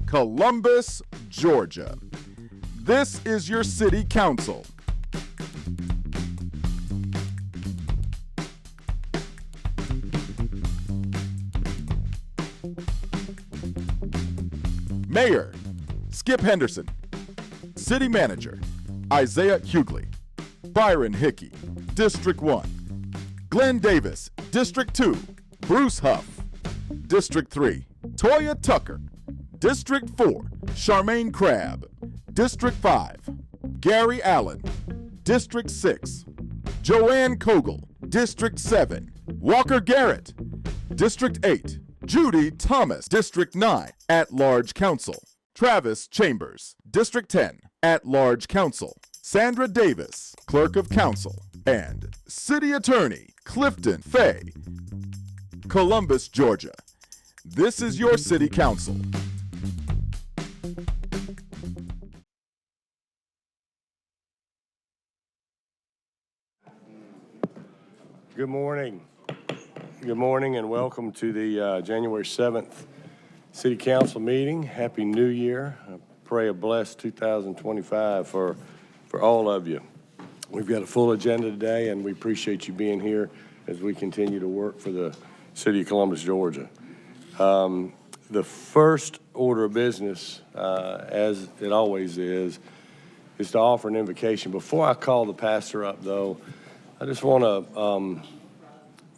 Columbus, Georgia. This is your city council. Mayor, Skip Henderson. City Manager, Isaiah Hughley. Byron Hickey, District 1. Glenn Davis, District 2, Bruce Huff. District 3, Toya Tucker. District 4, Charmaine Crabb. District 5, Gary Allen. District 6, Joanne Kogel. District 7, Walker Garrett. District 8, Judy Thomas. District 9, At-Large Council, Travis Chambers. District 10, At-Large Council, Sandra Davis, Clerk of Council. And City Attorney, Clifton Fay. Columbus, Georgia. This is your city council. Good morning. Good morning and welcome to the January 7th City Council meeting. Happy New Year. I pray a blessed 2025 for all of you. We've got a full agenda today and we appreciate you being here as we continue to work for the City of Columbus, Georgia. The first order of business, as it always is to offer an invocation. Before I call the pastor up, though, I just want to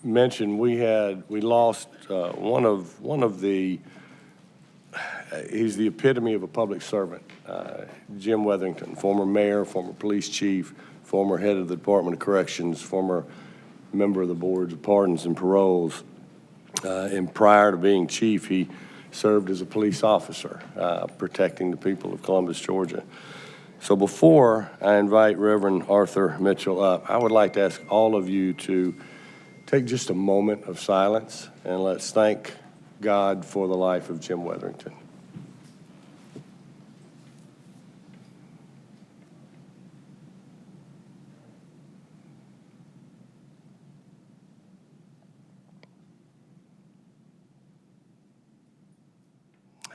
mention we lost one of the. He's the epitome of a public servant, Jim Weatherington, former mayor, former police chief, former head of the Department of Corrections, former member of the boards of pardons and paroles. And prior to being chief, he served as a police officer, protecting the people of Columbus, Georgia. So before I invite Reverend Arthur Mitchell up, I would like to ask all of you to take just a moment of silence and let's thank God for the life of Jim Weatherington.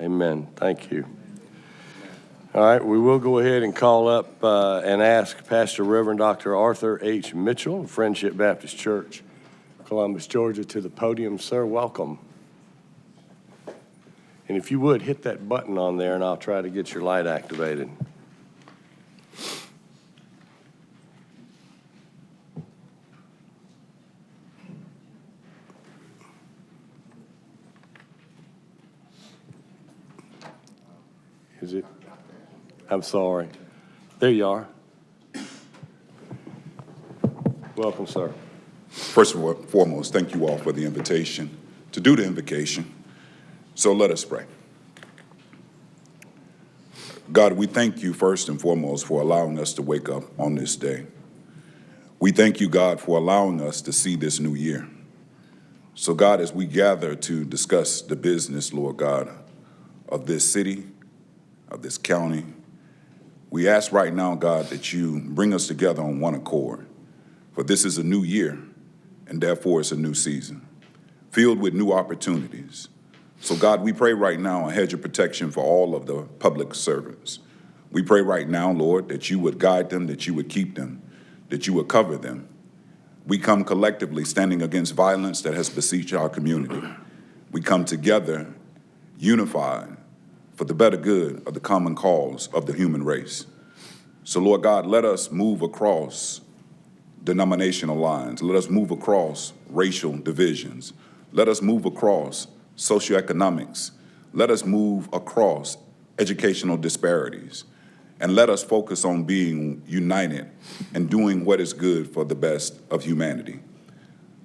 Amen. Thank you. All right, we will go ahead and call up and ask Pastor Reverend Dr. Arthur H. Mitchell of Friendship Baptist Church, Columbus, Georgia, to the podium. Sir, welcome. And if you would, hit that button on there and I'll try to get your light activated. Is it? I'm sorry. There you are. Welcome, sir. First and foremost, thank you all for the invitation to do the invocation. So let us pray. God, we thank you first and foremost for allowing us to wake up on this day. We thank you, God, for allowing us to see this new year. So God, as we gather to discuss the business, Lord God, of this city, of this county, we ask right now, God, that you bring us together on one accord. For this is a new year, and therefore it's a new season, filled with new opportunities. So God, we pray right now a hedge of protection for all of the public servants. We pray right now, Lord, that you would guide them, that you would keep them, that you would cover them. We come collectively standing against violence that has besieged our community. We come together, unified, for the better good of the common cause of the human race. So, Lord God, let us move across denominational lines. Let us move across racial divisions. Let us move across socioeconomics. Let us move across educational disparities. And let us focus on being united and doing what is good for the best of humanity.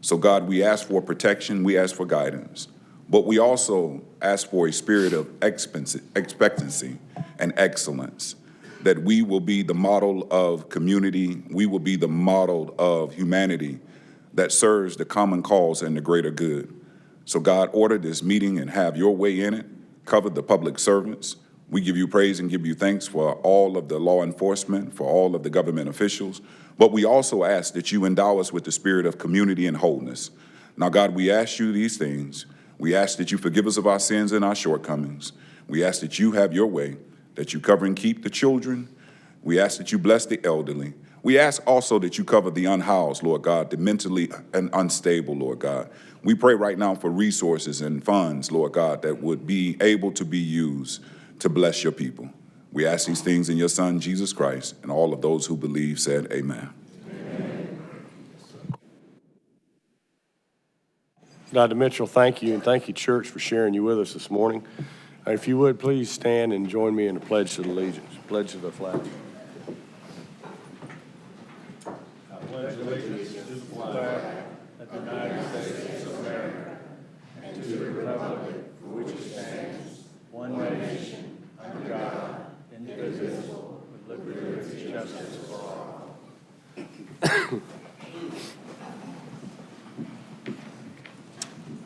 So, God, we ask for protection. We ask for guidance. But we also ask for a spirit of expectancy and excellence, that we will be the model of community, we will be the model of humanity that serves the common cause and the greater good. So God, order this meeting and have your way in it, cover the public servants. We give you praise and give you thanks for all of the law enforcement, for all of the government officials, but we also ask that you endow us with the spirit of community and wholeness. Now, God, we ask you these things. We ask that you forgive us of our sins and our shortcomings. We ask that you have your way, that you cover and keep the children. We ask that you bless the elderly. We ask also that you cover the unhoused, Lord God, the mentally and unstable, Lord God. We pray right now for resources and funds, Lord God, that would be able to be used to bless your people. We ask these things in your Son, Jesus Christ, and all of those who believe said amen. Dr. Mitchell, thank you, and thank you, church, for sharing you with us this morning. If you would, please stand and join me in the Pledge to Allegiance, Pledge to the flag.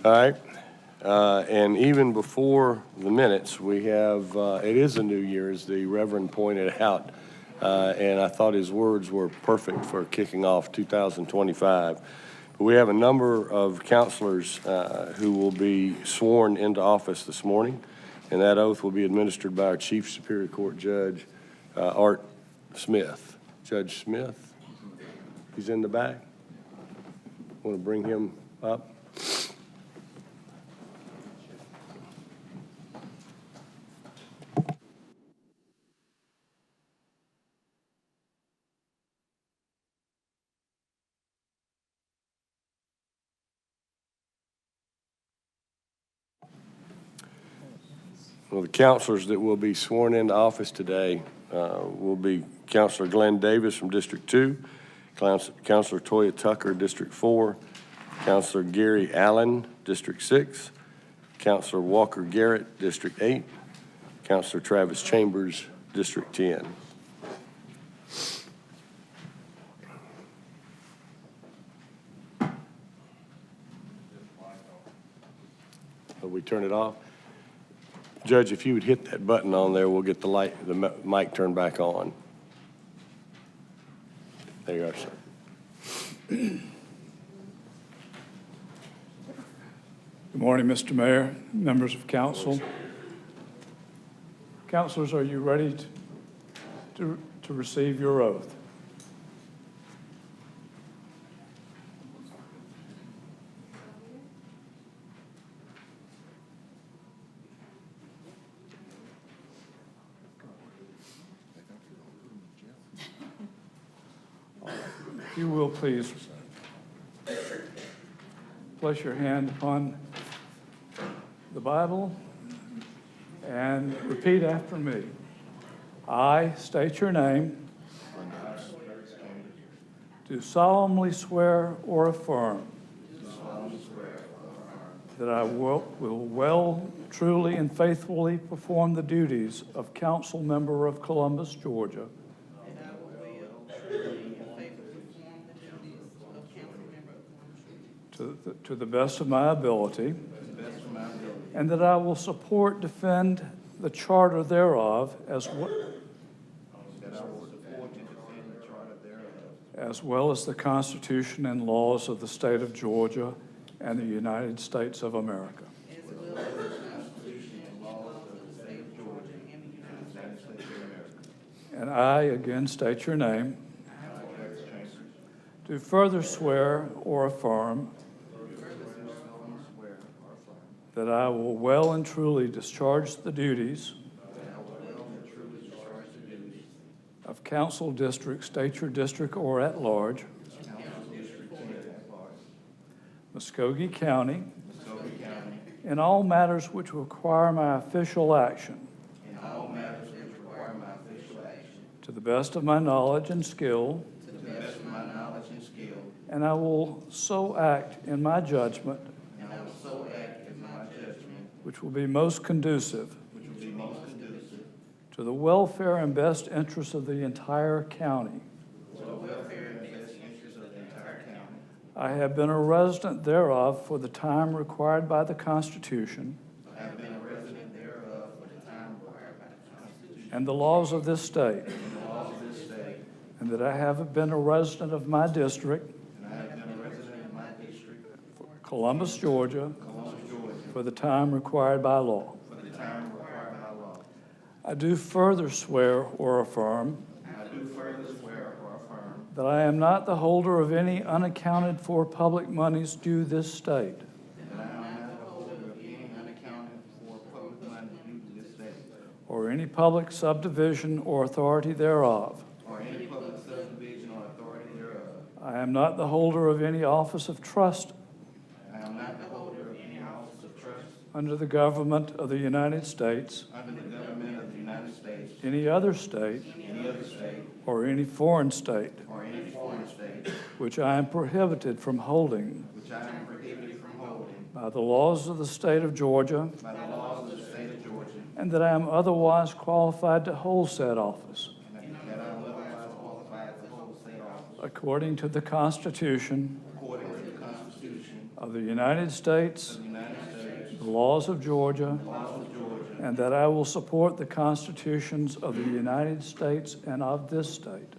All right, and even before the minutes, we have, it is a new year, as the Reverend pointed out, and I thought his words were perfect for kicking off 2025. But we have a number of counselors who will be sworn into office this morning, and that oath will be administered by our Chief Superior Court Judge, Art Smith. Judge Smith, he's in the back. Want to bring him up? Well, the counselors that will be sworn into office today will be Counselor Glenn Davis from District 2, Counselor Toya Tucker, District 4, Counselor Gary Allen, District 6, Counselor Walker Garrett, District 8, Counselor Travis Chambers, District 10. So we turn it off. Judge, if you would hit that button on there, we'll get the mic turned back on. There you are, sir. Good morning, Mr. Mayor, members of council. Councilors, are you ready to receive your oath? If you will, please place your hand upon the Bible and repeat after me. I state your name. Do solemnly swear or affirm that I will well, truly, and faithfully perform the duties of council member of Columbus, Georgia. To the best of my ability, and that I will support, defend the charter thereof, as well as the Constitution and laws of the state of Georgia and the United States of America. And I again state your name. Do further swear or affirm that I will well and truly discharge the duties of council district, state your district or at large, Muskogee County, in all matters which require my official action, to the best of my knowledge and skill, and I will so act in my judgment which will be most conducive to the welfare and best interests of the entire county. I have been a resident thereof for the time required by the Constitution and the laws of this state, and that I have been a resident of my district, Columbus, Georgia, for the time required by law. I do further swear or affirm that I am not the holder of any unaccounted for public monies due this state, or any public subdivision or authority thereof. I am not the holder of any office of trust under the government of the United States, any other state, or any foreign state, which I am prohibited from holding by the laws of the state of Georgia, and that I am otherwise qualified to hold said office according to the Constitution of the United States, the laws of Georgia, and that I will support the constitutions of the United States and of this state.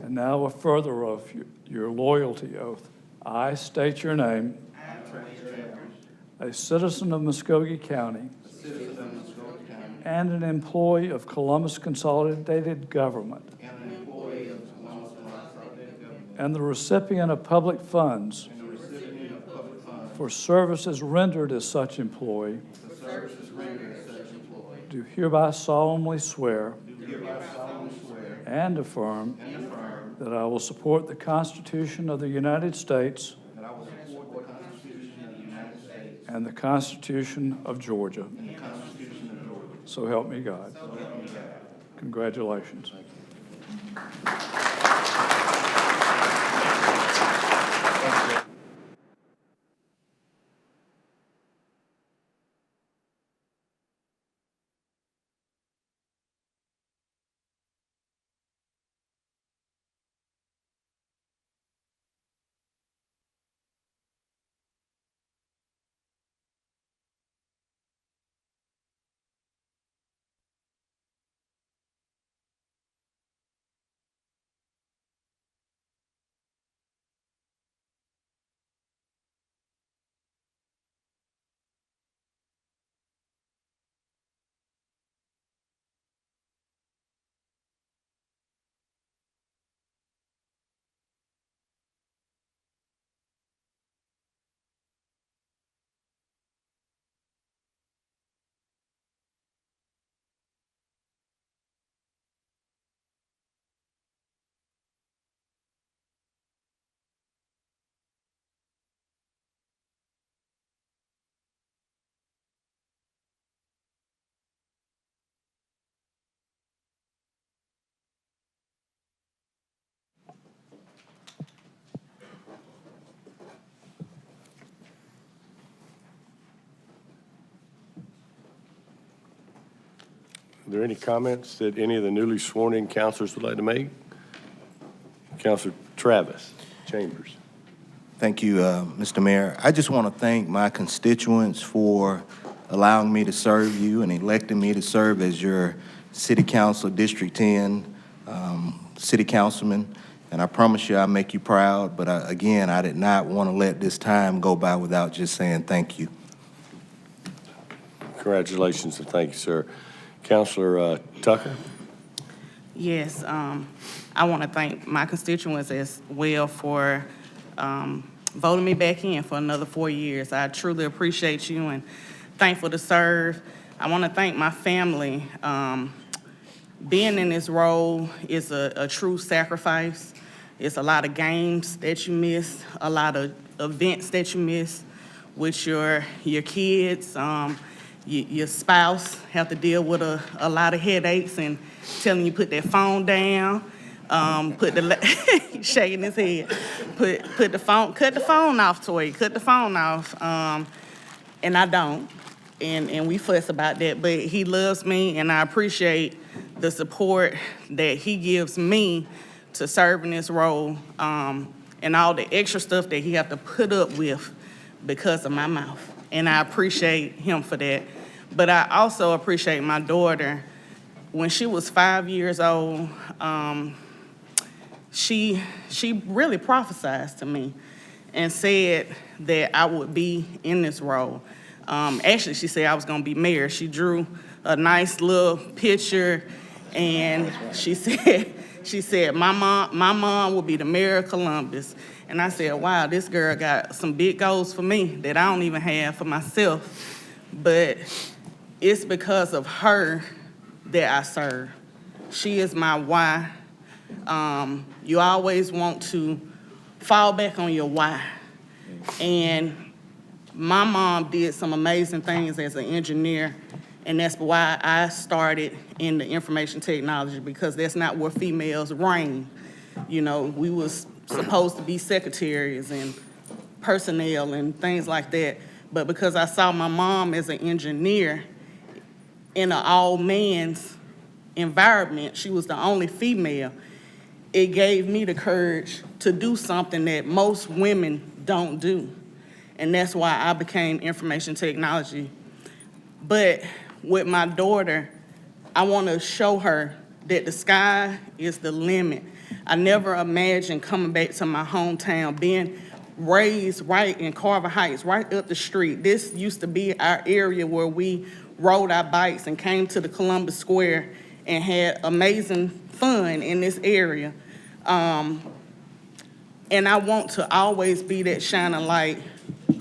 And now a further oath, your loyalty oath. I state your name, a citizen of Muskogee County, and an employee of Columbus Consolidated Government, and the recipient of public funds for services rendered as such employee, do hereby solemnly swear and affirm that I will support the Constitution of the United States and the Constitution of Georgia. So help me God. Congratulations. Are there any comments that any of the newly sworn-in counselors would like to make? Counselor Travis Chambers. Thank you, Mr. Mayor. I just want to thank my constituents for allowing me to serve you and electing me to serve as your City Council District 10 City Councilman. And I promise you I'll make you proud, but again, I did not want to let this time go by without just saying thank you. Congratulations and thank you, sir. Counselor Tucker. Yes, I want to thank my constituents as well for voting me back in for another 4 years. I truly appreciate you and thankful to serve. I want to thank my family. Being in this role is a true sacrifice. It's a lot of games that you miss, a lot of events that you miss with your kids. Your spouse have to deal with a lot of headaches and telling you put that phone down, shaking his head, cut the phone off, Toy, cut the phone off, and I don't, and we fuss about that, but he loves me, and I appreciate the support that he gives me to serve in this role, and all the extra stuff that he have to put up with because of my mouth, and I appreciate him for that. But I also appreciate my daughter. When she was 5 years old, she really prophesied to me and said that I would be in this role. Actually, she said I was gonna be mayor. She drew a nice little picture, and she said, my mom will be the mayor of Columbus. And I said, wow, this girl got some big goals for me that I don't even have for myself. But it's because of her that I serve. She is my why. You always want to fall back on your why. And my mom did some amazing things as an engineer, and that's why I started in the information technology, because that's not where females reign. You know, we was supposed to be secretaries and personnel and things like that. But because I saw my mom as an engineer in an all-man's environment, she was the only female, it gave me the courage to do something that most women don't do. And that's why I became information technology. But with my daughter, I want to show her that the sky is the limit. I never imagined coming back to my hometown, being raised right in Carver Heights, right up the street. This used to be our area where we rode our bikes and came to the Columbus Square and had amazing fun in this area. And I want to always be that shining light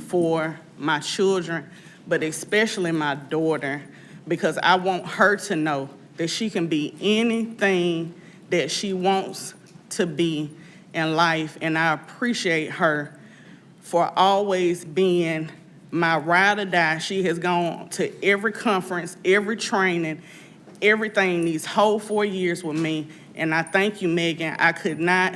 for my children, but especially my daughter, because I want her to know that she can be anything that she wants to be in life. And I appreciate her for always being my ride or die. She has gone to every conference, every training, everything these whole 4 years with me. And I thank you, Megan. I could not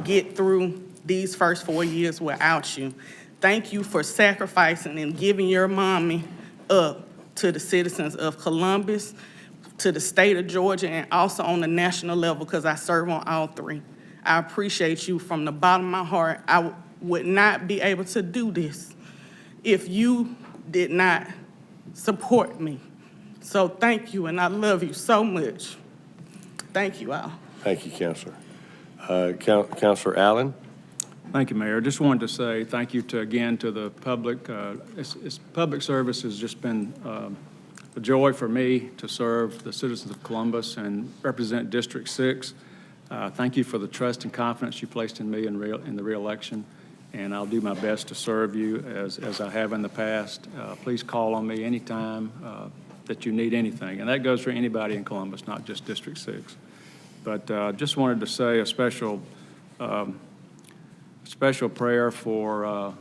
get through these first 4 years without you. Thank you for sacrificing and giving your mommy up to the citizens of Columbus, to the state of Georgia, and also on the national level, because I serve on all three. I appreciate you from the bottom of my heart. I would not be able to do this if you did not support me. So thank you, and I love you so much. Thank you all. Thank you, Counselor. Counselor Allen? Thank you, Mayor. Just wanted to say thank you again to the public. Public service has just been a joy for me to serve the citizens of Columbus and represent District 6. Thank you for the trust and confidence you placed in me in the re-election, and I'll do my best to serve you as I have in the past. Please call on me anytime that you need anything, and that goes for anybody in Columbus, not just District 6. But just wanted to say a special prayer for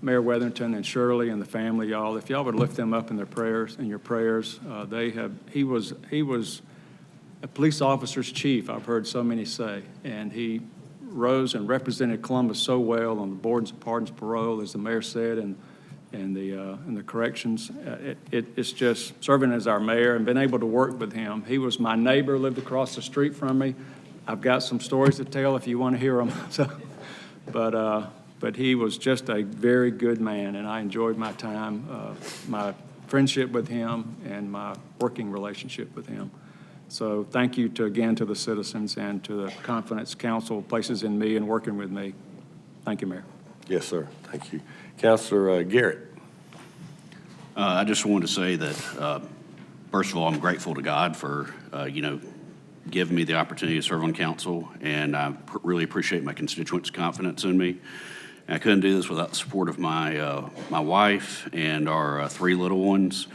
Mayor Weatherington and Shirley and the family, y'all. If y'all would lift them up in their prayers, he was a police officer's chief, I've heard so many say, and he rose and represented Columbus so well on the boards of pardons, parole, as the mayor said, and the corrections. It's just serving as our mayor and been able to work with him. He was my neighbor, lived across the street from me. I've got some stories to tell if you want to hear them. But he was just a very good man, and I enjoyed my time, my friendship with him and my working relationship with him. So thank you again to the citizens and to the confidence council places in me and working with me. Thank you, Mayor. Yes, sir. Thank you. Counselor Garrett. I just wanted to say that, first of all, I'm grateful to God for, giving me the opportunity to serve on council, and I really appreciate my constituents' confidence in me. And I couldn't do this without the support of my wife and our 3 little ones.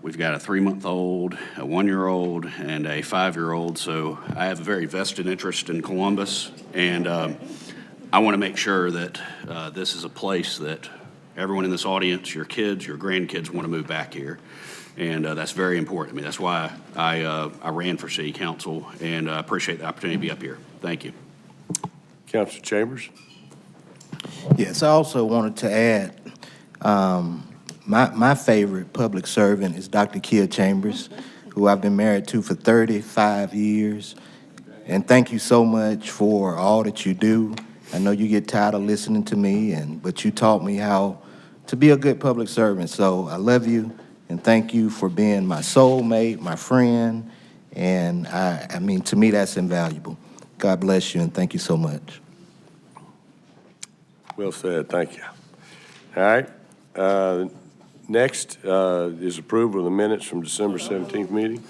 We've got a 3-month-old, a 1-year-old, and a 5-year-old, so I have a very vested interest in Columbus, and I want to make sure that this is a place that everyone in this audience, your kids, your grandkids want to move back here. And that's very important to me. That's why I ran for city council, and I appreciate the opportunity to be up here. Thank you. Counselor Chambers. Yes, I also wanted to add, my favorite public servant is Dr. Kia Chambers, who I've been married to for 35 years. And thank you so much for all that you do. I know you get tired of listening to me, but you taught me how to be a good public servant. So I love you, and thank you for being my soulmate, my friend. And I mean, to me, that's invaluable. God bless you, and thank you so much. Well said. Thank you. All right. Next is approval of the minutes from December 17th meeting.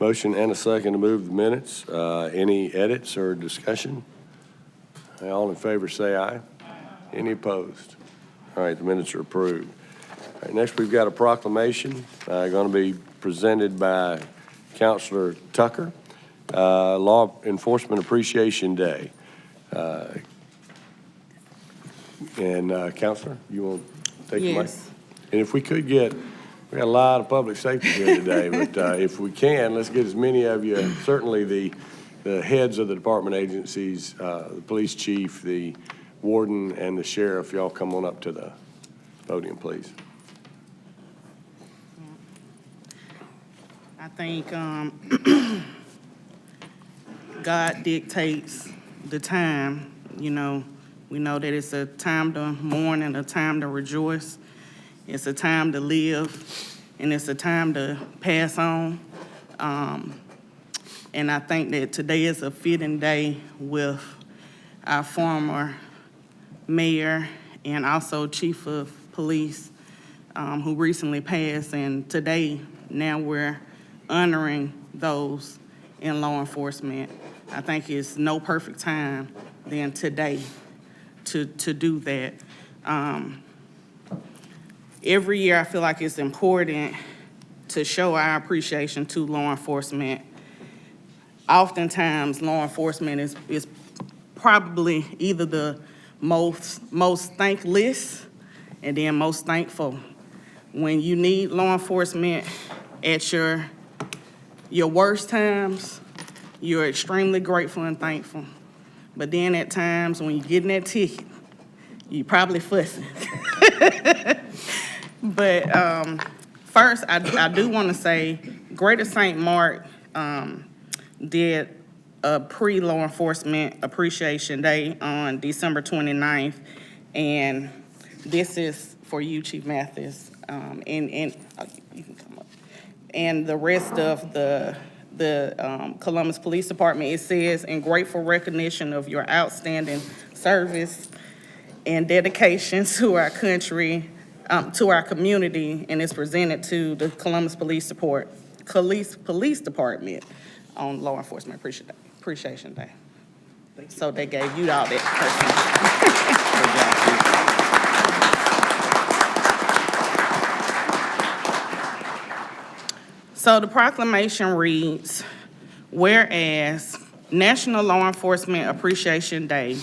Motion and a second to move the minutes. Any edits or discussion? All in favor say aye. Any opposed? All right, the minutes are approved. All right, next we've got a proclamation going to be presented by Councilor Tucker, Law Enforcement Appreciation Day. Counselor, you want to take the mic? Yes. And if we could get, we got a lot of public safety here today, but if we can, let's get as many of you, certainly the heads of the department agencies, the police chief, the warden, and the sheriff, y'all come on up to the podium, please. I think God dictates the time. You know, we know that it's a time to mourn and a time to rejoice. It's a time to live, and it's a time to pass on. And I think that today is a fitting day with our former mayor and also chief of police who recently passed. And today, now we're honoring those in law enforcement. I think it's no perfect time than today to do that. Every year, I feel like it's important to show our appreciation to law enforcement. Oftentimes, law enforcement is probably either the most thankless and then most thankful. When you need law enforcement at your worst times, you're extremely grateful and thankful. But then at times when you're getting that ticket, you probably fussing. But first, I do want to say Greater St. Mark did a pre-law enforcement appreciation day on December 29th. And this is for you, Chief Mathis, and you can come up. And the rest of the Columbus Police Department. It says, in grateful recognition of your outstanding service and dedication to our country, to our community, and it's presented to the Columbus Police Department on Law Enforcement Appreciation Day. So they gave you all that personally. So the proclamation reads, whereas National Law Enforcement Appreciation Day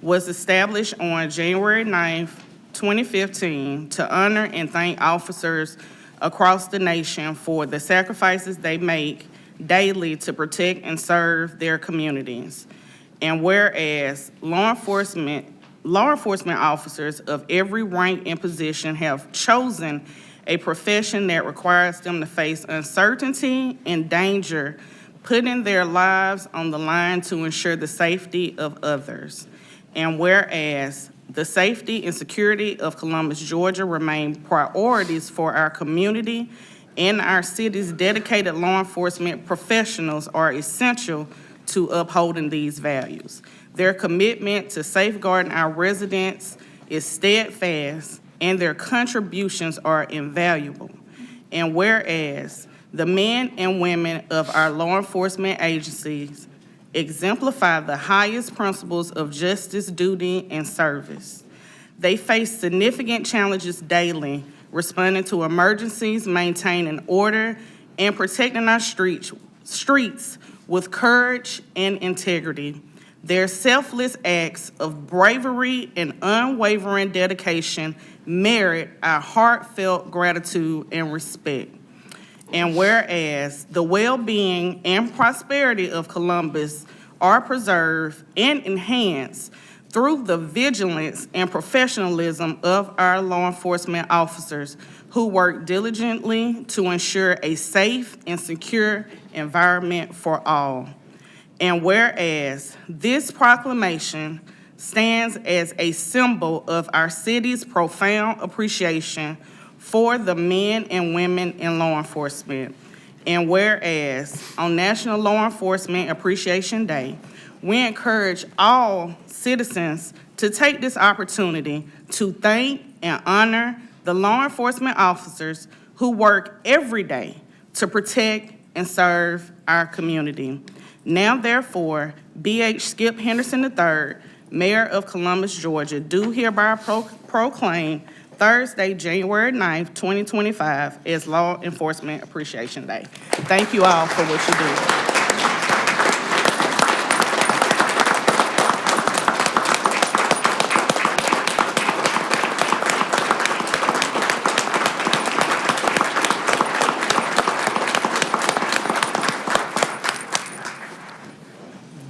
was established on January 9th, 2015 to honor and thank officers across the nation for the sacrifices they make daily to protect and serve their communities. And whereas law enforcement officers of every rank and position have chosen a profession that requires them to face uncertainty and danger, putting their lives on the line to ensure the safety of others. And whereas the safety and security of Columbus, Georgia remain priorities for our community, and our city's dedicated law enforcement professionals are essential to upholding these values. Their commitment to safeguarding our residents is steadfast, and their contributions are invaluable. And whereas the men and women of our law enforcement agencies exemplify the highest principles of justice, duty, and service. They face significant challenges daily, responding to emergencies, maintaining order, and protecting our streets with courage and integrity. Their selfless acts of bravery and unwavering dedication merit our heartfelt gratitude and respect. And whereas the well-being and prosperity of Columbus are preserved and enhanced through the vigilance and professionalism of our law enforcement officers who work diligently to ensure a safe and secure environment for all. And whereas this proclamation stands as a symbol of our city's profound appreciation for the men and women in law enforcement. And whereas on National Law Enforcement Appreciation Day, we encourage all citizens to take this opportunity to thank and honor the law enforcement officers who work every day to protect and serve our community. Now therefore, B.H. Skip Henderson III, Mayor of Columbus, Georgia, do hereby proclaim Thursday, January 9th, 2025 as Law Enforcement Appreciation Day. Thank you all for what you do.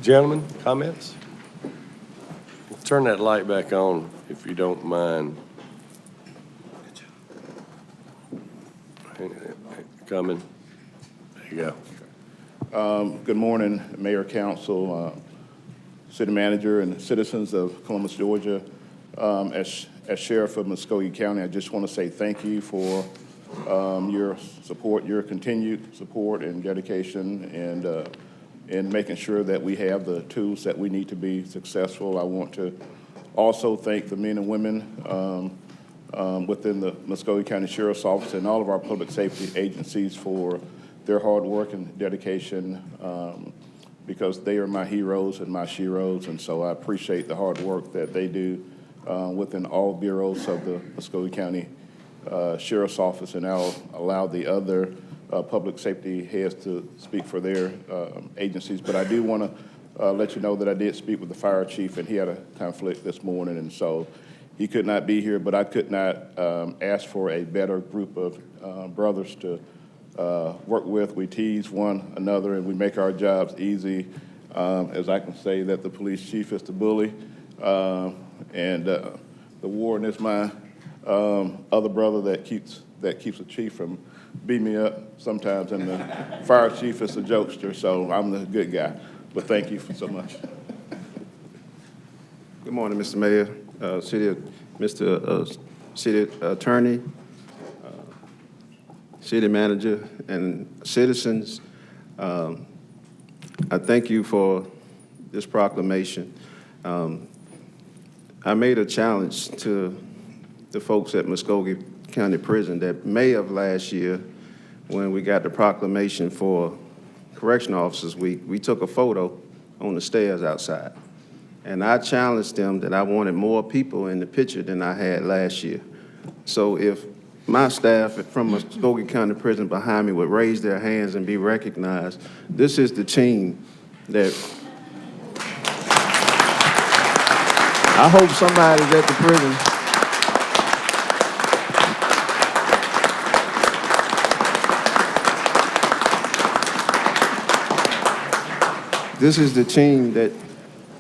Gentlemen, comments? Turn that light back on, if you don't mind. Coming. There you go. Good morning, Mayor, Council, City Manager, and citizens of Columbus, Georgia. As Sheriff of Muskogee County, I just want to say thank you for your support, your continued support and dedication, and in making sure that we have the tools that we need to be successful. I want to also thank the men and women within the Muskogee County Sheriff's Office and all of our public safety agencies for their hard work and dedication, because they are my heroes and my sheroes, and so I appreciate the hard work that they do within all bureaus of the Muskogee County Sheriff's Office, and I'll allow the other public safety heads to speak for their agencies. But I do want to let you know that I did speak with the fire chief, and he had a conflict this morning, and so he could not be here, but I could not ask for a better group of brothers to work with. We tease one another, and we make our jobs easy. As I can say that the police chief is the bully, and the warden is my other brother that keeps the chief from beating me up sometimes, and the fire chief is a jokester, so I'm the good guy. But thank you so much. Good morning, Mr. Mayor, Mr. City Attorney, City Manager, and citizens. I thank you for this proclamation. I made a challenge to the folks at Muskogee County Prison that May of last year, when we got the proclamation for Correctional Officers Week, we took a photo on the stairs outside. And I challenged them that I wanted more people in the picture than I had last year. So if my staff from Muskogee County Prison behind me would raise their hands and be recognized, this is the team that I hope somebody's at the prison. This is the team that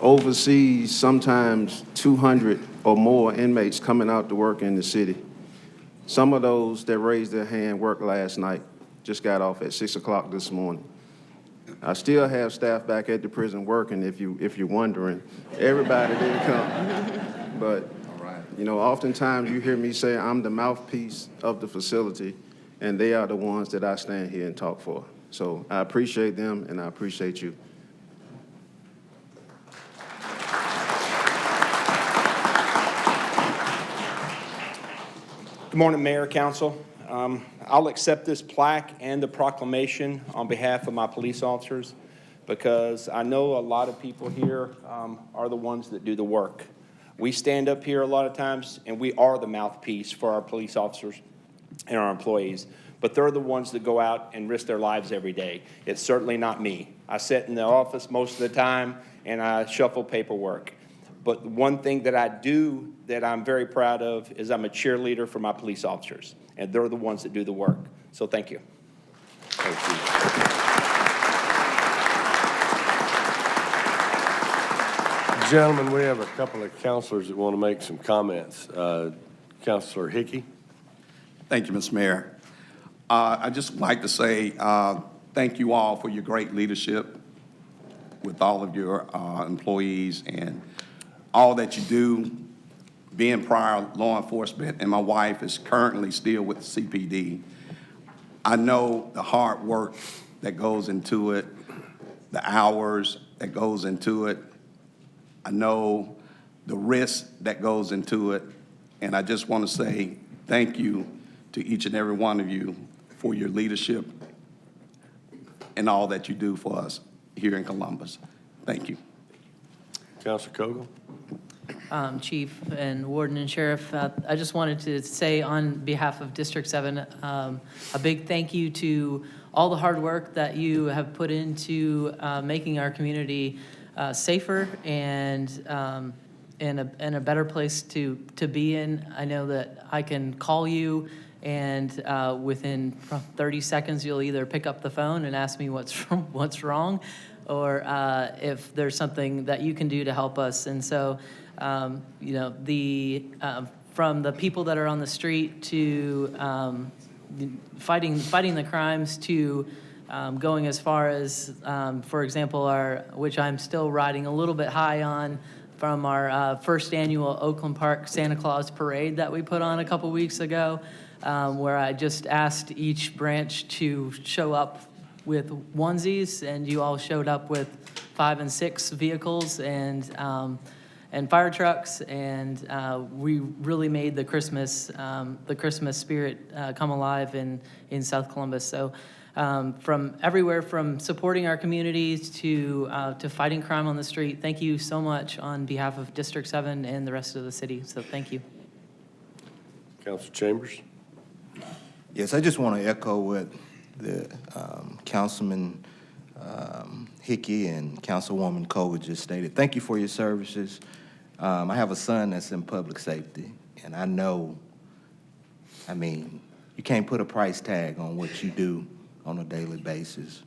oversees sometimes 200 or more inmates coming out to work in the city. Some of those that raised their hand worked last night, just got off at 6 o'clock this morning. I still have staff back at the prison working, if you're wondering. Everybody didn't come. But, you know, oftentimes you hear me say I'm the mouthpiece of the facility, and they are the ones that I stand here and talk for. So I appreciate them, and I appreciate you. Good morning, Mayor, Council. I'll accept this plaque and the proclamation on behalf of my police officers, because I know a lot of people here are the ones that do the work. We stand up here a lot of times, and we are the mouthpiece for our police officers and our employees, but they're the ones that go out and risk their lives every day. It's certainly not me. I sit in the office most of the time, and I shuffle paperwork. But one thing that I do that I'm very proud of is I'm a cheerleader for my police officers, and they're the ones that do the work. So thank you. Thank you. Gentlemen, we have a couple of counselors that want to make some comments. Councilor Hickey. Thank you, Mr. Mayor. I'd just like to say thank you all for your great leadership with all of your employees and all that you do, being prior law enforcement, and my wife is currently still with the CPD. I know the hard work that goes into it, the hours that goes into it. I know the risk that goes into it, and I just want to say thank you to each and every one of you for your leadership and all that you do for us here in Columbus. Thank you. Councilor Cogle? Chief and Warden and Sheriff, I just wanted to say on behalf of District 7, a big thank you to all the hard work that you have put into making our community safer and in a better place to be in. I know that I can call you and within 30 seconds, you'll either pick up the phone and ask me what's wrong, or if there's something that you can do to help us. And so, you know, from the people that are on the street to fighting the crimes to going as far as, for example, which I'm still riding a little bit high on, from our first annual Oakland Park Santa Claus Parade that we put on a couple weeks ago, where I just asked each branch to show up with onesies, and you all showed up with 5 and 6 vehicles and fire trucks, and we really made the Christmas spirit come alive in South Columbus. So from everywhere, from supporting our communities to fighting crime on the street, thank you so much on behalf of District 7 and the rest of the city. So thank you. Councilor Chambers? Yes, I just want to echo what the Councilman Hickey and Councilwoman Cole just stated. Thank you for your services. I have a son that's in public safety, and I know, I mean, you can't put a price tag on what you do on a daily basis.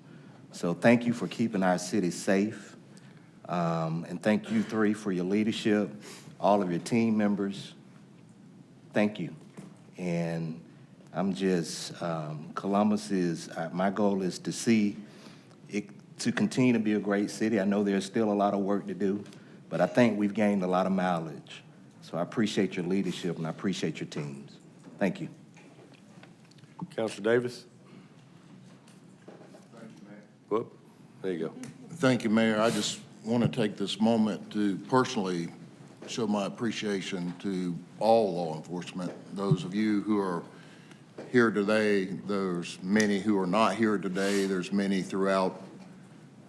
So thank you for keeping our city safe. And thank you three for your leadership, all of your team members. Thank you. And I'm just, Columbus is, my goal is to see it, to continue to be a great city. I know there's still a lot of work to do, but I think we've gained a lot of mileage. So I appreciate your leadership and I appreciate your teams. Thank you. Councilor Davis? Whoop, there you go. Thank you, Mayor. I just want to take this moment to personally show my appreciation to all law enforcement. Those of you who are here today, there's many who are not here today. There's many throughout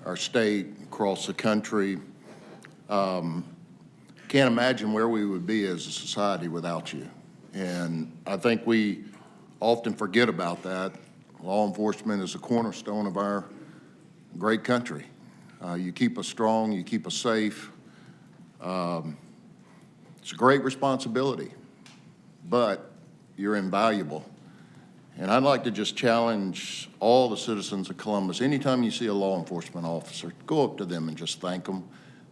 our state, across the country. Can't imagine where we would be as a society without you. And I think we often forget about that. Law enforcement is a cornerstone of our great country. You keep us strong, you keep us safe. It's a great responsibility, but you're invaluable. And I'd like to just challenge all the citizens of Columbus, anytime you see a law enforcement officer, go up to them and just thank them.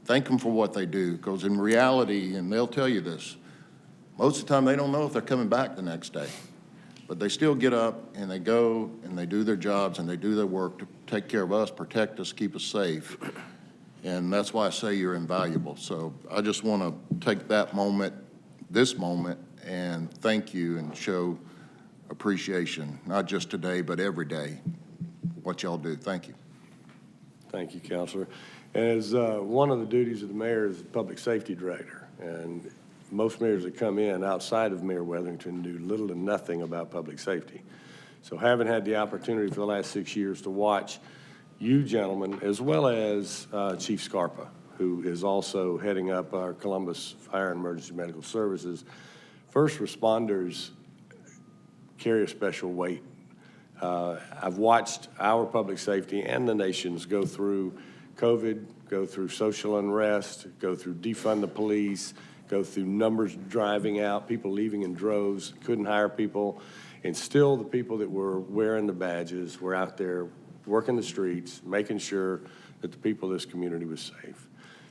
Thank them for what they do, because in reality, and they'll tell you this, most of the time they don't know if they're coming back the next day. But they still get up and they go and they do their jobs and they do their work to take care of us, protect us, keep us safe. And that's why I say you're invaluable. So I just want to take that moment, this moment, and thank you and show appreciation, not just today, but every day, what y'all do. Thank you. Thank you, Councilor. As one of the duties of the mayor is public safety director, and most mayors that come in outside of Mayor Weatherington do little to nothing about public safety. So having had the opportunity for the last 6 years to watch you gentlemen, as well as Chief Scarpa, who is also heading up our Columbus Fire and Emergency Medical Services, first responders carry a special weight. I've watched our public safety and the nation's go through COVID, go through social unrest, go through defund the police, go through numbers driving out, people leaving in droves, couldn't hire people, and still the people that were wearing the badges were out there working the streets, making sure that the people of this community was safe.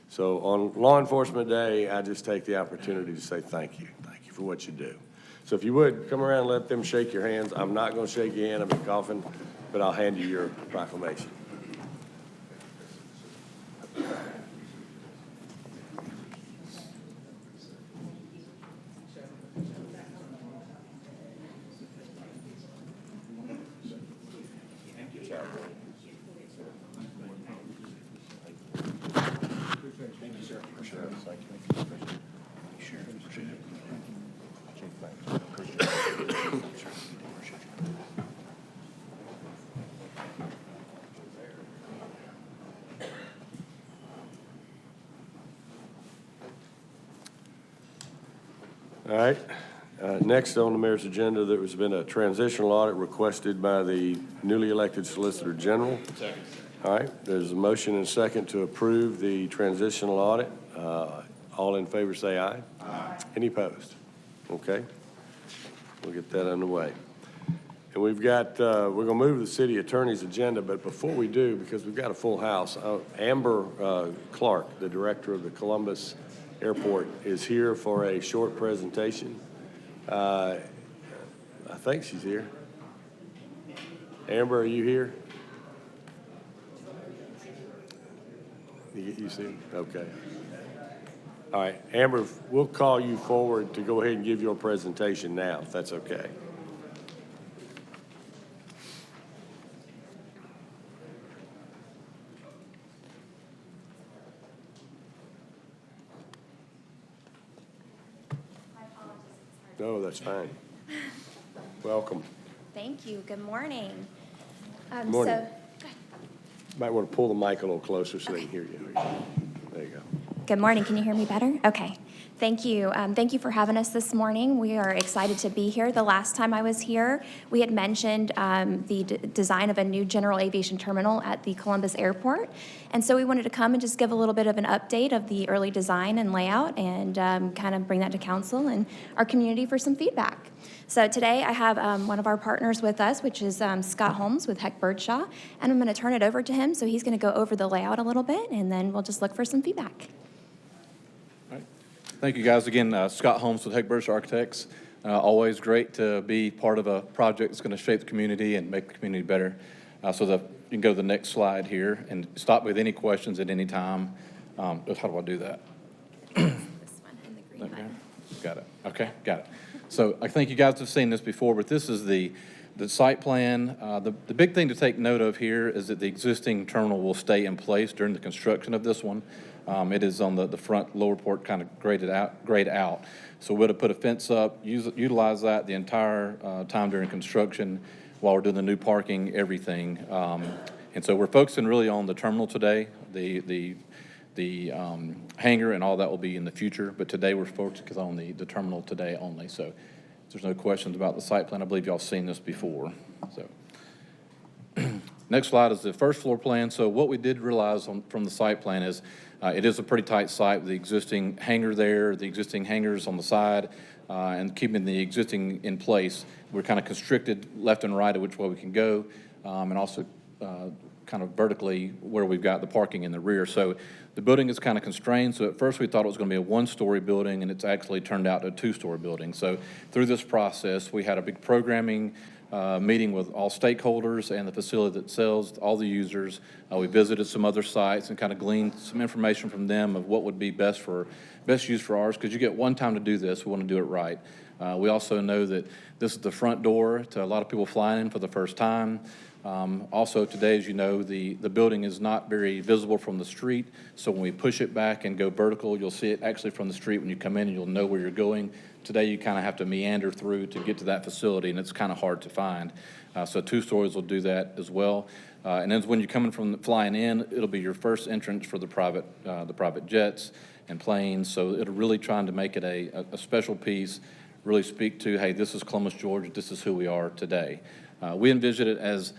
So on Law Enforcement Day, I just take the opportunity to say thank you. Thank you for what you do. So if you would, come around and let them shake your hands. I'm not going to shake your hand. I've been coughing, but I'll hand you your proclamation. All right. Next on the mayor's agenda, there has been a transitional audit requested by the newly elected Solicitor General. Second. All right, there's a motion and a second to approve the transitional audit. All in favor say aye. Aye. Any opposed? Okay. We'll get that underway. And we've got, we're going to move to the city attorney's agenda, but before we do, because we've got a full house, Amber Clark, the director of the Columbus Airport, is here for a short presentation. I think she's here. Amber, are you here? You see? Okay. All right, Amber, we'll call you forward to go ahead and give your presentation now, if that's okay. No, that's fine. Welcome. Thank you. Good morning. Good morning. Might want to pull the mic a little closer so they can hear you. There you go. Good morning. Can you hear me better? Okay. Thank you. Thank you for having us this morning. We are excited to be here. The last time I was here, we had mentioned the design of a new general aviation terminal at the Columbus Airport. And so we wanted to come and just give a little bit of an update of the early design and layout and kind of bring that to council and our community for some feedback. So today I have one of our partners with us, which is Scott Holmes with Heck Birdshaw, and I'm going to turn it over to him. So he's going to go over the layout a little bit, and then we'll just look for some feedback. All right. Thank you, guys. Again, Scott Holmes with Heck Birdshaw Architects. Always great to be part of a project that's going to shape the community and make the community better. You can go to the next slide here and stop with any questions at any time. How do I do that? This one and the green button. Got it. Okay, got it. So I think you guys have seen this before, but this is the site plan. The big thing to take note of here is that the existing terminal will stay in place during the construction of this one. It is on the front lower port kind of grayed out. So we're to put a fence up, utilize that the entire time during construction while we're doing the new parking, everything. And so we're focusing really on the terminal today. The hangar and all that will be in the future, but today we're focused on the terminal today only. So there's no questions about the site plan. I believe y'all seen this before. So next slide is the first floor plan. So what we did realize from the site plan is it is a pretty tight site with the existing hangar there, the existing hangars on the side, and keeping the existing in place. We're kind of constricted left and right of which way we can go, and also kind of vertically where we've got the parking in the rear. So the building is kind of constrained. So at first we thought it was going to be a one-story building, and it's actually turned out to a two-story building. So through this process, we had a big programming meeting with all stakeholders and the facility that sells, all the users. We visited some other sites and kind of gleaned some information from them of what would be best use for ours, because you get one time to do this. We want to do it right. We also know that this is the front door to a lot of people flying in for the first time. Also today, as you know, the building is not very visible from the street, so when we push it back and go vertical, you'll see it actually from the street when you come in, and you'll know where you're going. Today, you kind of have to meander through to get to that facility, and it's kind of hard to find. So 2 stories will do that as well. And then when you're coming from flying in, it'll be your first entrance for the private jets and planes, so it'll really trying to make it a special piece, really speak to, hey, this is Columbus, Georgia, this is who we are today. We envisioned it as,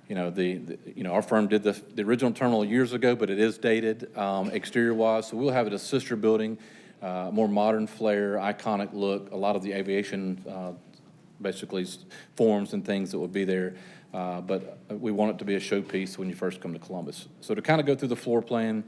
our firm did the original terminal years ago, but it is dated exterior-wise, so we'll have it a sister building, more modern flair, iconic look, a lot of the aviation basically forms and things that will be there, but we want it to be a showpiece when you first come to Columbus. So to kind of go through the floor plan,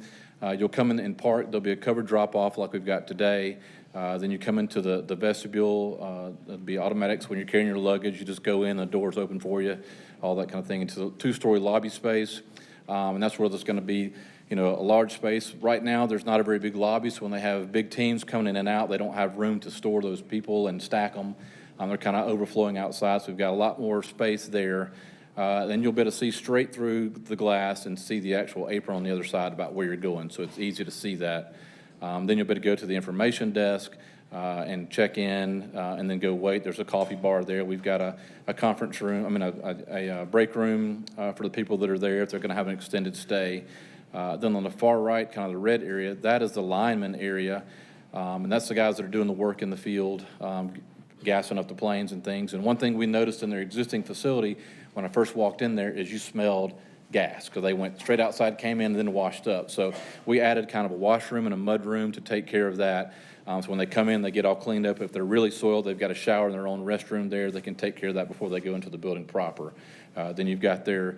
you'll come in and park. There'll be a covered drop-off like we've got today. Then you come into the vestibule. There'll be automatics when you're carrying your luggage. You just go in, the door's open for you, all that kind of thing, into the 2-story lobby space. And that's where there's going to be, a large space. Right now, there's not a very big lobby, so when they have big teams coming in and out, they don't have room to store those people and stack them. They're kind of overflowing outside, so we've got a lot more space there. Then you'll be able to see straight through the glass and see the actual apron on the other side about where you're going, so it's easy to see that. Then you'll be able to go to the information desk and check in and then go wait. There's a coffee bar there. We've got a conference room, a break room for the people that are there if they're going to have an extended stay. Then on the far right, kind of the red area, that is the lineman area. And that's the guys that are doing the work in the field, gassing up the planes and things. And one thing we noticed in their existing facility when I first walked in there is you smelled gas, because they went straight outside, came in, and then washed up. So we added kind of a washroom and a mud room to take care of that. So when they come in, they get all cleaned up. If they're really soiled, they've got a shower in their own restroom there. They can take care of that before they go into the building proper. Then you've got their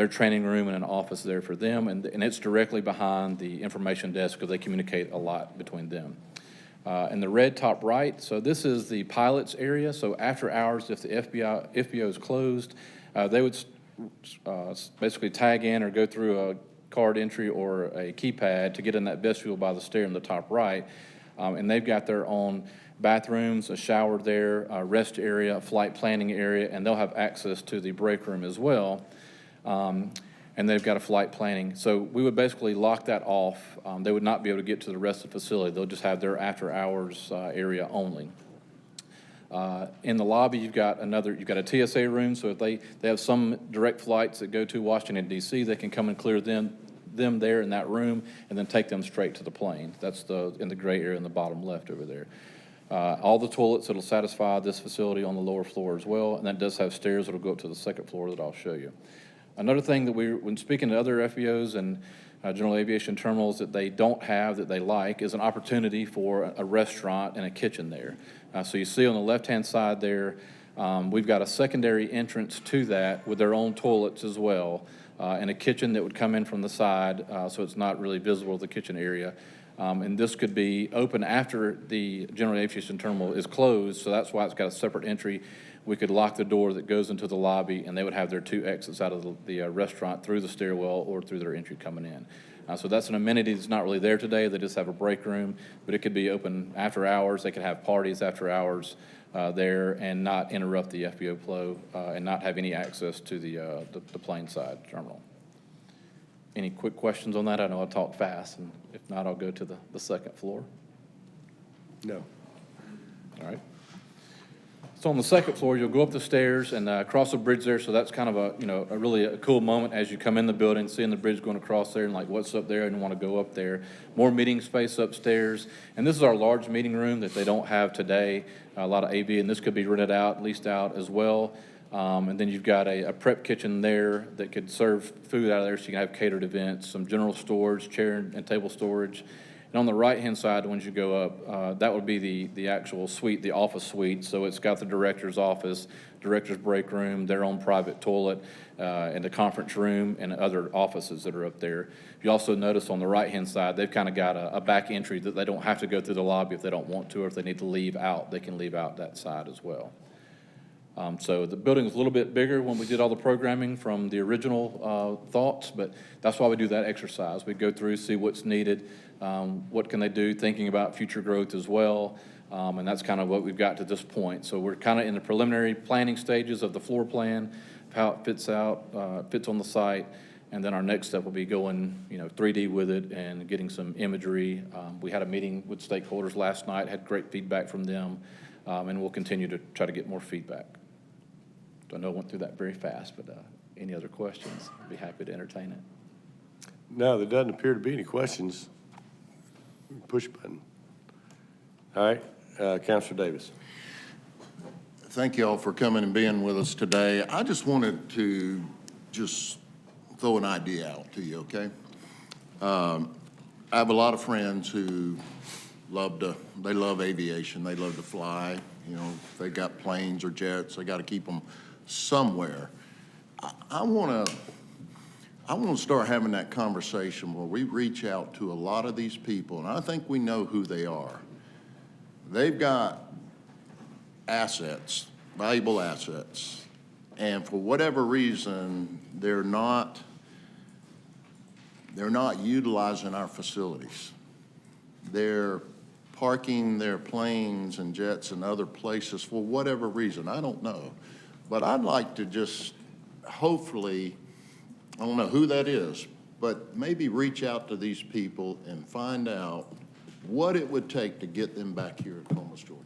training room and an office there for them, and it's directly behind the information desk because they communicate a lot between them. In the red top right, so this is the pilot's area. So after hours, if the FBO is closed, they would basically tag in or go through a card entry or a keypad to get in that vestibule by the stair in the top right. And they've got their own bathrooms, a shower there, a rest area, a flight planning area, and they'll have access to the break room as well. And they've got a flight planning. So we would basically lock that off. They would not be able to get to the rest of the facility. They'll just have their after-hours area only. In the lobby, you've got a TSA room, so if they have some direct flights that go to Washington, D.C., they can come and clear them there in that room and then take them straight to the plane. That's in the gray area in the bottom left over there. All the toilets that'll satisfy this facility on the lower floor as well, and that does have stairs that'll go up to the second floor that I'll show you. Another thing that when speaking to other FBOs and general aviation terminals that they don't have that they like is an opportunity for a restaurant and a kitchen there. So you see on the left-hand side there, we've got a secondary entrance to that with their own toilets as well, and a kitchen that would come in from the side, so it's not really visible, the kitchen area. And this could be open after the general aviation terminal is closed, so that's why it's got a separate entry. We could lock the door that goes into the lobby, and they would have their two exits out of the restaurant through the stairwell or through their entry coming in. So that's an amenity that's not really there today. They just have a break room, but it could be open after hours. They could have parties after hours there and not interrupt the FBO flow and not have any access to the plane side terminal. Any quick questions on that? I know I talk fast, and if not, I'll go to the second floor. No. All right. So on the second floor, you'll go up the stairs and cross the bridge there. So that's kind of a really a cool moment as you come in the building, seeing the bridge going across there and like what's up there and you want to go up there. More meeting space upstairs. And this is our large meeting room that they don't have today. A lot of AV, and this could be rented out, leased out as well. And then you've got a prep kitchen there that could serve food out of there so you can have catered events, some general storage, chair and table storage. And on the right-hand side, once you go up, that would be the actual suite, the office suite. So it's got the director's office, director's break room, their own private toilet, and the conference room and other offices that are up there. You also notice on the right-hand side, they've kind of got a back entry that they don't have to go through the lobby if they don't want to, or if they need to leave out, they can leave out that side as well. So the building is a little bit bigger when we did all the programming from the original thoughts, but that's why we do that exercise. We go through, see what's needed, what can they do, thinking about future growth as well, and that's kind of what we've got to this point. So we're kind of in the preliminary planning stages of the floor plan, how it fits on the site, and then our next step will be going 3D with it and getting some imagery. We had a meeting with stakeholders last night, had great feedback from them, and we'll continue to try to get more feedback. I know I went through that very fast, but any other questions? I'd be happy to entertain it. No, there doesn't appear to be any questions. Push button. All right, Councilor Davis. Thank you all for coming and being with us today. I just wanted to throw an idea out to you, okay? I have a lot of friends who they love aviation. They love to fly. If they got planes or jets, they got to keep them somewhere. I want to start having that conversation where we reach out to a lot of these people, and I think we know who they are. They've got assets, valuable assets, and for whatever reason, they're not utilizing our facilities. They're parking their planes and jets in other places for whatever reason. I don't know. But I'd like to just hopefully, I don't know who that is, but maybe reach out to these people and find out what it would take to get them back here at Columbus, Georgia.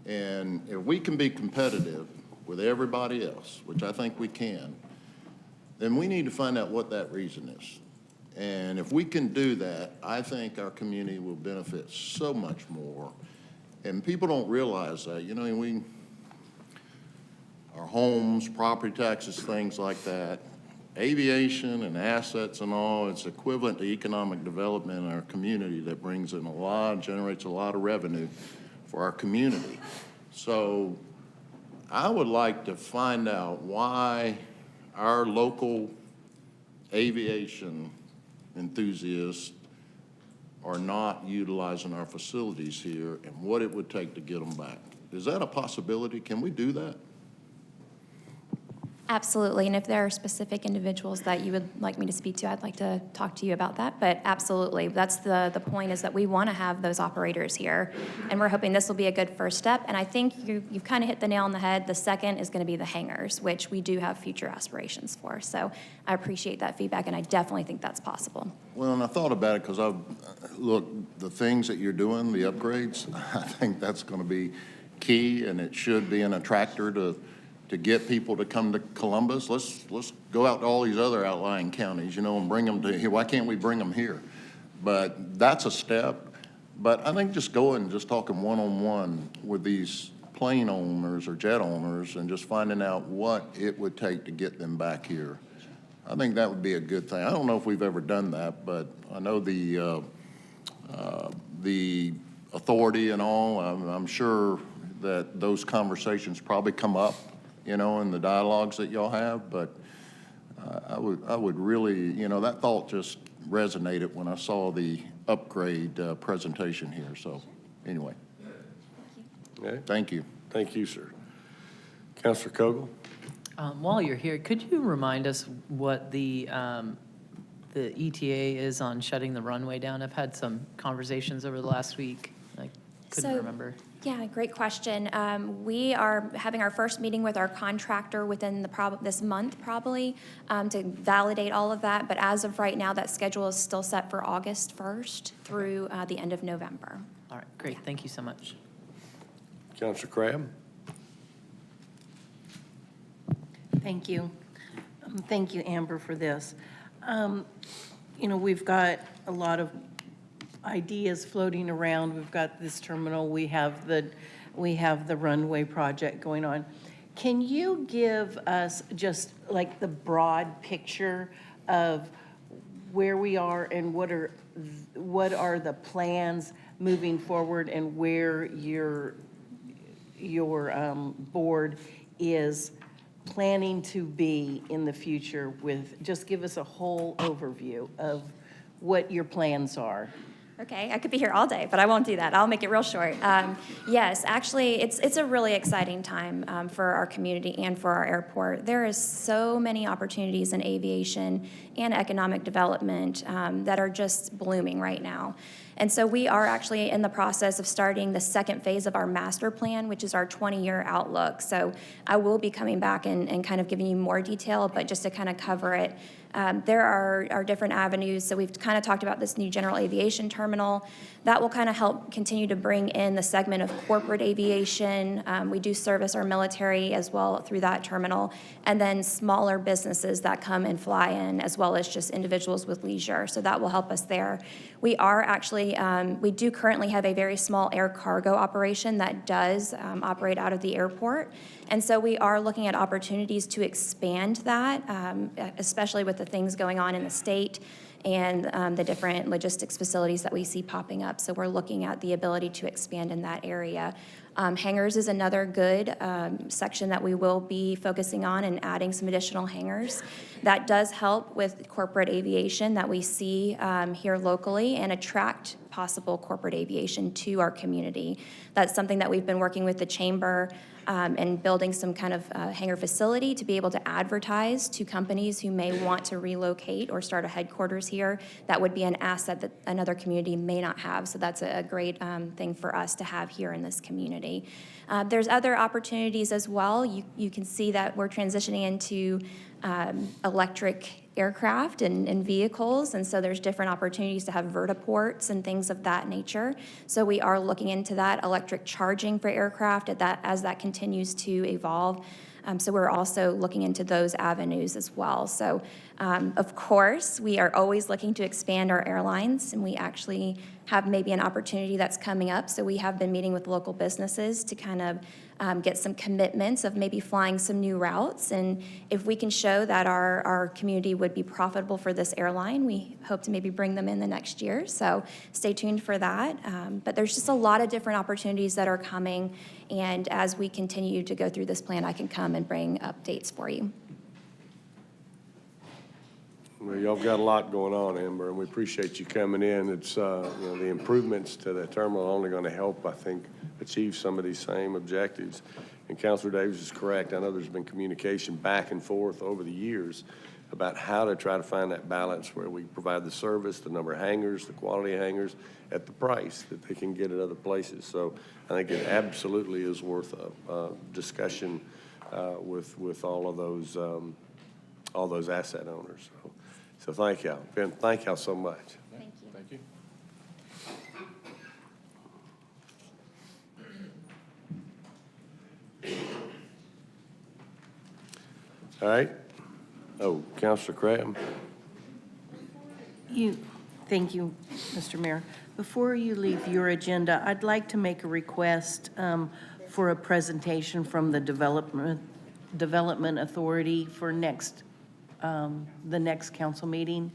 And if we can be competitive with everybody else, which I think we can, then we need to find out what that reason is. And if we can do that, I think our community will benefit so much more. And people don't realize that, you know, our homes, property taxes, things like that, aviation and assets and all, it's equivalent to economic development in our community that brings in generates a lot of revenue for our community. So I would like to find out why our local aviation enthusiasts are not utilizing our facilities here and what it would take to get them back. Is that a possibility? Can we do that? Absolutely, and if there are specific individuals that you would like me to speak to, I'd like to talk to you about that, but absolutely. That's the point, is that we want to have those operators here, and we're hoping this will be a good first step, and I think you've kind of hit the nail on the head. The second is going to be the hangars, which we do have future aspirations for, so I appreciate that feedback, and I definitely think that's possible. Well, and I thought about it because look, the things that you're doing, the upgrades, I think that's going to be key, and it should be an attractor to get people to come to Columbus. Let's go out to all these other outlying counties, you know, and bring them to here. Why can't we bring them here? But that's a step. But I think just going and just talking one-on-one with these plane owners or jet owners and just finding out what it would take to get them back here, I think that would be a good thing. I don't know if we've ever done that, but I know the authority and all, I'm sure that those conversations probably come up, you know, in the dialogues that y'all have, but I would really, you know, that thought just resonated when I saw the upgrade presentation here. So anyway. Okay. Thank you. Thank you, sir. Councilor Kogel? While you're here, could you remind us what the ETA is on shutting the runway down? I've had some conversations over the last week. I couldn't remember. Yeah, great question. We are having our first meeting with our contractor within this month, probably, to validate all of that. But as of right now, that schedule is still set for August 1st through the end of November. All right, great. Thank you so much. Councilor Crabb? Thank you. Thank you, Amber, for this. You know, we've got a lot of ideas floating around. We've got this terminal. We have the runway project going on. Can you give us just like the broad picture of where we are and what are the plans moving forward, and where your board is planning to be in the future with, just give us a whole overview of what your plans are. Okay, I could be here all day, but I won't do that. I'll make it real short. Yes, actually, it's a really exciting time for our community and for our airport. There is so many opportunities in aviation and economic development that are just blooming right now. And so we are actually in the process of starting the second phase of our master plan, which is our 20-year outlook. So I will be coming back and kind of giving you more detail, but just to kind of cover it, there are different avenues. So we've kind of talked about this new general aviation terminal. That will kind of help continue to bring in the segment of corporate aviation. We do service our military as well through that terminal, and then smaller businesses that come and fly in, as well as just individuals with leisure. So that will help us there. We are actually, we do currently have a very small air cargo operation that does operate out of the airport. And so we are looking at opportunities to expand that, especially with the things going on in the state and the different logistics facilities that we see popping up. So we're looking at the ability to expand in that area. Hangars is another good section that we will be focusing on, and adding some additional hangars. That does help with corporate aviation that we see here locally, and attract possible corporate aviation to our community. That's something that we've been working with the chamber and building some kind of hangar facility to be able to advertise to companies who may want to relocate or start a headquarters here. That would be an asset that another community may not have. So that's a great thing for us to have here in this community. There's other opportunities as well. You can see that we're transitioning into electric aircraft and vehicles, and so there's different opportunities to have vertiports and things of that nature. So we are looking into that, electric charging for aircraft as that continues to evolve. So we're also looking into those avenues as well. So, of course, we are always looking to expand our airlines, and we actually have maybe an opportunity that's coming up. So we have been meeting with local businesses to kind of get some commitments of maybe flying some new routes. And if we can show that our community would be profitable for this airline, we hope to maybe bring them in the next year. So stay tuned for that. But there's just a lot of different opportunities that are coming. And as we continue to go through this plan, I can come and bring updates for you. Well, y'all got a lot going on, Amber, and we appreciate you coming in. It's, the improvements to the terminal are only going to help, I think, achieve some of these same objectives. And Councilor Davis is correct. I know there's been communication back and forth over the years about how to try to find that balance where we provide the service, the number of hangars, the quality of hangars, at the price that they can get at other places. So I think it absolutely is worth a discussion with all those asset owners. So thank y'all. Ben, thank y'all so much. Thank you. Thank you. All right. Oh, Councilor Crabb. Thank you, Mr. Mayor. Before you leave your agenda, I'd like to make a request for a presentation from the Development Authority for the next council meeting.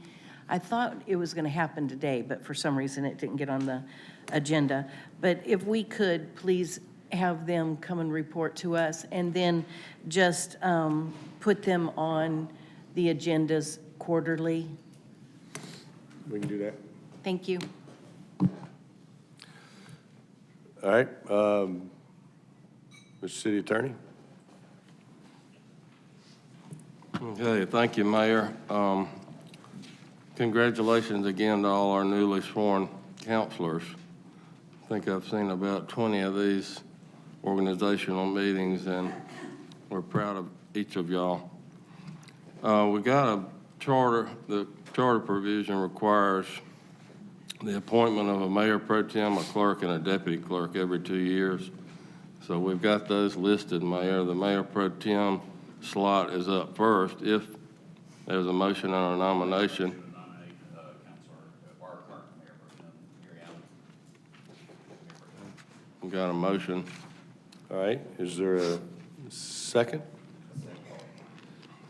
I thought it was going to happen today, but for some reason it didn't get on the agenda. But if we could, please have them come and report to us, and then just put them on the agendas quarterly. We can do that. Thank you. All right. Mr. City Attorney. Okay, thank you, Mayor. Congratulations again to all our newly sworn councilors. I think I've seen about 20 of these organizational meetings, and we're proud of each of y'all. We got a charter. The charter provision requires the appointment of a mayor pro tem, a clerk, and a deputy clerk every 2 years. So we've got those listed, Mayor. The mayor pro tem slot is up first. If there's a motion on a nomination. We got a motion. All right. Is there a second?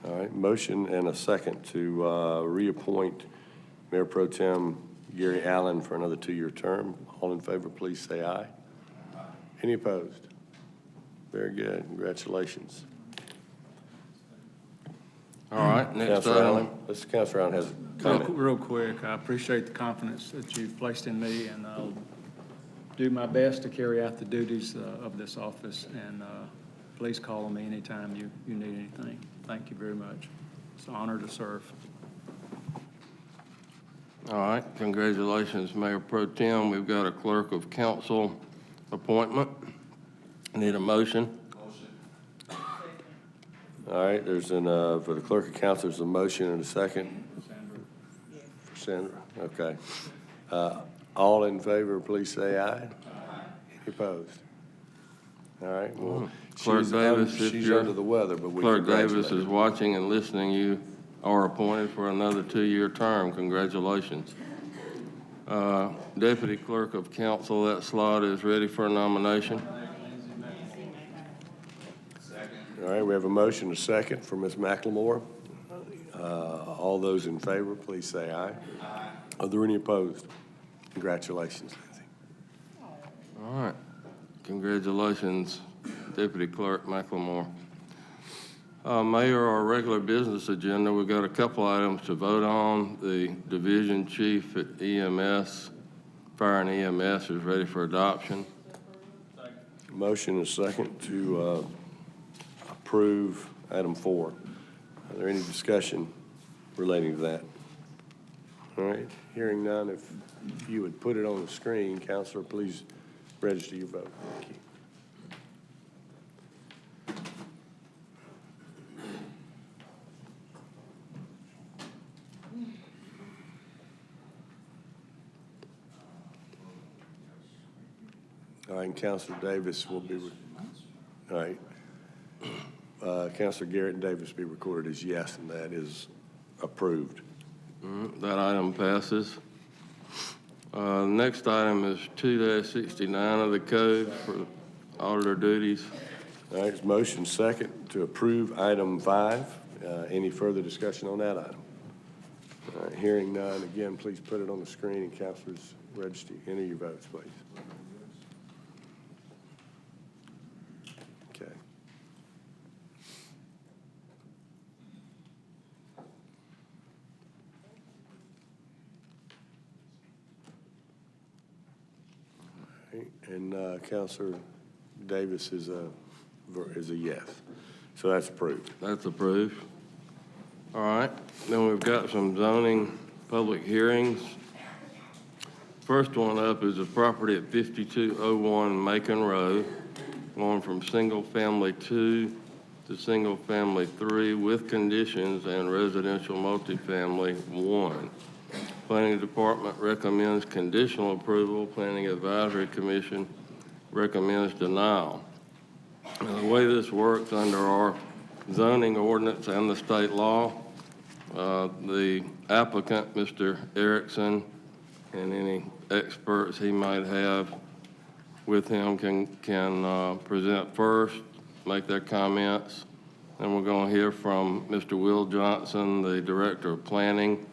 All right. Motion and a second to reappoint Mayor Pro Tem Gary Allen for another 2-year term. All in favor, please say aye. Any opposed? Very good. Congratulations. All right, next Councilor Allen. item. Mr. Councilor Allen has a comment. Real quick, I appreciate the confidence that you've placed in me, and I'll do my best to carry out the duties of this office, and please call on me anytime you need anything. Thank you very much. It's an honor to serve. All right, congratulations, Mayor Pro Tem. We've got a clerk of council appointment. Need a motion? All right, there's for the clerk of council, there's a motion and a second. For Sandra, okay. All in favor, please say aye. Any opposed? All right, well, Clerk Davis, if she's you're- under the weather, but we Clerk congratulate Davis her. is watching and listening. You are appointed for another 2-year term. Congratulations. Deputy Clerk of Council, that slot is ready for a nomination. All right, we have a motion and a second for Ms. McLemore. All those in favor, please say aye. Aye. Are there any opposed? Congratulations, Lindsay. All right. Congratulations, Deputy Clerk McLemore. Mayor, our regular business agenda, we've got a couple items to vote on. The Division Chief at EMS, Fire and EMS is ready for adoption. Motion and a second to approve item 4. Are there any discussion relating to that? All right, hearing none, if you would put it on the screen, Counselor, please register your vote. Thank you. All right, and Counselor Davis will be, all right. Counselor Garrett Davis be recorded as yes, and that is approved. That item passes. Next item is 2-69 of the code for auditor duties. All right, motion second to approve item 5. Any further discussion on that item? All right, hearing none, again, please put it on the screen, and counselors register, enter your votes, please. Okay. All right, and Counselor Davis is a yes. So that's approved. That's approved. All right, then we've got some zoning public hearings. First one up is a property at 5201 Macon Road, going from single family 2 to single family 3 with conditions and residential multifamily 1. Planning Department recommends conditional approval. Planning Advisory Commission recommends denial. Now, the way this works under our zoning ordinance and the state law, the applicant, Mr. Erickson, and any experts he might have with him can present first, make their comments. Then we're going to hear from Mr. Will Johnson, the Director of Planning,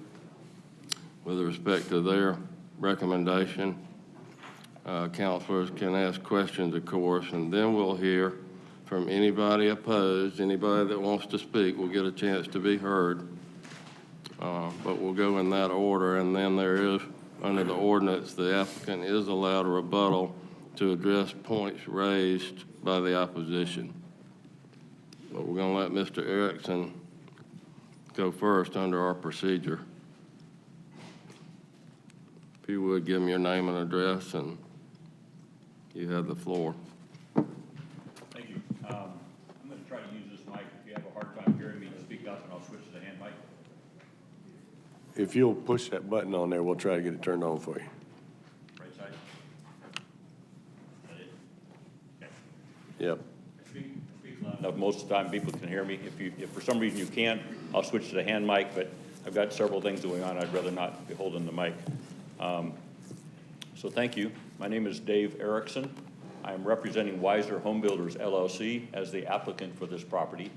with respect to their recommendation. Councilors can ask questions, of course, and then we'll hear from anybody opposed. Anybody that wants to speak will get a chance to be heard. But we'll go in that order, and then there is, under the ordinance, the applicant is allowed a rebuttal to address points raised by the opposition. But we're going to let Mr. Erickson go first under our procedure. If you would, give him your name and address, and you have the floor. Thank you. I'm going to try to use this mic. If you have a hard time hearing me, speak up, and I'll switch to the hand mic. If you'll push that button on there, we'll try to get it turned on for you. Right side. Is that it? Okay. Yep. Speak loud enough. Most of the time, people can hear me. If for some reason you can't, I'll switch to the hand mic, but I've got several things going on. I'd rather not be holding the mic. So thank you. My name is Dave Erickson. I am representing Weiser Home Builders, LLC, as the applicant for this property.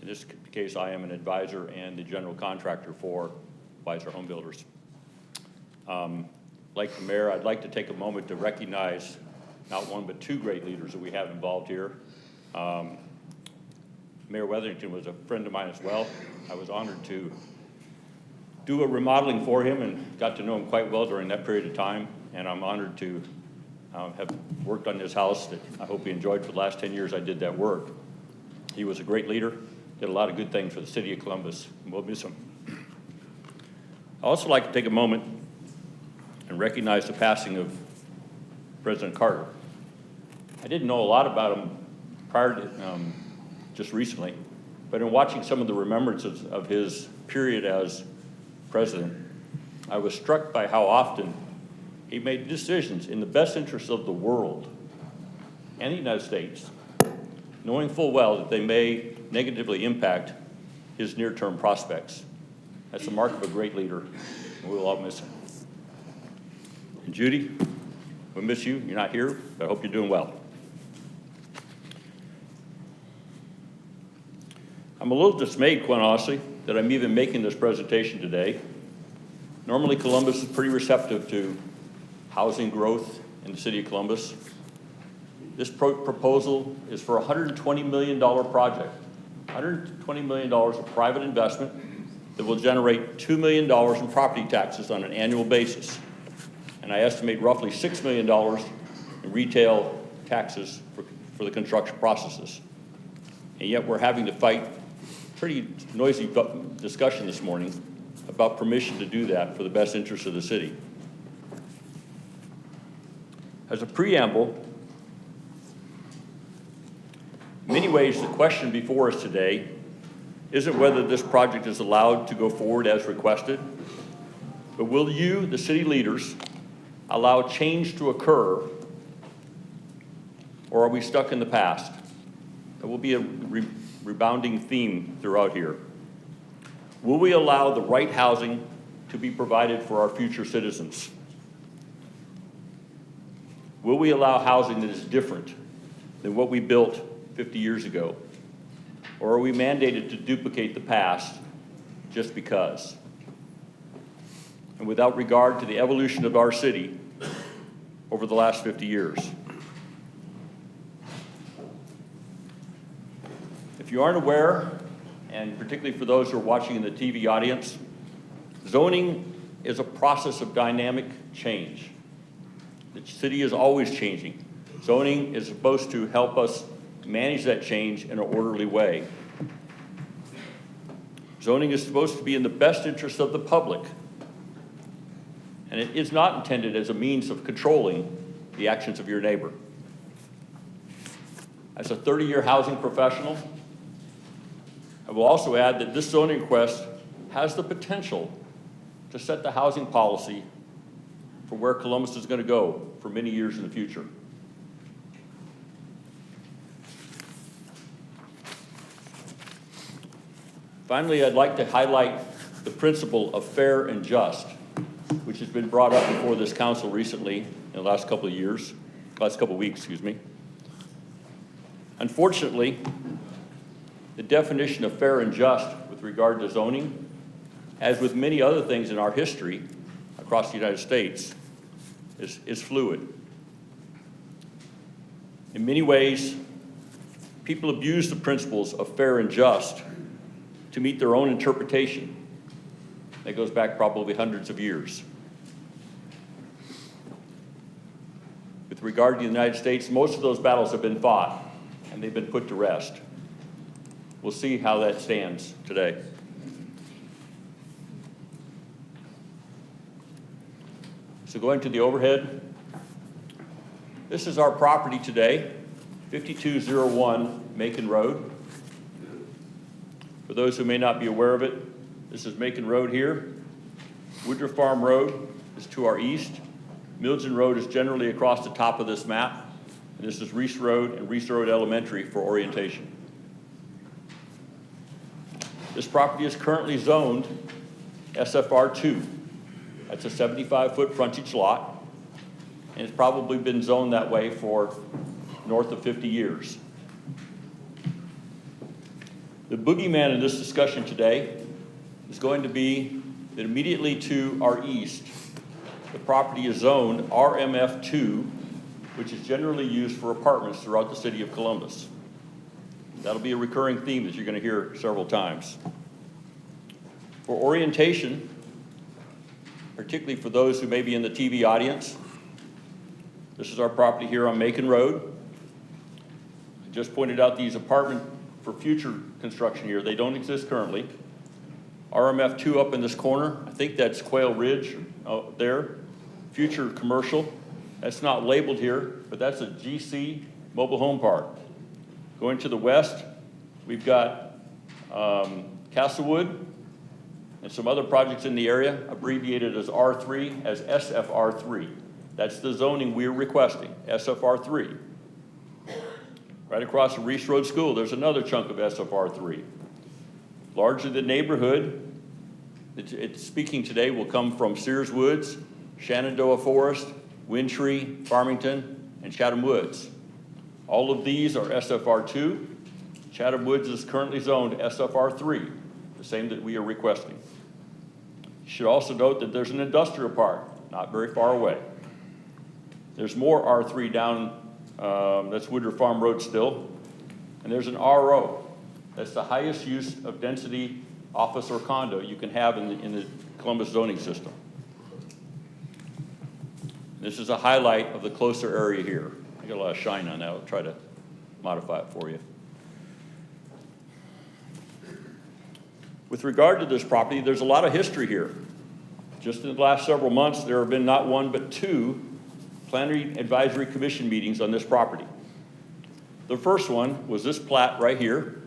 In this case, I am an advisor and the general contractor for Weiser Home Builders. Like the mayor, I'd like to take a moment to recognize not one but two great leaders that we have involved here. Mayor Weatherington was a friend of mine as well. I was honored to do a remodeling for him and got to know him quite well during that period of time. And I'm honored to have worked on this house that I hope he enjoyed for the last 10 years I did that work. He was a great leader, did a lot of good things for the city of Columbus, and we'll miss him. I'd also like to take a moment and recognize the passing of President Carter. I didn't know a lot about him prior to just recently, but in watching some of the remembrances of his period as president, I was struck by how often he made decisions in the best interest of the world and the United States, knowing full well that they may negatively impact his near-term prospects. That's the mark of a great leader, and we will all miss him. And Judy, we miss you. You're not here, but I hope you're doing well. I'm a little dismayed, quite honestly, that I'm even making this presentation today. Normally, Columbus is pretty receptive to housing growth in the city of Columbus. This proposal is for a $120 million project, $120 million of private investment that will generate $2 million in property taxes on an annual basis. And I estimate roughly $6 million in retail taxes for the construction processes. And yet we're having to fight pretty noisy discussion this morning about permission to do that for the best interest of the city. As a preamble, in many ways, the question before us today isn't whether this project is allowed to go forward as requested, but will you, the city leaders, allow change to occur, or are we stuck in the past? There will be a rebounding theme throughout here. Will we allow the right housing to be provided for our future citizens? Will we allow housing that is different than what we built 50 years ago? Or are we mandated to duplicate the past just because? And without regard to the evolution of our city over the last 50 years. If you aren't aware, and particularly for those who are watching in the TV audience, zoning is a process of dynamic change. The city is always changing. Zoning is supposed to help us manage that change in an orderly way. Zoning is supposed to be in the best interest of the public, and it is not intended as a means of controlling the actions of your neighbor. As a 30-year housing professional, I will also add that this zoning request has the potential to set the housing policy for where Columbus is going to go for many years in the future. Finally, I'd like to highlight the principle of fair and just, which has been brought up before this council recently in the last couple of weeks, excuse me. Unfortunately, the definition of fair and just with regard to zoning, as with many other things in our history across the United States, is fluid. In many ways, people abuse the principles of fair and just to meet their own interpretation. That goes back probably hundreds of years. With regard to the United States, most of those battles have been fought and they've been put to rest. We'll see how that stands today. So going to the overhead, this is our property today, 5201 Macon Road. For those who may not be aware of it, this is Macon Road here. Woodruff Farm Road is to our east. Mildren Road is generally across the top of this map. And this is Reese Road and Reese Road Elementary for orientation. This property is currently zoned SFR2. That's a 75-foot frontage lot, and it's probably been zoned that way for north of 50 years. The boogeyman in this discussion today is going to be that immediately to our east, the property is zoned RMF2, which is generally used for apartments throughout the city of Columbus. That'll be a recurring theme that you're going to hear several times. For orientation, particularly for those who may be in the TV audience, this is our property here on Macon Road. I just pointed out these apartment for future construction here. They don't exist currently. RMF2 up in this corner, I think that's Quail Ridge there. Future commercial, that's not labeled here, but that's a GC mobile home park. Going to the west, we've got Castlewood and some other projects in the area, abbreviated as R3, as SFR3. That's the zoning we're requesting, SFR3. Right across from Reese Road School, there's another chunk of SFR3. Largely the neighborhood it's speaking today will come from Sears Woods, Shenandoah Forest, Windtree, Farmington, and Chatham Woods. All of these are SFR2. Chatham Woods is currently zoned SFR3, the same that we are requesting. You should also note that there's an industrial park not very far away. There's more R3 down, that's Woodruff Farm Road still, and there's an RO. That's the highest use of density office or condo you can have in the Columbus zoning system. This is a highlight of the closer area here. I got a lot of shine on that. I'll try to modify it for you. With regard to this property, there's a lot of history here. Just in the last several months, there have been not one but two Planning Advisory Commission meetings on this property. The first one was this plat right here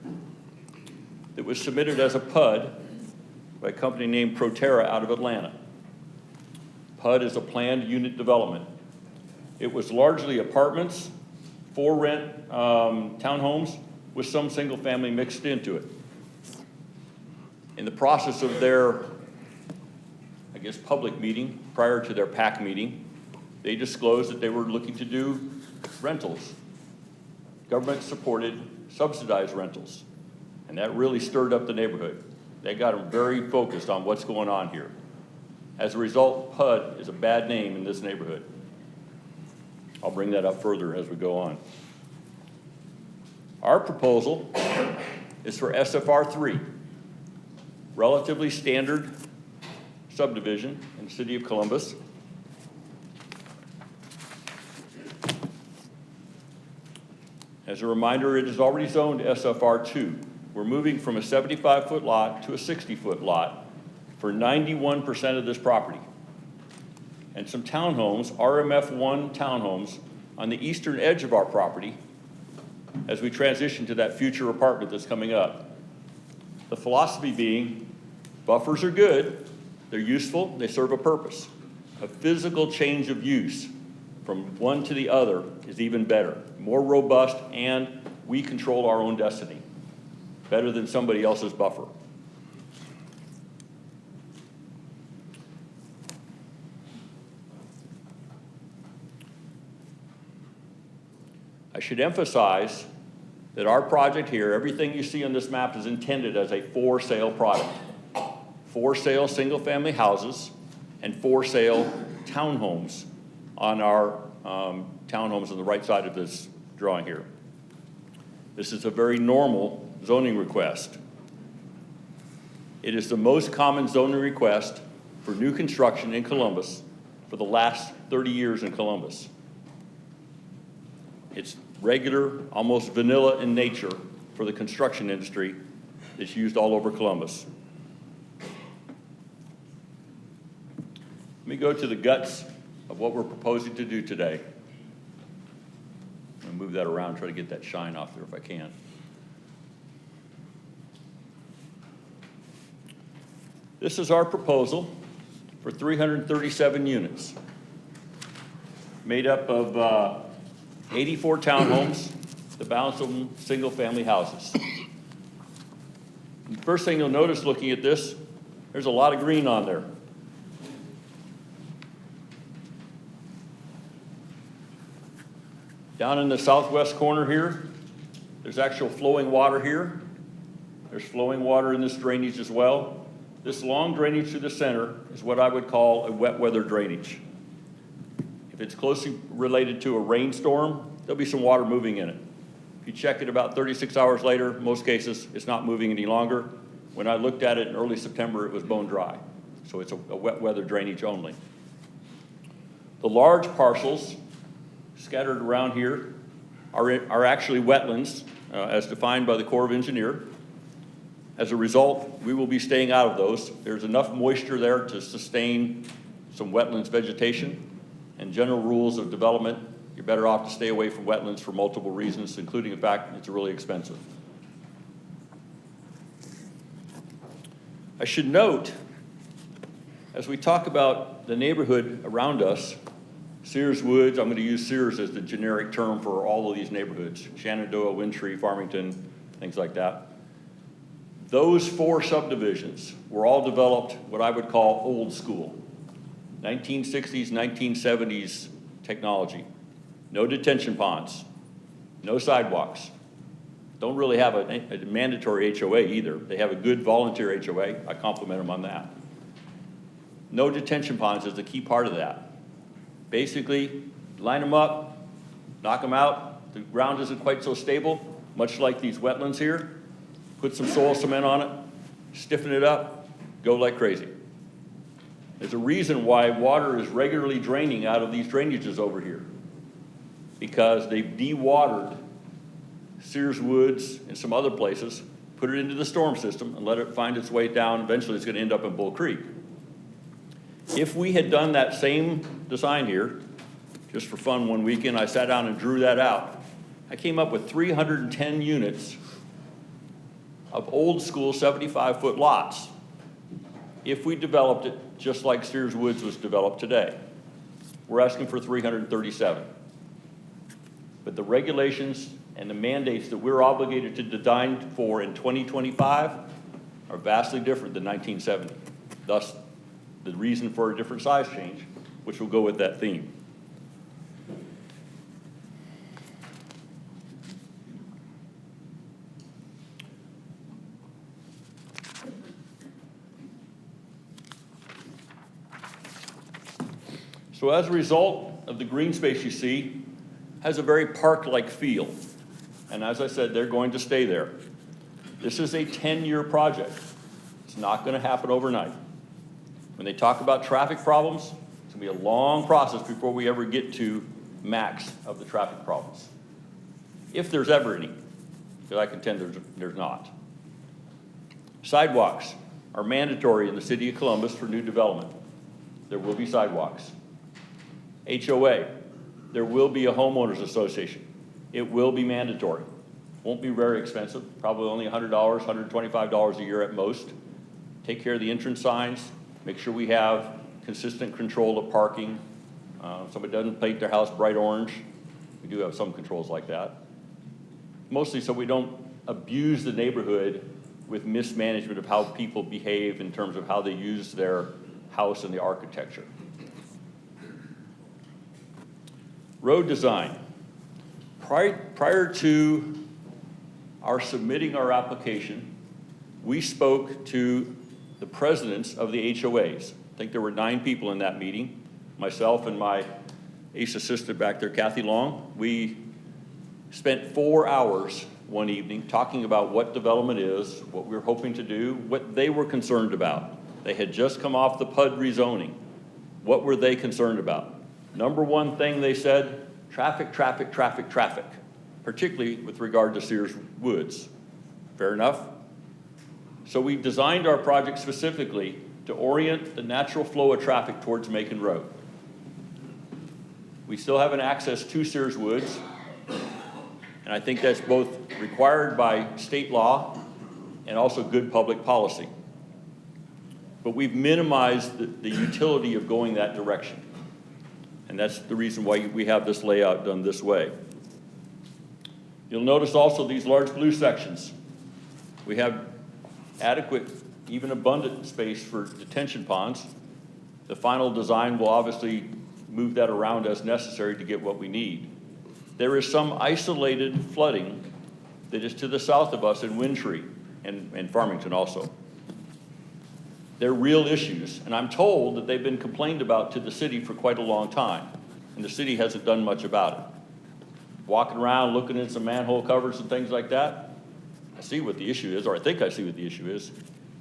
that was submitted as a PUD by a company named Proterra out of Atlanta. PUD is a planned unit development. It was largely apartments, for rent townhomes, with some single-family mixed into it. In the process of their, I guess, public meeting, prior to their PAC meeting, they disclosed that they were looking to do rentals, government-supported, subsidized rentals. And that really stirred up the neighborhood. They got them very focused on what's going on here. As a result, PUD is a bad name in this neighborhood. I'll bring that up further as we go on. Our proposal is for SFR 3, relatively standard subdivision in the city of Columbus. As a reminder, it is already zoned SFR 2. We're moving from a 75-foot lot to a 60-foot lot for 91% of this property. And some townhomes, RMF1 townhomes, on the eastern edge of our property as we transition to that future apartment that's coming up. The philosophy being, buffers are good, they're useful, they serve a purpose. A physical change of use from one to the other is even better, more robust, and we control our own destiny, better than somebody else's buffer. I should emphasize that our project here, everything you see on this map is intended as a for-sale product. For-sale single-family houses and for-sale townhomes on our townhomes on the right side of this drawing here. This is a very normal zoning request. It is the most common zoning request for new construction in Columbus for the last 30 years in Columbus. It's regular, almost vanilla in nature for the construction industry. It's used all over Columbus. Let me go to the guts of what we're proposing to do today. I'm going to move that around, try to get that shine off there if I can. This is our proposal for 337 units, made up of 84 townhomes, the balance of them single-family houses. The first thing you'll notice looking at this, there's a lot of green on there. Down in the southwest corner here, there's actual flowing water here. There's flowing water in this drainage as well. This long drainage to the center is what I would call a wet weather drainage. If it's closely related to a rainstorm, there'll be some water moving in it. If you check it about 36 hours later, most cases, it's not moving any longer. When I looked at it in early September, it was bone dry. So it's a wet weather drainage only. The large parcels scattered around here are actually wetlands, as defined by the Corps of Engineers. As a result, we will be staying out of those. There's enough moisture there to sustain some wetlands vegetation. And general rules of development, you're better off to stay away from wetlands for multiple reasons, including the fact it's really expensive. I should note, as we talk about the neighborhood around us, Sears Woods, I'm going to use Sears as the generic term for all of these neighborhoods, Shenandoah, Winthree, Farmington, things like that. Those 4 subdivisions were all developed what I would call old school. 1960s, 1970s technology. No detention ponds, no sidewalks. Don't really have a mandatory HOA either. They have a good volunteer HOA. I compliment them on that. No detention ponds is the key part of that. Basically, line them up, knock them out. The ground isn't quite so stable, much like these wetlands here. Put some soil cement on it, stiffen it up, go like crazy. There's a reason why water is regularly draining out of these drainages over here, because they've de-watered Sears Woods and some other places, put it into the storm system and let it find its way down. Eventually it's going to end up in Bull Creek. If we had done that same design here, just for fun one weekend, I sat down and drew that out. I came up with 310 units of old school 75-foot lots if we developed it just like Sears Woods was developed today. We're asking for 337. But the regulations and the mandates that we're obligated to design for in 2025 are vastly different than 1970. Thus, the reason for a different size change, which will go with that theme. So as a result of the green space you see, has a very park-like feel. And as I said, they're going to stay there. This is a 10-year project. It's not going to happen overnight. When they talk about traffic problems, it's going to be a long process before we ever get to max of the traffic problems. If there's ever any, because I contend there's not. Sidewalks are mandatory in the city of Columbus for new development. There will be sidewalks. HOA, there will be a homeowners association. It will be mandatory. Won't be very expensive, probably only $100, $125 a year at most. Take care of the entrance signs, make sure we have consistent control of parking. Somebody doesn't paint their house bright orange. We do have some controls like that. Mostly so we don't abuse the neighborhood with mismanagement of how people behave in terms of how they use their house and the architecture. Road design. Prior to our submitting our application, we spoke to the presidents of the HOAs. I think there were 9 people in that meeting, myself and my ace assistant back there, Kathy Long. We spent 4 hours one evening talking about what development is, what we were hoping to do, what they were concerned about. They had just come off the PUD rezoning. What were they concerned about? Number one thing they said, traffic, traffic, traffic, traffic, particularly with regard to Sears Woods. Fair enough? So we designed our project specifically to orient the natural flow of traffic towards Macon Road. We still have an access to Sears Woods, and I think that's both required by state law and also good public policy. But we've minimized the utility of going that direction. And that's the reason why we have this layout done this way. You'll notice also these large blue sections. We have adequate, even abundant space for detention ponds. The final design will obviously move that around as necessary to get what we need. There is some isolated flooding that is to the south of us in Windtree and Farmington also. They're real issues, and I'm told that they've been complained about to the city for quite a long time, and the city hasn't done much about it. Walking around, looking at some manhole covers and things like that, I see what the issue is, or I think I see what the issue is.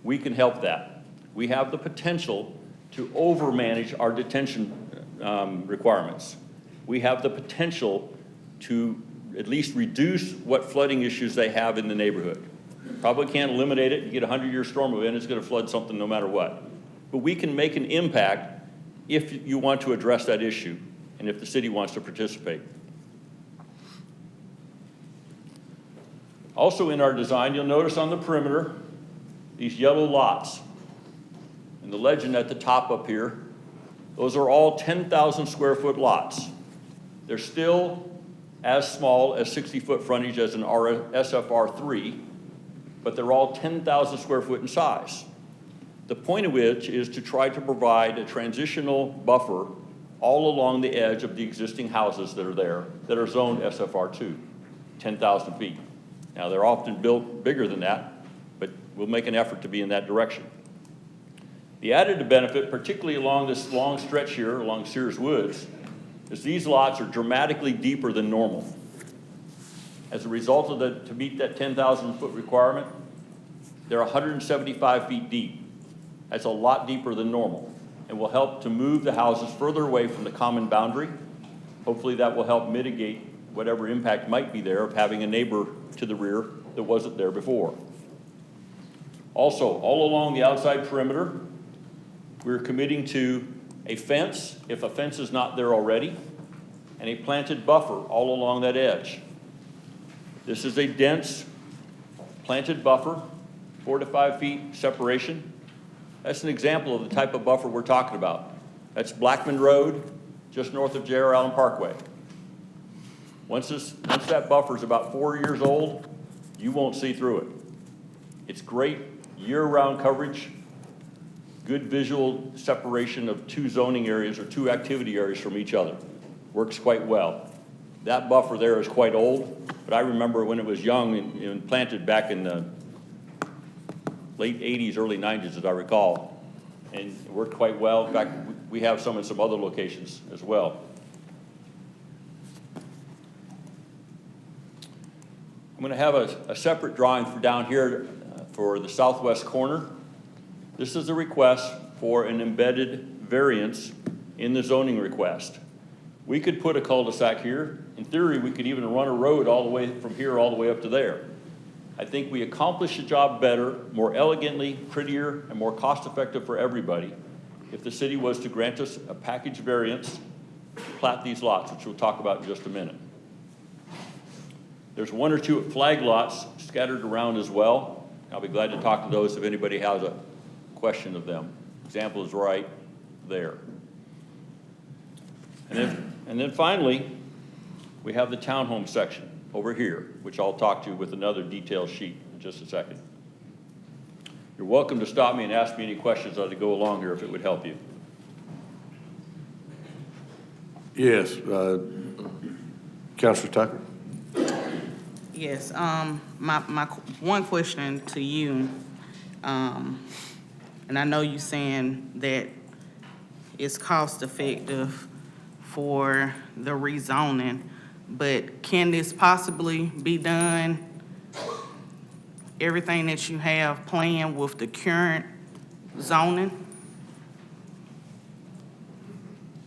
We can help that. We have the potential to overmanage our detention requirements. We have the potential to at least reduce what flooding issues they have in the neighborhood. Probably can't eliminate it. You get a 100-year storm event, it's going to flood something no matter what. But we can make an impact if you want to address that issue and if the city wants to participate. Also in our design, you'll notice on the perimeter, these yellow lots. And the legend at the top up here, those are all 10,000 square foot lots. They're still as small as 60-foot frontage as an SFR3, but they're all 10,000 square foot in size. The point of which is to try to provide a transitional buffer all along the edge of the existing houses that are there that are zoned SFR2, 10,000 feet. Now, they're often built bigger than that, but we'll make an effort to be in that direction. The added benefit, particularly along this long stretch here, along Sears Woods, is these lots are dramatically deeper than normal. As a result of to meet that 10,000 foot requirement, they're 175 feet deep. That's a lot deeper than normal and will help to move the houses further away from the common boundary. Hopefully that will help mitigate whatever impact might be there of having a neighbor to the rear that wasn't there before. Also, all along the outside perimeter, we're committing to a fence, if a fence is not there already, and a planted buffer all along that edge. This is a dense planted buffer, 4 to 5 feet separation. That's an example of the type of buffer we're talking about. That's Blackman Road, just north of J.R. Allen Parkway. Once that buffer's about 4 years old, you won't see through it. It's great year-round coverage, good visual separation of two zoning areas or two activity areas from each other. Works quite well. That buffer there is quite old, but I remember when it was young and planted back in the late 80s, early 90s, as I recall, and it worked quite well. In fact, we have some in some other locations as well. I'm going to have a separate drawing for down here for the southwest corner. This is a request for an embedded variance in the zoning request. We could put a cul-de-sac here. In theory, we could even run a road all the way from here all the way up to there. I think we accomplish the job better, more elegantly, prettier, and more cost-effective for everybody if the city was to grant us a package variance to plat these lots, which we'll talk about in just a minute. There's one or two flag lots scattered around as well. I'll be glad to talk to those if anybody has a question of them. Example is right there. And then finally, we have the townhome section over here, which I'll talk to with another detailed sheet in just a second. You're welcome to stop me and ask me any questions as I go along here if it would help you. Yes, Councilor Tucker. Yes, my one question to you, and I know you're saying that it's cost effective for the rezoning, but can this possibly be done, everything that you have planned with the current zoning?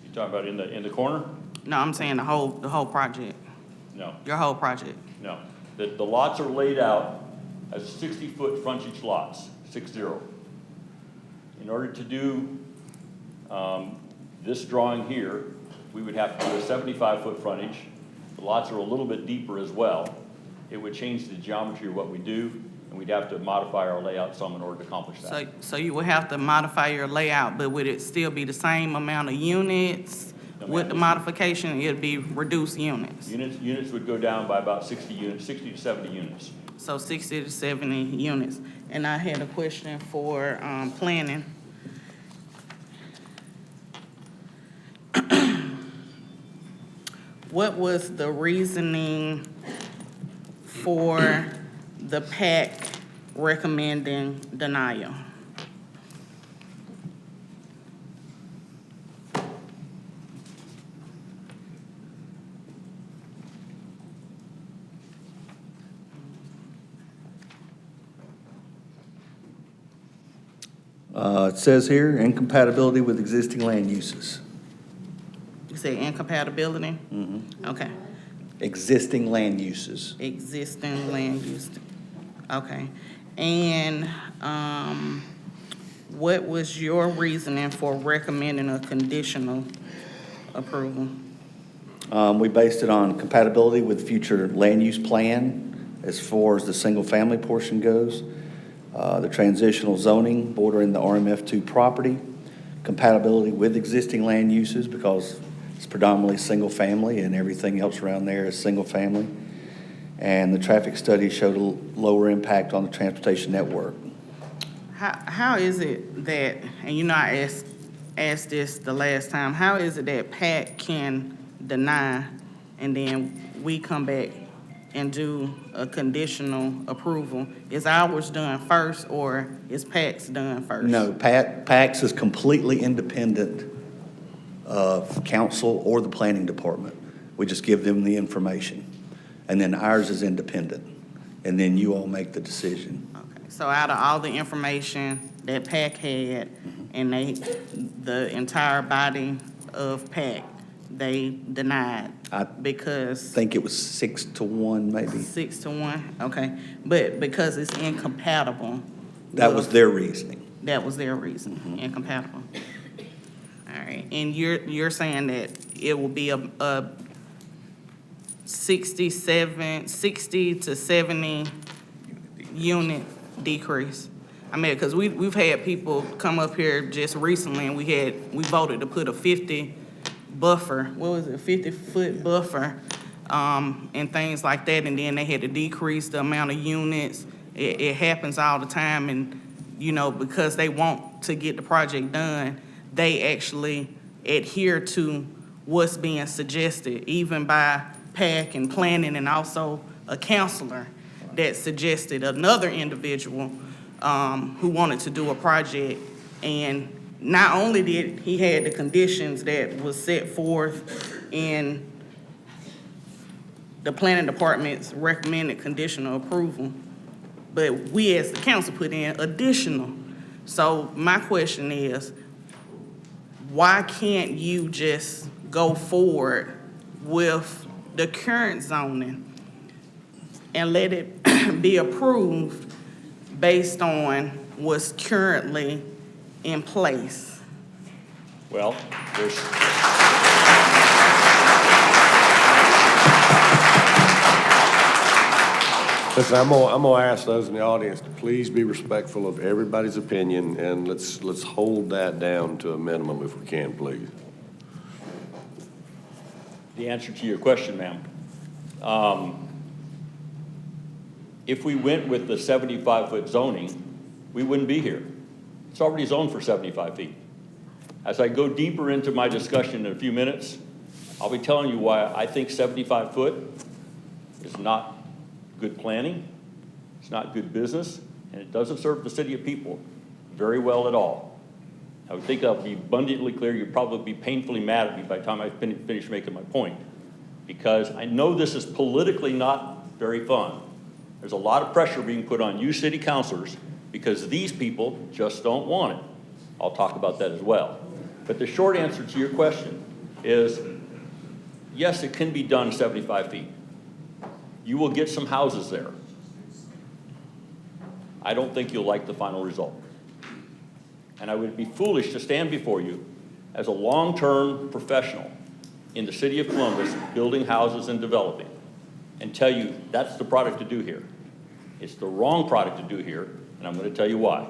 You talking about in the corner? No, I'm saying the whole project, No, your whole project. no. The lots are laid out as 60-foot frontage lots, 60. In order to do this drawing here, we would have to do a 75-foot frontage. The lots are a little bit deeper as well. It would change the geometry of what we do, and we'd have to modify our layout some in order to accomplish that. So you would have to modify your layout, but would it still be the same amount of units? With the modification, it'd be reduced units. Units would go down by about 60 units, 60 to 70 units. So 60 to 70 units. And I had a question for planning. What was the reasoning for the PAC recommending denial? It says here, incompatibility with existing land uses. You say incompatibility? Mm-hmm. Okay. Existing land uses. Existing land use. Okay. And what was your reasoning for recommending a conditional approval? We based it on compatibility with future land use plan as far as the single-family portion goes. The transitional zoning bordering the RMF2 property, compatibility with existing land uses because it's predominantly single-family and everything else around there is single-family. And the traffic study showed a lower impact on the transportation network. How is it that, and you know I asked this the last time, how is it that PAC can deny and then we come back and do a conditional approval? Is ours done first or is PAC's done first? No, PACS is completely independent of council or the planning department. We just give them the information. And then ours is independent. And then you all make the decision. Okay, so out of all the information that PAC had and the entire body of PAC, they denied because. I think it was 6-1 maybe. 6-1, okay. But because it's incompatible. That was their reasoning. That was their reason, incompatible. All right, and you're saying that it will be a 60 to 70 unit decrease? I mean, because we've had people come up here just recently and we voted to put a 50 buffer, what was it, 50-foot buffer and things like that, and then they had to decrease the amount of units. It happens all the time, and, you know, because they want to get the project done, they actually adhere to what's being suggested, even by PAC and planning, and also a counselor that suggested another individual who wanted to do a project. And not only did he had the conditions that was set forth in the planning department's recommended conditional approval, but we as the council put in additional. So my question is, why can't you just go forward with the current zoning and let it be approved based on what's currently in place? Well, there's... Listen, I'm gonna ask those in the audience to please be respectful of everybody's opinion, and let's hold that down to a minimum if we can, please. The answer to your question, ma'am. If we went with the 75-foot zoning, we wouldn't be here. It's already zoned for 75 feet. As I go deeper into my discussion in a few minutes, I'll be telling you why I think 75 foot is not good planning, it's not good business, and it doesn't serve the city of people very well at all. I would think I'll be abundantly clear. You'd probably be painfully mad at me by the time I finish making my point, because I know this is politically not very fun. There's a lot of pressure being put on you city councilors because these people just don't want it. I'll talk about that as well. But the short answer to your question is, yes, it can be done 75 feet. You will get some houses there. I don't think you'll like the final result. And I would be foolish to stand before you as a long-term professional in the city of Columbus, building houses and developing, and tell you that's the product to do here. It's the wrong product to do here, and I'm going to tell you why.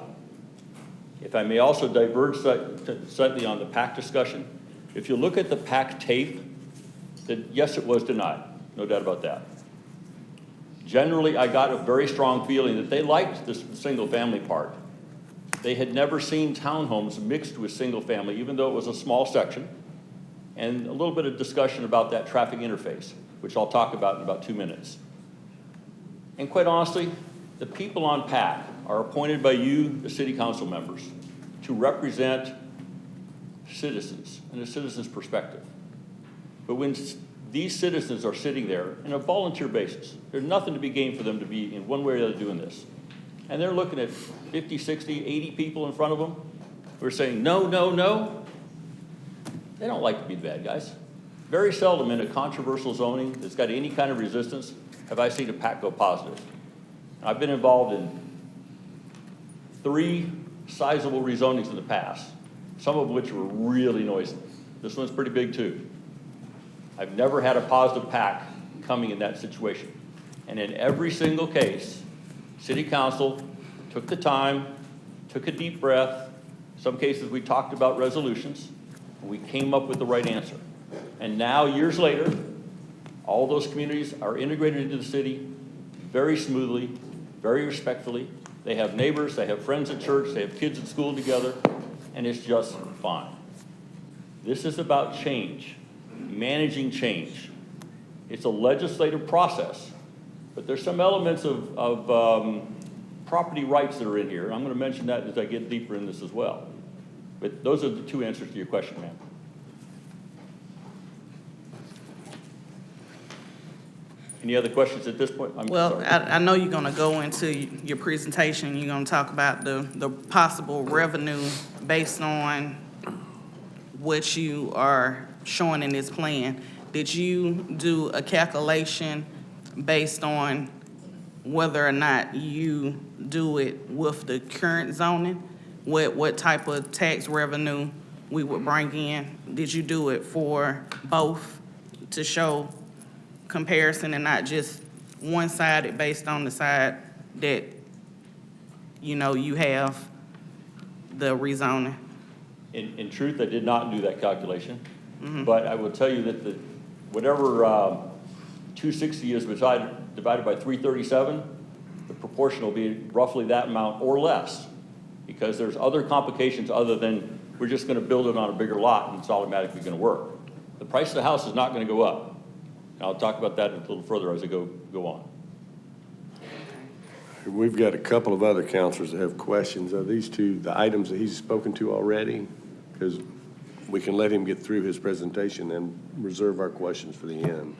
If I may also diverge slightly on the PAC discussion, if you look at the PAC tape, that yes, it was denied, no doubt about that. Generally, I got a very strong feeling that they liked this single-family part. They had never seen townhomes mixed with single-family, even though it was a small section, and a little bit of discussion about that traffic interface, which I'll talk about in about 2 minutes. And quite honestly, the people on PAC are appointed by you, the city council members, to represent citizens and a citizen's perspective. But when these citizens are sitting there on a volunteer basis, there's nothing to be gained for them to be in one way or the other doing this. And they're looking at 50, 60, 80 people in front of them who are saying, no, no, no. They don't like to be the bad guys. Very seldom in a controversial zoning that's got any kind of resistance have I seen a PAC go positive. I've been involved in 3 sizable rezonings in the past, some of which were really noisy. This one's pretty big too. I've never had a positive PAC coming in that situation. And in every single case, city council took the time, took a deep breath. Some cases we talked about resolutions, and we came up with the right answer. And now, years later, all those communities are integrated into the city very smoothly, very respectfully. They have neighbors, they have friends at church, they have kids at school together, and it's just fine. This is about change, managing change. It's a legislative process, but there's some elements of property rights that are in here. I'm going to mention that as I get deeper in this as well. But those are the 2 answers to your question, ma'am. Any other questions at this point? Well, I know you're going to go into your presentation. You're going to talk about the possible revenue based on what you are showing in this plan. Did you do a calculation based on whether or not you do it with the current zoning? What type of tax revenue we would bring in? Did you do it for both to show comparison and not just one-sided based on the side that, you know, you have the rezoning? In truth, I did not do that calculation, but I will tell you that whatever 260 is divided by 337, the proportion will be roughly that amount or less, because there's other complications other than we're just going to build it on a bigger lot and it's automatically going to work. The price of the house is not going to go up. And I'll talk about that a little further as I go on. We've got a couple of other counselors that have questions. Are these two the items that he's spoken to already? Because we can let him get through his presentation and reserve our questions for the end.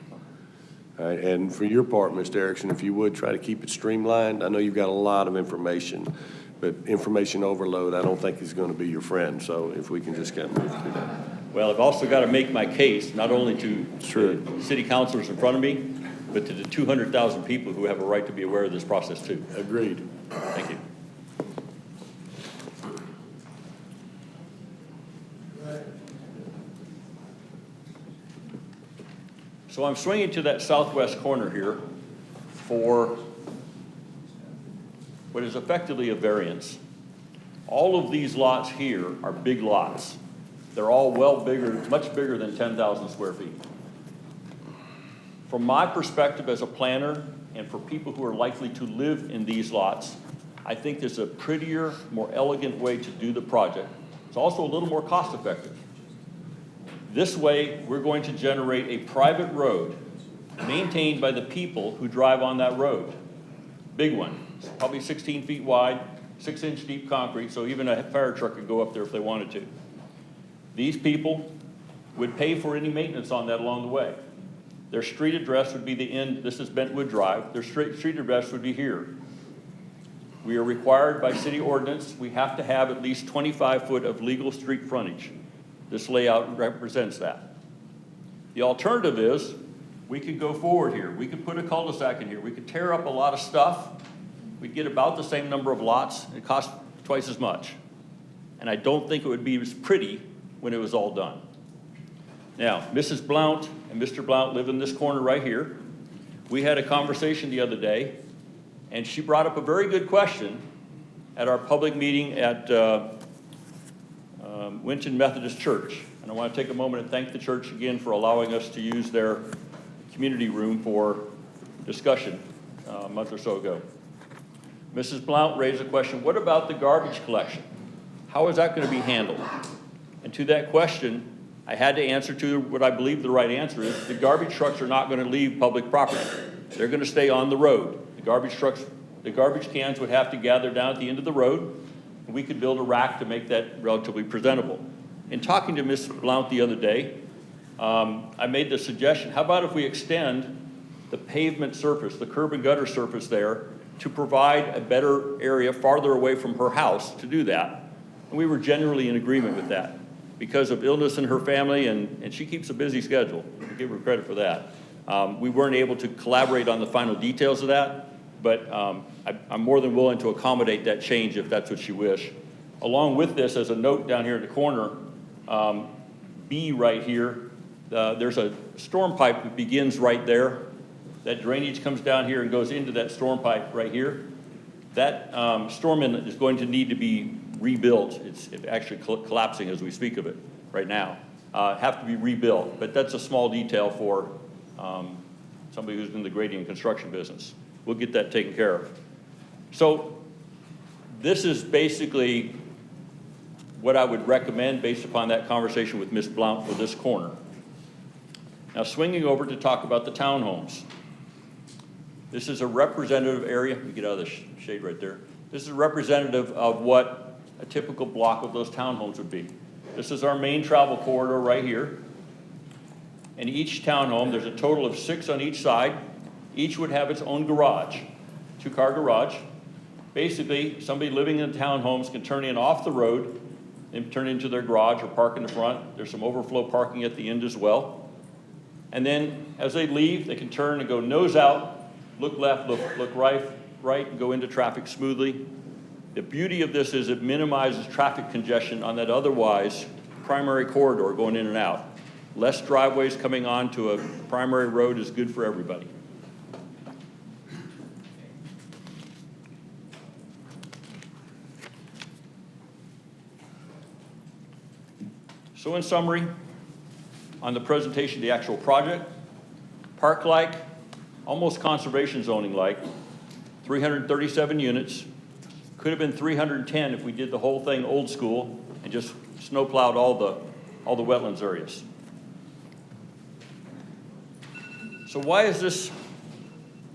All right, and for your part, Mr. Erickson, if you would try to keep it streamlined. I know you've got a lot of information, but information overload I don't think is going to be your friend. So if we can just kind of move through that. Well, I've also got to make my case, not only to the city councilors in front of me, but to the 200,000 people who have a right to be aware of this process too. Agreed. Thank you. So I'm swinging to that southwest corner here for what is effectively a variance. All of these lots here are big lots. They're all much bigger than 10,000 square feet. From my perspective as a planner and for people who are likely to live in these lots, I think there's a prettier, more elegant way to do the project. It's also a little more cost effective. This way, we're going to generate a private road maintained by the people who drive on that road. Big one, it's probably 16 feet wide, 6-inch deep concrete, so even a fire truck could go up there if they wanted to. These people would pay for any maintenance on that along the way. Their street address would be the end, this is Bentwood Drive, their street address would be here. We are required by city ordinance, we have to have at least 25 foot of legal street frontage. This layout represents that. The alternative is, we could go forward here. We could put a cul-de-sac in here. We could tear up a lot of stuff. We'd get about the same number of lots. It costs twice as much. And I don't think it would be as pretty when it was all done. Now, Mrs. Blount and Mr. Blount live in this corner right here. We had a conversation the other day, and she brought up a very good question at our public meeting at Winton Methodist Church. And I want to take a moment and thank the church again for allowing us to use their community room for discussion a month or so ago. Mrs. Blount raised a question, what about the garbage collection? How is that going to be handled? And to that question, I had to answer to what I believe the right answer is. The garbage trucks are not going to leave public property. They're going to stay on the road. The garbage cans would have to gather down at the end of the road, and we could build a rack to make that relatively presentable. In talking to Ms. Blount the other day, I made the suggestion, how about if we extend the pavement surface, the curb and gutter surface there, to provide a better area farther away from her house to do that. And we were generally in agreement with that. Because of illness in her family, and she keeps a busy schedule, I give her credit for that. We weren't able to collaborate on the final details of that, but I'm more than willing to accommodate that change if that's what she wishes. Along with this, as a note down here in the corner, B right here, there's a storm pipe that begins right there. That drainage comes down here and goes into that storm pipe right here. That storm inlet is going to need to be rebuilt. It's actually collapsing as we speak of it right now. Have to be rebuilt, but that's a small detail for somebody who's in the grading and construction business. We'll get that taken care of. So this is basically what I would recommend based upon that conversation with Ms. Blount for this corner. Now swinging over to talk about the townhomes. This is a representative area. Let me get out of the shade right there. This is a representative of what a typical block of those townhomes would be. This is our main travel corridor right here. And each townhome, there's a total of 6 on each side. Each would have its own garage, 2-car garage. Basically, somebody living in the townhomes can turn in off the road and turn into their garage or park in the front. There's some overflow parking at the end as well. And then as they leave, they can turn and go nose out, look left, look right, and go into traffic smoothly. The beauty of this is it minimizes traffic congestion on that otherwise primary corridor going in and out. Less driveways coming onto a primary road is good for everybody. So in summary, on the presentation of the actual project, park-like, almost conservation zoning like, 337 units. Could have been 310 if we did the whole thing old school and just snowplowed all the wetlands areas. So why is this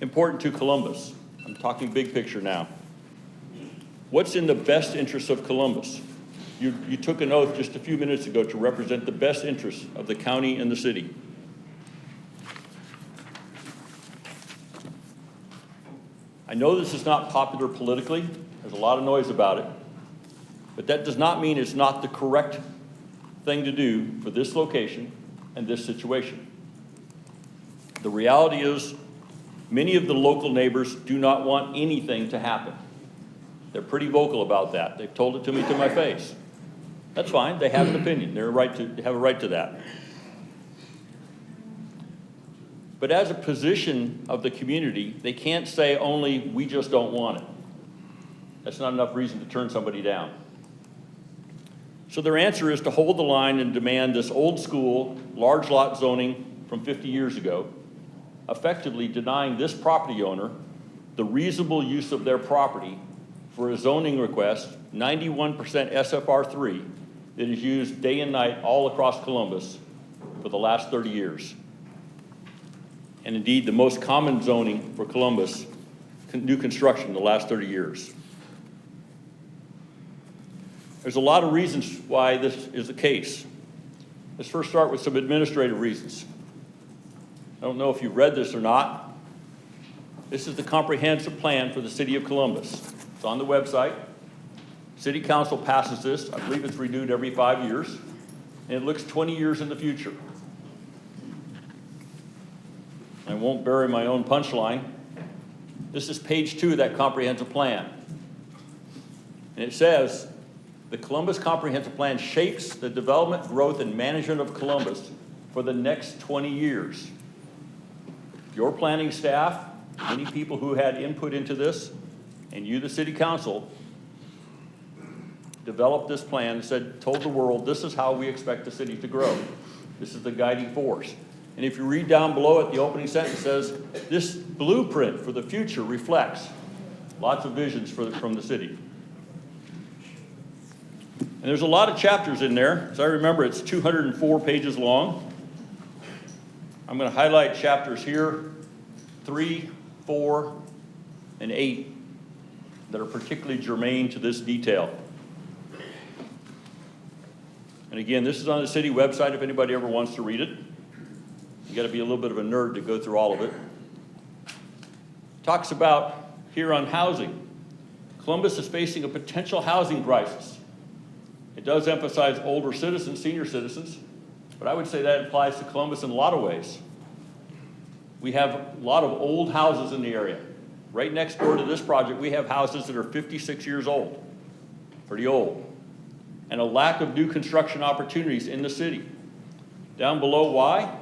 important to Columbus? I'm talking big picture now. What's in the best interest of Columbus? You took an oath just a few minutes ago to represent the best interests of the county and the city. I know this is not popular politically. There's a lot of noise about it. But that does not mean it's not the correct thing to do for this location and this situation. The reality is, many of the local neighbors do not want anything to happen. They're pretty vocal about that. They've told it to me to my face. That's fine. They have an opinion. They have a right to that. But as a position of the community, they can't say only, we just don't want it. That's not enough reason to turn somebody down. So their answer is to hold the line and demand this old school, large lot zoning from 50 years ago, effectively denying this property owner the reasonable use of their property for a zoning request, 91% SFR3, that is used day and night all across Columbus for the last 30 years. And indeed, the most common zoning for Columbus, new construction, the last 30 years. There's a lot of reasons why this is the case. Let's first start with some administrative reasons. I don't know if you've read this or not. This is the comprehensive plan for the city of Columbus. It's on the website. City Council passes this. I believe it's renewed every 5 years. And it looks 20 years in the future. I won't bury my own punchline. This is page 2 of that comprehensive plan. And it says, the Columbus Comprehensive Plan shapes the development, growth, and management of Columbus for the next 20 years. Your planning staff, many people who had input into this, and you, the city council, developed this plan and told the world, this is how we expect the city to grow. This is the guiding force. And if you read down below it, the opening sentence says, this blueprint for the future reflects lots of visions from the city. And there's a lot of chapters in there. As I remember, it's 204 pages long. I'm going to highlight chapters here, 3, 4, and 8, that are particularly germane to this detail. And again, this is on the city website if anybody ever wants to read it. You got to be a little bit of a nerd to go through all of it. Talks about here on housing. Columbus is facing a potential housing crisis. It does emphasize older citizens, senior citizens, but I would say that applies to Columbus in a lot of ways. We have a lot of old houses in the area. Right next door to this project, we have houses that are 56 years old, pretty old, and a lack of new construction opportunities in the city. Down below, why?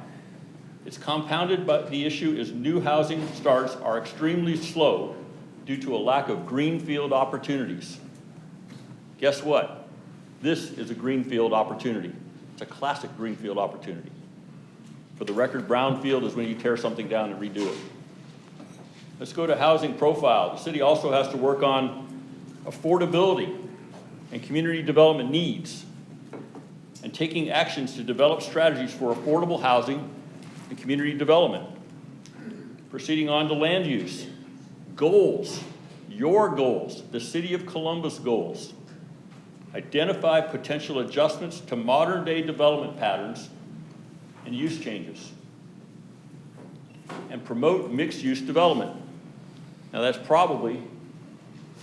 It's compounded by the issue is new housing starts are extremely slow due to a lack of greenfield opportunities. Guess what? This is a greenfield opportunity. It's a classic greenfield opportunity. For the record, brownfield is when you tear something down and redo it. Let's go to housing profile. The city also has to work on affordability and community development needs and taking actions to develop strategies for affordable housing and community development. Proceeding on to land use. Goals, your goals, the City of Columbus goals. Identify potential adjustments to modern day development patterns and use changes. And promote mixed use development. Now that's probably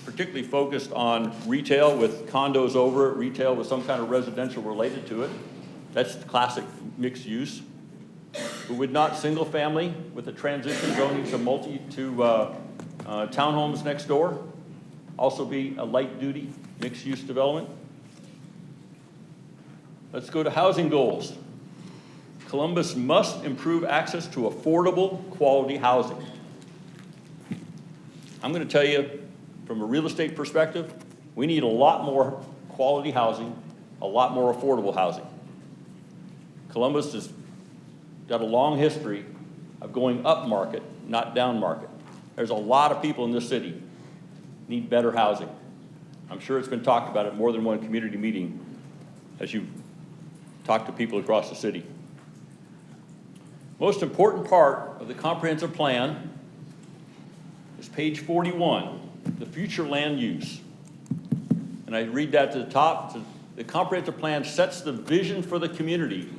particularly focused on retail with condos over it, retail with some kind of residential related to it. That's classic mixed use. But would not single family with a transition zoning to townhomes next door also be a light duty mixed use development? Let's go to housing goals. Columbus must improve access to affordable quality housing. I'm going to tell you from a real estate perspective, we need a lot more quality housing, a lot more affordable housing. Columbus has got a long history of going up market not down market. There's a lot of people in this city need better housing. I'm sure it's been talked about at more than one community meeting as you talk to people across the city. Most important part of the comprehensive plan is page 41, the future land use. And I read that to the top. The comprehensive plan sets the vision for the community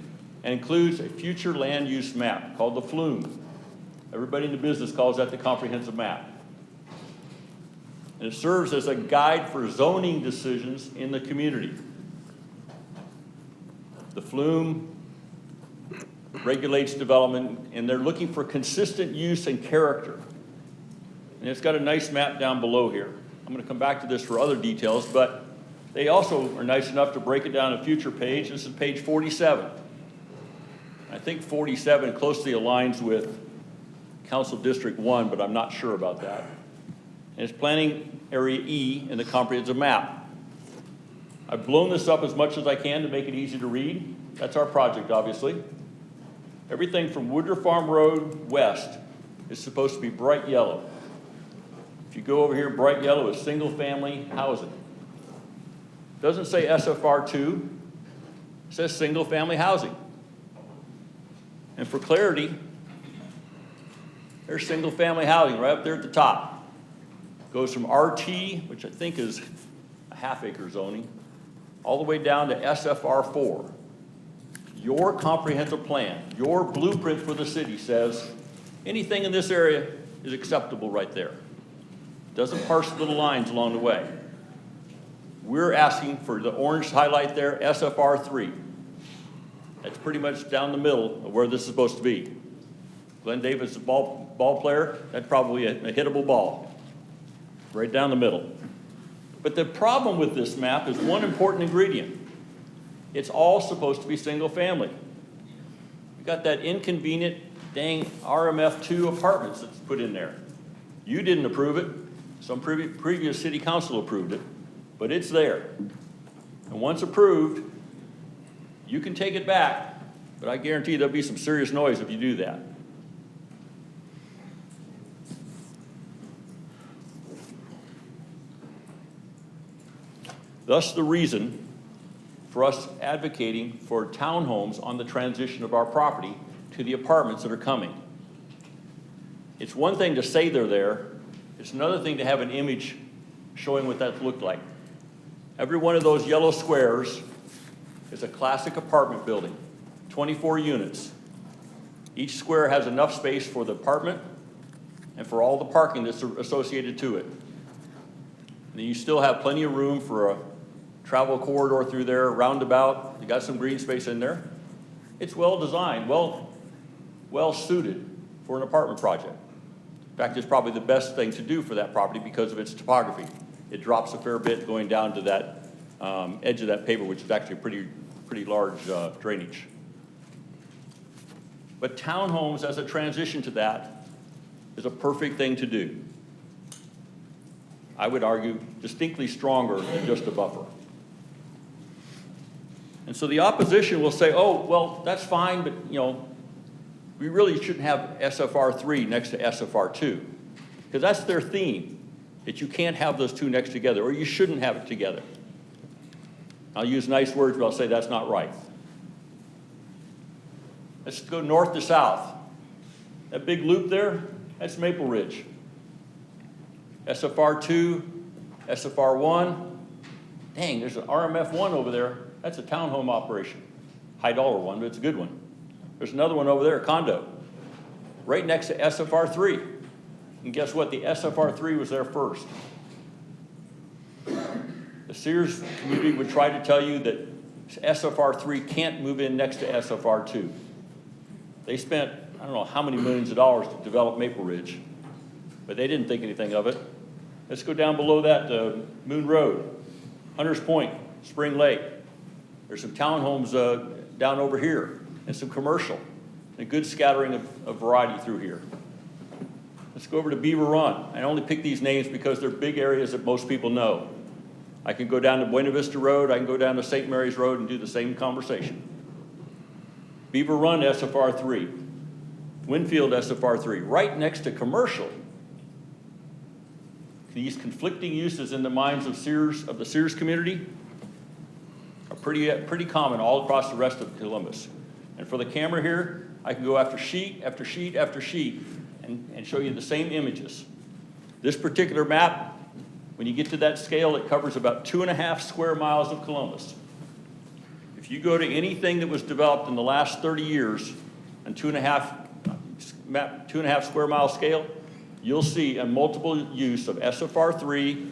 and includes a future land use map called the FLUME. Everybody in the business calls that the comprehensive map. And it serves as a guide for zoning decisions in the community. The FLUME regulates development, and they're looking for consistent use and character. And it's got a nice map down below here. I'm going to come back to this for other details, but they also are nice enough to break it down a future page. This is page 47. I think 47 closely aligns with Council District 1, but I'm not sure about that. And it's planning area E in the comprehensive map. I've blown this up as much as I can to make it easy to read. That's our project, obviously. Everything from Woodruff Farm Road west is supposed to be bright yellow. If you go over here, bright yellow is single-family housing. It doesn't say SFR2, it says single-family housing. And for clarity, there's single-family housing right up there at the top. Goes from RT, which I think is a half-acre zoning, all the way down to SFR4. Your comprehensive plan, your blueprint for the city says anything in this area is acceptable right there. Doesn't parse little lines along the way. We're asking for the orange highlight there, SFR3. That's pretty much down the middle of where this is supposed to be. Glenn Davis is a ball player, that's probably a hittable ball. Right down the middle. But the problem with this map is one important ingredient. It's all supposed to be single family. You got that inconvenient dang RMF2 apartments that's put in there. You didn't approve it. Some previous city council approved it, but it's there. And once approved, you can take it back, but I guarantee there'll be some serious noise if you do that. Thus the reason for us advocating for townhomes on the transition of our property to the apartments that are coming. It's one thing to say they're there, it's another thing to have an image showing what that looked like. Every one of those yellow squares is a classic apartment building, 24 units. Each square has enough space for the apartment and for all the parking that's associated to it. And you still have plenty of room for a travel corridor through there, roundabout. You got some green space in there. It's well designed, well suited for an apartment project. In fact, it's probably the best thing to do for that property because of its topography. It drops a fair bit going down to that edge of that paver, which is actually pretty large drainage. But townhomes as a transition to that is a perfect thing to do. I would argue distinctly stronger than just a buffer. And so the opposition will say, oh, well, that's fine, but we really shouldn't have SFR3 next to SFR2, because that's their theme, that you can't have those two next together, or you shouldn't have it together. I'll use nice words, but I'll say that's not right. Let's go north to south. That big loop there, that's Maple Ridge. SFR2, SFR1. Dang, there's an RMF1 over there. That's a townhome operation. High dollar one, but it's a good one. There's another one over there, a condo, right next to SFR3. And guess what? The SFR3 was there first. The Sears community would try to tell you that SFR3 can't move in next to SFR2. They spent, I don't know how many millions of dollars to develop Maple Ridge, but they didn't think anything of it. Let's go down below that to Moon Road, Hunters Point, Spring Lake. There's some townhomes down over here and some commercial, and a good scattering of variety through here. Let's go over to Beaver Run. I only pick these names because they're big areas that most people know. I can go down to Buena Vista Road, I can go down to St. Mary's Road and do the same conversation. Beaver Run, SFR3. Winfield SFR3, right next to commercial. These conflicting uses in the minds of the Sears community are pretty common all across the rest of Columbus. And for the camera here, I can go after sheet after sheet after sheet and show you the same images. This particular map, when you get to that scale, it covers about 2.5 square miles of Columbus. If you go to anything that was developed in the last 30 years on 2.5 square mile scale, you'll see a multiple use of SFR3,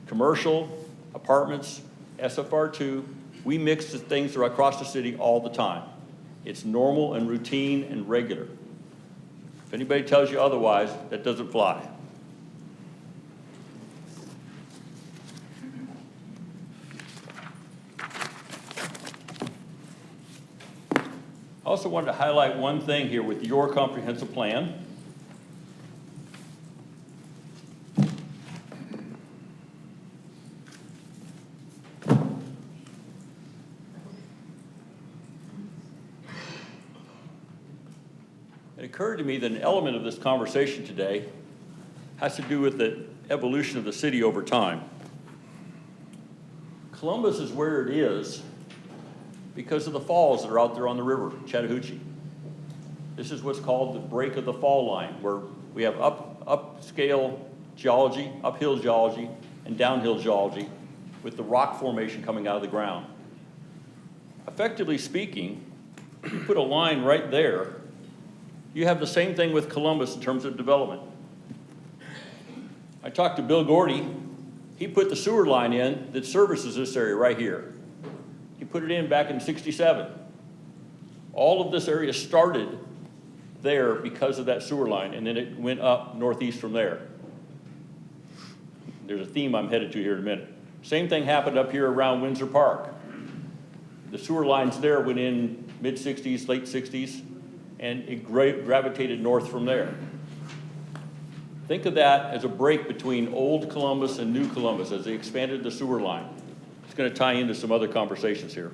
commercial, apartments, SFR2. We mix the things that are across the city all the time. It's normal and routine and regular. If anybody tells you otherwise, that doesn't fly. I also wanted to highlight one thing here with your comprehensive plan. It occurred to me that an element of this conversation today has to do with the evolution of the city over time. Columbus is where it is because of the falls that are out there on the river, Chattahoochee. This is what's called the break of the fall line, where we have upscale geology, uphill geology, and downhill geology with the rock formation coming out of the ground. Effectively speaking, if you put a line right there, you have the same thing with Columbus in terms of development. I talked to Bill Gordy. He put the sewer line in that services this area right here. He put it in back in '67. All of this area started there because of that sewer line, and then it went up northeast from there. There's a theme I'm headed to here in a minute. Same thing happened up here around Windsor Park. The sewer lines there went in mid-'60s, late '60s, and it gravitated north from there. Think of that as a break between old Columbus and new Columbus as they expanded the sewer line. It's going to tie into some other conversations here.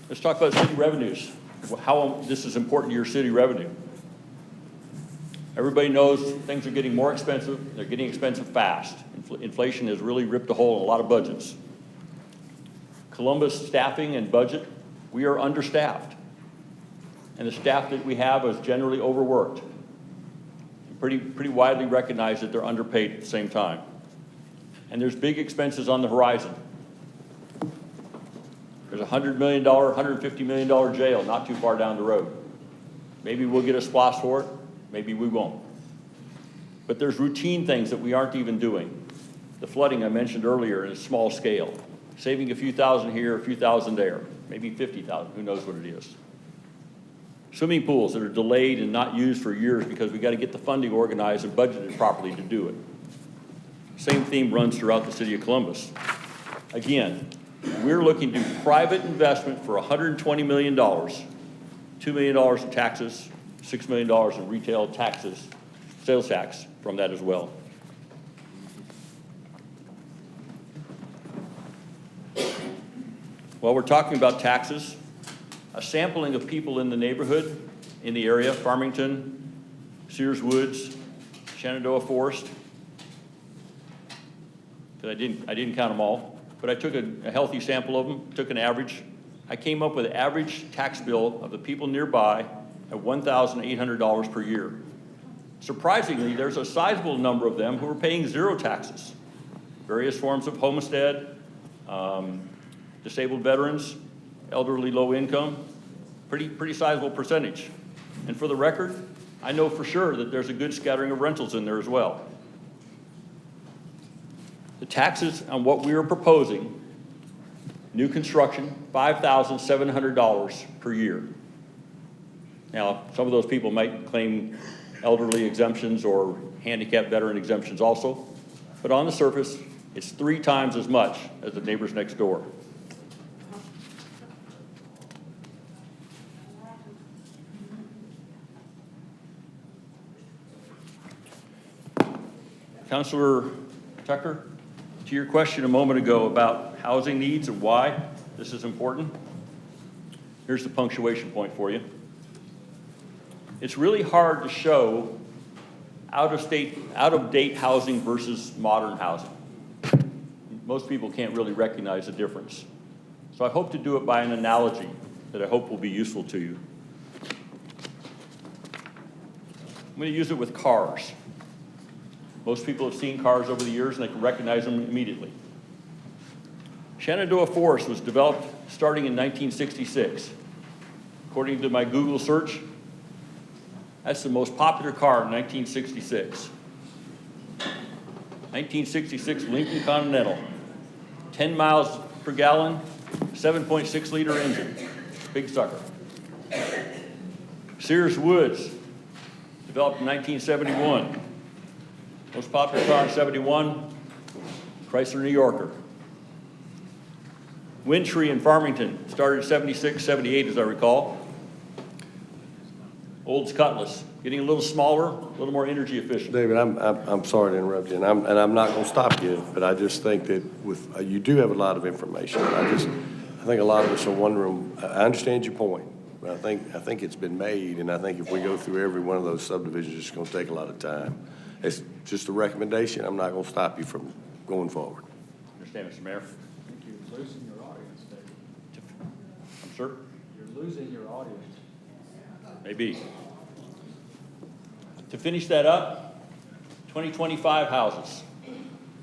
Let's talk about city revenues, how this is important to your city revenue. Everybody knows things are getting more expensive. They're getting expensive fast. Inflation has really ripped a hole in a lot of budgets. Columbus staffing and budget, we are understaffed. And the staff that we have is generally overworked. Pretty widely recognized that they're underpaid at the same time. And there's big expenses on the horizon. There's a $100 million, $150 million jail not too far down the road. Maybe we'll get a SPLOST for it. Maybe we won't. But there's routine things that we aren't even doing. The flooding I mentioned earlier in a small scale. Saving a few thousand here, a few thousand there. Maybe 50,000, who knows what it is. Swimming pools that are delayed and not used for years because we got to get the funding organized and budgeted properly to do it. Same theme runs throughout the city of Columbus. Again, we're looking to private investment for $120 million, $2 million in taxes, $6 million in retail taxes, sales tax from that as well. While we're talking about taxes, a sampling of people in the neighborhood, in the area, Farmington, Sears Woods, Shenandoah Forest. I didn't count them all, but I took a healthy sample of them, took an average. I came up with an average tax bill of the people nearby at $1,800 per year. Surprisingly, there's a sizable number of them who are paying zero taxes. Various forms of homestead, disabled veterans, elderly low income, pretty sizable percentage. And for the record, I know for sure that there's a good scattering of rentals in there as well. The taxes on what we are proposing, new construction, $5,700 per year. Now, some of those people might claim elderly exemptions or handicapped veteran exemptions also, but on the surface, it's 3 times as much as the neighbors next door. Councilor Tucker, to your question a moment ago about housing needs and why this is important, here's the punctuation point for you. It's really hard to show out-of-date housing versus modern housing. Most people can't really recognize the difference. So I hope to do it by an analogy that I hope will be useful to you. I'm going to use it with cars. Most people have seen cars over the years and they can recognize them immediately. Shenandoah Forest was developed starting in 1966. According to my Google search, that's the most popular car in 1966. 1966 Lincoln Continental, 10 miles per gallon, 7.6 liter engine, big sucker. Sears Woods, developed in 1971. Most popular car in 71, Chrysler New Yorker. Windtree in Farmington, started in 76, 78 as I recall. Olds Cutlass, getting a little smaller, a little more energy efficient. David, I'm sorry to interrupt you, and I'm not going to stop you, but I just think that you do have a lot of information. I think a lot of us are wondering. I understand your point, but I think it's been made, and I think if we go through every one of those subdivisions, it's going to take a lot of time. It's just a recommendation. I'm not going to stop you from going forward. Understand, Mr. Mayor? I think you're losing your audience, David. I'm sure. You're losing your audience. Maybe. To finish that up, 2025 houses.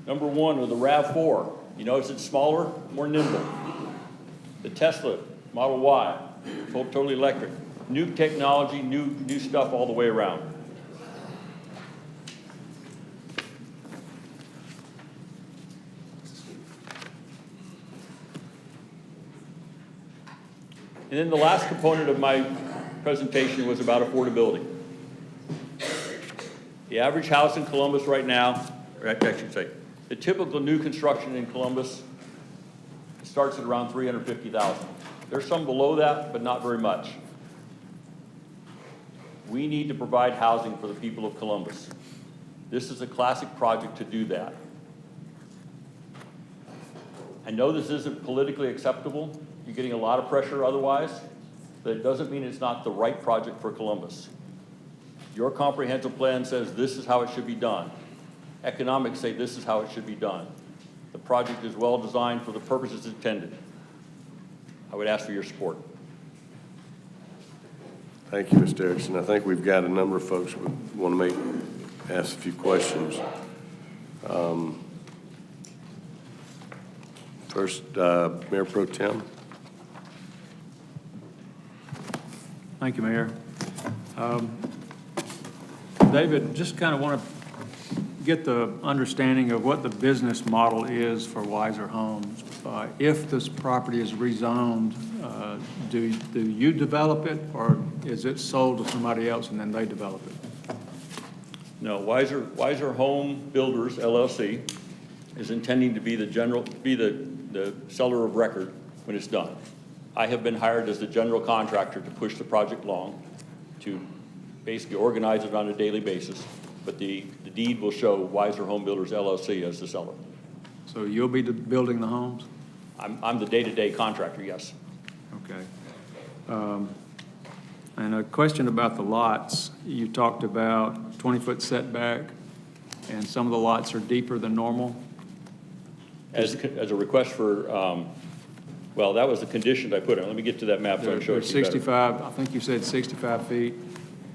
Number one with the RAV4. You notice it's smaller, more nimble. The Tesla Model Y, totally electric. New technology, new stuff all the way around. And then the last component of my presentation was about affordability. The average house in Columbus right now, or I should say, the typical new construction in Columbus starts at around $350,000. There's some below that, but not very much. We need to provide housing for the people of Columbus. This is a classic project to do that. I know this isn't politically acceptable. You're getting a lot of pressure otherwise, but it doesn't mean it's not the right project for Columbus. Your comprehensive plan says this is how it should be done. Economics say this is how it should be done. The project is well designed for the purposes intended. I would ask for your support. Thank you, Mr. Erickson. I think we've got a number of folks who want to ask a few questions. First, Mayor Pro Tem. Thank you, Mayor. David, just kind of want to get the understanding of what the business model is for Wiser Homes. If this property is rezoned, do you develop it, or is it sold to somebody else and then they develop it? No, Wiser Home Builders LLC is intending to be the seller of record when it's done. I have been hired as the general contractor to push the project along, to basically organize it on a daily basis, but the deed will show Wiser Home Builders LLC as the seller. So you'll be building the homes? I'm the day-to-day contractor, yes. Okay. And a question about the lots. You talked about 20-foot setback, and some of the lots are deeper than normal? As a request for, well, that was the condition I put in. Let me get to that map so I can show it to you better. 65, I think you said 65 feet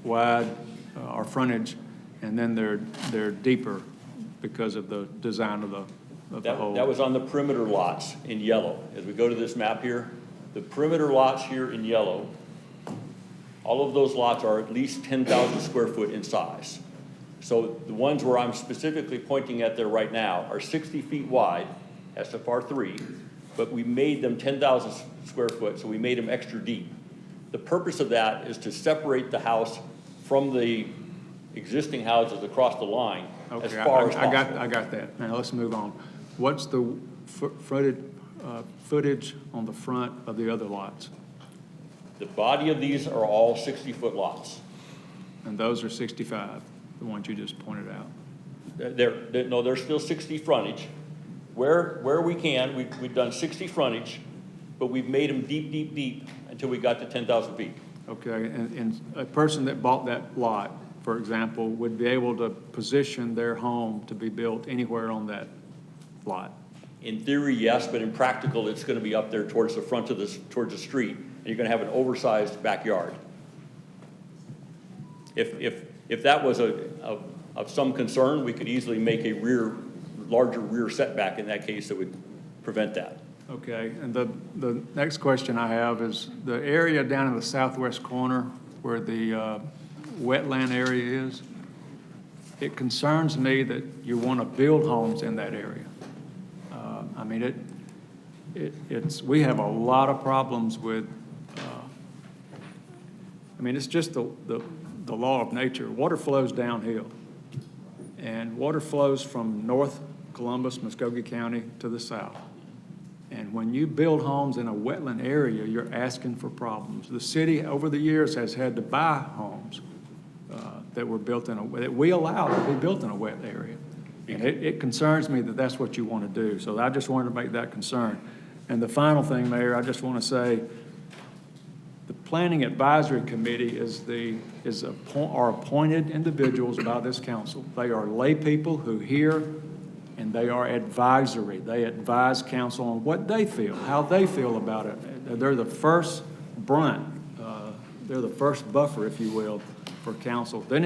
wide, or frontage, and then they're deeper because of the design of the whole. That was on the perimeter lots in yellow. As we go to this map here, the perimeter lots here in yellow, all of those lots are at least 10,000 square foot in size. So the ones where I'm specifically pointing at there right now are 60 feet wide, SFR 3, but we made them 10,000 square foot, so we made them extra deep. The purpose of that is to separate the house from the existing houses across the line as far as possible. I got that. Now let's move on. What's the footage on the front of the other lots? The body of these are all 60-foot lots. And those are 65, the ones you just pointed out? No, they're still 60 frontage, where we can, we've done 60 frontage, but we've made them deep, deep, deep until we got to 10,000 feet. Okay, and a person that bought that lot, for example, would be able to position their home to be built anywhere on that lot? In theory, yes, but in practical, it's gonna be up there towards the front of towards the street, and you're gonna have an oversized backyard. If that was of some concern, we could easily make a larger rear setback in that case that would prevent that. Okay, and the next question I have is the area down in the southwest corner where the wetland area is, it concerns me that you want to build homes in that area. I mean, we have a lot of problems with, I mean, it's just the law of nature. Water flows downhill, and water flows from North Columbus, Muskogee County to the south. And when you build homes in a wetland area, you're asking for problems. The city, over the years, has had to buy homes that were built that we allow to be built in a wet area. And it concerns me that that's what you want to do. So I just wanted to make that concern. And the final thing, Mayor, I just want to say, the Planning Advisory Committee are appointed individuals by this council. They are lay people who hear, and they are advisory. They advise council on what they feel, how they feel about it. They're the first brunt. They're the first buffer, if you will, for council. Then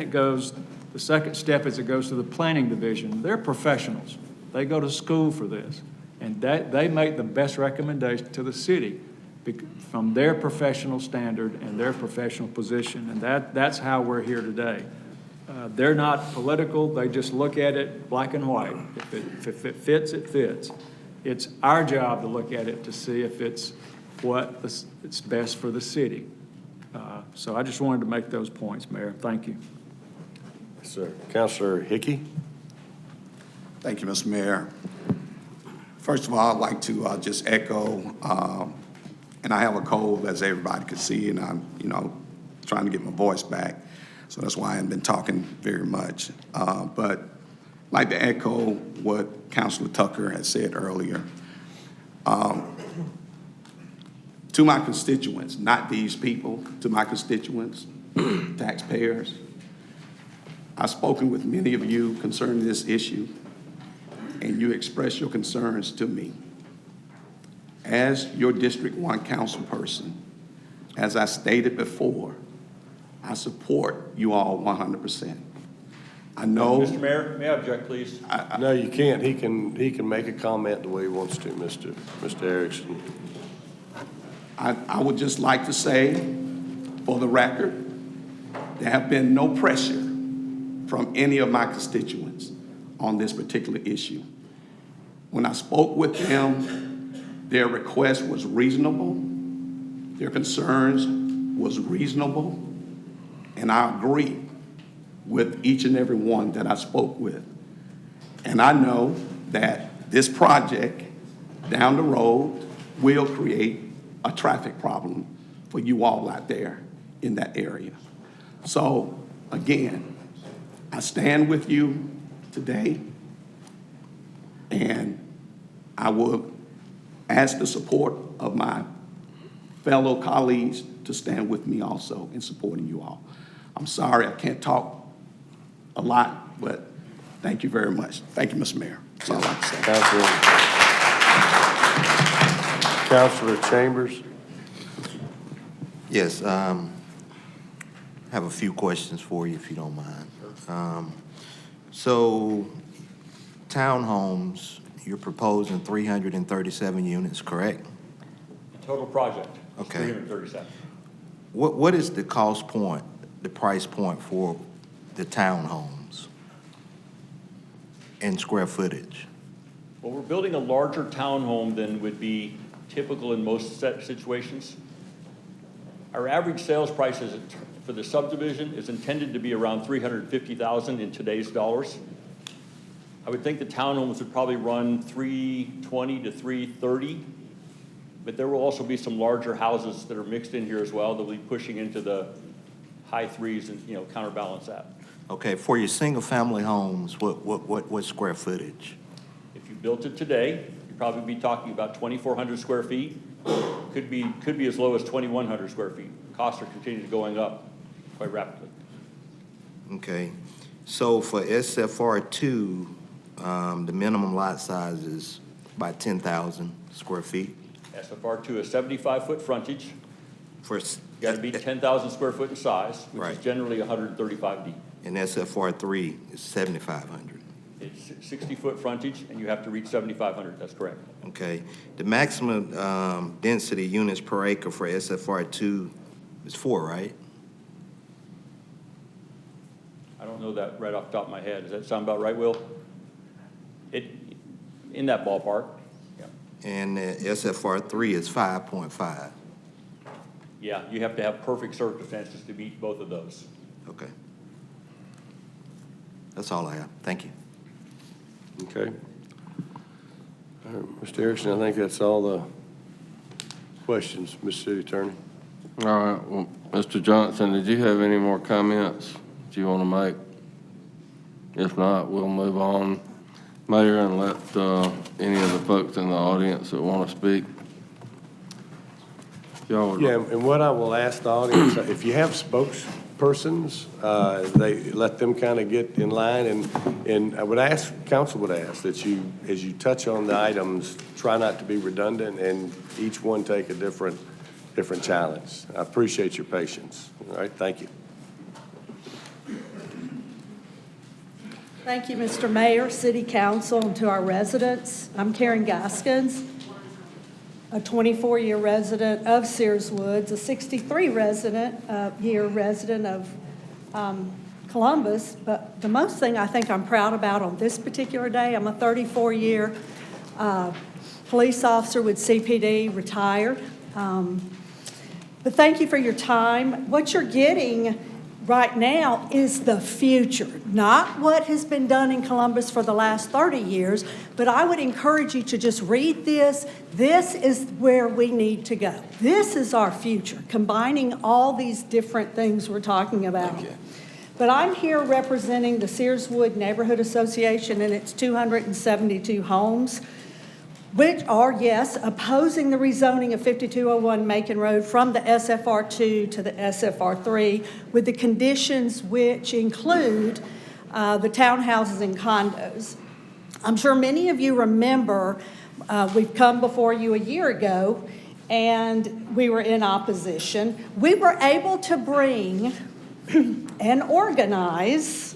the second step is it goes to the planning division. They're professionals. They go to school for this. And they make the best recommendation to the city from their professional standard and their professional position. And that's how we're here today. They're not political. They just look at it black and white. If it fits, it fits. It's our job to look at it to see if it's best for the city. So I just wanted to make those points, Mayor. Thank you. Yes, sir. Councilor Hickey. Thank you, Mr. Mayor. First of all, I'd like to just echo, and I have a cold, as everybody could see, and I'm, trying to get my voice back. So that's why I haven't been talking very much. But I'd like to echo what Councilor Tucker had said earlier. To my constituents, not these people, to my constituents, taxpayers, I've spoken with many of you concerning this issue, and you express your concerns to me. As your District 1 council person, as I stated before, I support you all 100%. I know. Mr. Mayor, may I object, please? No, you can't. He can make a comment the way he wants to, Mr. Erickson. I would just like to say, for the record, there have been no pressure from any of my constituents on this particular issue. When I spoke with them, their request was reasonable, their concerns was reasonable, and I agree with each and every one that I spoke with. And I know that this project down the road will create a traffic problem for you all out there in that area. So again, I stand with you today, and I will ask the support of my fellow colleagues to stand with me also in supporting you all. I'm sorry I can't talk a lot, but thank you very much. Thank you, Mr. Mayor. That's all I have to say. Councilor Chambers. Yes, I have a few questions for you, if you don't mind. So, townhomes, you're proposing 337 units, correct? Total project, Okay. 337. What is the cost point, the price point for the townhomes in square footage? Well, we're building a larger townhome than would be typical in most situations. Our average sales price for the subdivision is intended to be around $350,000 in today's dollars. I would think the townhomes would probably run $320 to $330, but there will also be some larger houses that are mixed in here as well that will be pushing into the high threes and counterbalance that. Okay, for your single-family homes, what square footage? If you built it today, you'd probably be talking about 2,400 square feet. Could be as low as 2,100 square feet. Costs are continuing going up quite rapidly. Okay, so for SFR2, the minimum lot size is about 10,000 square feet. SFR2 is 75-foot frontage. Got to be 10,000 square foot in size, which is generally 135 deep. And SFR3 is 7,500. It's 60-foot frontage, and you have to reach 7,500, that's correct. Okay, the maximum density units per acre for SFR2 is 4, right? I don't know that right off the top of my head. Does that sound about right, Will? In that ballpark, yeah. And SFR3 is 5.5. Yeah, you have to have perfect circumstances to meet both of those. Okay. That's all I have. Thank you. Okay. All right, Mr. Erickson, I think that's all the questions, Mr. City Attorney. All right, well, Mr. Johnson, did you have any more comments that you want to make? If not, we'll move on, Mayor, and let any of the folks in the audience that want to speak. Yeah, and what I will ask the audience, if you have spokespersons, they let them kind of get in line, and I would ask, council would ask that you, as you touch on the items, try not to be redundant, and each one take a different challenge. I appreciate your patience. All right, thank you. Thank you, Mr. Mayor, City Council, and to our residents. I'm Karen Gaskins, a 24-year resident of Sears Woods, a 63 year resident of Columbus. But the most thing I think I'm proud about on this particular day, I'm a 34-year police officer with CPD, retired. But thank you for your time. What you're getting right now is the future, not what has been done in Columbus for the last 30 years, but I would encourage you to just read this. This is where we need to go. This is our future, combining all these different things we're talking about. But I'm here representing the Sears Wood Neighborhood Association and its 272 homes, which are, yes, opposing the rezoning of 5201 Macon Road from the SFR2 to the SFR3 with the conditions which include the townhouses and condos. I'm sure many of you remember we've come before you a year ago and we were in opposition. We were able to bring and organize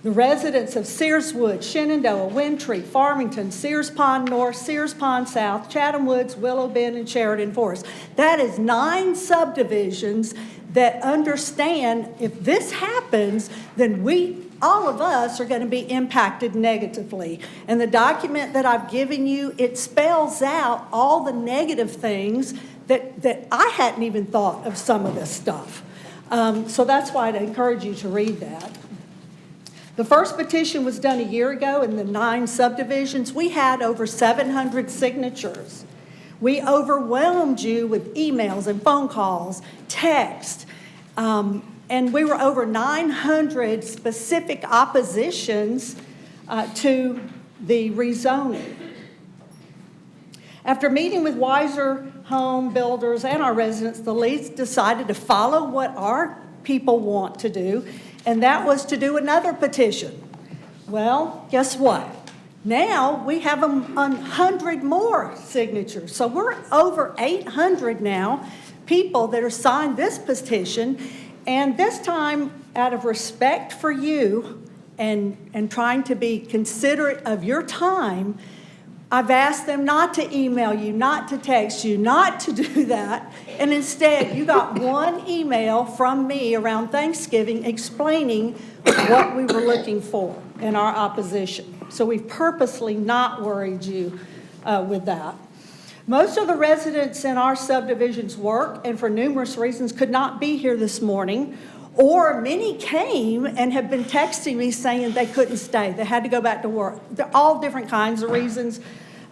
the residents of Sears Woods, Shenandoah, Wintry, Farmington, Sears Pond North, Sears Pond South, Chatham Woods, Willow Bend, and Sheridan Forest. That is 9 subdivisions that understand if this happens, then all of us are going to be impacted negatively. And the document that I've given you, it spells out all the negative things that I hadn't even thought of some of this stuff. So that's why I'd encourage you to read that. The first petition was done a year ago in the 9 subdivisions. We had over 700 signatures. We overwhelmed you with emails and phone calls, text, and we were over 900 specific oppositions to the rezoning. After meeting with Wiser Home Builders and our residents, the leads decided to follow what our people want to do, and that was to do another petition. Well, guess what? Now we have 100 more signatures. So we're over 800 now people that are signed this petition. And this time, out of respect for you and trying to be considerate of your time, I've asked them not to email you, not to text you, not to do that. And instead, you got one email from me around Thanksgiving explaining what we were looking for in our opposition. So we've purposely not worried you with that. Most of the residents in our subdivisions work, and for numerous reasons could not be here this morning, or many came and have been texting me saying they couldn't stay. They had to go back to work. They're all different kinds of reasons,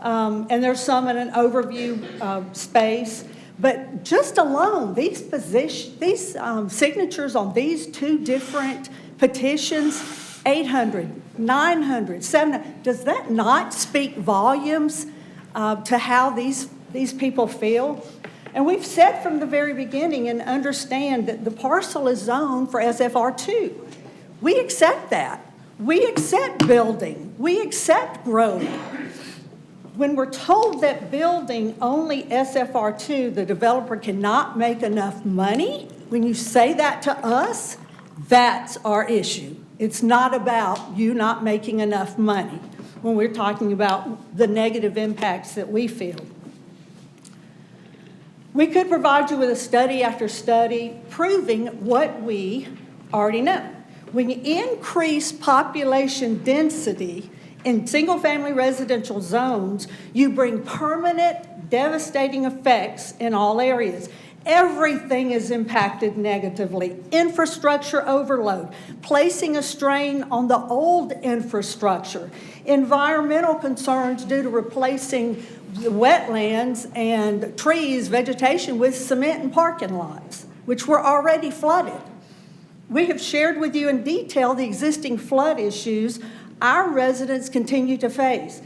and there's some in an overview space. But just alone, these signatures on these 2 different petitions, 800. 900, 700. Does that not speak volumes to how these people feel? And we've said from the very beginning and understand that the parcel is zoned for SFR2. We accept that. We accept building. We accept growing. When we're told that building only SFR2, the developer cannot make enough money, when you say that to us, that's our issue. It's not about you not making enough money when we're talking about the negative impacts that we feel. We could provide you with a study after study proving what we already know. When you increase population density in single-family residential zones, you bring permanent, devastating effects in all areas. Everything is impacted negatively. Infrastructure overload, placing a strain on the old infrastructure, environmental concerns due to replacing the wetlands and trees, vegetation with cement and parking lots, which were already flooded. We have shared with you in detail the existing flood issues our residents continue to face.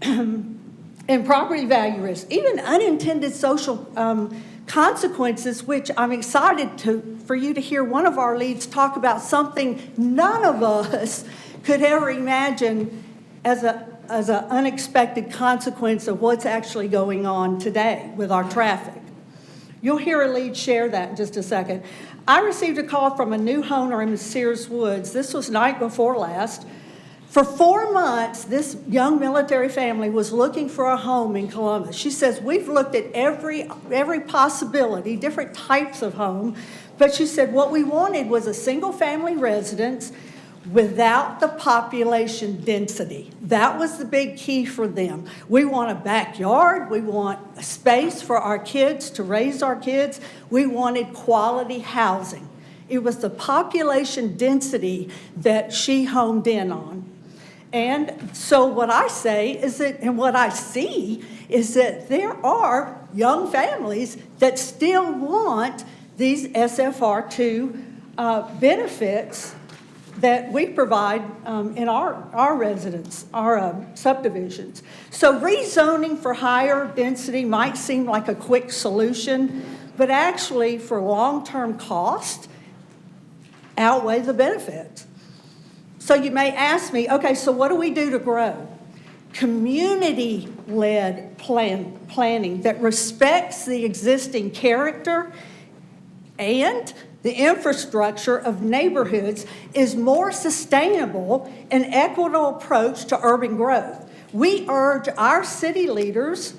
And property value risk, even unintended social consequences, which I'm excited for you to hear one of our leads talk about something none of us could ever imagine as an unexpected consequence of what's actually going on today with our traffic. You'll hear a lead share that in just a second. I received a call from a new homeowner in Sears Woods. This was night before last. For 4 months, this young military family was looking for a home in Columbus. She says, we've looked at every possibility, different types of home, but she said what we wanted was a single-family residence without the population density. That was the big key for them. We want a backyard. We want a space for our kids to raise our kids. We wanted quality housing. It was the population density that she homed in on. And so what I say is that, and what I see is that there are young families that still want these SFR2 benefits that we provide in our residents, our subdivisions. So rezoning for higher density might seem like a quick solution, but actually for long-term cost outweigh the benefits. So you may ask me, okay, so what do we do to grow? Community-led planning that respects the existing character and the infrastructure of neighborhoods is more sustainable and equitable approach to urban growth. We urge our city leaders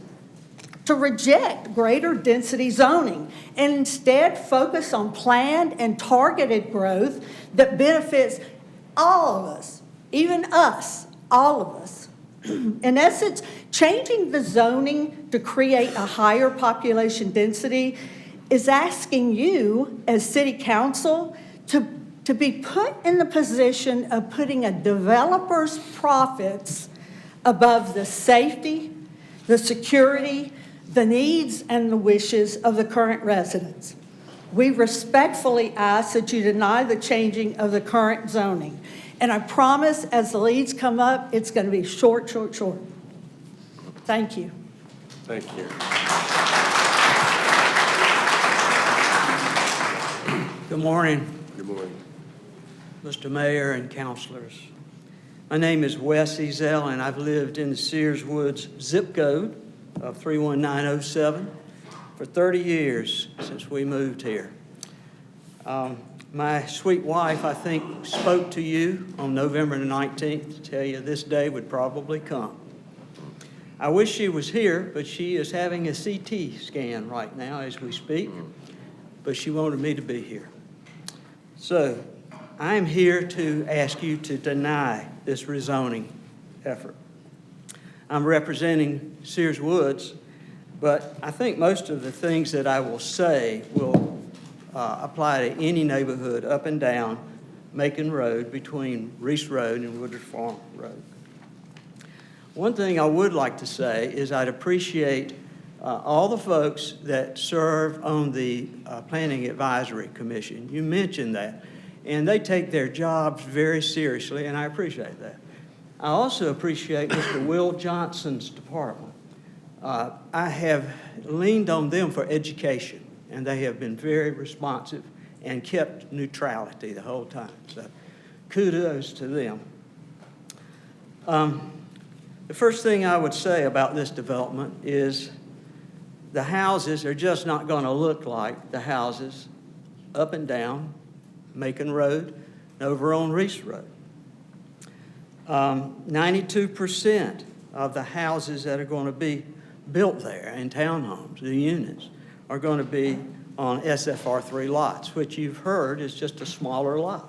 to reject greater density zoning and instead focus on planned and targeted growth that benefits all of us, even us, all of us. In essence, changing the zoning to create a higher population density is asking you as city council to be put in the position of putting a developer's profits above the safety, the security, the needs, and the wishes of the current residents. We respectfully ask that you deny the changing of the current zoning. And I promise as the leads come up, it's going to be short. Thank you. Thank you. Good morning. Good morning. Mr. Mayor and councilors. My name is Wes Ezell, and I've lived in the Sears Woods zip code of 31907 for 30 years since we moved here. My sweet wife, I think, spoke to you on November the 19th to tell you this day would probably come. I wish she was here, but she is having a CT scan right now as we speak, but she wanted me to be here. So I am here to ask you to deny this rezoning effort. I'm representing Sears Woods, but I think most of the things that I will say will apply to any neighborhood up and down Macon Road between Reese Road and Woodard Farm Road. One thing I would like to say is I'd appreciate all the folks that serve on the Planning Advisory Commission. You mentioned that. and they take their jobs very seriously, and I appreciate that. I also appreciate Mr. Will Johnson's department. I have leaned on them for education, and they have been very responsive and kept neutrality the whole time. So kudos to them. The first thing I would say about this development is the houses are just not going to look like the houses up and down Macon Road and over on Reese Road. 92% of the houses that are going to be built there in townhomes, the units, are going to be on SFR3 lots, which you've heard is just a smaller lot.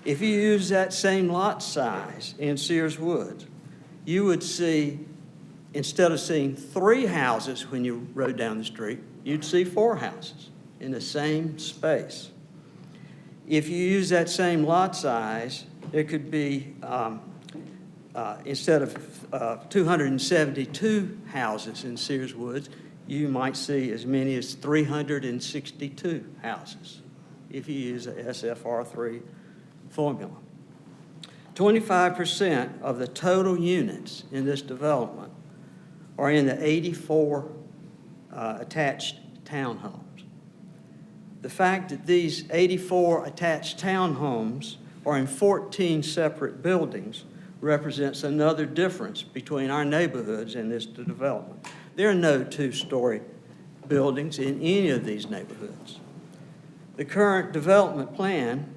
If you use that same lot size in Sears Woods, you would see, instead of seeing 3 houses when you rode down the street, you'd see 4 houses in the same space. If you use that same lot size, there could be, instead of 272 houses in Sears Woods, you might see as many as 362 houses if you use a SFR3 formula. 25% of the total units in this development are in the 84 attached townhomes. The fact that these 84 attached townhomes are in 14 separate buildings represents another difference between our neighborhoods and this development. There are no 2-story buildings in any of these neighborhoods. The current development plan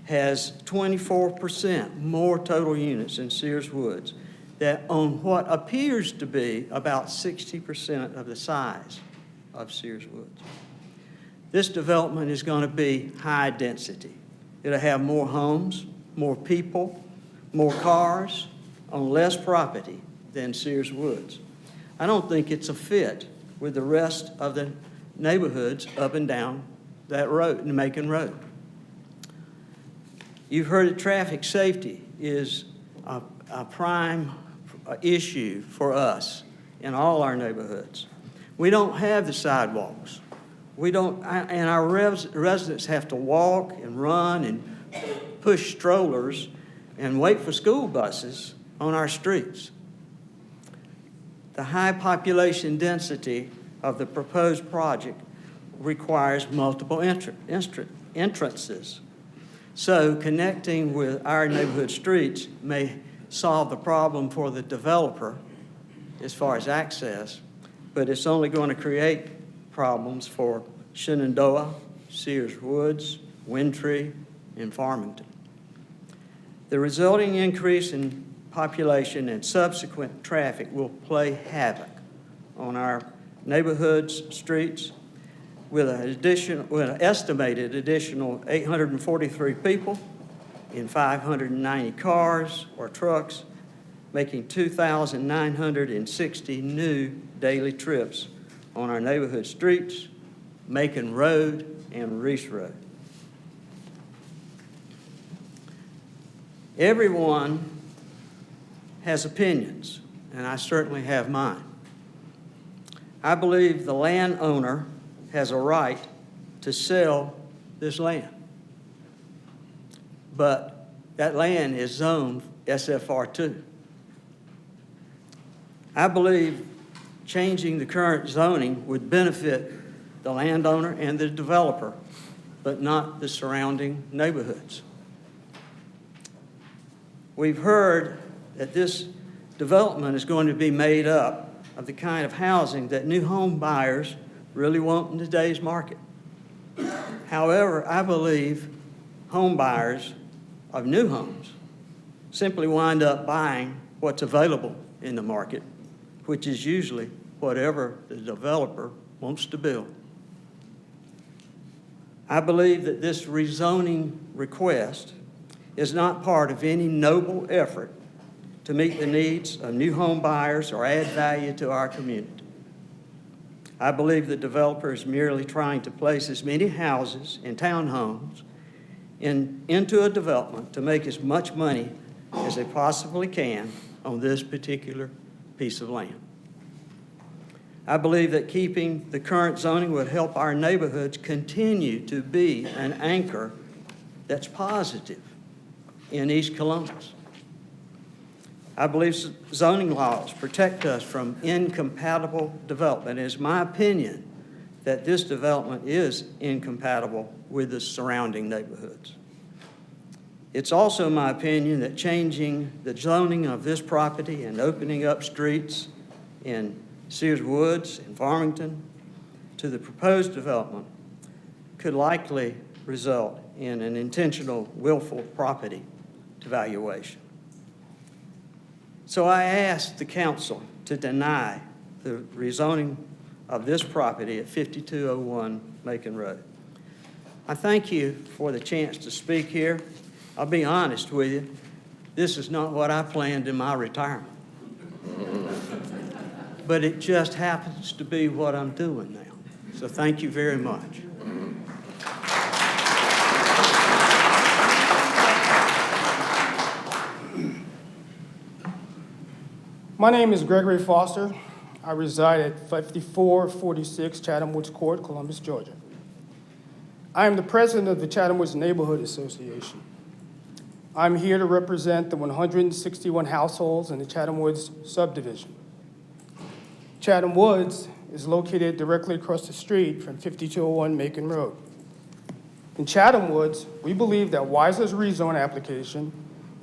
has 24% more total units in Sears Woods that on what appears to be about 60% of the size of Sears Woods. This development is going to be high density. It'll have more homes, more people, more cars on less property than Sears Woods. I don't think it's a fit with the rest of the neighborhoods up and down that road, Macon Road. You've heard that traffic safety is a prime issue for us in all our neighborhoods. We don't have the sidewalks. And our residents have to walk and run and push strollers and wait for school buses on our streets. The high population density of the proposed project requires multiple entrances. So connecting with our neighborhood streets may solve the problem for the developer as far as access, but it's only going to create problems for Shenandoah, Sears Woods, Wintry, and Farmington. The resulting increase in population and subsequent traffic will play havoc on our neighborhoods, streets, with an estimated additional 843 people in 590 cars or trucks, making 2,960 new daily trips on our neighborhood streets, Macon Road, and Reese Road. Everyone has opinions, and I certainly have mine. I believe the landowner has a right to sell this land. But that land is zoned SFR2. I believe changing the current zoning would benefit the landowner and the developer, but not the surrounding neighborhoods. We've heard that this development is going to be made up of the kind of housing that new home buyers really want in today's market. However, I believe home buyers of new homes simply wind up buying what's available in the market, which is usually whatever the developer wants to build. I believe that this rezoning request is not part of any noble effort to meet the needs of new home buyers or add value to our community. I believe the developer is merely trying to place as many houses and townhomes into a development to make as much money as they possibly can on this particular piece of land. I believe that keeping the current zoning would help our neighborhoods continue to be an anchor that's positive in East Columbus. I believe zoning laws protect us from incompatible development. It is my opinion that this development is incompatible with the surrounding neighborhoods. It's also my opinion that changing the zoning of this property and opening up streets in Sears Woods and Farmington to the proposed development could likely result in an intentional willful property devaluation. So I asked the council to deny the rezoning of this property at 5201 Macon Road. I thank you for the chance to speak here. I'll be honest with you, this is not what I planned in my retirement. But it just happens to be what I'm doing now. So thank you very much. My name is Gregory Foster. I reside at 5446 Chatham Woods Court, Columbus, Georgia. I am the president of the Chatham Woods Neighborhood Association. I'm here to represent the 161 households in the Chatham Woods subdivision. Chatham Woods is located directly across the street from 5201 Macon Road. In Chatham Woods, we believe that Weiser's rezone application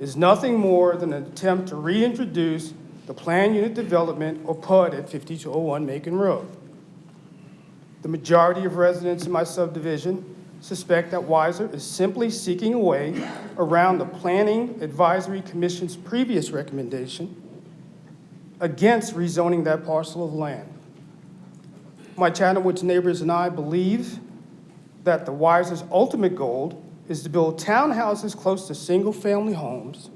is nothing more than an attempt to reintroduce the Planned Unit Development, or PUD, at 5201 Macon Road. The majority of residents in my subdivision suspect that Weiser is simply seeking a way around the Planning Advisory Commission's previous recommendation against rezoning that parcel of land. My Chatham Woods neighbors and I believe that the Weiser's ultimate goal is to build townhouses close to single-family homes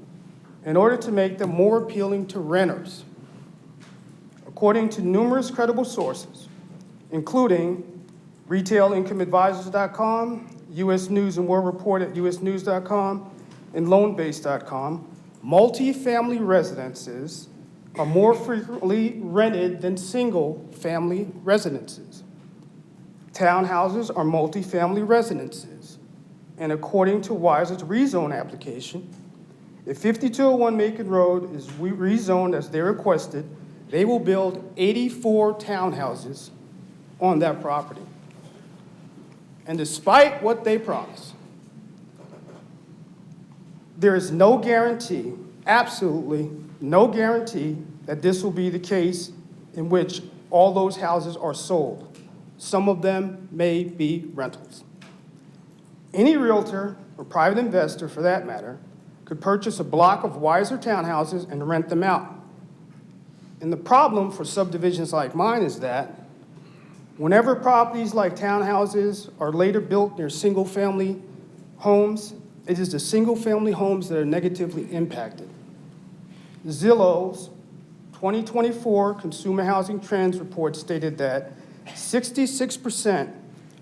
in order to make them more appealing to renters. According to numerous credible sources, including RetailIncomeAdvisors.com, U.S. News and World Report at usnews.com, and LoanBase.com, multi-family residences are more frequently rented than single-family residences. Townhouses are multi-family residences, and according to Weiser's rezone application, if 5201 Macon Road is rezoned as they requested, they will build 84 townhouses on that property. And despite what they promise, there is no guarantee, absolutely no guarantee, that this will be the case in which all those houses are sold. Some of them may be rentals. Any realtor or private investor, for that matter, could purchase a block of Weiser townhouses and rent them out. And the problem for subdivisions like mine is that whenever properties like townhouses are later built near single-family homes, it is the single-family homes that are negatively impacted. Zillow's 2024 Consumer Housing Trends Report stated that 66%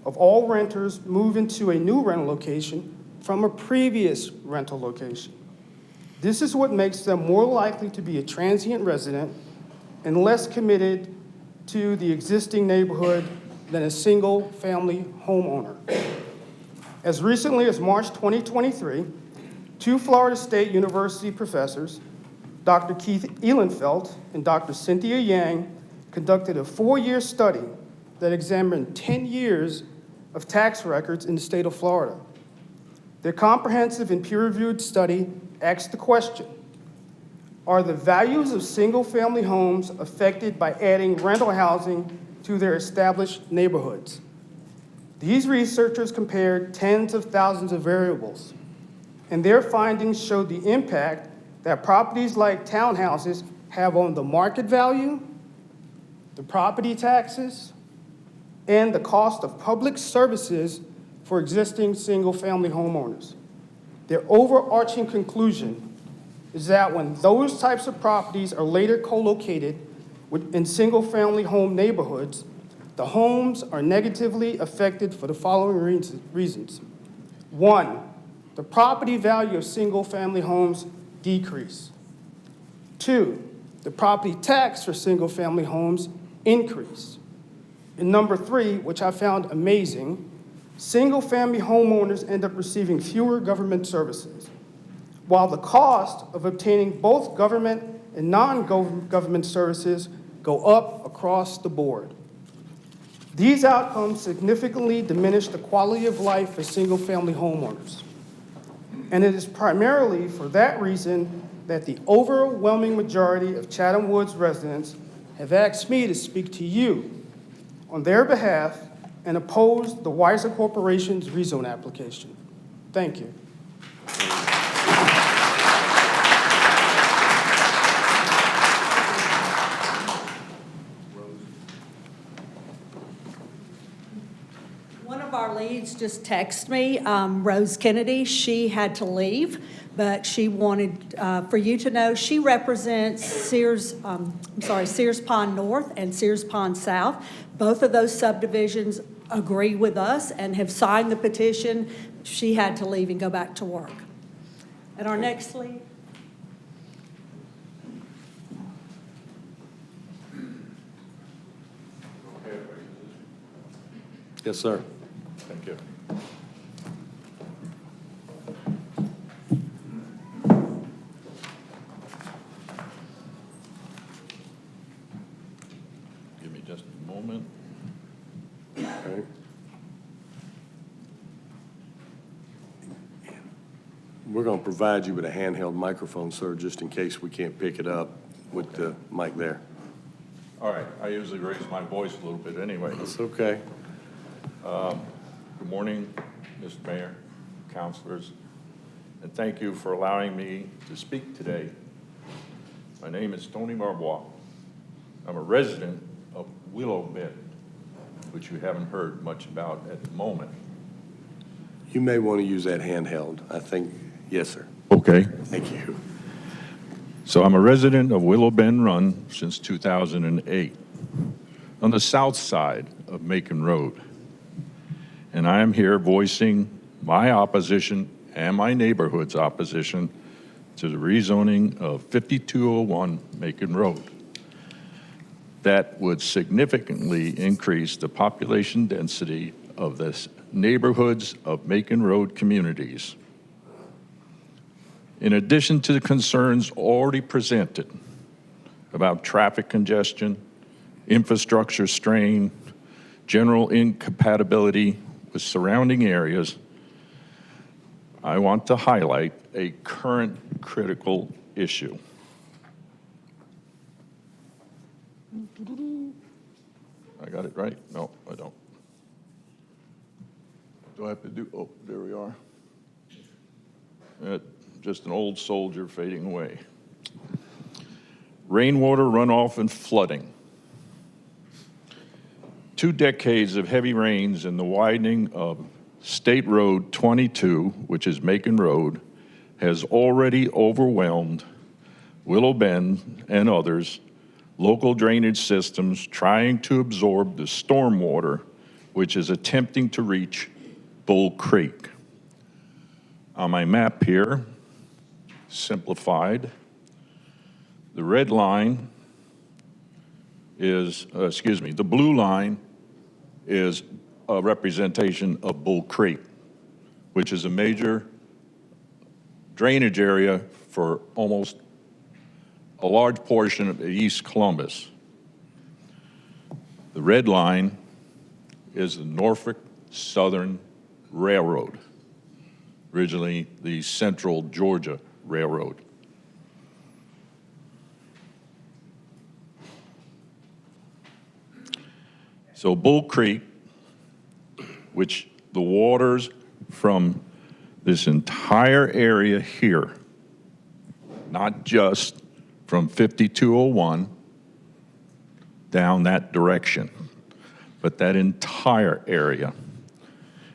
of all renters move into a new rental location from a previous rental location. This is what makes them more likely to be a transient resident and less committed to the existing neighborhood than a single-family homeowner. As recently as March 2023, two Florida State University professors, Dr. Keith Ehlenfeld and Dr. Cynthia Yang, conducted a 4-year study that examined 10 years of tax records in the state of Florida. Their comprehensive and peer-reviewed study asked the question, are the values of single-family homes affected by adding rental housing to their established neighborhoods? These researchers compared tens of thousands of variables, and their findings showed the impact that properties like townhouses have on the market value, the property taxes, and the cost of public services for existing single-family homeowners. Their overarching conclusion is that when those types of properties are later co-located in single-family home neighborhoods, the homes are negatively affected for the following reasons. 1, the property value of single-family homes decrease. 2, the property tax for single-family homes increase. And number 3, which I found amazing, single-family homeowners end up receiving fewer government services, while the cost of obtaining both government and non-government services go up across the board. These outcomes significantly diminish the quality of life for single-family homeowners. And it is primarily for that reason that the overwhelming majority of Chatham Woods residents have asked me to speak to you on their behalf and oppose the Weiser Corporation's rezone application. Thank you. One of our leads just texted me, Rose Kennedy. She had to leave, but she wanted for you to know she represents Sears Pond North and Sears Pond South. Both of those subdivisions agree with us and have signed the petition. She had to leave and go back to work. And our next lead. Yes, sir. Thank you. Give me just a moment. Okay. We're going to provide you with a handheld microphone, sir, just in case we can't pick it up with the mic there. All right, I usually raise my voice a little bit anyway. That's okay. Good morning, Mr. Mayor, councilors, and thank you for allowing me to speak today. My name is Tony Marbois. I'm a resident of Willow Bend, which you haven't heard much about at the moment. You may want to use that handheld, I think. Yes, sir. Okay. Thank you. So I'm a resident of Willow Bend Run since 2008 on the south side of Macon Road. And I am here voicing my opposition and my neighborhood's opposition to the rezoning of 5201 Macon Road. That would significantly increase the population density of the neighborhoods of Macon Road communities. In addition to the concerns already presented about traffic congestion, infrastructure strain, general incompatibility with surrounding areas, I want to highlight a current critical issue. I got it right? No, I don't. Do I have to do, oh, there we are. Just an old soldier fading away. Rainwater runoff and flooding. 2 decades of heavy rains and the widening of State Road 22, which is Macon Road, has already overwhelmed Willow Bend and others, local drainage systems trying to absorb the stormwater, which is attempting to reach Bull Creek. On my map here, simplified, the red line is, the blue line is a representation of Bull Creek, which is a major drainage area for almost a large portion of East Columbus. The red line is the Norfolk Southern Railroad, originally the Central Georgia Railroad. So Bull Creek, which the waters from this entire area here, not just from 5201 down that direction, but that entire area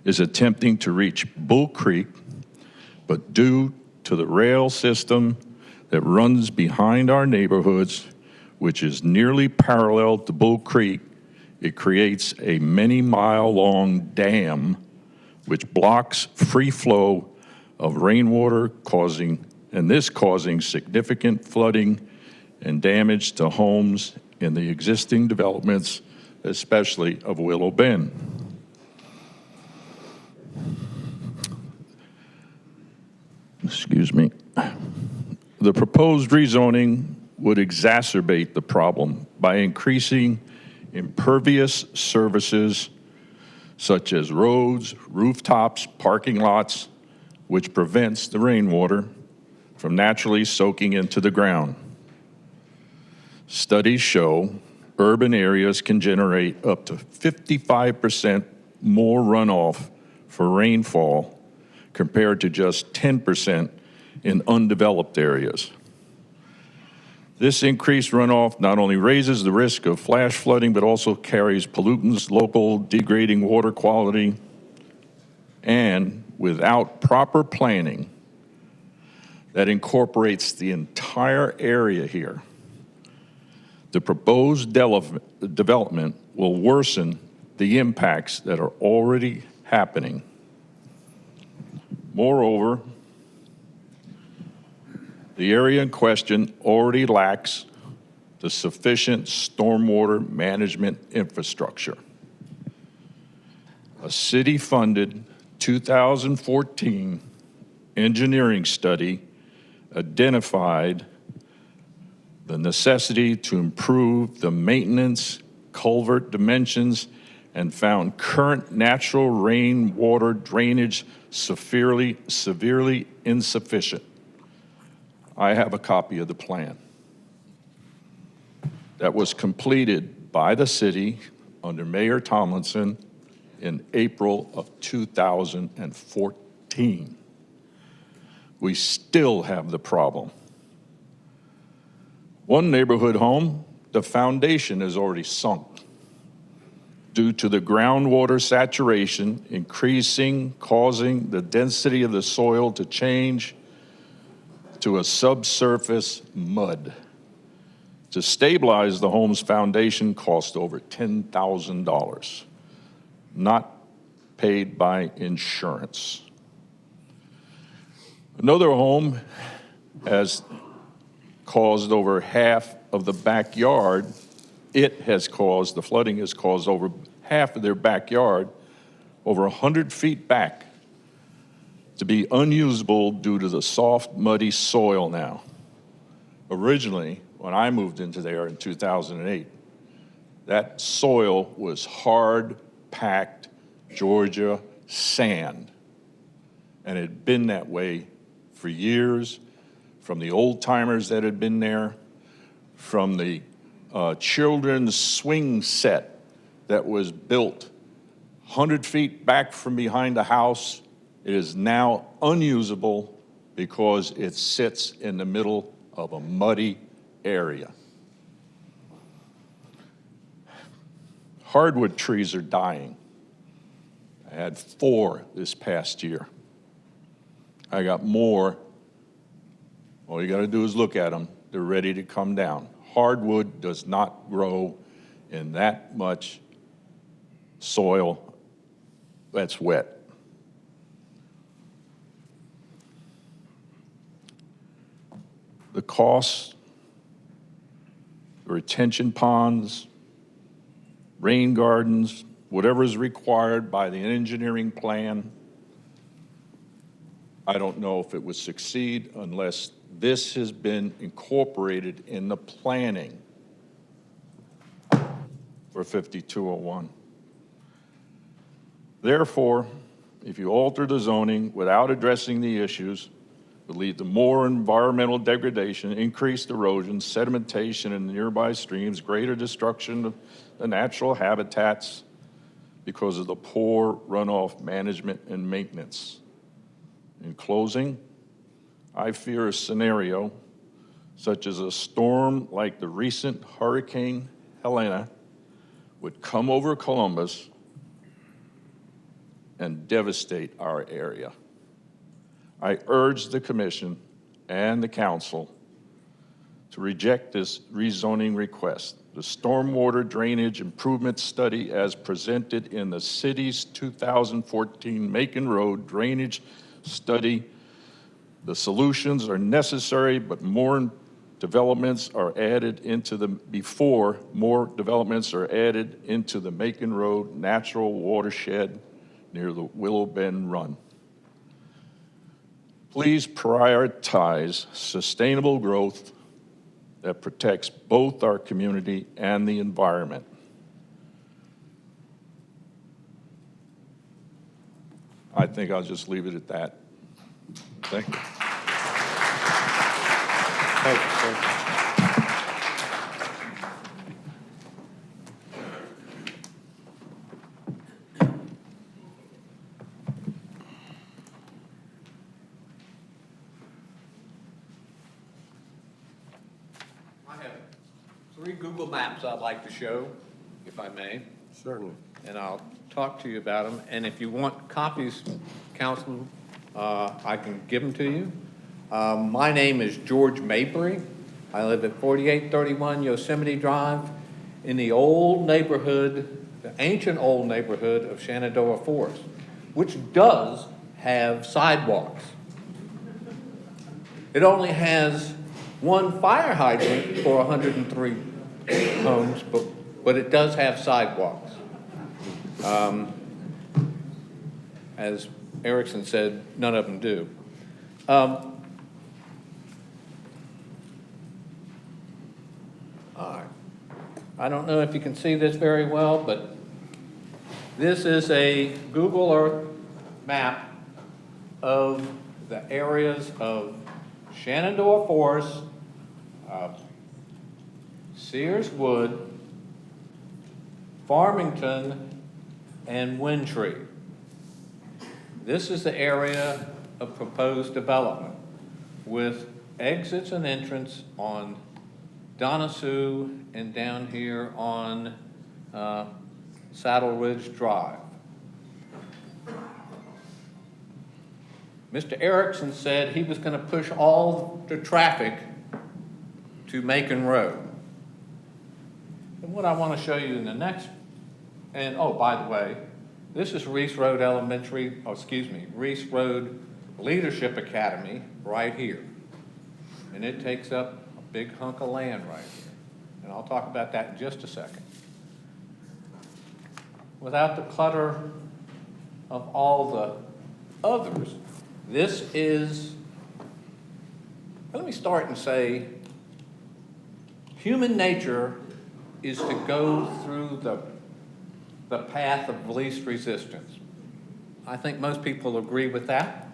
is attempting to reach Bull Creek, but due to the rail system that runs behind our neighborhoods, which is nearly parallel to Bull Creek, it creates a many-mile-long dam which blocks free flow of rainwater, causing significant flooding and damage to homes in the existing developments, especially of Willow Bend. excuse me, the proposed rezoning would exacerbate the problem by increasing impervious services such as roads, rooftops, parking lots, which prevents the rainwater from naturally soaking into the ground. Studies show urban areas can generate up to 55% more runoff for rainfall compared to just 10% in undeveloped areas. This increased runoff not only raises the risk of flash flooding, but also carries pollutants, local degrading water quality, and without proper planning that incorporates the entire area here, the proposed development will worsen the impacts that are already happening. Moreover, the area in question already lacks the sufficient stormwater management infrastructure. A city-funded 2014 engineering study identified the necessity to improve the maintenance, culvert dimensions, and found current natural rainwater drainage severely insufficient. I have a copy of the plan that was completed by the city under Mayor Tomlinson in April of 2014. We still have the problem. One neighborhood home, the foundation is already sunk due to the groundwater saturation increasing, causing the density of the soil to change to a subsurface mud. To stabilize the home's foundation cost over $10,000, not paid by insurance. Another home has caused over half of the backyard. The flooding has caused over half of their backyard, over 100 feet back, to be unusable due to the soft, muddy soil now. Originally, when I moved into there in 2008, that soil was hard, packed Georgia sand. And it had been that way for years, from the old timers that had been there, from the children's swing set that was built 100 feet back from behind the house. It is now unusable because it sits in the middle of a muddy area. Hardwood trees are dying. I had 4 this past year. I got more. All you got to do is look at them. They're ready to come down. Hardwood does not grow in that much soil that's wet. The costs, the retention ponds, rain gardens, whatever is required by the engineering plan, I don't know if it would succeed unless this has been incorporated in the planning for 5201. Therefore, if you alter the zoning without addressing the issues, it would lead to more environmental degradation, increased erosion, sedimentation in the nearby streams, greater destruction of the natural habitats because of the poor runoff management and maintenance. In closing, I fear a scenario such as a storm like the recent Hurricane Helena would come over Columbus and devastate our area. I urge the commission and the council to reject this rezoning request. The stormwater drainage improvement study as presented in the city's 2014 Macon Road Drainage Study. The solutions are necessary, but more developments are added into the, before more developments are added into the Macon Road natural watershed near the Willow Bend Run. please prioritize sustainable growth that protects both our community and the environment. I think I'll just leave it at that. Thank you. Thank you, sir. I have 3 Google Maps I'd like to show, if I may. Certainly. And I'll talk to you about them. And if you want copies, Councilman, I can give them to you. My name is George Mabry. I live at 4831 Yosemite Drive in the old neighborhood, the ancient old neighborhood of Shenandoah Forest, which does have sidewalks. It only has one fire hydrant for 103 homes, but it does have sidewalks. As Erickson said, none of them do. All right. I don't know if you can see this very well, but this is a Google Earth map of the areas of Shenandoah Forest, Sears Wood, Farmington, and Wintry. This is the area of proposed development with exits and entrance on Donoso and down here on Saddle Ridge Drive. Mr. Erickson said he was going to push all the traffic to Macon Road. And what I want to show you in the next, and oh, by the way, this is Reese Road Elementary, Reese Road Leadership Academy right here. And it takes up a big hunk of land right here. And I'll talk about that in just a second. Without the clutter of all the others, this is, let me start and say, human nature is to go through the path of least resistance. I think most people agree with that.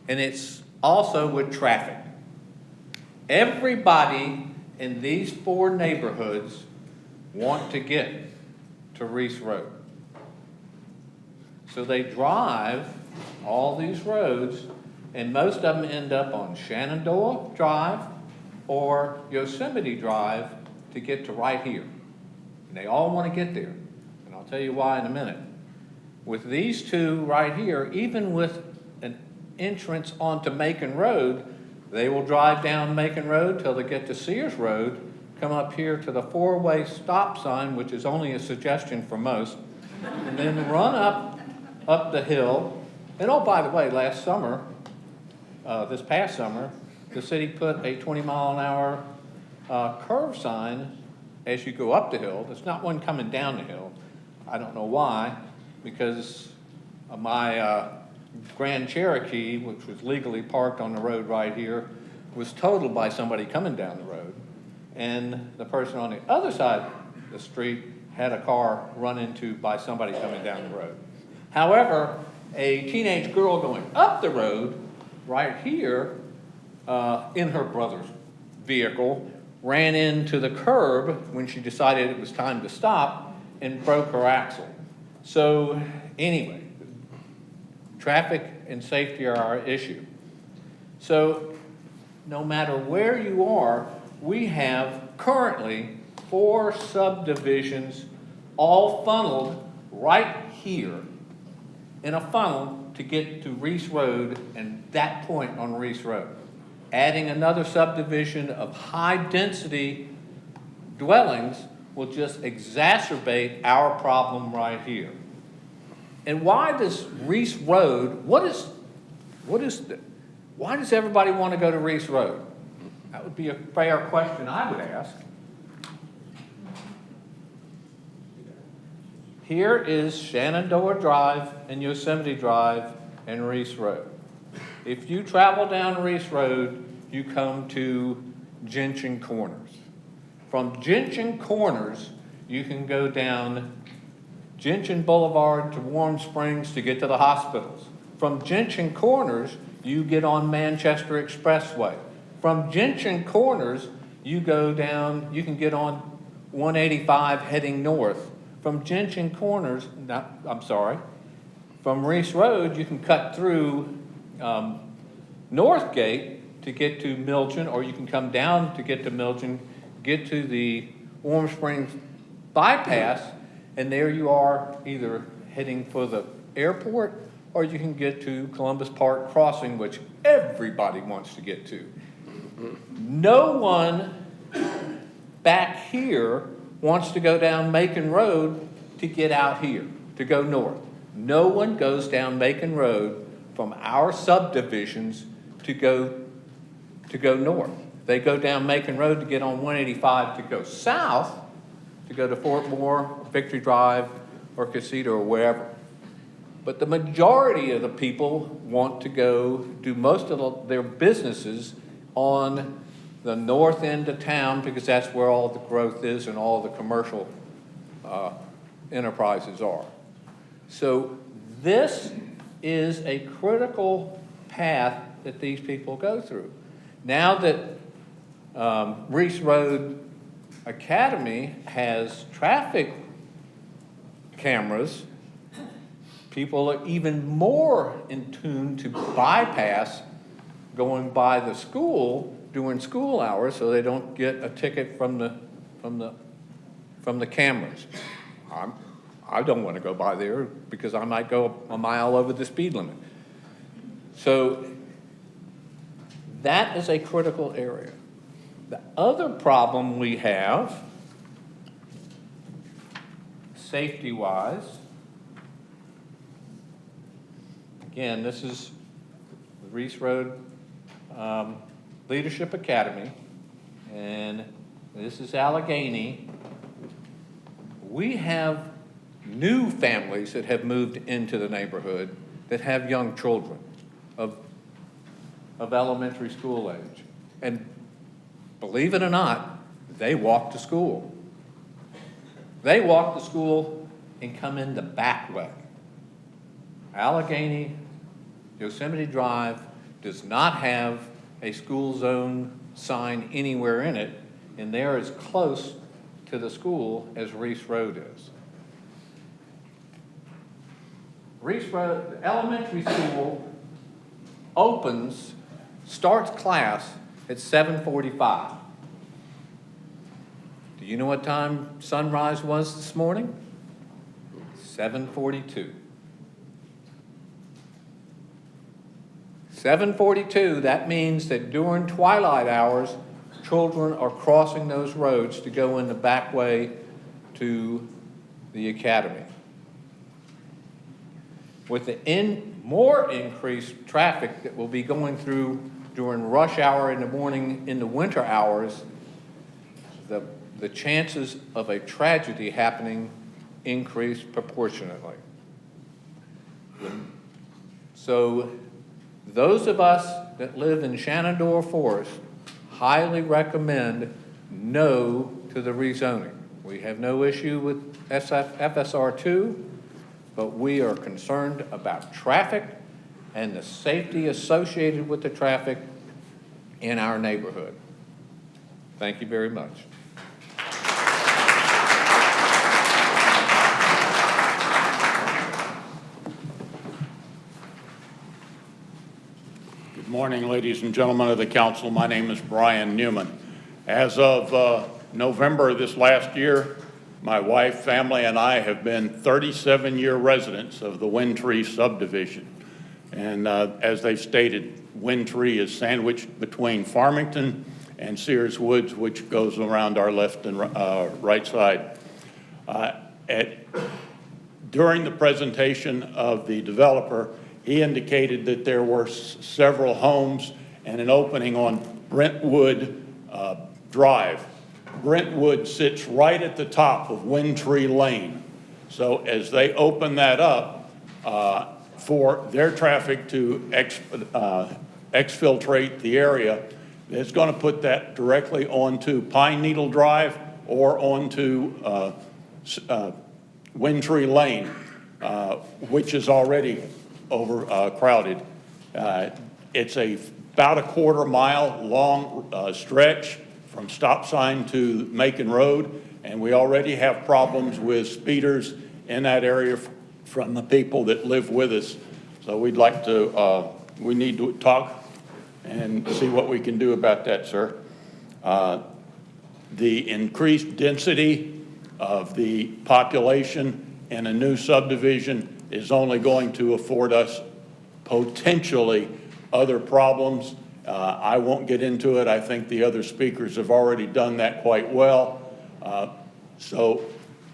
And it's also with traffic. Everybody in these 4 neighborhoods want to get to Reese Road. So they drive all these roads, and most of them end up on Shenandoah Drive or Yosemite Drive to get to right here. And they all want to get there. And I'll tell you why in a minute. With these 2 right here, even with an entrance onto Macon Road, they will drive down Macon Road till they get to Sears Road, come up here to the 4-way stop sign, which is only a suggestion for most, and then run up the hill. And oh, by the way, last summer, this past summer, the city put a 20-mile-an-hour curve sign as you go up the hill. There's not one coming down the hill. I don't know why, because my Grand Cherokee, which was legally parked on the road right here, was totaled by somebody coming down the road. And the person on the other side of the street had a car run into by somebody coming down the road. However, a teenage girl going up the road right here in her brother's vehicle ran into the curb when she decided it was time to stop and broke her axle. So anyway, traffic and safety are our issue. So no matter where you are, we have currently 4 subdivisions all funneled right here in a funnel to get to Reese Road and that point on Reese Road. Adding another subdivision of high-density dwellings will just exacerbate our problem right here. And why does Reese Road, why does everybody want to go to Reese Road? That would be a fair question I would ask. Here is Shenandoah Drive and Yosemite Drive and Reese Road. If you travel down Reese Road, you come to Gentian Corners. From Gentian Corners, you can go down Gentian Boulevard to Warm Springs to get to the hospitals. From Gentian Corners, you get on Manchester Expressway. From Gentian Corners, you can get on 185 heading north. From Gentian Corners, from Reese Road, you can cut through Northgate to get to Milton, or you can come down to get to Milton, get to the Warm Springs bypass, and there you are either heading for the airport, or you can get to Columbus Park Crossing, which everybody wants to get to. No one back here wants to go down Macon Road to get out here, to go north. No one goes down Macon Road from our subdivisions to go north. They go down Macon Road to get on 185 to go south, to go to Fort Moore, Victory Drive, or Casita, or wherever. But the majority of the people want to go do most of their businesses on the north end of town, because that's where all the growth is and all the commercial enterprises are. So this is a critical path that these people go through. Now that Reese Road Academy has traffic cameras, people are even more in tune to bypass going by the school during school hours, so they don't get a ticket from the cameras. I don't want to go by there because I might go a mile over the speed limit. So that is a critical area. The other problem we have, safety-wise, again, this is the Reese Road Leadership Academy, and this is Allegheny. We have new families that have moved into the neighborhood that have young children of elementary school age. And believe it or not, they walk to school. They walk to school and come in the back way. Allegheny, Yosemite Drive does not have a school zone sign anywhere in it, and they're as close to the school as Reese Road is. Reese Road Elementary School starts class at 7:45. Do you know what time sunrise was this morning? 7:42. 7:42, that means that during twilight hours, children are crossing those roads to go in the back way to the academy. With the more increased traffic that will be going through during rush hour in the morning, in the winter hours, the chances of a tragedy happening increase proportionately. So those of us that live in Shenandoah Forest highly recommend no to the rezoning. We have no issue with FSR2, but we are concerned about traffic and the safety associated with the traffic in our neighborhood. Thank you very much. Good morning, ladies and gentlemen of the council. My name is Brian Newman. As of November of this last year, my wife, family, and I have been 37-year residents of the Windtree subdivision. And as they've stated, Windtree is sandwiched between Farmington and Sears Woods, which goes around our left and right side. During the presentation of the developer, he indicated that there were several homes and an opening on Brentwood Drive. Brentwood sits right at the top of Windtree Lane. So as they open that up, for their traffic to exfiltrate the area. It's going to put that directly onto Pine Needle Drive or onto Wind Tree Lane, which is already overcrowded. It's about a quarter-mile long stretch from stop sign to Macon Road, and we already have problems with speeders in that area from the people that live with us. So we'd like to, we need to talk and see what we can do about that, sir. The increased density of the population in a new subdivision is only going to afford us potentially other problems. I won't get into it. I think the other speakers have already done that quite well. So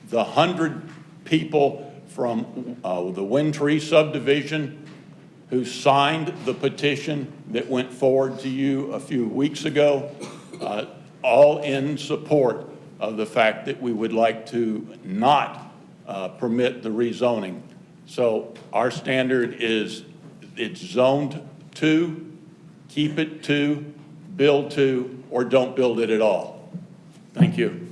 the 100 people from the Wind Tree subdivision who signed the petition that went forward to you a few weeks ago, all in support of the fact that we would like to not permit the rezoning. So our standard is it's zoned to, keep it to, build to, or don't build it at all. Thank you.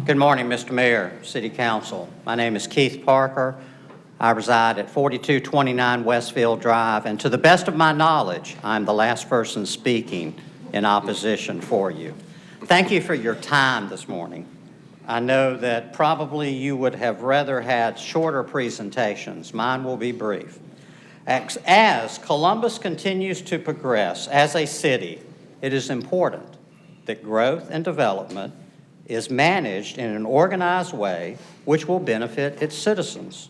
Good morning, Mr. Mayor, City Council. My name is Keith Parker. I reside at 4229 Westfield Drive, and to the best of my knowledge, I'm the last person speaking in opposition for you. Thank you for your time this morning. I know that probably you would have rather had shorter presentations. Mine will be brief. As Columbus continues to progress as a city, it is important that growth and development is managed in an organized way which will benefit its citizens.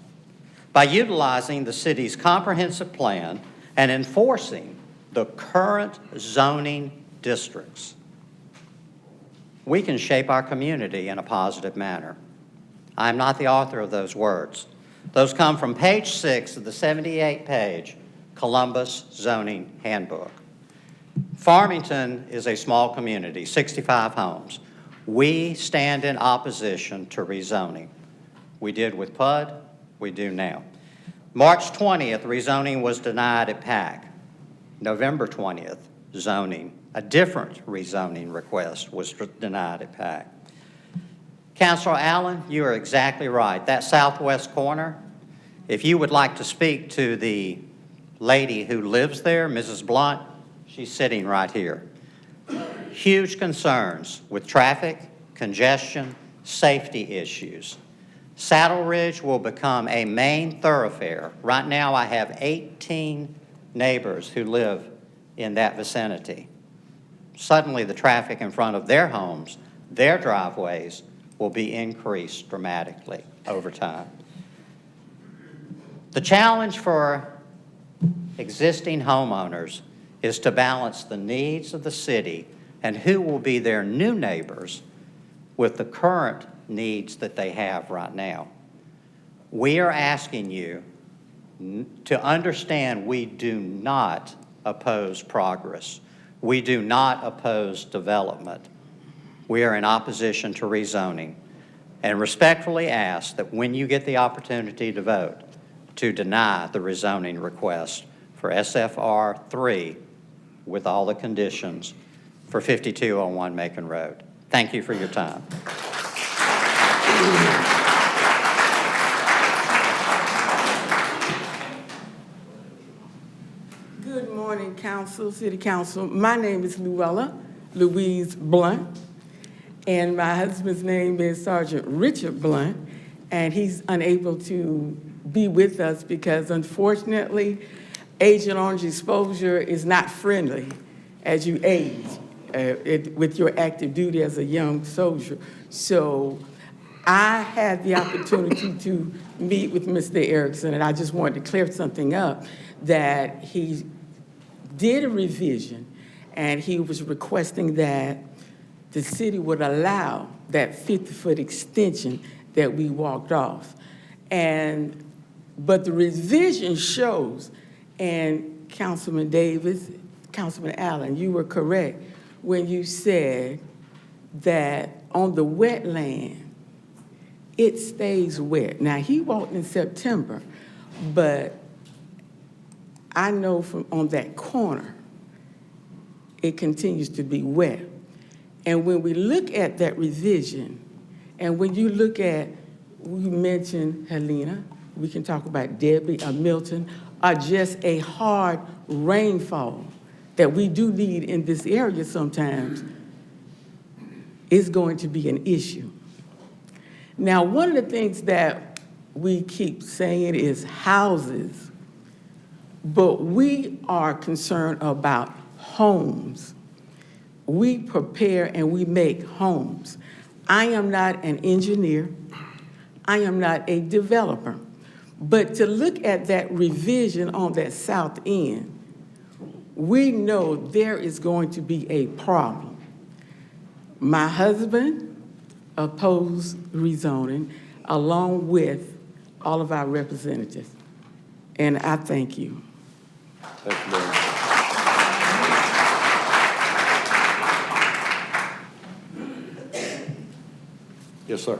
By utilizing the city's comprehensive plan and enforcing the current zoning districts, we can shape our community in a positive manner. I'm not the author of those words. Those come from page 6 of the 78-page Columbus Zoning Handbook. Farmington is a small community, 65 homes. We stand in opposition to rezoning. We did with PUD, we do now. March 20th, rezoning was denied at PAC. November 20th, zoning, a different rezoning request was denied at PAC. Councilor Allen, you are exactly right. That southwest corner, if you would like to speak to the lady who lives there, Mrs. Blunt, she's sitting right here. Huge concerns with traffic, congestion, safety issues. Saddle Ridge will become a main thoroughfare. Right now, I have 18 neighbors who live in that vicinity. Suddenly, the traffic in front of their homes, their driveways, will be increased dramatically over time. The challenge for existing homeowners is to balance the needs of the city and who will be their new neighbors with the current needs that they have right now. We are asking you to understand we do not oppose progress. We do not oppose development. We are in opposition to rezoning and respectfully ask that when you get the opportunity to vote, to deny the rezoning request for SFR 3 with all the conditions for 5201 Macon Road. Thank you for your time. Good morning, Council, City Council. My name is Louise Blunt, and my husband's name is Sergeant Richard Blunt, and he's unable to be with us because, unfortunately, Agent Orange exposure is not friendly as you age with your active duty as a young soldier. So I had the opportunity to meet with Mr. Erickson, and I just wanted to clear something up, that he did a revision, and he was requesting that the city would allow that 50-foot extension that we walked off. But the revision shows, and Councilman Davis, Councilman Allen, you were correct when you said that on the wetland, it stays wet. Now, he walked in September, but I know from on that corner, it continues to be wet. And when we look at that revision, and when you look at, we mentioned Helena, we can talk about Debbie or Milton, or just a hard rainfall that we do need in this area sometimes, is going to be an issue. Now, one of the things that we keep saying is houses, but we are concerned about homes. We prepare and we make homes. I am not an engineer. I am not a developer. But to look at that revision on that south end, we know there is going to be a problem. My husband opposed rezoning along with all of our representatives. And I thank you. Thank you, ma'am. Yes, sir.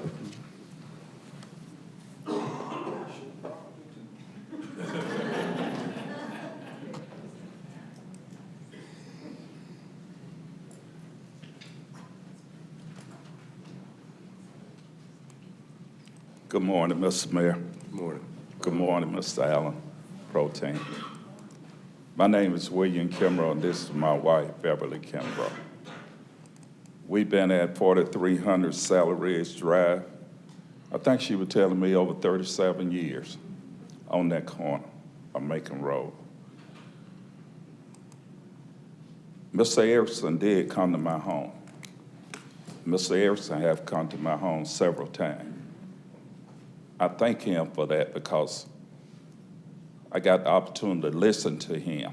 Good morning, Mr. Mayor. Good morning. Good morning, Mr. Allen, Pro Tem. My name is William Kimbrough, and this is my wife, Beverly Kimbrough. We've been at 4300 Sally Ridge Drive. I think she was telling me over 37 years on that corner of Macon Road. Mr. Erickson did come to my home. Mr. Erickson have come to my home several times. I thank him for that because I got the opportunity to listen to him,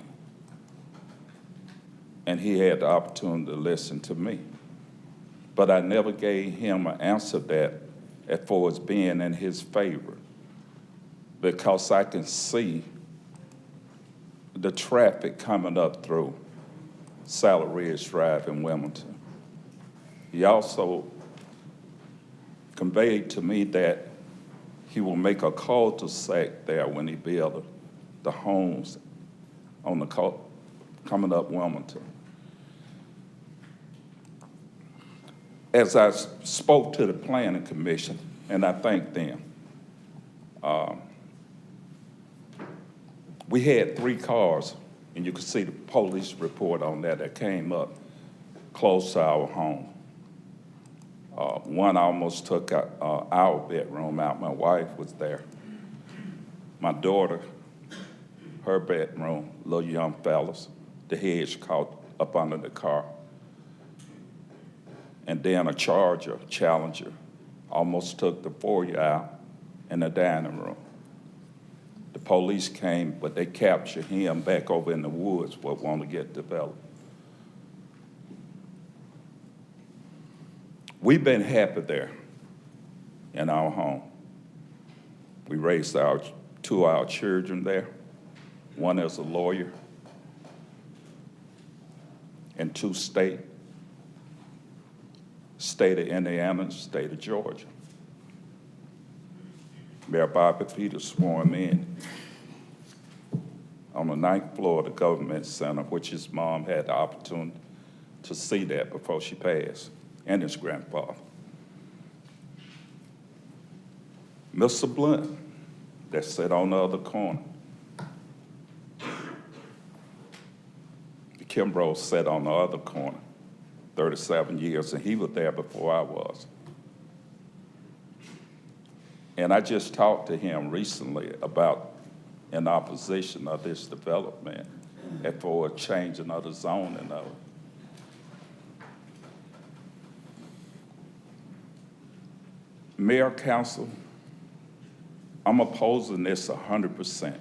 and he had the opportunity to listen to me. But I never gave him an answer that as far as being in his favor, because I can see the traffic coming up through Sally Ridge Drive in Wilmington. He also conveyed to me that he will make a cul-de-sac there when he builds the homes on the coming up Wilmington. As I spoke to the Planning Commission, and I thank them, we had 3 cars, and you can see the police report on that came up close to our home. One almost took our bedroom out. My wife was there. My daughter, her bedroom, little young fellas, the hedge caught up under the car. And then a Challenger, almost took the foyer out in the dining room. The police came, but they captured him back over in the woods what want to get developed. We've been happy there in our home. We raised 2 of our children there. One is a lawyer in 2 states, state of Indiana, state of Georgia. Mayor Bobby Peters swore him in on the 9th floor of the government center, which his mom had the opportunity to see that before she passed, and his grandfather. Mr. Blunt, that sat on the other corner. Kimbrough sat on the other corner, 37 years, and he was there before I was. And I just talked to him recently about in opposition of this development and for a change in other zoning of it. Mayor, council, I'm opposing this 100%.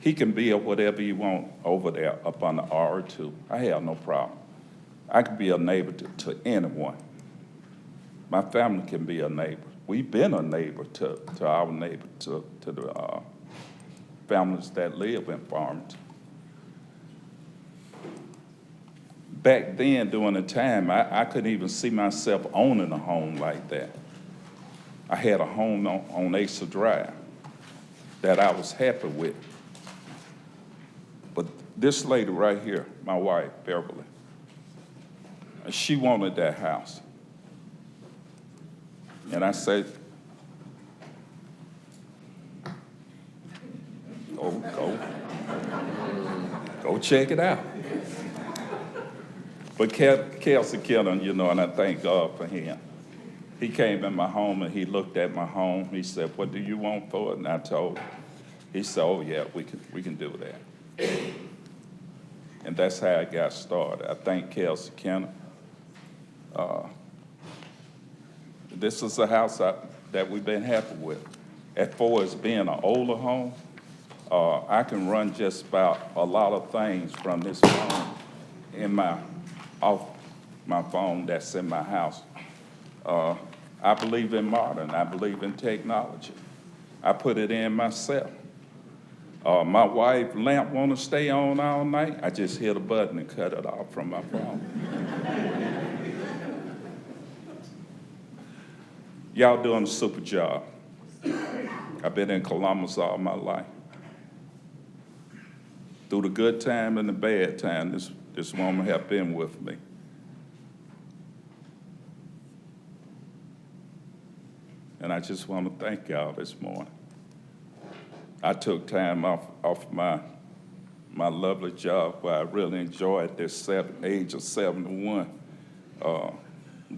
He can build whatever he want over there up on the R2. I have no problem. I can be a neighbor to anyone. My family can be a neighbor. We've been a neighbor to our neighbor, to the families that live in Farmington. back then during the time, I couldn't even see myself owning a home like that. I had a home on Asa Drive that I was happy with. But this lady right here, my wife, Beverly, she wanted that house. And I said, go check it out. But Kelsey Kennan, you know, and I thank God for him. He came in my home and he looked at my home. He said, "What do you want for it?" And I told him. He said, "Oh yeah, we can do that." And that's how I got started. I thank Kelsey Kennan. This is a house that we've been happy with. As far as being an older home, I can run just about a lot of things from this phone off my phone that's in my house. I believe in modern. I believe in technology. I put it in myself. My wife's lamp want to stay on all night. I just hit a button and cut it off from my phone. Y'all doing a super job. I've been in Columbus all my life. Through the good time and the bad time, this woman have been with me. And I just want to thank y'all this morning. I took time off my lovely job where I really enjoyed this age of 71,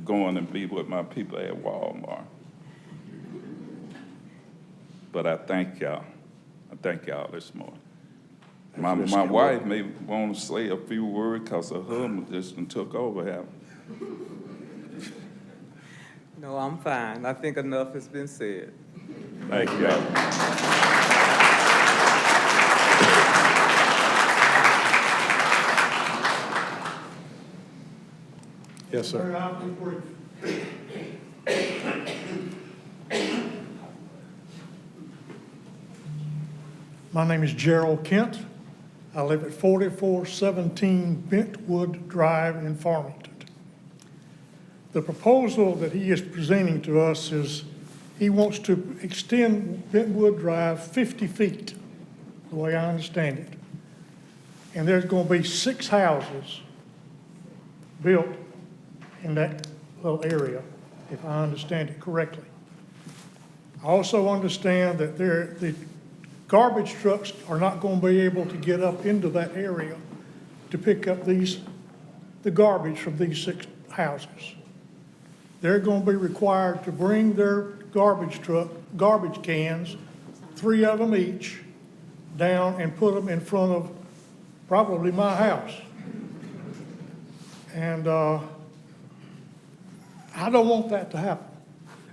going and be with my people at Walmart. But I thank y'all. I thank y'all this morning. My wife may want to say a few words because her husband just took over here. No, I'm fine. I think enough has been said. Thank you. Yes, sir. My name is Gerald Kent. I live at 4417 Bentwood Drive in Farmington. The proposal that he is presenting to us is he wants to extend Bentwood Drive 50 feet, the way I understand it. And there's going to be 6 houses built in that little area, if I understand it correctly. I also understand that the garbage trucks are not going to be able to get up into that area to pick up the garbage from these 6 houses. They're going to be required to bring their garbage cans, 3 of them each, down and put them in front of probably my house. And I don't want that to happen.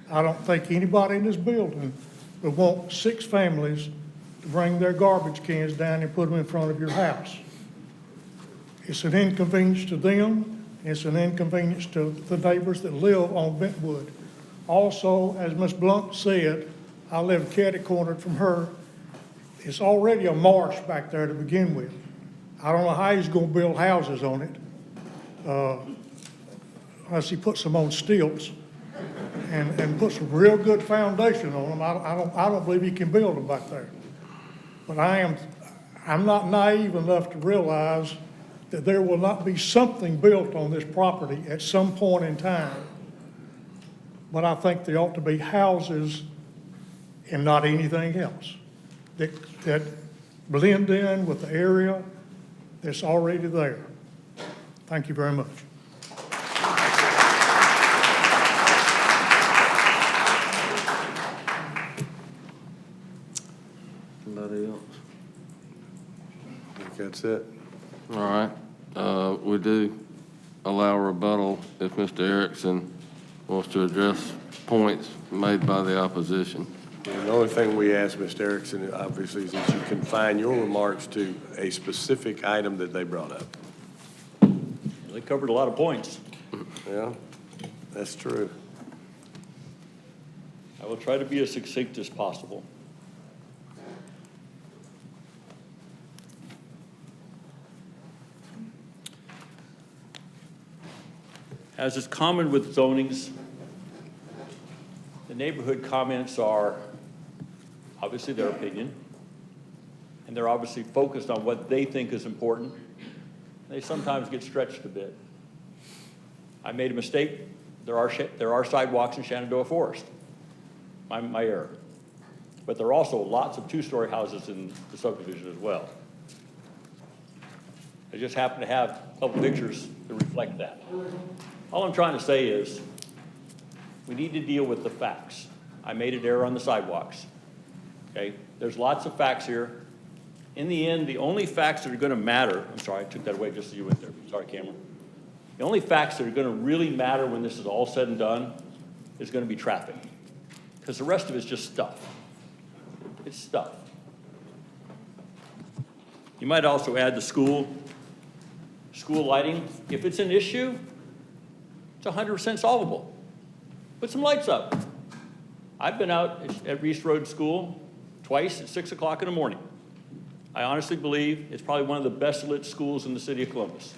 I don't think anybody in this building would want 6 families to bring their garbage cans down and put them in front of your house. It's an inconvenience to them. It's an inconvenience to the neighbors that live on Bentwood. Also, as Ms. Blunt said, I live catty-cornered from her. It's already a marsh back there to begin with. I don't know how he's going to build houses on it, unless he puts them on stilts and puts a real good foundation on them. I don't believe he can build them back there. But I'm not naive enough to realize that there will not be something built on this property at some point in time. But I think there ought to be houses and not anything else that blend in with the area that's already there. Thank you very much. Anybody else? I think that's it. All right. We do allow rebuttal if Mr. Erickson wants to address points made by the opposition. And the only thing we ask, Mr. Erickson, obviously, is that you confine your remarks to a specific item that they brought up. They covered a lot of points. Yeah, that's true. I will try to be as succinct as possible. As is common with zonings, the neighborhood comments are obviously their opinion, and they're obviously focused on what they think is important. They sometimes get stretched a bit. I made a mistake. There are sidewalks in Shenandoah Forest. My error. But there are also lots of two-story houses in the subdivision as well. I just happen to have a couple pictures to reflect that. All I'm trying to say is we need to deal with the facts. I made an error on the sidewalks. Okay? There's lots of facts here. In the end, the only facts that are going to matter, I'm sorry, I took that away just so you went there. Sorry, Cameron. The only facts that are going to really matter when this is all said and done is going to be traffic. Because the rest of it's just stuff. It's stuff. You might also add the school lighting. If it's an issue, it's 100% solvable. Put some lights up. I've been out at Reese Road School twice at 6 o'clock in the morning. I honestly believe it's probably one of the best lit schools in the city of Columbus.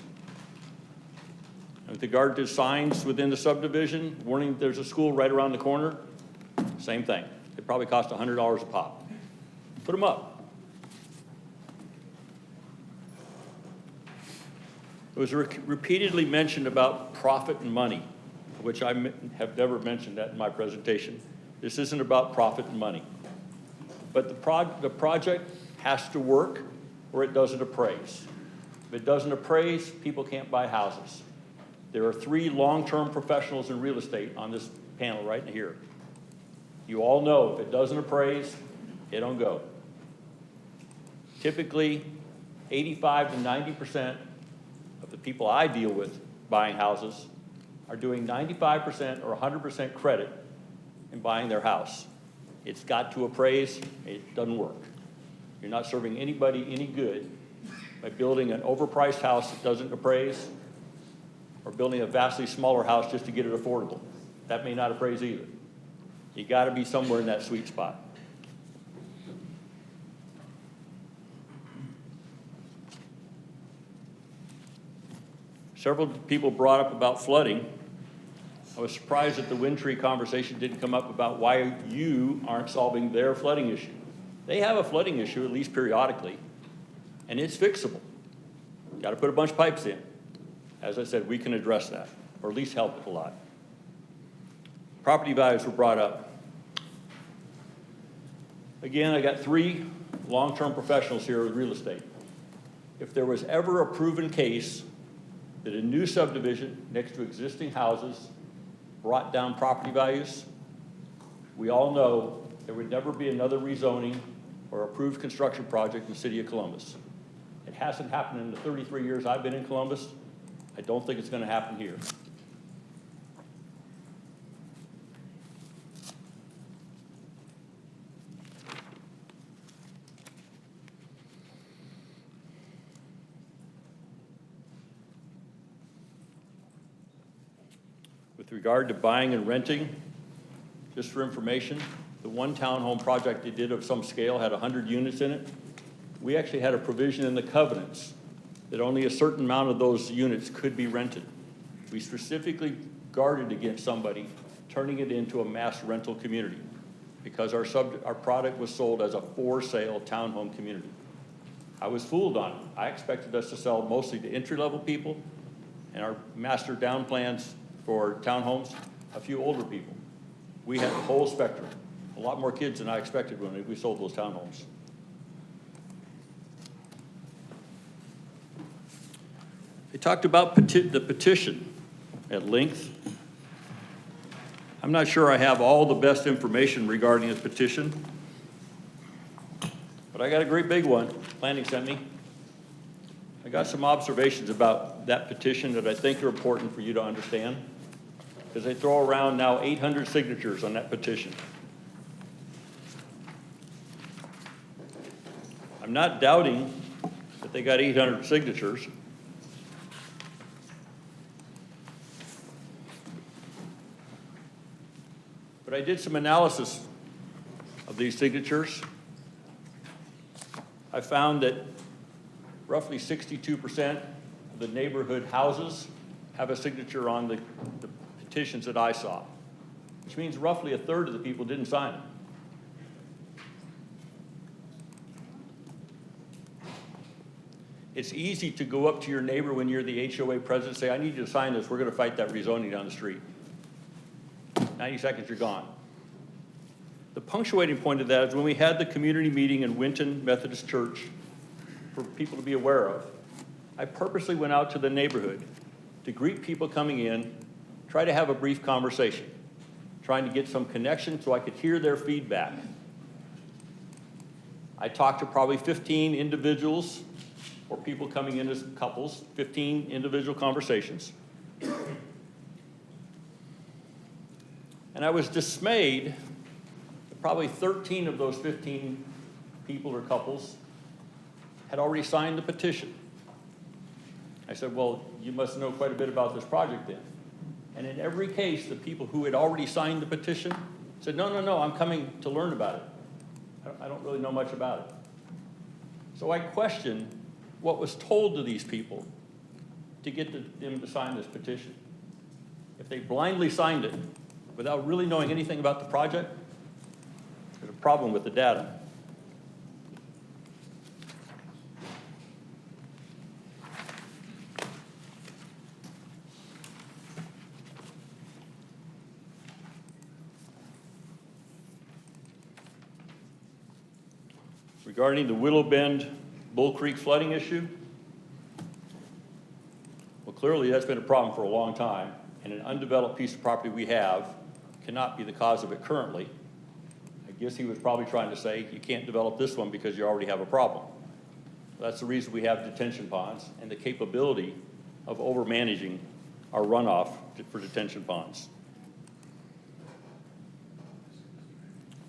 And with regard to signs within the subdivision, warning there's a school right around the corner, same thing. It probably cost $100 a pop. Put them up. It was repeatedly mentioned about profit and money, which I have never mentioned that in my presentation. This isn't about profit and money. But the project has to work or it doesn't appraise. If it doesn't appraise, people can't buy houses. There are 3 long-term professionals in real estate on this panel right here. You all know if it doesn't appraise, it don't go. Typically, 85 to 90% of the people I deal with buying houses are doing 95% or 100% credit in buying their house. It's got to appraise, it doesn't work. You're not serving anybody any good by building an overpriced house that doesn't appraise or building a vastly smaller house just to get it affordable. That may not appraise either. You got to be somewhere in that sweet spot. Several people brought up about flooding. I was surprised that the Windtree conversation didn't come up about why you aren't solving their flooding issue. They have a flooding issue, at least periodically, and it's fixable. Got to put a bunch of pipes in. As I said, we can address that, or at least help it a lot. Property values were brought up. Again, I got 3 long-term professionals here with real estate. If there was ever a proven case that a new subdivision next to existing houses brought down property values, we all know there would never be another rezoning or approved construction project in the city of Columbus. It hasn't happened in the 33 years I've been in Columbus. I don't think it's going to happen here. With regard to buying and renting, just for information, the one townhome project they did of some scale had 100 units in it. We actually had a provision in the covenants that only a certain amount of those units could be rented. We specifically guarded against somebody turning it into a mass rental community because our product was sold as a for-sale townhome community. I was fooled on it. I expected us to sell mostly to entry-level people and our master down plans for townhomes, a few older people. We had the whole spectrum. A lot more kids than I expected when we sold those townhomes. They talked about the petition at length. I'm not sure I have all the best information regarding the petition, but I got a great big one planning sent me. I got some observations about that petition that I think are important for you to understand, because they throw around now 800 signatures on that petition. I'm not doubting that they got 800 signatures. But I did some analysis of these signatures. I found that roughly 62% of the neighborhood houses have a signature on the petitions that I saw, which means roughly a third of the people didn't sign it. It's easy to go up to your neighbor when you're the HOA president and say, I need you to sign this, we're gonna fight that rezoning down the street. 90 seconds, you're gone. The punctuating point of that is when we had the community meeting in Winton Methodist Church for people to be aware of, I purposely went out to the neighborhood to greet people coming in, try to have a brief conversation, trying to get some connection so I could hear their feedback. I talked to probably 15 individuals or people coming in as couples, 15 individual conversations. And I was dismayed that probably 13 of those 15 people or couples had already signed the petition. I said, well, you must know quite a bit about this project then. And in every case, the people who had already signed the petition said, no, I'm coming to learn about it. I don't really know much about it. So I questioned what was told to these people to get them to sign this petition. If they blindly signed it without really knowing anything about the project, there's a problem with the data. Regarding the Willow Bend Bull Creek flooding issue, well, clearly that's been a problem for a long time, and an undeveloped piece of property we have cannot be the cause of it currently. I guess he was probably trying to say you can't develop this one because you already have a problem. That's the reason we have detention ponds and the capability of overmanaging our runoff for detention ponds.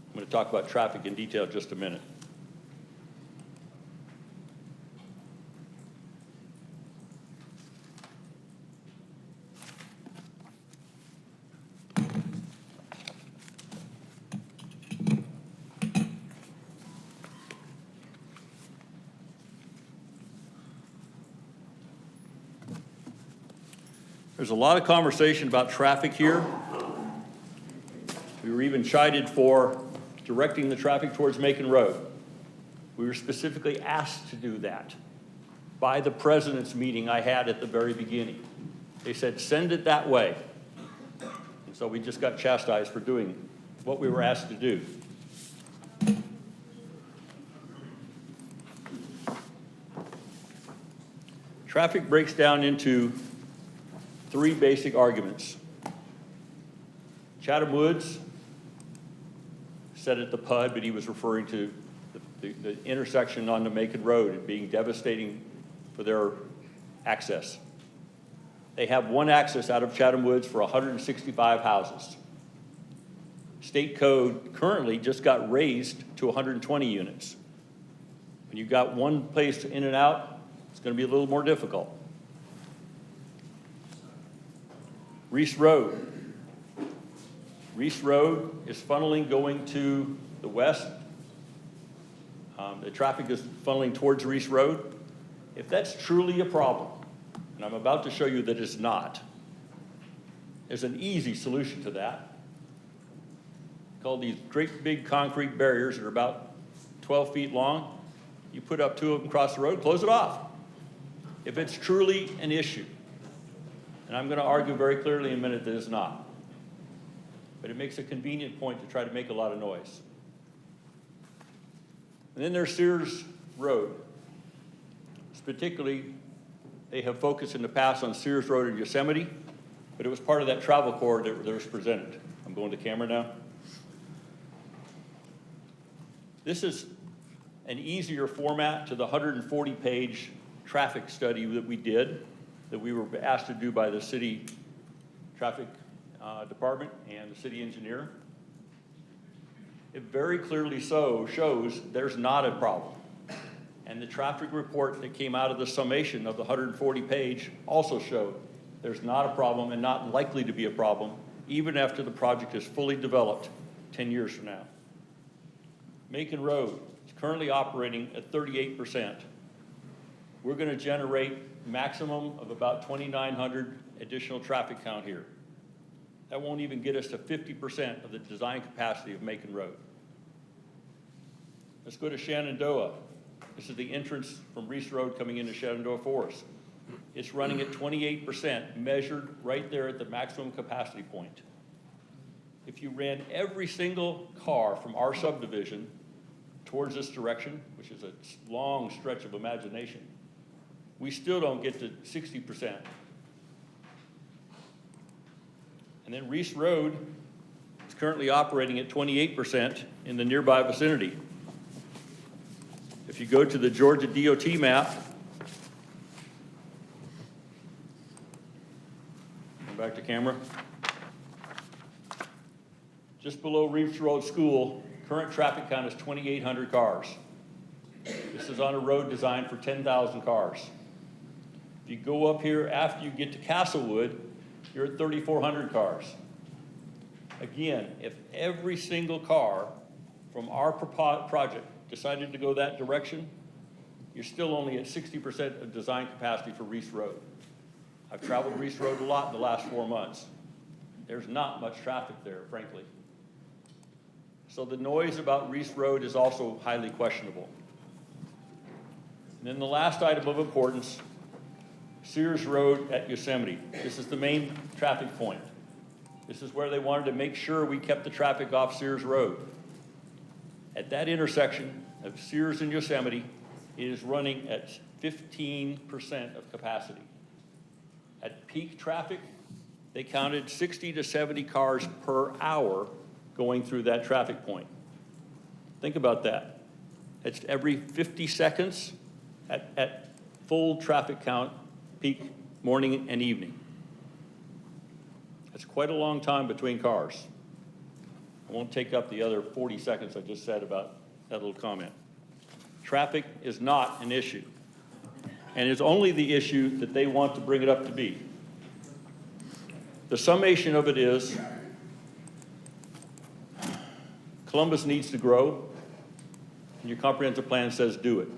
I'm going to talk about traffic in detail in just a minute. There's a lot of conversation about traffic here. We were even chided for directing the traffic towards Macon Road. We were specifically asked to do that by the president's meeting I had at the very beginning. They said, send it that way. And so we just got chastised for doing what we were asked to do. Traffic breaks down into three basic arguments. Chatham Woods said at the PUD, but he was referring to the intersection on the Macon Road and being devastating for their access. They have one access out of Chatham Woods for 165 houses. State code currently just got raised to 120 units. When you've got one place in and out, it's going to be a little more difficult. Reese Road. Reese Road is funneling going to the west. The traffic is funneling towards Reese Road. If that's truly a problem, and I'm about to show you that it's not, there's an easy solution to that, called these great big concrete barriers that are about 12 feet long. You put up two of them across the road, close it off. If it's truly an issue, and I'm going to argue very clearly in a minute that it's not, but it makes a convenient point to try to make a lot of noise. And then there's Sears Road. Particularly, they have focused in the past on Sears Road in Yosemite, but it was part of that travel corridor that was presented. I'm going to camera now. This is an easier format to the 140-page traffic study that we did, that we were asked to do by the city traffic department and the city engineer. It very clearly shows there's not a problem. And the traffic report that came out of the summation of the 140-page also showed there's not a problem and not likely to be a problem even after the project is fully developed 10 years from now. Macon Road is currently operating at 38%. We're going to generate maximum of about 2,900 additional traffic count here. That won't even get us to 50% of the design capacity of Macon Road. Let's go to Shenandoah. This is the entrance from Reese Road coming into Shenandoah Forest. It's running at 28%, measured right there at the maximum capacity point. If you ran every single car from our subdivision towards this direction, which is a long stretch of imagination, we still don't get to 60%. And then Reese Road is currently operating at 28% in the nearby vicinity. If you go to the Georgia DOT map, come back to camera. Just below Reese Road School, current traffic count is 2,800 cars. This is on a road designed for 10,000 cars. If you go up here after you get to Castlewood, you're at 3,400 cars. Again, if every single car from our project decided to go that direction, you're still only at 60% of design capacity for Reese Road. I've traveled Reese Road a lot in the last 4 months. There's not much traffic there, frankly. So the noise about Reese Road is also highly questionable. And then the last item of importance, Sears Road at Yosemite. This is the main traffic point. This is where they wanted to make sure we kept the traffic off Sears Road. At that intersection of Sears and Yosemite, it is running at 15% of capacity. At peak traffic, they counted 60 to 70 cars per hour going through that traffic point. Think about that. It's every 50 seconds at full traffic count, peak morning and evening. That's quite a long time between cars. I won't take up the other 40 seconds I just said about that little comment. Traffic is not an issue, and it's only the issue that they want to bring it up to be. The summation of it is Columbus needs to grow, and your comprehensive plan says do it.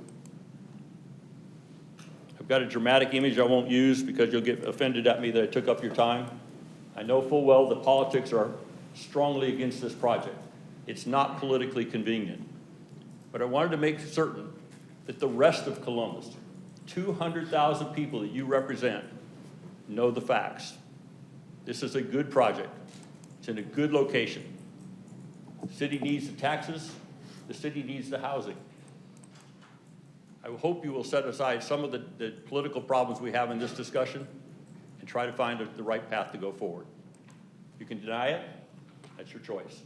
I've got a dramatic image I won't use because you'll get offended at me that I took up your time. I know full well the politics are strongly against this project. It's not politically convenient. But I wanted to make certain that the rest of Columbus, 200,000 people that you represent, know the facts. This is a good project. It's in a good location. The city needs the taxes. The city needs the housing. I hope you will set aside some of the political problems we have in this discussion and try to find the right path to go forward. You can deny it. That's your choice.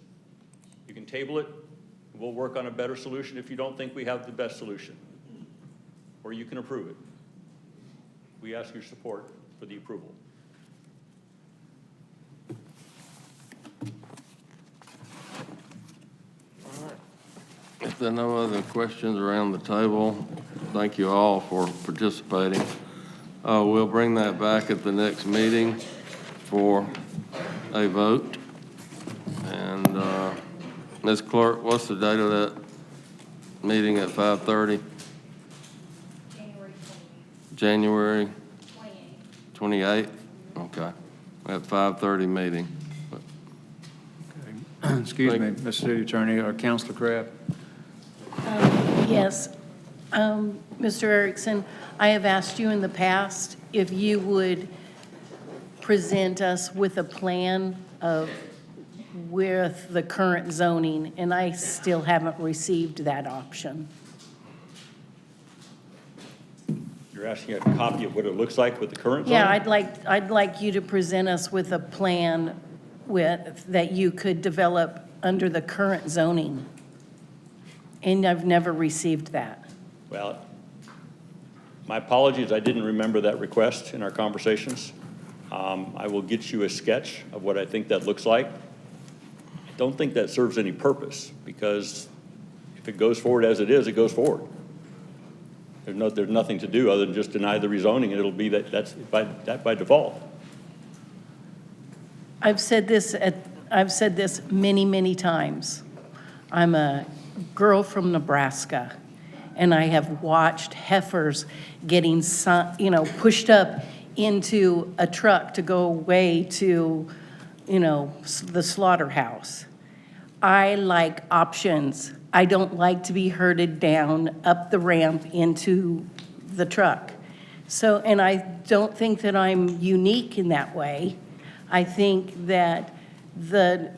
You can table it. We'll work on a better solution if you don't think we have the best solution. Or you can approve it. We ask your support for the approval. If there are no other questions around the table, thank you all for participating. We'll bring that back at the next meeting for a vote. And Ms. Clerk, what's the date of that meeting at 5:30? January 28th? Okay. At 5:30 meeting. Excuse me, Mr. City Attorney, or Councilor Craft. Yes. Mr. Erickson, I have asked you in the past if you would present us with a plan of with the current zoning, and I still haven't received that option. You're asking a copy of what it looks like with the current zoning? Yeah, I'd like you to present us with a plan that you could develop under the current zoning. And I've never received that. Well, my apologies, I didn't remember that request in our conversations. I will get you a sketch of what I think that looks like. I don't think that serves any purpose, because if it goes forward as it is, it goes forward. There's nothing to do other than just deny the rezoning, and it'll be that's by default. I've said this many, many times. I'm a girl from Nebraska, and I have watched heifers getting, pushed up into a truck to go away to, the slaughterhouse. I like options. I don't like to be herded down up the ramp into the truck. So, and I don't think that I'm unique in that way. I think that the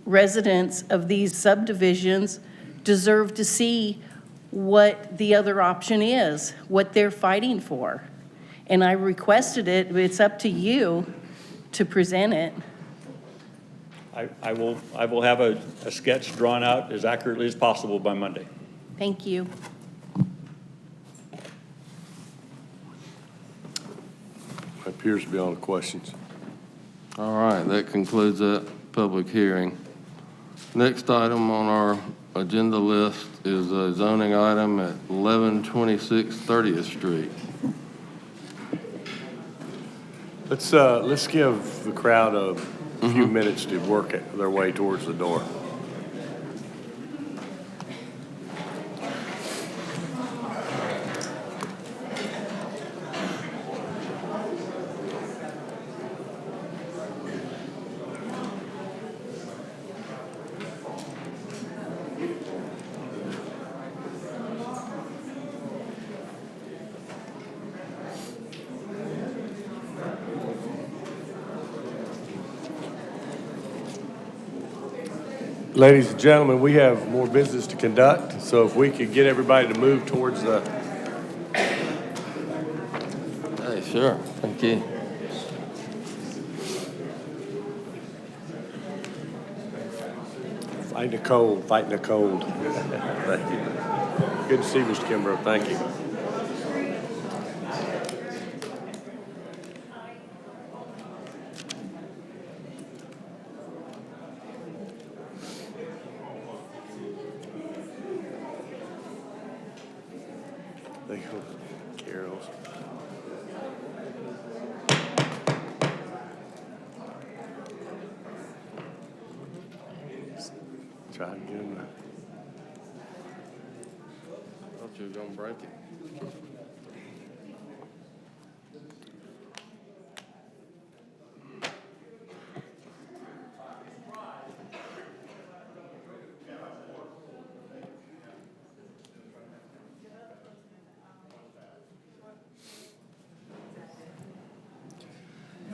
residents of these subdivisions deserve to see what the other option is, what they're fighting for. And I requested it, but it's up to you to present it. I will have a sketch drawn out as accurately as possible by Monday. Thank you. Appears to be all the questions. All right, that concludes that public hearing. Next item on our agenda list is a zoning item at 1126 30th Street. Let's give the crowd a few minutes to work their way towards the door. Ladies and gentlemen, we have more business to conduct, so if we could get everybody to move towards the... Hey, sure, thank you. Fighting the cold, fighting the cold. Thank you. Good to see you, Mr. Kimbrough, thank you. Carol's. Try to get him. Thought you were gonna break it.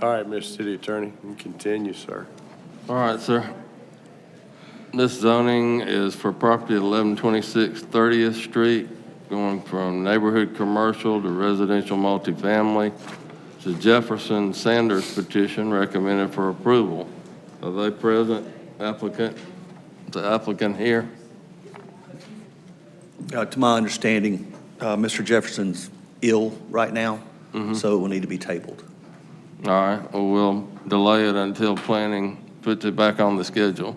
All right, Mr. City Attorney, you can continue, sir. All right, sir. This zoning is for property at 1126 30th Street, going from neighborhood commercial to residential multifamily. It's a Jefferson Sanders petition recommended for approval. Are they present, applicant? Is the applicant here? To my understanding, Mr. Jefferson's ill right now, so it will need to be tabled. All right, well, we'll delay it until planning puts it back on the schedule.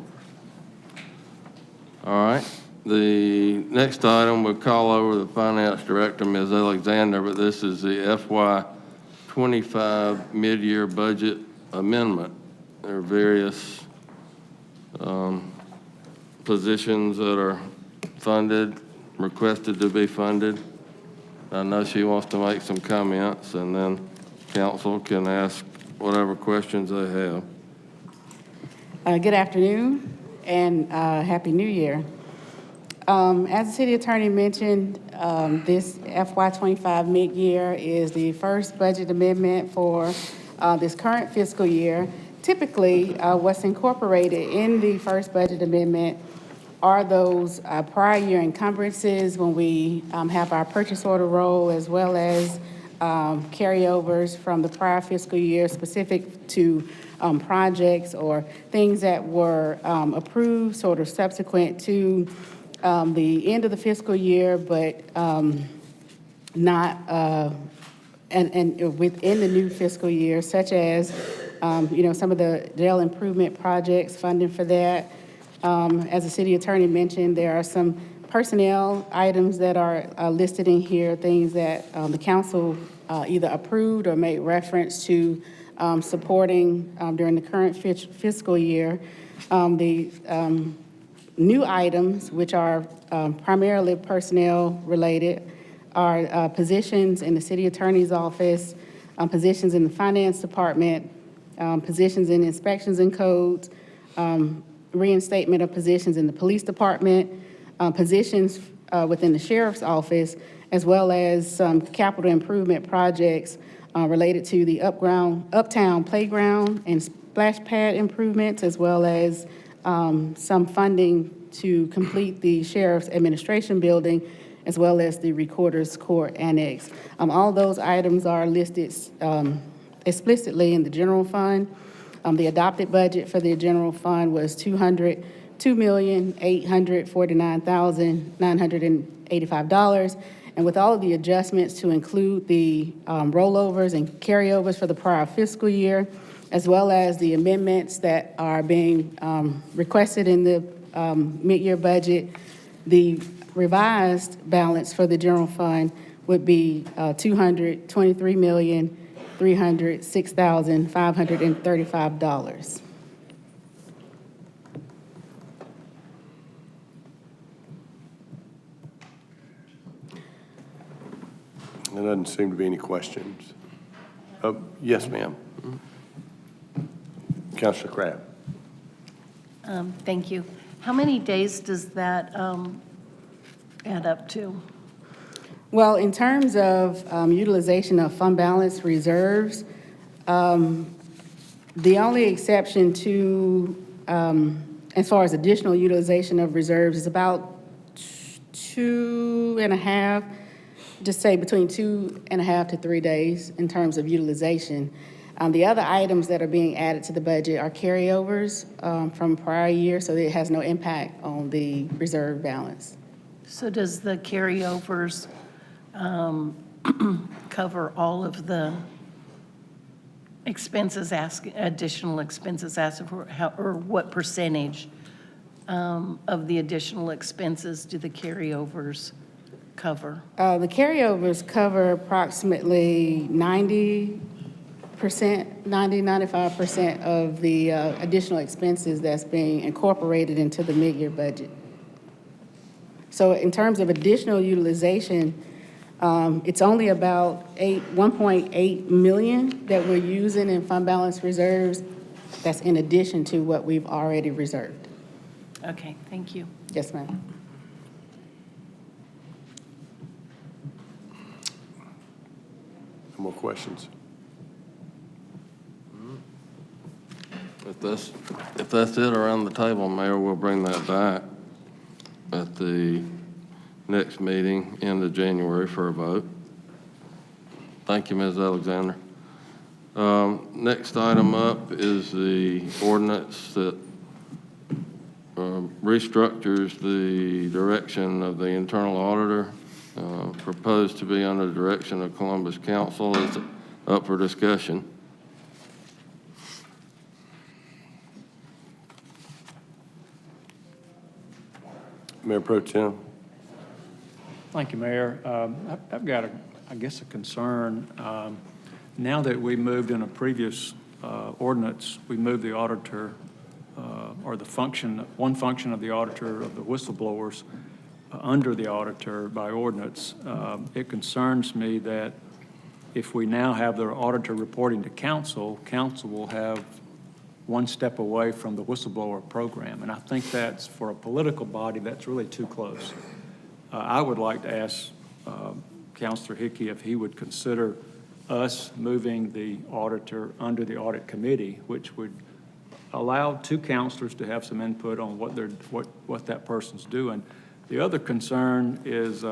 All right, the next item, we'll call over the finance director, Ms. Alexander, but this is the FY '25 mid-year budget amendment. There are various positions that are funded, requested to be funded. I know she wants to make some comments, and then council can ask whatever questions they have. Good afternoon and Happy New Year. As the city attorney mentioned, this FY25 mid-year is the first budget amendment for this current fiscal year. Typically, what's incorporated in the first budget amendment are those prior year encumbrances when we have our purchase order roll, as well as carryovers from the prior fiscal year specific to projects or things that were approved sort of subsequent to the end of the fiscal year, but not and within the new fiscal year, such as some of the jail improvement projects, funding for that. As the city attorney mentioned, there are some personnel items that are listed in here, things that the council either approved or made reference to supporting during the current fiscal year. The new items, which are primarily personnel related, are positions in the city attorney's office, positions in the finance department, positions in inspections and codes, reinstatement of positions in the police department, positions within the sheriff's office, as well as some capital improvement projects related to the uptown playground and splash pad improvements, as well as some funding to complete the sheriff's administration building, as well as the recorder's court annex. All those items are listed explicitly in the general fund. The adopted budget for the general fund was $202,849,985. And with all of the adjustments to include the rollovers and carryovers for the prior fiscal year, as well as the amendments that are being requested in the mid-year budget, the revised balance for the general fund would be $223,306,535. There doesn't seem to be any questions. Yes, ma'am. Councilor Crabb. Thank you. How many days does that add up to? Well, in terms of utilization of fund balance reserves, the only exception to, as far as additional utilization of reserves, is about 2.5, just say between 2.5 to 3 days in terms of utilization. The other items that are being added to the budget are carryovers from prior year, so it has no impact on the reserve balance. So does the carryovers cover all of the expenses, additional expenses asked for, or what percentage of the additional expenses do the carryovers cover? The carryovers cover approximately 95% of the additional expenses that's being incorporated into the mid-year budget. So in terms of additional utilization, it's only about 1.8 million that we're using in fund balance reserves. That's in addition to what we've already reserved. Okay, thank you. Yes, ma'am. No more questions? If that's it around the table, Mayor, we'll bring that back at the next meeting, end of January, for a vote. Thank you, Ms. Alexander. Next item up is the ordinance that restructures the direction of the internal auditor, proposed to be under the direction of Columbus Council. It's up for discussion. Mayor Pro Tem. Thank you, Mayor. I've got, I guess, a concern. Now that we moved in a previous ordinance, we moved the auditor, or the function, one function of the auditor of the whistleblowers under the auditor by ordinance. It concerns me that if we now have the auditor reporting to council, council will have one step away from the whistleblower program. And I think that's, for a political body, that's really too close. I would like to ask Councilor Hickey if he would consider us moving the auditor under the audit committee, which would allow two councilors to have some input on what that person's doing. The other concern is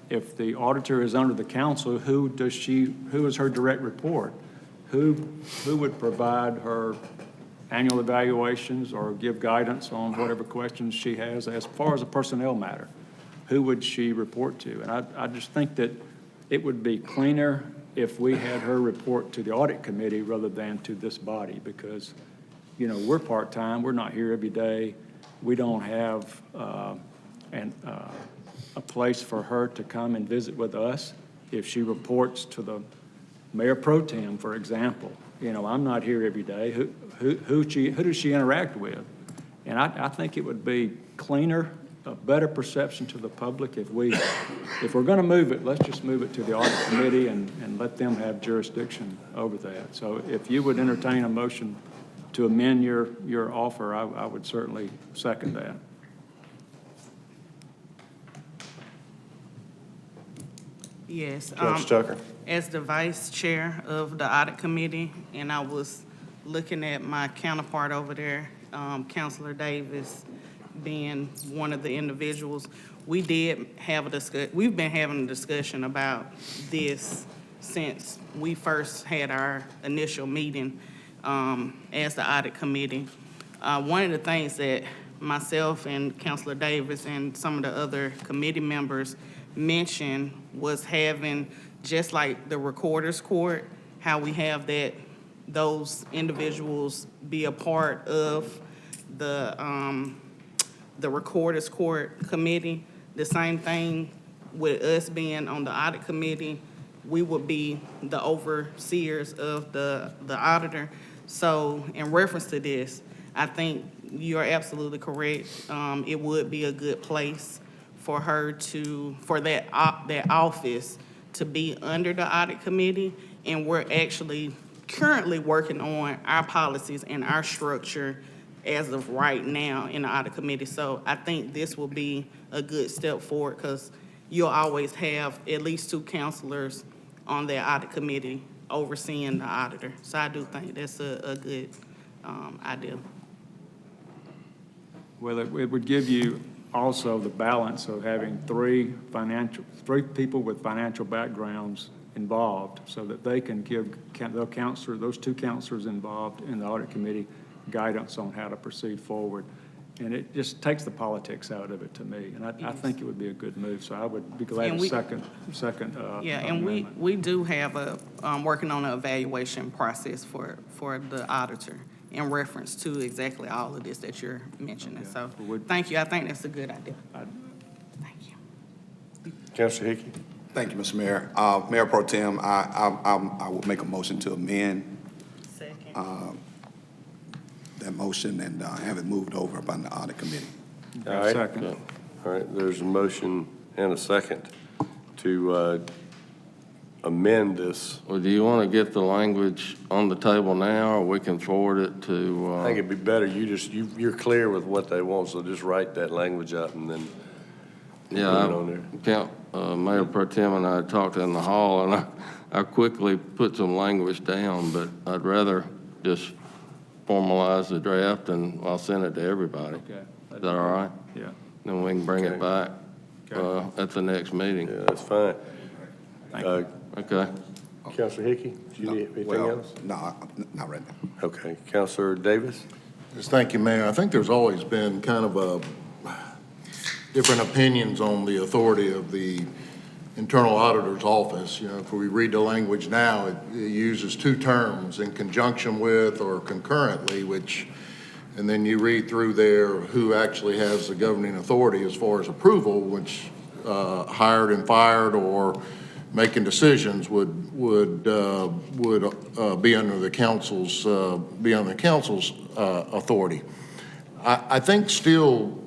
if the auditor is under the council, who is her direct report? Who would provide her annual evaluations or give guidance on whatever questions she has as far as a personnel matter? Who would she report to? And I just think that it would be cleaner if we had her report to the audit committee rather than to this body, because, you know, we're part-time, we're not here every day. We don't have a place for her to come and visit with us. If she reports to the Mayor Pro Tem, for example, you know, I'm not here every day. Who does she interact with? And I think it would be cleaner a better perception to the public if we're going to move it, let's just move it to the audit committee and let them have jurisdiction over that. So if you would entertain a motion to amend your offer, I would certainly second that. Yes. Judge Tucker. As the vice chair of the audit committee, and I was looking at my counterpart over there, Counselor Davis, being one of the individuals, we've been having a discussion about this since we first had our initial meeting as the audit committee. One of the things that myself and Counselor Davis and some of the other committee members mentioned was having, just like the recorder's court, how we have those individuals be a part of the recorder's court committee. The same thing with us being on the audit committee, we would be the overseers of the auditor. So in reference to this, I think you're absolutely correct. It would be a good place for her for that office to be under the audit committee. And we're actually currently working on our policies and our structure as of right now in the audit committee. So I think this will be a good step forward because you'll always have at least 2 counselors on the audit committee overseeing the auditor. So I do think that's a good idea. Well, it would give you also the balance of having 3 people with financial backgrounds involved so that they can give those 2 counselors involved in the audit committee guidance on how to proceed forward. And it just takes the politics out of it to me. And I think it would be a good move. So I would be glad to second Yeah, and amendment. we do have working on an evaluation process for the auditor in reference to exactly all of this that you're mentioning. So thank you. I think that's a good idea. Thank you. Councilor Hickey. Thank you, Mr. Mayor. Mayor Pro Tem, I will make a motion to amend that motion and have it moved over by the audit committee. All right. Second. All right, there's a motion and a second to amend this. Well, do you want to get the language on the table now, or we can forward it to? I think it'd be better, you're clear with what they want, so just write that language up and then put it on there. Mayor Pro Tem and I talked in the hall, and I quickly put some language down, but I'd rather just formalize the draft and I'll send it to everybody. Okay. Is that all right? Yeah. Then we can bring it back at the next meeting. Yeah, that's fine. Okay. Councilor Hickey, do you need anything else? No, not right now. Okay, Councilor Davis? Yes, thank you, Mayor. I think there's always been kind of different opinions on the authority of the Internal Auditor's Office. You know, if we read the language now, it uses 2 terms, in conjunction with or concurrently, and then you read through there who actually has the governing authority as far as approval, which hired and fired or making decisions would be under the council's authority. I think still,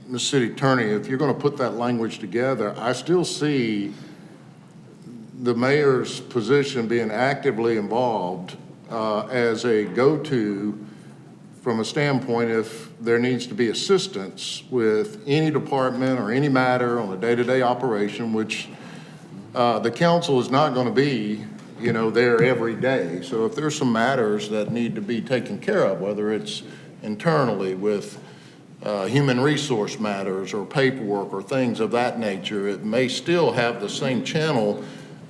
Ms. City Attorney, if you're going to put that language together, I still see the mayor's position being actively involved as a go-to from a standpoint if there needs to be assistance with any department or any matter on a day-to-day operation, which the council is not going to be, there every day. So if there's some matters that need to be taken care of, whether it's internally with human resource matters or paperwork or things of that nature, it may still have the same channel,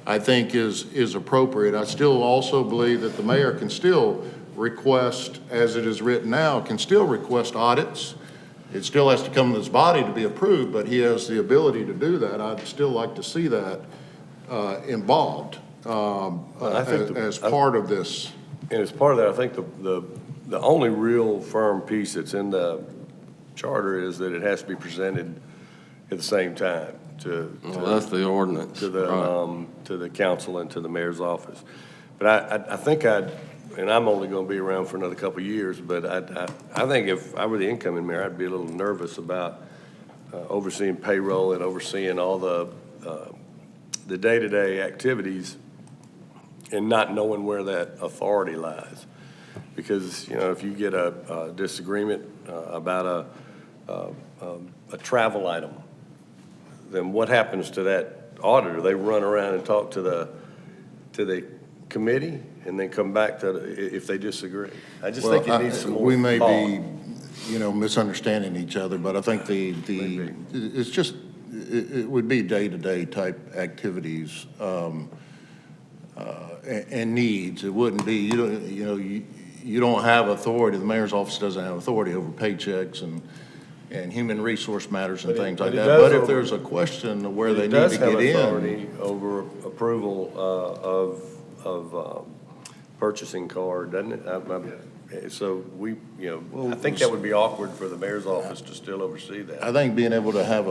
I think is appropriate. I still also believe that the mayor can still request, as it is written now, can still request audits. It still has to come to this body to be approved, but he has the ability to do that. I'd still like to see that involved as part of this. And as part of that, I think the only real firm piece that's in the charter is that it has to be presented at the same time that's the ordinance. to the council and to the mayor's office. But I think and I'm only going to be around for another couple of years, but I think if I were the incoming mayor, I'd be a little nervous about overseeing payroll and overseeing all the day-to-day activities and not knowing where that authority lies. Because, you know, if you get a disagreement about a travel item, then what happens to that auditor? They run around and talk to the committee and then come back to, if they disagree. I just think it needs some more We may thought. be, you know, misunderstanding each other, but I think it's just, it would be day-to-day type activities and needs. It wouldn't be, you don't have authority, the mayor's office doesn't have authority over paychecks and human resource matters and things like that. But if there's a question of where they need to get in. It does have authority over approval of purchasing card, doesn't it? So we, I think that would be awkward for the mayor's office to still oversee that. I think being able to have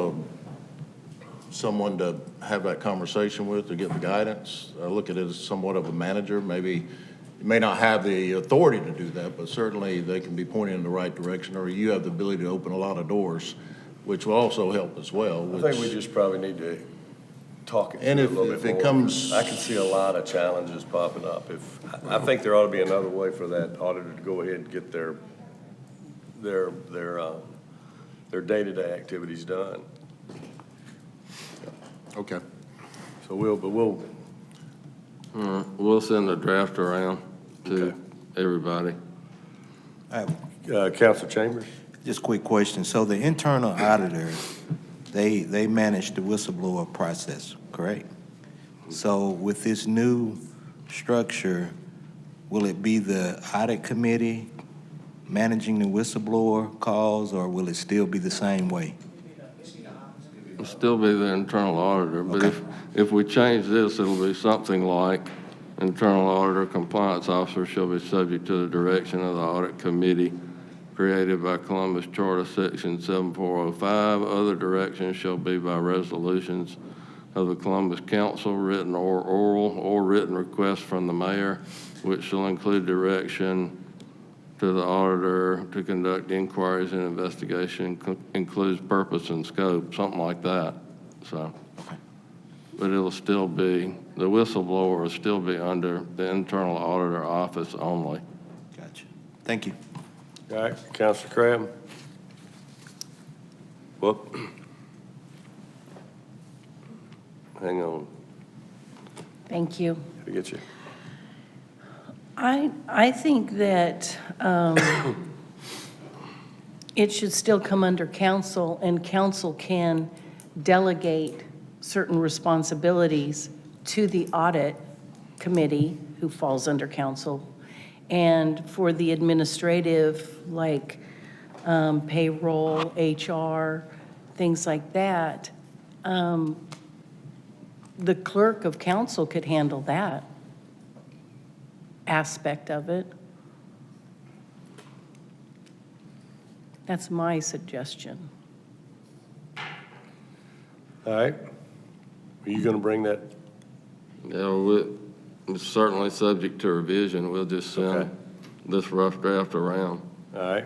someone to have that conversation with, to get the guidance, I look at it as somewhat of a manager. Maybe you may not have the authority to do that, but certainly they can be pointing in the right direction, or you have the ability to open a lot of doors, which will also help as well. I think we just probably need to talk it through And a if- little if bit it more. comes- I can see a lot of challenges popping up. I think there ought to be another way for that auditor to go ahead and get their day-to-day activities done. Okay. So we'll We'll send a draft around to everybody. Councilor Chambers? Just a quick question. So the internal auditor, they manage the whistleblower process, correct? So with this new structure, will it be the audit committee managing the whistleblower calls, or will it still be the same way? It'll still be the internal auditor, but if we change this, it'll be something like internal auditor compliance officer shall be subject to the direction of the audit committee created by Columbus Charter Section 7405. Other directions shall be by resolutions of the Columbus Council, written or oral, or written request from the mayor, which shall include direction to the auditor to conduct inquiries and investigation, includes purpose and scope, something like that, so. But it'll still be, the whistleblower will still be under the internal auditor office only. Gotcha. Thank you. All right, Councilor Crabb? Whoop. Hang on, Thank you. I get you. I think that it should still come under council, and council can delegate certain responsibilities to the audit committee, who falls under council, and for the administrative, like payroll, HR, things like that, the clerk of council could handle that aspect of it. That's my suggestion. All right. Are you going to bring that? Yeah, it's certainly subject to revision. We'll just send this rough draft around. All right.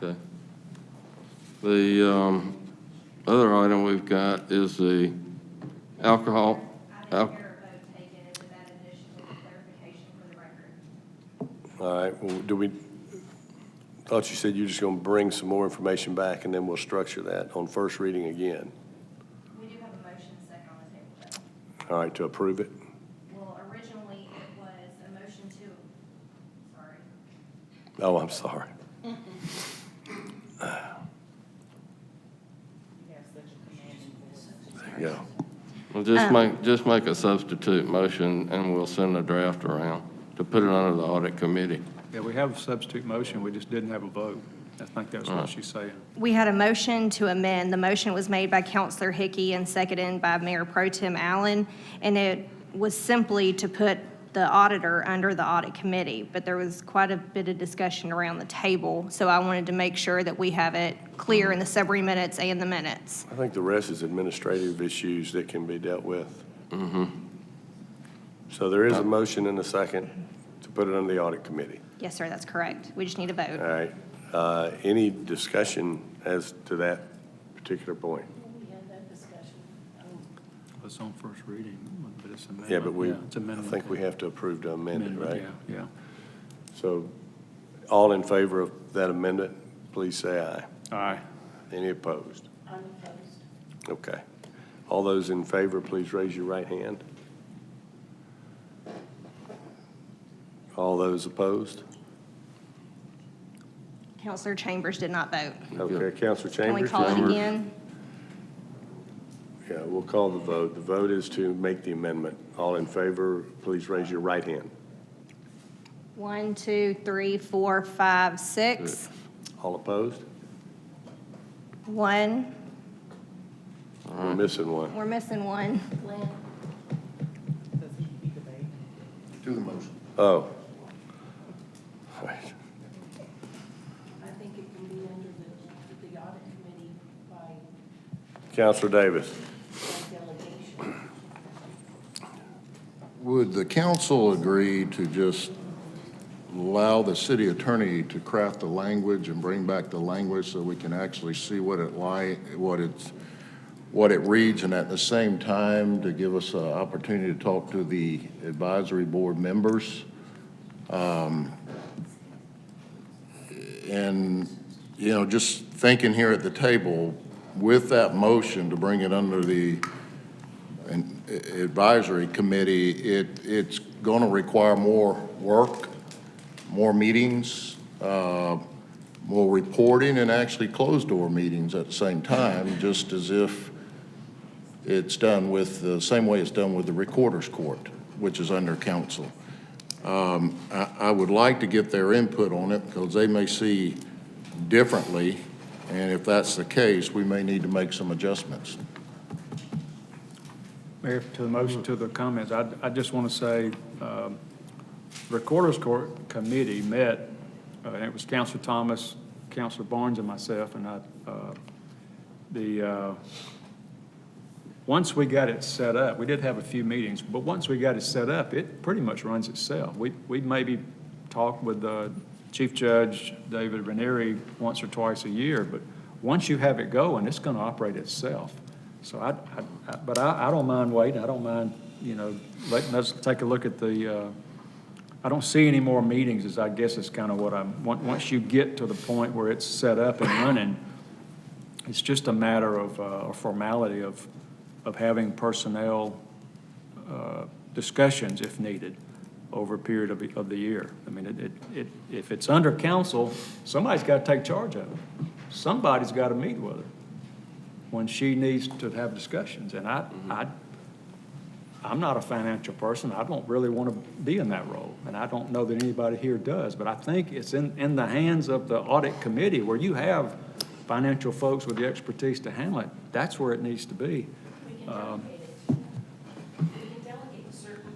Okay. The other item we've got is the alcohol. All right, well, thought you said you're just going to bring some more information back, and then we'll structure that on first reading again. We do have a motion second on the table, All right, to approve it? Well, originally it was a motion to, sorry. Oh, I'm sorry. There you go. Well, just make a substitute motion, and we'll send a draft around to put it under the audit committee. Yeah, we have a substitute motion, we just didn't have a vote. I think that's what she's saying. We had a motion to amend. The motion was made by Councilor Hickey and seconded by Mayor Pro Tem Allen, and it was simply to put the auditor under the audit committee, but there was quite a bit of discussion around the table, so I wanted to make sure that we have it clear in the summary minutes and the minutes. I think the rest is administrative issues that can be dealt with. Mm-hmm. So there is a motion and a second to put it under the audit committee. Yes, sir, that's correct. We just need a vote. All right. Any discussion as to that particular point? We had that discussion. It's on first reading, but it's amendment. Yeah, but It's I amendment. think we have to approve to amend it, right? Yeah, yeah. So all in favor of that amendment, please say aye. Aye. Any opposed? I'm opposed. Okay. All those in favor, please raise your right hand. All those opposed? Counselor Chambers did not vote. Okay, Counselor Can we Chambers? call it you- again? Yeah, we'll call the vote. The vote is to make the amendment. All in favor, please raise your right hand. 1, 2, 3, 4, 5, 6. All opposed? 1. We're missing one. We're missing 1. To the motion. Oh. Right. I think it can be under the audit committee by Counselor Davis. delegation. Would the council agree to just allow the city attorney to craft the language and bring back the language so we can actually see what it reads, and at the same time to give us an opportunity to talk to the advisory board members? And, you know, just thinking here at the table, with that motion to bring it under the advisory committee, it's going to require more work, more meetings, more reporting, and actually closed-door meetings at the same time, just as if it's done with the same way it's done with the recorder's court, which is under council. I would like to get their input on it because they may see differently, and if that's the case, we may need to make some adjustments. Mayor, to the motion, to the comments, I just want to say, Recorder's Court Committee met, and it was Counselor Thomas, Counselor Barnes, and myself, and once we got it set up, we did have a few meetings, but once we got it set up, it pretty much runs itself. We maybe talk with Chief Judge David Ranieri once or twice a year, but once you have it going, it's going to operate itself. So but I don't mind waiting. I don't mind, letting us take a look at I don't see any more meetings, as I guess is kind of what once you get to the point where it's set up and running, it's just a matter of a formality of having personnel discussions if needed over a period of the year. I mean, if it's under council, somebody's got to take charge of it. Somebody's got to meet with her when she needs to have discussions. And I'm not a financial person. I don't really want to be in that role, and I don't know that anybody here does. But I think it's in the hands of the audit committee, where you have financial folks with the expertise to handle it. That's where it needs to be. We can delegate certain.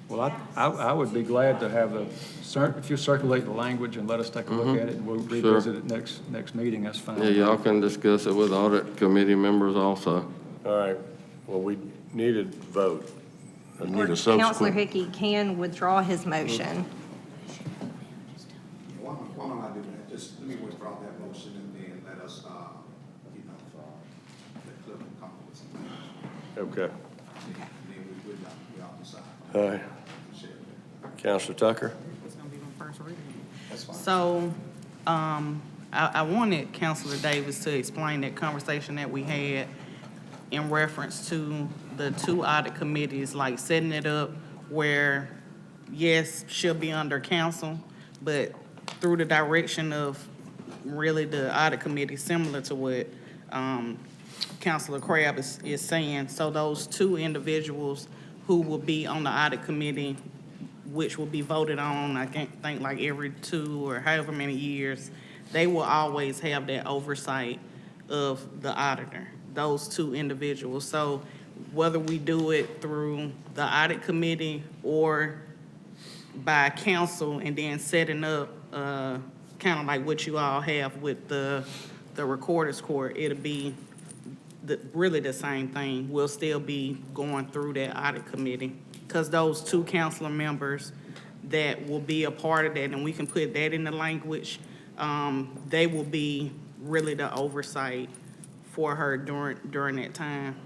Well, I would be glad to have if you circulate the language and let us take a look at it, and we'll revisit it next meeting, that's fine. Yeah, y'all can discuss it with audit committee members also. All right. Well, we need a vote. I need a Counselor subsequent. Hickey can withdraw his motion. Why don't I do that? Just let me withdraw that motion and then let us, let Cliff come up with some things. Okay. And then we'll decide. All right. Counselor Tucker? It's gonna be my first reading. That's fine. So, I wanted Counselor Davis to explain that conversation that we had in reference to the two audit committees, like setting it up where, yes, she'll be under council, but through the direction of really the audit committee, similar to what Counselor Crabb is saying. So those two individuals who will be on the audit committee, which will be voted on, I can't think like every 2 or however many years, they will always have that oversight of the auditor, those two individuals. So whether we do it through the audit committee or by council and then setting up kind of like what you all have with the recorder's court, it'll be really the same thing. We'll still be going through that audit committee because those two council members, that will be a part of that, and we can put that in the language. They will be really the oversight for her during that time.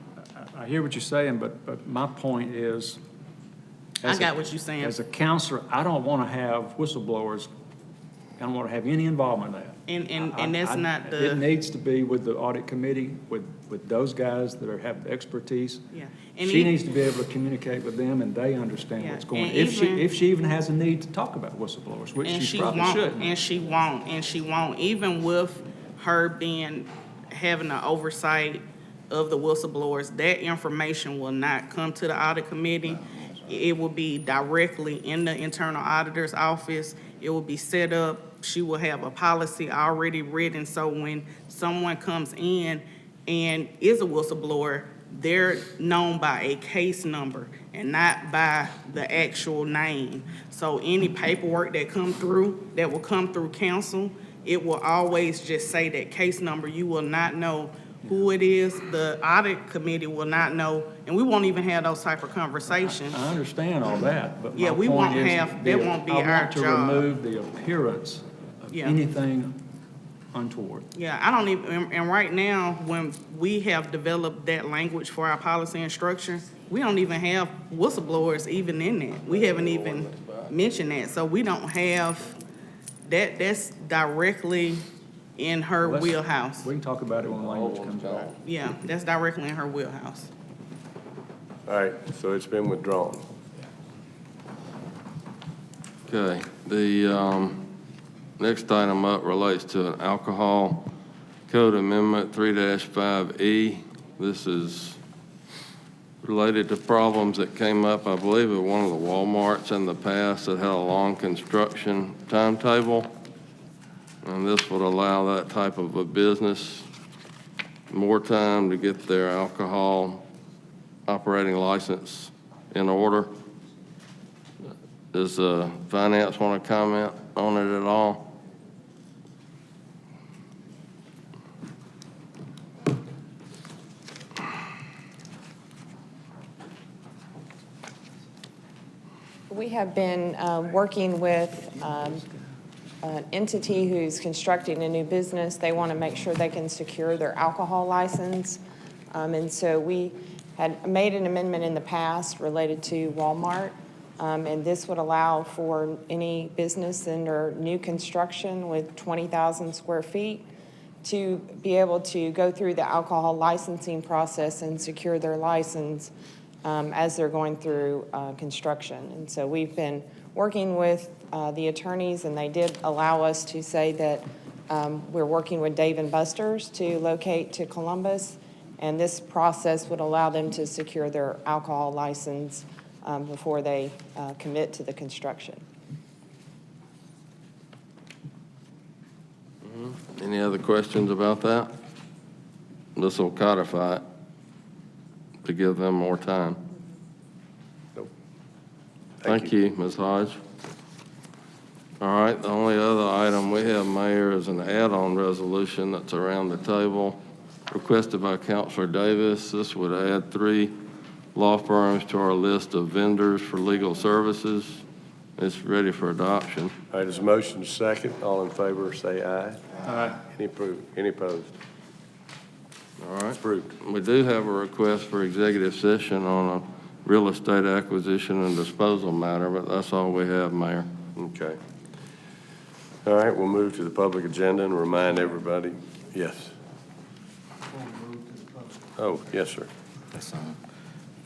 I hear what you're saying, but my point is. I got what you're saying. As a counselor, I don't want to have whistleblowers. I don't want to have any involvement in that. And that's not the. It needs to be with the audit committee, with those guys that have the expertise. Yeah. And She needs to be able to communicate with them, and they understand Yeah, what's going on. and If she even has a need to talk about whistleblowers, which And she she probably won't, shouldn't. and she won't, even with her having the oversight of the whistleblowers, that information will not come to the audit committee. It will be directly in the internal auditor's office. It will be set up. She will have a policy already written, so when someone comes in and is a whistleblower, they're known by a case number and not by the actual name. So any paperwork that will come through council, it will always just say that case number. You will not know who it is. The audit committee will not know, and we won't even have those type of conversations. I understand all that, but Yeah, my we point won't is have, that won't be I our want to job. remove the appearance of Yeah. anything untoward. Yeah, I don't even, and right now, when we have developed that language for our policy and structure, we don't even have whistleblowers even in that. We haven't even mentioned that, so we don't have, that's directly in her Let's- wheelhouse. We can talk about it when the language comes back. Yeah, that's directly in her wheelhouse. All right, so it's been withdrawn. Okay, the next item up relates to an alcohol code amendment 3-5E. This is related to problems that came up, I believe, at one of the Walmarts in the past that had a long construction timetable. And this would allow that type of a business more time to get their alcohol operating license in order. Does finance want to comment on it at all? We have been working with an entity who's constructing a new business. They want to make sure they can secure their alcohol license. And so we had made an amendment in the past related to Walmart. And this would allow for any business under new construction with 20,000 square feet to be able to go through the alcohol licensing process and secure their license as they're going through construction. And so we've been working with the attorneys, and they did allow us to say that we're working with Dave & Buster's to locate to Columbus, and this process would allow them to secure their alcohol license before they commit to the construction. Any other questions about that? This will codify it to give them more time. Nope. Thank you, Ms. Hodge. All right, the only other item we have, Mayor, is an add-on resolution that's around the table, requested by Councilor Davis. This would add 3 law firms to our list of vendors for legal services. It's ready for adoption. All right, there's a motion second. All in favor, say aye. Aye. Any opposed? All right. Approved. We do have a request for executive session on a real estate acquisition and disposal matter, but that's all we have, Mayor. Okay. All right, we'll move to the public agenda and remind everybody, yes. Oh, yes, sir. That's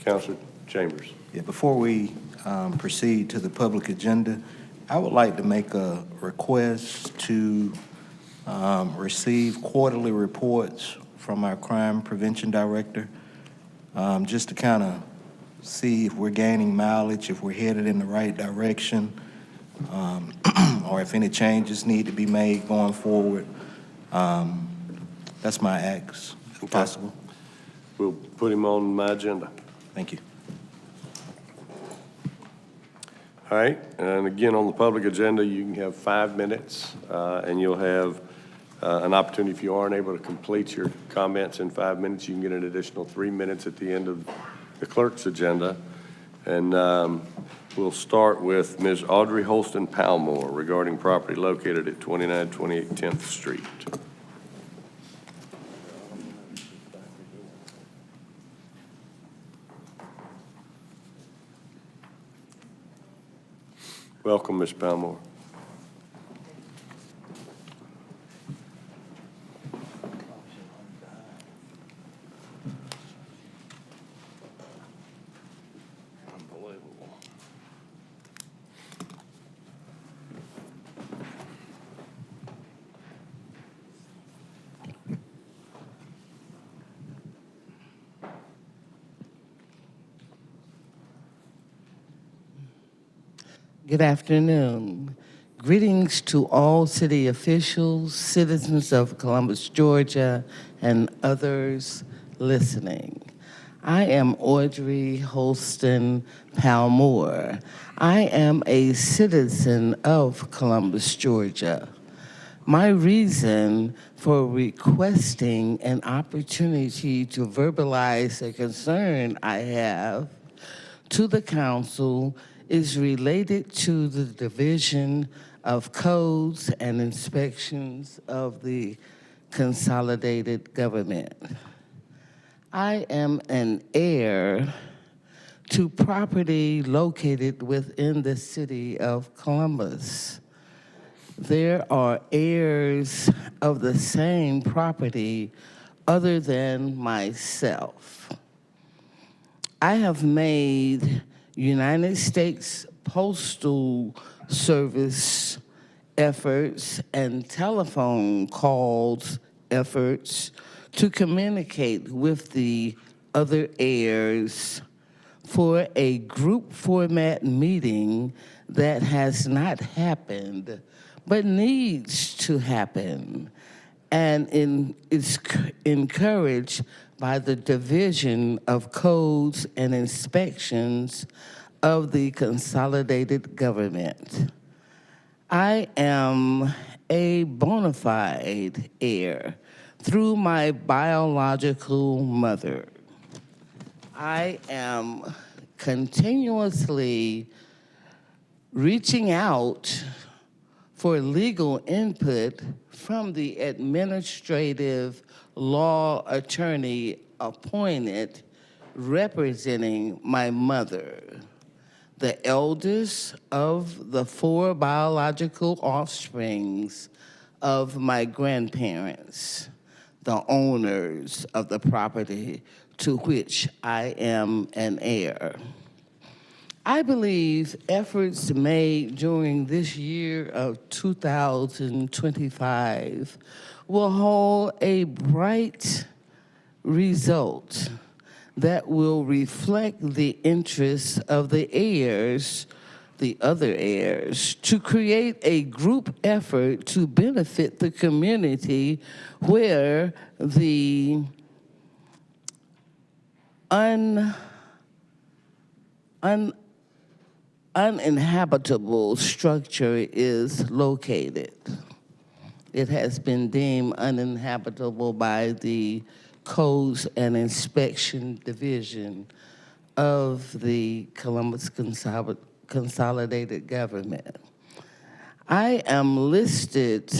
Councilor Chambers. Yeah, before we proceed to the public agenda, I would like to make a request to receive quarterly reports from our crime prevention director, just to kind of see if we're gaining mileage, if we're headed in the right direction, or if any changes need to be made going forward. That's my ask, if possible. We'll put him on my agenda. Thank you. All right, and again, on the public agenda, you can have 5 minutes, and you'll have an opportunity, if you aren't able to complete your comments in 5 minutes, you can get an additional 3 minutes at the end of the clerk's agenda. And We'll start with Ms. Audrey Holston Palmore regarding property located at 2928 10th Street. Welcome, Ms. Palmore. Good afternoon. Greetings to all city officials, citizens of Columbus, Georgia, and others listening. I am Audrey Holston Palmore. I am a citizen of Columbus, Georgia. My reason for requesting an opportunity to verbalize a concern I have to the council is related to the Division of Codes and Inspections of the Consolidated Government. I am an heir to property located within the city of Columbus. There are heirs of the same property other than myself. I have made United States Postal Service efforts and telephone calls efforts to communicate with the other heirs for a group format meeting that has not happened but needs to happen and is encouraged by the Division of Codes and Inspections of the Consolidated Government. I am a bona fide heir through my biological mother. I am continuously reaching out for legal input from the administrative law attorney appointed representing my mother, the eldest of the 4 biological offsprings of my grandparents, the owners of the property to which I am an heir. I believe efforts made during this year of 2025 will hold a bright result that will reflect the interests of the heirs, the other heirs, to create a group effort to benefit the community where the uninhabitable structure is located. It has been deemed uninhabitable by the Codes and Inspection Division of the Columbus Consolidated Government. I am listed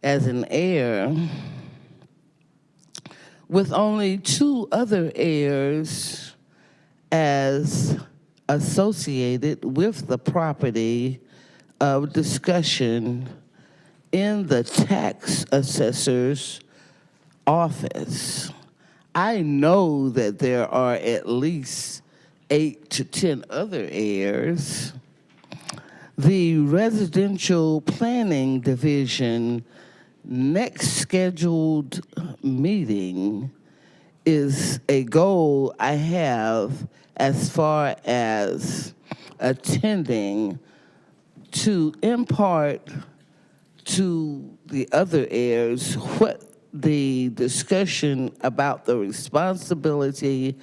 as an heir with only 2 other heirs as associated with the property of discussion in the tax assessor's office. I know that there are at least 8 to 10 other heirs. The Residential Planning Division next scheduled meeting is a goal I have as far as attending to impart to the other heirs what the discussion about the responsibility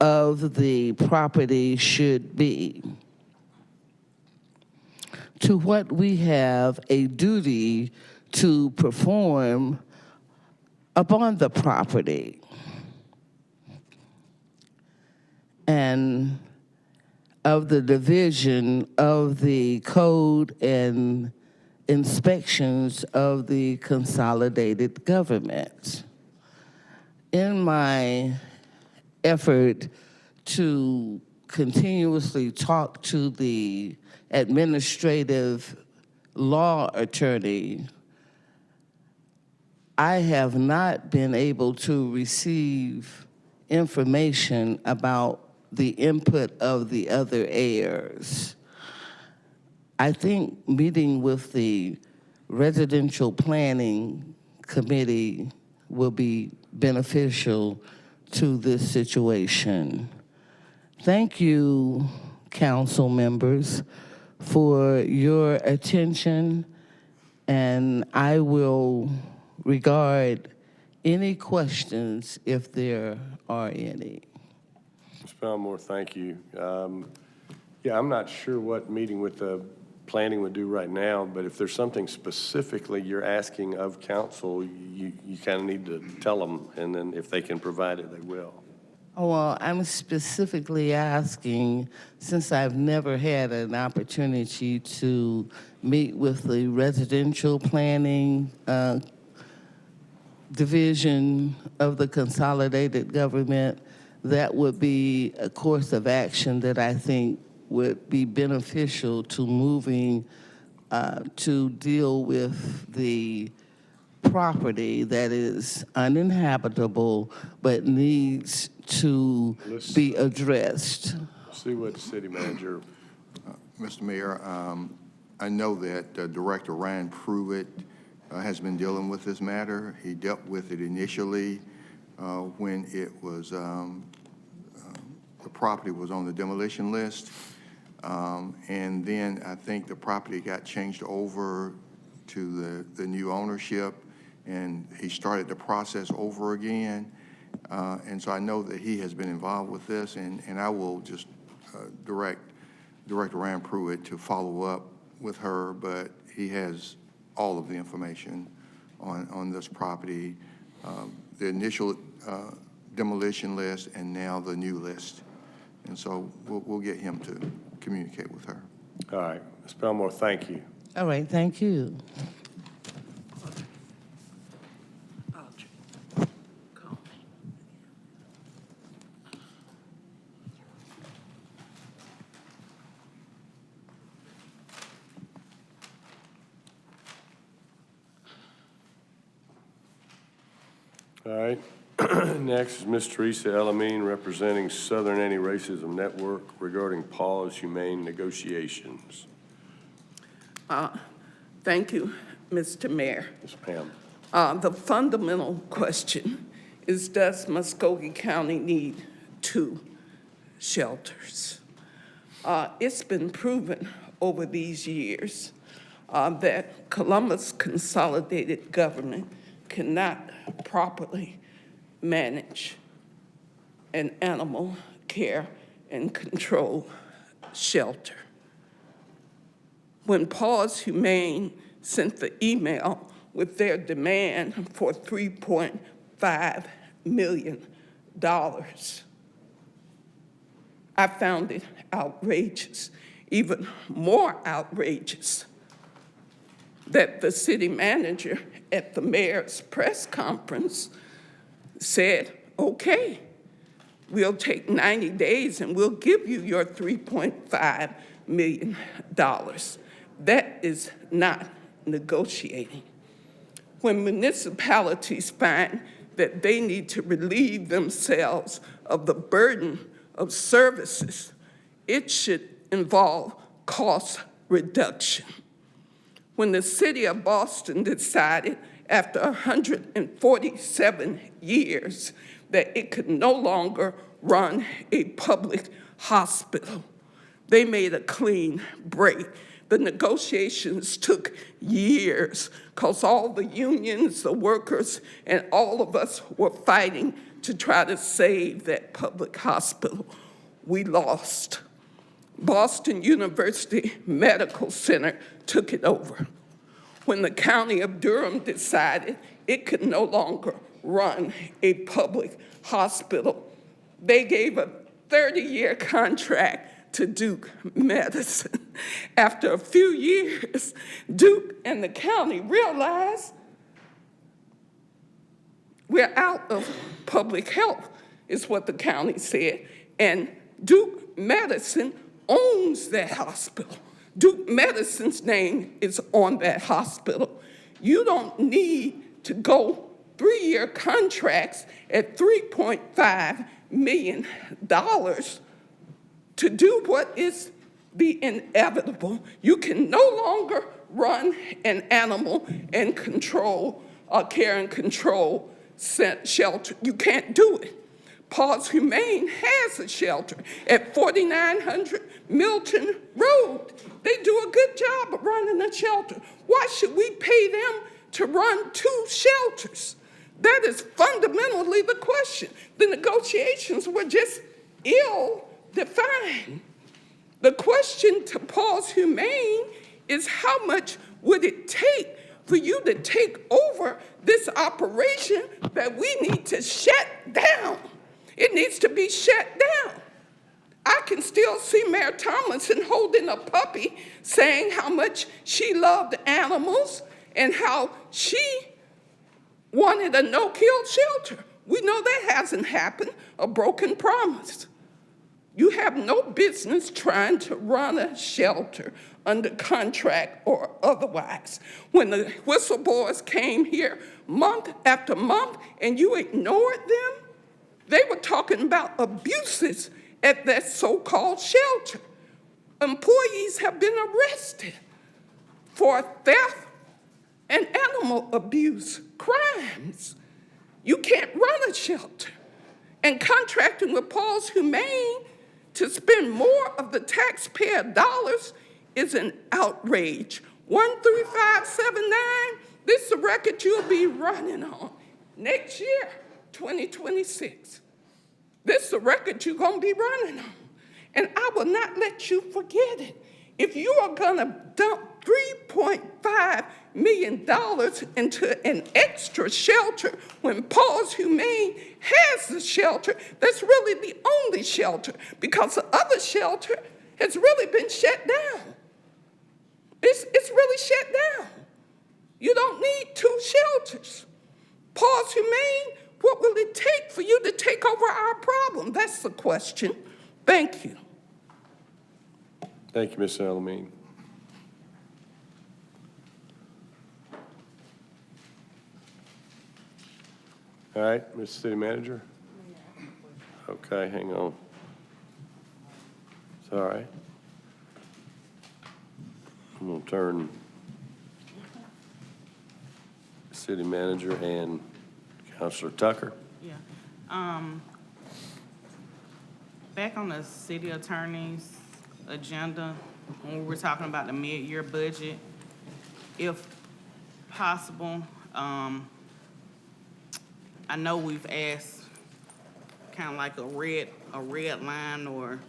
of the property should be, to what we have a duty to perform upon the property. And of the Division of the Code and Inspections of the Consolidated Government. In my effort to continuously talk to the administrative law attorney, I have not been able to receive information about the input of the other heirs. I think meeting with the Residential Planning Committee will be beneficial to this situation. Thank you, council members, for your attention, and I will regard any questions if there are any. Ms. Belmore, thank you. Yeah, I'm not sure what meeting with the planning would do right now, but if there's something specifically you're asking of council, you kind of need to tell them, and then if they can provide it, they will. Oh, well, I'm specifically asking, since I've never had an opportunity to meet with the residential planning division of the consolidated government, that would be a course of action that I think would be beneficial to moving to deal with the property that is uninhabitable but needs to be addressed. See what the city manager. Mr. Mayor, I know that Director Ryan Pruitt has been dealing with this matter. He dealt with it initially when it was, the property was on the demolition list. And then I think the property got changed over to the new ownership, and he started the process over again. And so I know that he has been involved with this, and I will just direct Director Rand Pruitt to follow up with her, but he has all of the information on this property, the initial demolition list and now the new list. And so we'll get him to communicate with her. All right, Ms. Belmore, thank you. All right, thank you. All right. Next is Ms. Teresa Elamine, representing Southern Anti-Racism Network regarding Paws Humane negotiations. Thank you, Mr. Mayor. Yes, ma'am. The fundamental question is, does Muskogee County need 2 shelters? It's been proven over these years that Columbus Consolidated Government cannot properly manage an animal care and control shelter. When Paws Humane sent the email with their demand for $3.5 million, I found it outrageous, even more outrageous, that the city manager at the mayor's press conference said, okay, we'll take 90 days and we'll give you your $3.5 million. That is not negotiating. When municipalities find that they need to relieve themselves of the burden of services, it should involve cost reduction. When the city of Boston decided after 147 years that it could no longer run a public hospital, they made a clean break. The negotiations took years because all the unions, the workers, and all of us were fighting to try to save that public hospital. We lost. Boston University Medical Center took it over. When the county of Durham decided it could no longer run a public hospital, they gave a 30-year contract to Duke Medicine. After a few years, Duke and the county realized we're out of public health, is what the county said. And Duke Medicine owns that hospital. Duke Medicine's name is on that hospital. You don't need to go 3-year contracts at $3.5 million to do what is the inevitable. You can no longer run an animal and control, care and control shelter. You can't do it. Paws Humane has a shelter at 4900 Milton Road. They do a good job of running a shelter. Why should we pay them to run 2 shelters? That is fundamentally the question. The negotiations were just ill-defined. The question to Paws Humane is how much would it take for you to take over this operation that we need to shut down? It needs to be shut down. I can still see Mayor Tomlinson holding a puppy, saying how much she loved animals and how she wanted a no-kill shelter. We know that hasn't happened, a broken promise. You have no business trying to run a shelter under contract or otherwise. When the whistleblowers came here month after month and you ignored them, they were talking about abuses at that so-called shelter. Employees have been arrested for theft and animal abuse crimes. You can't run a shelter. And contracting with Paws Humane to spend more of the taxpayer dollars is an outrage. 13579, this is the record you'll be running on next year, 2026. This is the record you're gonna be running on. And I will not let you forget it. If you are gonna dump $3.5 million into an extra shelter when Paws Humane has the shelter, that's really the only shelter, because the other shelter has really been shut down. It's really shut down. You don't need 2 shelters. Paws Humane, what will it take for you to take over our problem? That's the question. Thank you. Thank you, Ms. Elamine. All right, Mr. City Manager? Okay, hang on. It's all right. I'm gonna turn City Manager and Councilor Tucker. Yeah. Back on the city attorney's agenda, when we were talking about the mid-year budget, if possible, I know we've asked kind of like a red line, or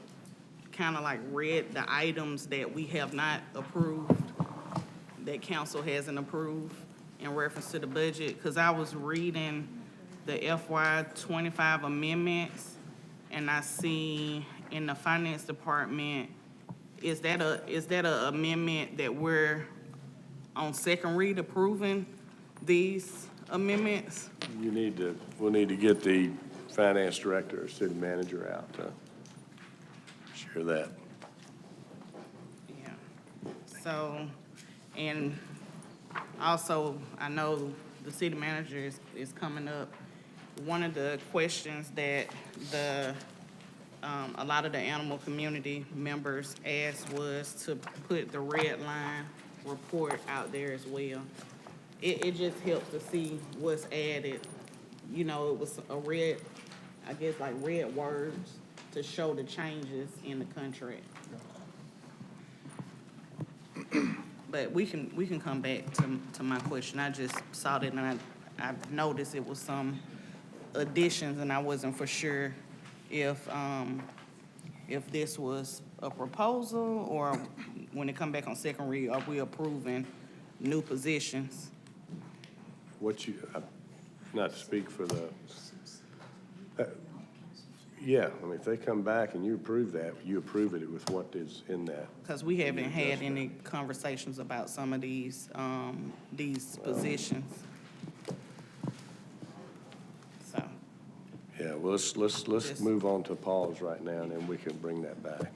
kind of like read the items that we have not approved, that council hasn't approved in reference to the budget, because I was reading the FY '25 amendments, and I see in the finance department, is that a amendment that we're on second read approving these amendments? We'll need to get the finance director or city manager out to share that. Yeah. So, and also, I know the city manager is coming up. One of the questions that a lot of the animal community members asked was to put the red line report out there as well. It just helps to see what's added. You know, it was a red, I guess like red words to show the changes in the contract. But we can come back to my question. I just saw that and I noticed it was some additions, and I wasn't for sure if this was a proposal, or when it come back on second read, are we approving new positions? Not to speak for the, Yeah, I mean, if they come back and you approve that, you approve it with what is in that. Because we haven't had any conversations about some of these positions. So, Yeah, well, let's move on to pause right now, and then we can bring that back.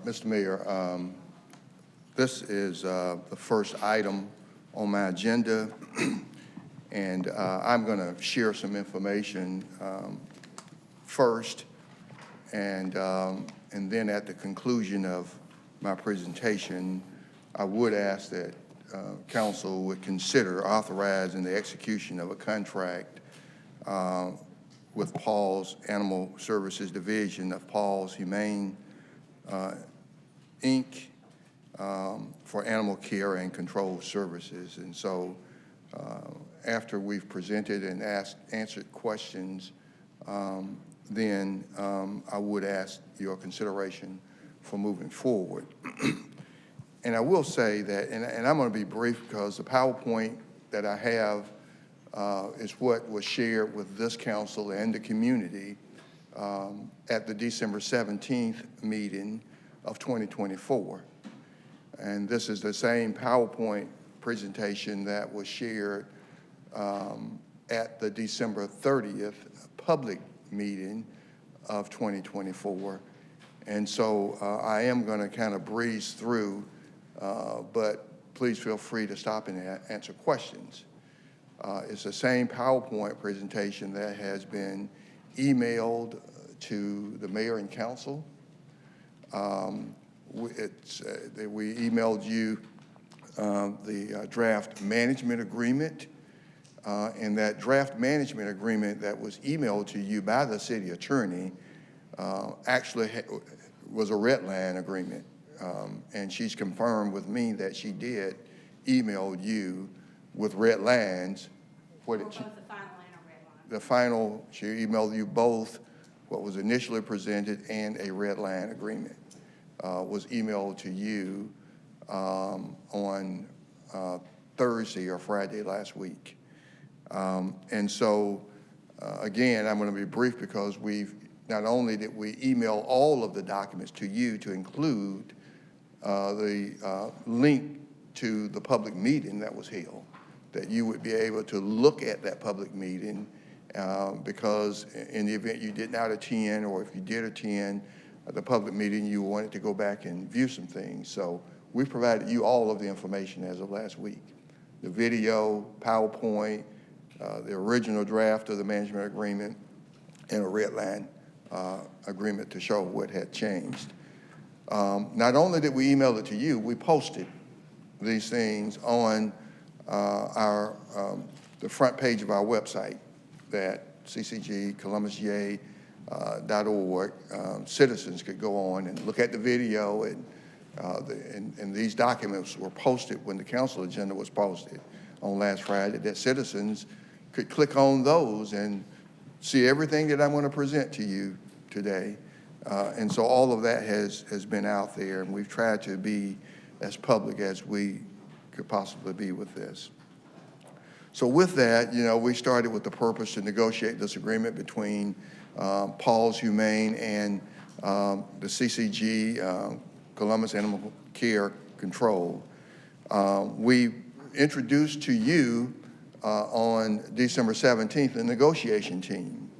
Mr. Mayor, this is the first item on my agenda, and I'm going to share some information first, and then at the conclusion of my presentation, I would ask that council would consider authorizing the execution of a contract with Paul's Animal Services Division of Paul's Humane Inc. For animal care and control services. And so after we've presented and answered questions, then I would ask your consideration for moving forward. And I will say that, and I'm going to be brief because the PowerPoint that I have is what was shared with this council and the community at the December 17th meeting of 2024. And this is the same PowerPoint presentation that was shared at the December 30th public meeting of 2024. And so I am going to kind of breeze through, but please feel free to stop and answer questions. It's the same PowerPoint presentation that has been emailed to the mayor and council. We emailed you the draft management agreement, and that draft management agreement that was emailed to you by the city attorney actually was a red line agreement, and she's confirmed with me that she did email you with red lines. What did she? Both the final and a red line. The final, she emailed you both what was initially presented and a red line agreement was emailed to you on Thursday or Friday last week. And so, again, I'm going to be brief because not only did we email all of the documents to you to include the link to the public meeting that was held, that you would be able to look at that public meeting because in the event you did not attend, or if you did attend the public meeting, you wanted to go back and view some things. So we provided you all of the information as of last week. The video, PowerPoint, the original draft of the management agreement, and a red line agreement to show what had changed. Not only did we email it to you, we posted these things on the front page of our website, that ccgcolumbusa.org. Citizens could go on and look at the video, and these documents were posted when the council agenda was posted on last Friday, that citizens could click on those and see everything that I'm going to present to you today. And so all of that has been out there, and we've tried to be as public as we could possibly be with this. So with that, we started with the purpose to negotiate this agreement between Paul's Humane and the CCG, Columbus Animal Care Control. We introduced to you on December 17th the negotiation team.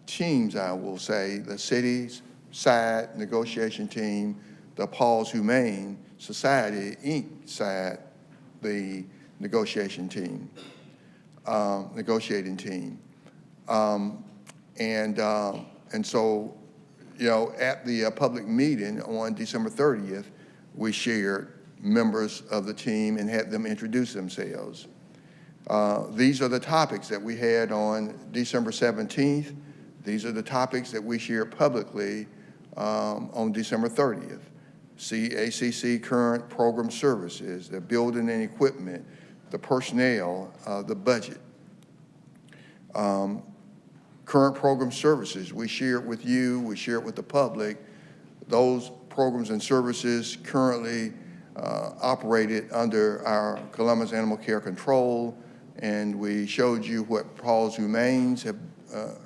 Teams, I will say, the city's side negotiation team, the Paul's Humane Society, Inc. side, the negotiating team. And so, at the public meeting on December 30th, we shared members of the team and had them introduce themselves. These are the topics that we had on December 17th. These are the topics that we shared publicly on December 30th. CACC current program services, the building and equipment, the personnel, the budget. Current program services, we share it with you, we share it with the public. Those programs and services currently operated under our Columbus Animal Care Control and we showed you what Paul's Humanes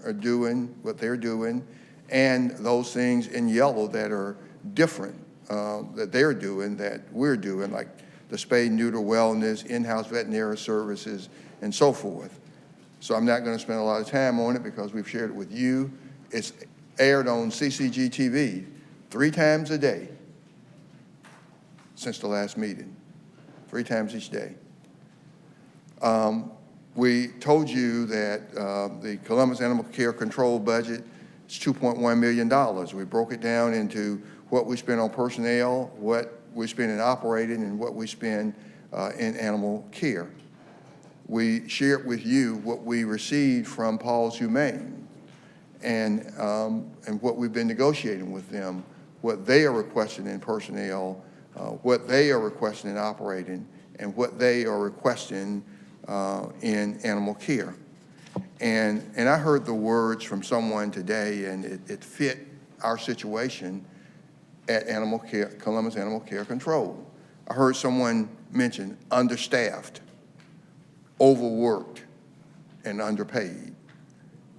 are doing, what they're doing, and those things in yellow that are different that they're doing, that we're doing, like the spay, neuter wellness, in-house veterinary services, and so forth. So I'm not going to spend a lot of time on it because we've shared it with you. It's aired on CCG TV 3 times a day since the last meeting, 3 times each day. We told you that the Columbus Animal Care Control budget is $2.1 million. We broke it down into what we spend on personnel, what we spend in operating, and what we spend in animal care. We shared with you what we received from Paul's Humane and what we've been negotiating with them, what they are requesting in personnel, what they are requesting in operating, and what they are requesting in animal care. And I heard the words from someone today, and it fit our situation at Animal Care, Columbus Animal Care Control. I heard someone mention understaffed, overworked, and underpaid.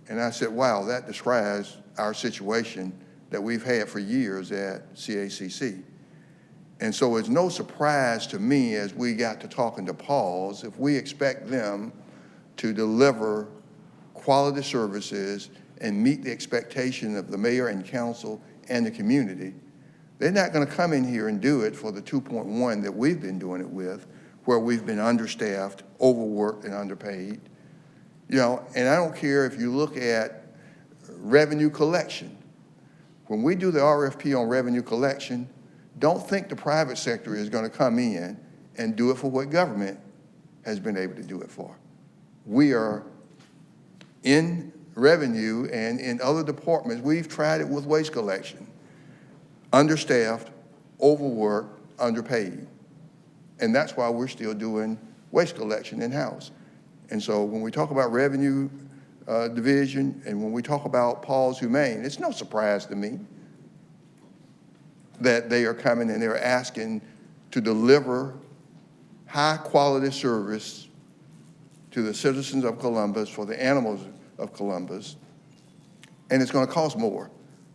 And I said, wow, that describes our situation that we've had for years at CACC. And so it's no surprise to me as we got to talking to Paul's, if we expect them to deliver quality services and meet the expectation of the mayor and council and the community, they're not going to come in here and do it for the 2.1 that we've been doing it with, where we've been understaffed, overworked, and underpaid. You know, and I don't care if you look at revenue collection. When we do the RFP on revenue collection, don't think the private sector is going to come in and do it for what government has been able to do it for. We are in revenue and in other departments. We've tried it with waste collection. Understaffed, overworked, underpaid. And that's why we're still doing waste collection in-house. And so when we talk about revenue division and when we talk about Paul's Humane, it's no surprise to me that they are coming and they're asking to deliver high quality service to the citizens of Columbus, for the animals of Columbus, and it's going to cost more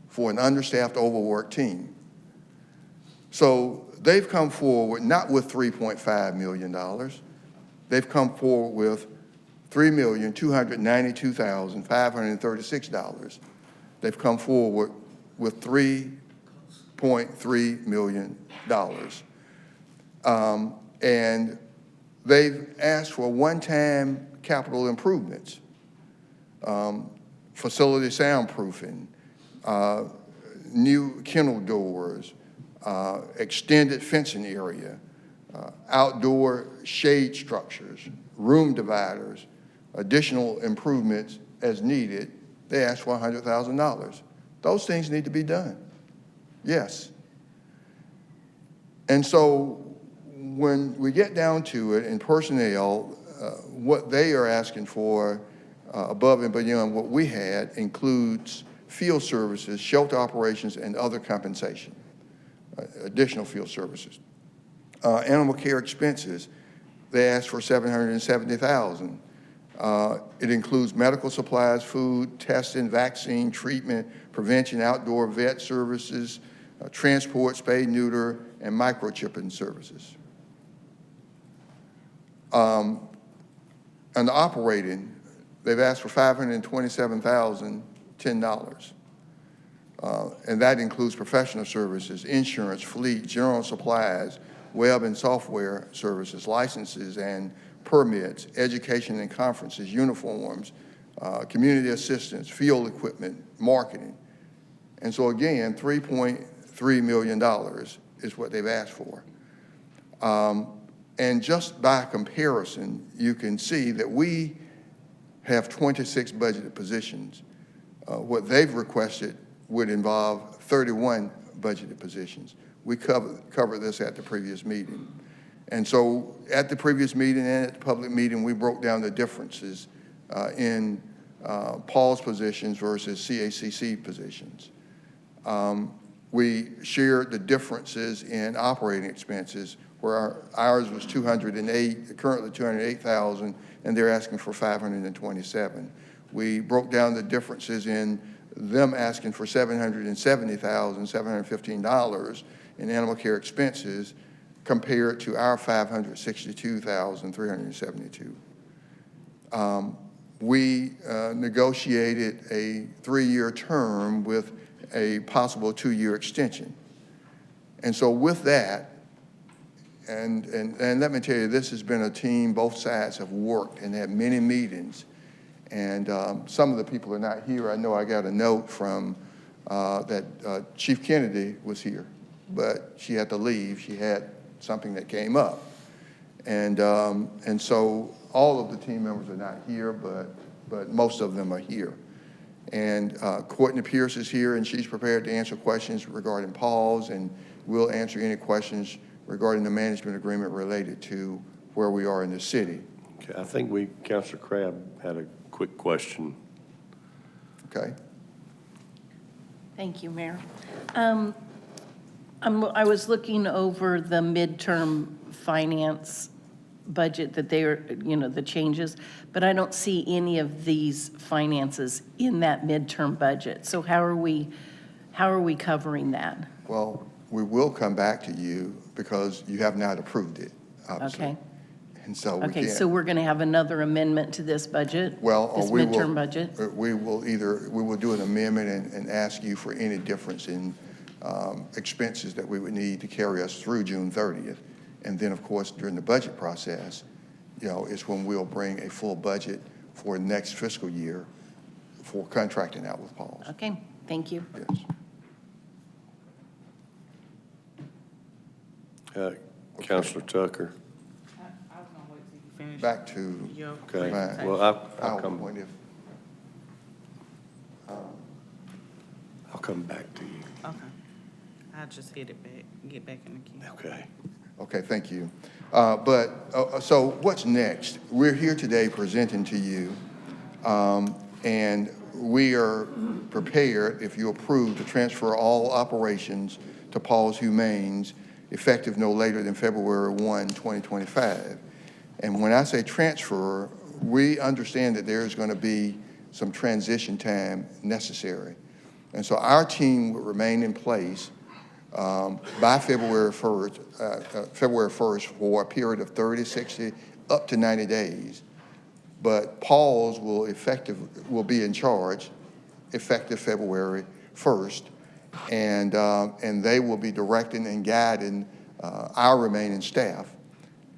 for an understaffed, overworked team. So they've come forward not with $3.5 million. They've come forward with $3,292,536. They've come forward with $3.3 million. And they've asked for one-time capital improvements, facility soundproofing, new kennel doors, extended fencing area, outdoor shade structures, room dividers, additional improvements as needed. They asked for $100,000. Those things need to be done, yes. And so when we get down to it in personnel, what they are asking for above and beyond what we had includes field services, shelter operations, and other compensation, additional field services. Animal care expenses, they asked for $770,000. It includes medical supplies, food, testing, vaccine, treatment, prevention, outdoor vet services, transport, spay, neuter, and microchipping services. And the operating, they've asked for $527,010. And that includes professional services, insurance, fleet, general supplies, web and software services, licenses and permits, education and conferences, uniforms, community assistance, field equipment, marketing. And so again, $3.3 million is what they've asked for. And just by comparison, you can see that we have 26 budgeted positions. What they've requested would involve 31 budgeted positions. We covered this at the previous meeting. And so at the previous meeting and at the public meeting, we broke down the differences in Paul's positions versus CACC positions. We shared the differences in operating expenses, where ours was 208, currently 208,000, and they're asking for 527. We broke down the differences in them asking for $770,715 in animal care expenses compared to our $562,372. We negotiated a 3-year term with a possible 2-year extension. And so with that, and let me tell you, this has been a team, both sides have worked and had many meetings. And some of the people are not here. I know I got a note from that Chief Kennedy was here, but she had to leave. She had something that came up. And so all of the team members are not here, but most of them are here. And Courtney Pierce is here, and she's prepared to answer questions regarding Paul's, and we'll answer any questions regarding the management agreement related to where we are in the city. Okay, I think Councilor Crabb had a quick question. Okay. Thank you, Mayor. I was looking over the midterm finance budget that they are, the changes, but I don't see any of these finances in that midterm budget. So how are we covering that? Well, we will come back to you because you have not approved it, obviously. Okay. And so we Okay, can't. so we're going to have another amendment to this budget? Well, this we will, midterm budget? we will do an amendment and ask you for any difference in expenses that we would need to carry us through June 30th. And then, of course, during the budget process, is when we'll bring a full budget for next fiscal year for contracting out with Paul's. Okay, thank you. Yes. Councilor Tucker. Back to. Okay, my well, I'll come. PowerPoint if- I'll come back to you. Okay. I'll just hit it back, get back in the queue. Okay. Okay, thank you. So what's next? We're here today presenting to you, and we are prepared, if you approve, to transfer all operations to Paul's Humane's effective no later than February 1, 2025. And when I say transfer, we understand that there's going to be some transition time necessary. And so our team will remain in place by February 1st for a period of 30, 60, up to 90 days. But Paul's will be in charge effective February 1st, and they will be directing and guiding our remaining staff.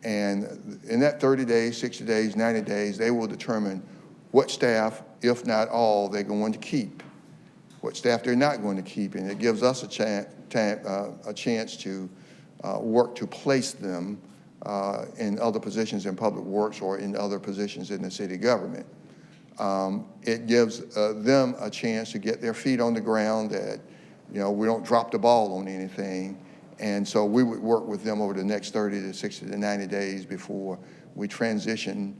And in that 30 days, 60 days, 90 days, they will determine what staff, if not all, they're going to keep, what staff they're not going to keep, and it gives us a chance to work to place them in other positions in public works or in other positions in the city government. It gives them a chance to get their feet on the ground, that we don't drop the ball on anything. And so we would work with them over the next 30 to 60 to 90 days before we transition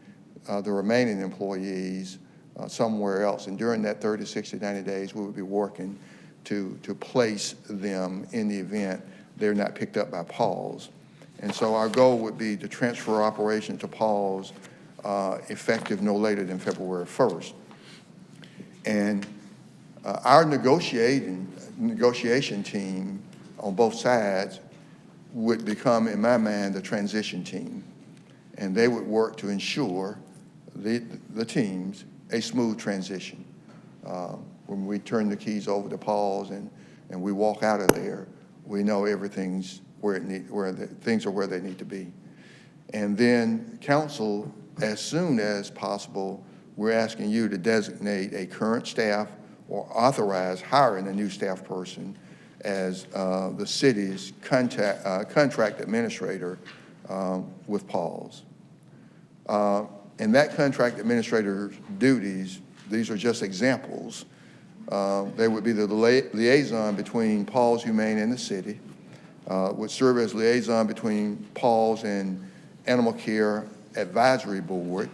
the remaining employees somewhere else. And during that 30, 60, 90 days, we would be working to place them in the event they're not picked up by Paul's. And so our goal would be to transfer operation to Paul's effective no later than February 1st. And our negotiation team on both sides would become, in my mind, the transition team. And they would work to ensure the teams a smooth transition. When we turn the keys over to Paul's and we walk out of there, we know everything's things are where they need to be. And then council, as soon as possible, we're asking you to designate a current staff or authorize hiring a new staff person as the city's contract administrator with Paul's. And that contract administrator's duties, these are just examples. They would be the liaison between Paul's Humane and the city, would serve as liaison between Paul's and Animal Care Advisory Board.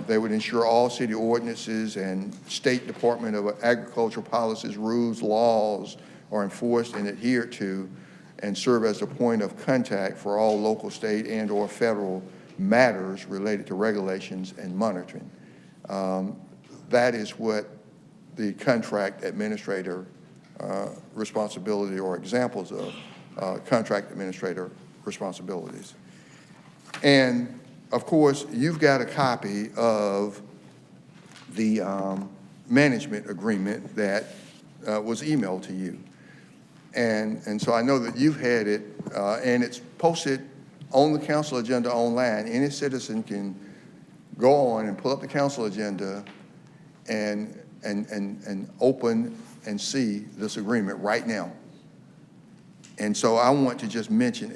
They would ensure all city ordinances and State Department of Agriculture policies, rules, laws are enforced and adhered to. and serve as a point of contact for all local, state, and/or federal matters related to regulations and monitoring. That is what the contract administrator responsibility or examples of contract administrator responsibilities. And of course, you've got a copy of the management agreement that was emailed to you. And so I know that you've had it, and it's posted on the council agenda online. Any citizen can go on and pull up the council agenda and open and see this agreement right now. And so I want to just mention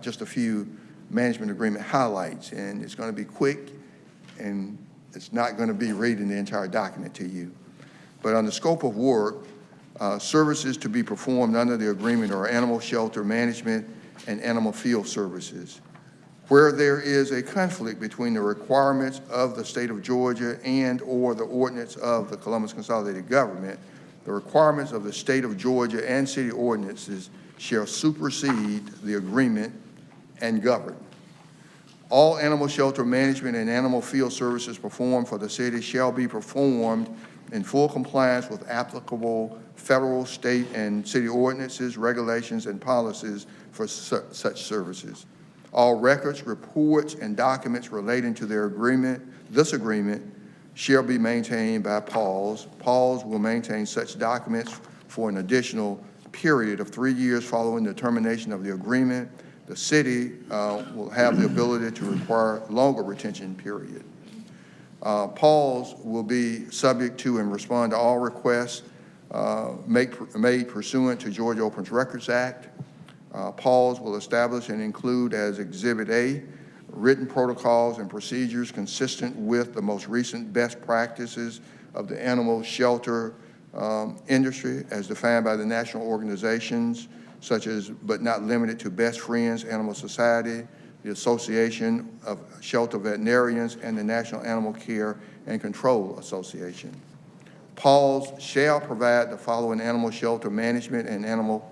just a few management agreement highlights, and it's going to be quick, and it's not going to be reading the entire document to you. But on the scope of work, services to be performed under the agreement are animal shelter management and animal field services. Where there is a conflict between the requirements of the state of Georgia and/or the ordinance of the Columbus Consolidated Government, the requirements of the state of Georgia and city ordinances shall supersede the agreement and govern. All animal shelter management and animal field services performed for the city shall be performed in full compliance with applicable federal, state, and city ordinances, regulations, and policies for such services. All records, reports, and documents relating to this agreement shall be maintained by PAWS. PAWS will maintain such documents for an additional period of 3 years following the termination of the agreement. The city will have the ability to require longer retention period. PAWS will be subject to and respond to all requests made pursuant to Georgia Open Records Act. PAWS will establish and include as Exhibit A written protocols and procedures consistent with the most recent best practices of the animal shelter industry as defined by the national organizations such as, but not limited to, Best Friends Animal Society, the Association of Shelter Veterinarians, and the National Animal Care and Control Association. PAWS shall provide the following animal shelter management and animal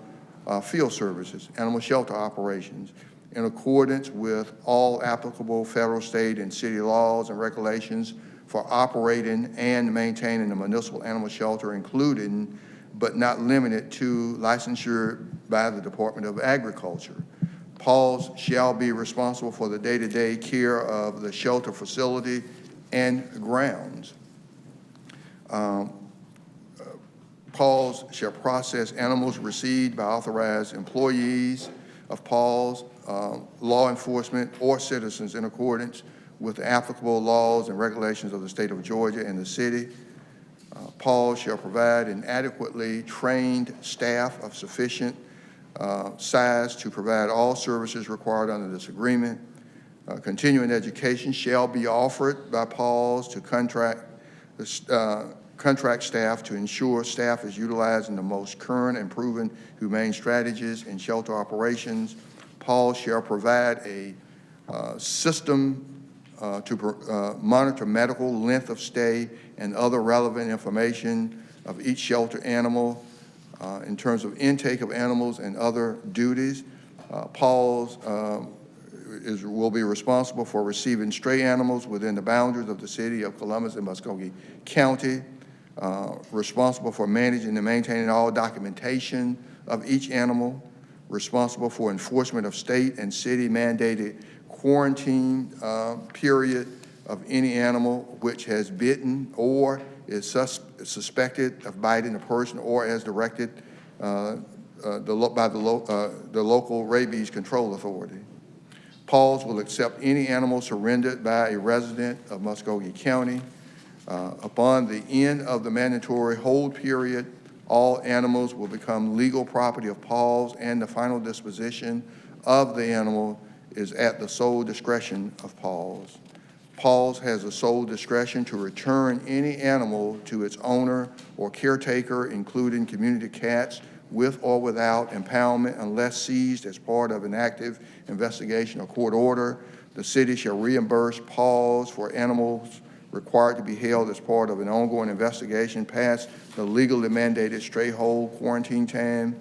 field services, animal shelter operations, in accordance with all applicable federal, state, and city laws and regulations for operating and maintaining a municipal animal shelter, including but not limited to licensure by the Department of Agriculture. PAWS shall be responsible for the day-to-day care of the shelter facility and grounds. PAWS shall process animals received by authorized employees of PAWS, law enforcement, or citizens in accordance with the applicable laws and regulations of the state of Georgia and the city. PAWS shall provide an adequately trained staff of sufficient size to provide all services required under this agreement. Continuing education shall be offered by PAWS to contract staff to ensure staff is utilizing the most current and proven humane strategies in shelter operations. PAWS shall provide a system to monitor medical, length of stay, and other relevant information of each shelter animal in terms of intake of animals and other duties. PAWS will be responsible for receiving stray animals within the boundaries of the city of Columbus and Muskogee County, responsible for managing and maintaining all documentation of each animal, responsible for enforcement of state and city mandated quarantine period of any animal which has bitten or is suspected of biting a person or as directed by the local rabies control authority. PAWS will accept any animal surrendered by a resident of Muskogee County. Upon the end of the mandatory hold period, all animals will become legal property of PAWS, and the final disposition of the animal is at the sole discretion of PAWS. PAWS has the sole discretion to return any animal to its owner or caretaker, including community cats, with or without impoundment, unless seized as part of an active investigation or court order. The city shall reimburse PAWS for animals required to be held as part of an ongoing investigation past the legally mandated stray hold quarantine time.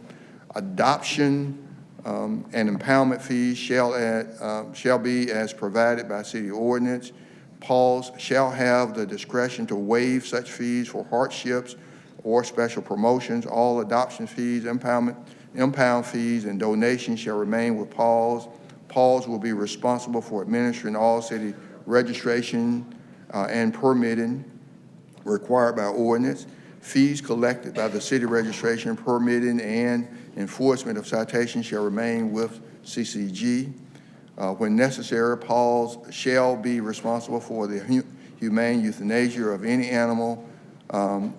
Adoption And impoundment fees shall be as provided by city ordinance. Pauls shall have the discretion to waive such fees for hardships or special promotions. All adoption fees, impound fees, and donations shall remain with Pauls. Pauls will be responsible for administering all city registration and permitting required by ordinance. Fees collected by the city registration, permitting, and enforcement of citations shall remain with CCG. When necessary, Pauls shall be responsible for the humane euthanasia of any animal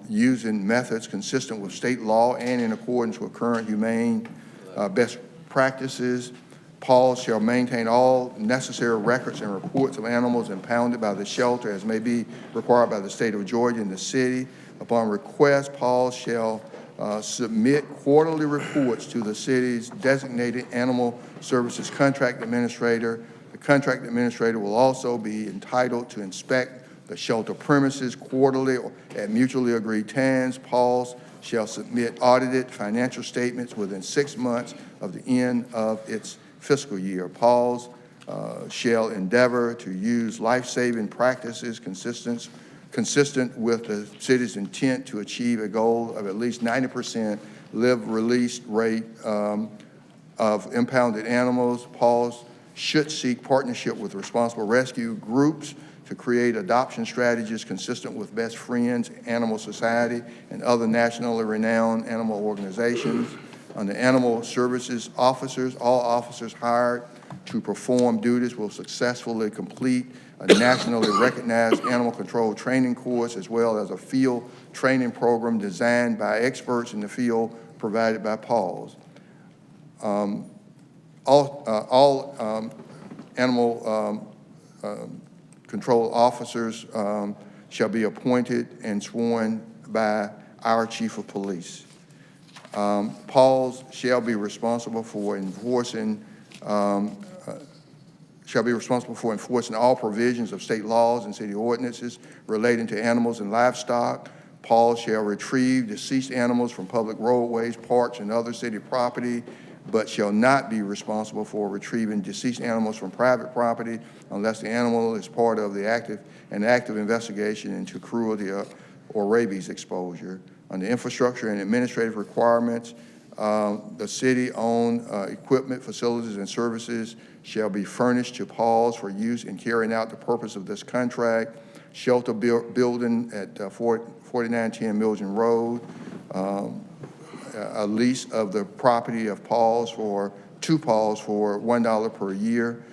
using methods consistent with state law and in accordance with current humane best practices. Pauls shall maintain all necessary records and reports of animals impounded by the shelter as may be required by the state of Georgia and the city. Upon request, Pauls shall submit quarterly reports to the city's designated animal services contract administrator. The contract administrator will also be entitled to inspect the shelter premises quarterly or at mutually agreed times. Pauls shall submit audited financial statements within 6 months of the end of its fiscal year. Pauls shall endeavor to use life-saving practices consistent with the city's intent to achieve a goal of at least 90% live release rate of impounded animals. Pauls should seek partnership with responsible rescue groups to create adoption strategies consistent with Best Friends, Animal Society, and other nationally renowned animal organizations. Under animal services officers, all officers hired to perform duties will successfully complete a nationally recognized animal control training course as well as a field training program designed by experts in the field provided by Pauls. All animal control officers shall be appointed and sworn by our chief of police. Pauls shall be responsible for enforcing all provisions of state laws and city ordinances relating to animals and livestock. Pauls shall retrieve deceased animals from public roadways, parks, and other city property, but shall not be responsible for retrieving deceased animals from private property unless the animal is part of an active investigation into cruelty or rabies exposure. Under infrastructure and administrative requirements, the city-owned equipment, facilities, and services shall be furnished to Pauls for use in carrying out the purpose of this contract. Shelter building at 4910 Milton Road, a lease of the property of Pauls for $1 per year.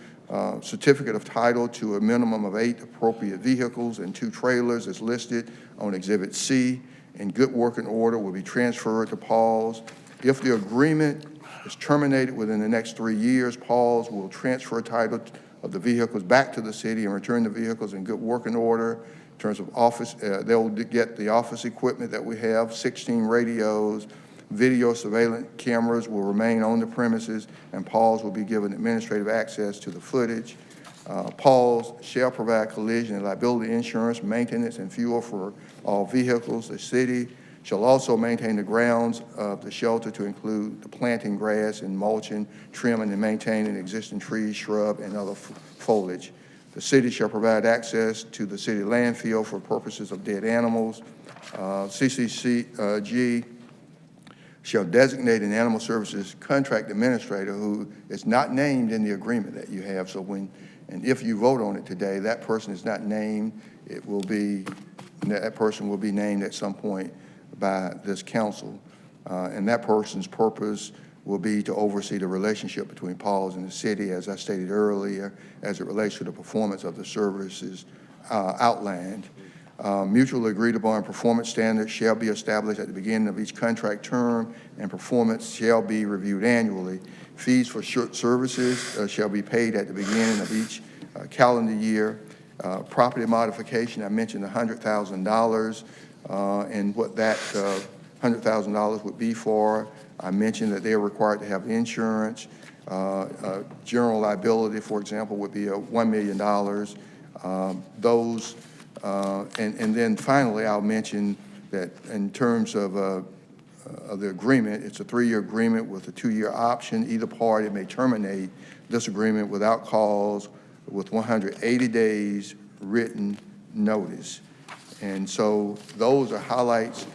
Certificate of title to a minimum of 8 appropriate vehicles and 2 trailers is listed on Exhibit C. In good working order will be transferred to Pauls. If the agreement is terminated within the next 3 years, Pauls will transfer title of the vehicles back to the city and return the vehicles in good working order. In terms of office, they'll get the office equipment that we have, 16 radios, video surveillance cameras will remain on the premises, and Pauls will be given administrative access to the footage. Pauls shall provide collision and liability insurance, maintenance, and fuel for all vehicles. The city shall also maintain the grounds of the shelter to include the planting grass and mulching, trimming and maintaining existing trees, shrub, and other foliage. The city shall provide access to the city landfill for purposes of dead animals. CCG shall designate an animal services contract administrator who is not named in the agreement that you have. So and if you vote on it today, that person is not named. That person will be named at some point by this council. And that person's purpose will be to oversee the relationship between Pauls and the city, as I stated earlier, as it relates to the performance of the services outlined. Mutually agreed upon performance standards shall be established at the beginning of each contract term, and performance shall be reviewed annually. Fees for short services shall be paid at the beginning of each calendar year. Property modification, I mentioned $100,000 and what that $100,000 would be for. I mentioned that they are required to have insurance. General liability, for example, would be $1 million. And then finally, I'll mention that in terms of of the agreement. It's a 3-year agreement with a 2-year option. Either party may terminate this agreement without cause with 180 days written notice. And so those are highlights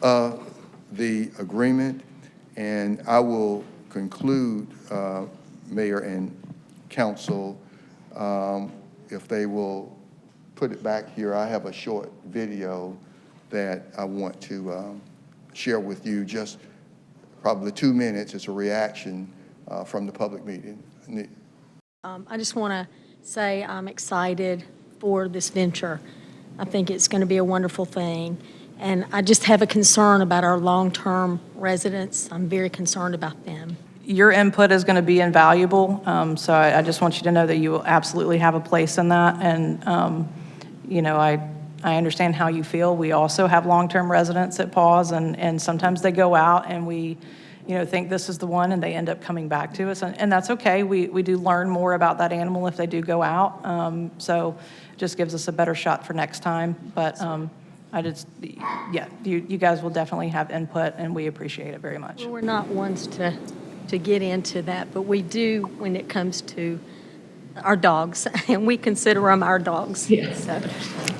of the agreement. And I will conclude, Mayor and Council, if they will put it back here. I have a short video that I want to share with you, just probably 2 minutes. It's a reaction from the public meeting. I just want to say I'm excited for this venture. I think it's going to be a wonderful thing. And I just have a concern about our long-term residents. I'm very concerned about them. Your input is going to be invaluable, so I just want you to know that you will absolutely have a place in that. And, you know, I understand how you feel. We also have long-term residents at PAWS, and sometimes they go out and we, you know, think this is the one and they end up coming back to us. And that's okay. We do learn more about that animal if they do go out. So it just gives us a better shot for next time. But yeah, you guys will definitely have input, and we appreciate it very much. Well, we're not ones to get into that, but we do when it comes to our dogs, and we consider them our dogs. Yes. So,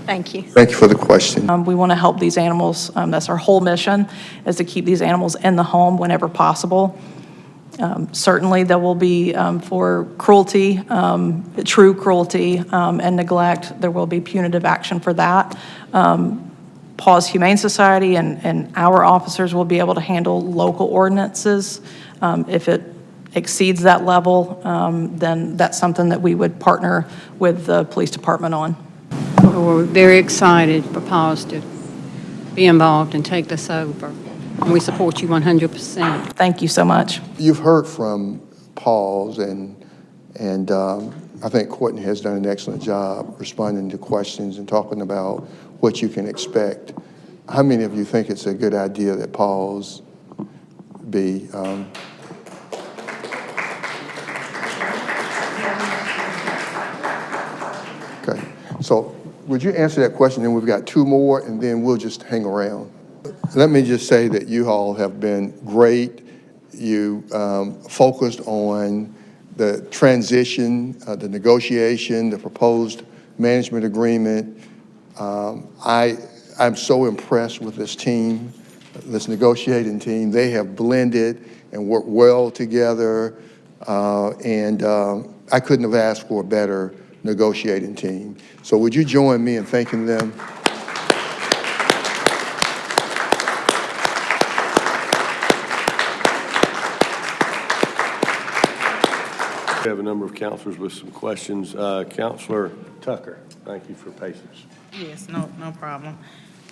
thank you. Thank you for the question. We want to help these animals. That's our whole mission, is to keep these animals in the home whenever possible. Certainly, there will be, for cruelty, true cruelty and neglect, there will be punitive action for that. PAWS Humane Society and our officers will be able to handle local ordinances. If it exceeds that level, then that's something that we would partner with the police department on. We're very excited for PAWS to be involved and take this over. And we support you 100%. Thank you so much. You've heard from PAWS, and I think Courtney has done an excellent job responding to questions and talking about what you can expect. How many of you think it's a good idea that PAWS be okay, so would you answer that question? Then we've got 2 more, and then we'll just hang around. Let me just say that you all have been great. You focused on the transition, the negotiation, the proposed management agreement. I'm so impressed with this team, this negotiating team. They have blended and worked well together, and I couldn't have asked for a better negotiating team. So would you join me in thanking them? We have a number of counselors with some questions. Counselor Tucker, thank you for patience. Yes, no problem.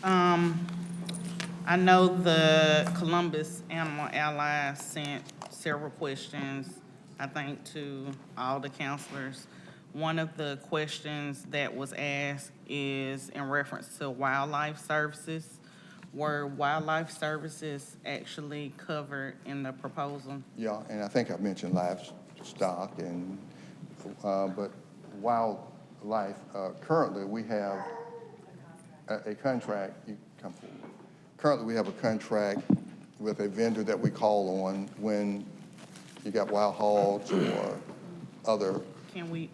I know the Columbus Animal Allies sent several questions, I think, to all the counselors. One of the questions that was asked is in reference to wildlife services. Were wildlife services actually covered in the proposal? Yeah, and I think I mentioned livestock, and but wildlife, currently we have a contract. You come forward. Currently, we have a contract with a vendor that we call on when you got wild hogs or other. Can we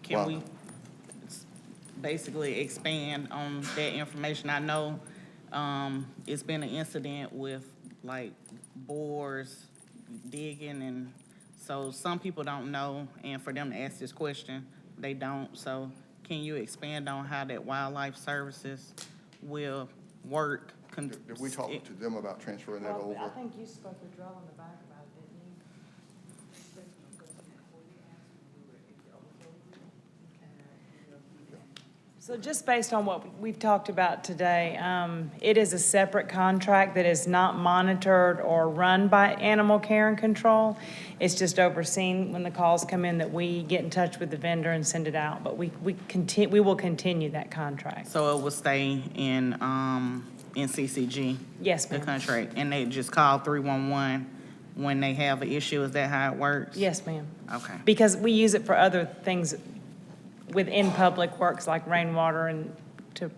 basically expand on that information? I know it's been an incident with like boars digging, and so some people don't know, and for them to ask this question, they don't. So can you expand on how that wildlife services will work? Did we talk to them about transferring that over? I think you spoke with Drell in the back about it, didn't you? So just based on what we've talked about today, it is a separate contract that is not monitored or run by Animal Care and Control. It's just overseen when the calls come in that we get in touch with the vendor and send it out. But we will continue that contract. So it will stay in CCG? Yes, The ma'am. contract, and they just call 311 when they have an issue? Is that how it works? Yes, ma'am. Okay. Because we use it for other things within public works like rainwater and to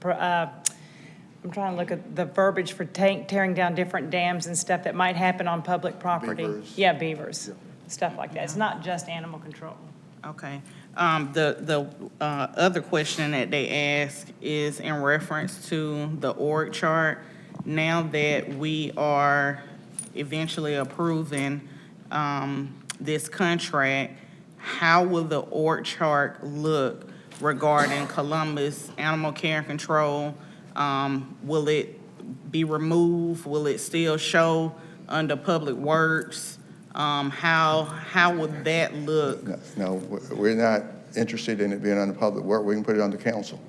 I'm trying to look at the verbiage for tearing down different dams and stuff that might happen on public property. Beavers. Yeah, beavers, stuff like that. It's not just animal control. Okay. The other question that they ask is in reference to the org chart. Now that we are eventually approving this contract, how will the org chart look regarding Columbus Animal Care and Control? Will it be removed? Will it still show under Public Works? How would that look? No, we're not interested in it being under public work. We can put it under council.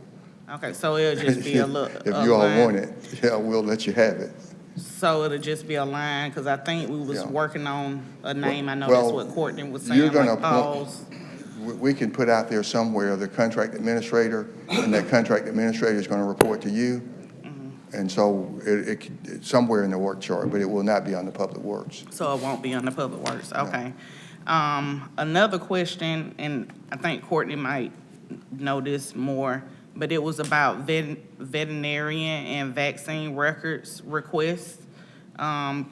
Okay, so it'll just be a look. If you all want it, yeah, we'll let you have it. So it'll just be a line, because I think we was Yeah. working on a name. I know Well, that's what Courtney was you're saying, gonna like Paul's. We can put out there somewhere the contract administrator, and that contract administrator is gonna report to you. And so it's somewhere in the work chart, but it will not be on the public works. So it won't be on the Public Works, okay. Another question, and I think Courtney might know this more, but it was about veterinarian and vaccine records requests.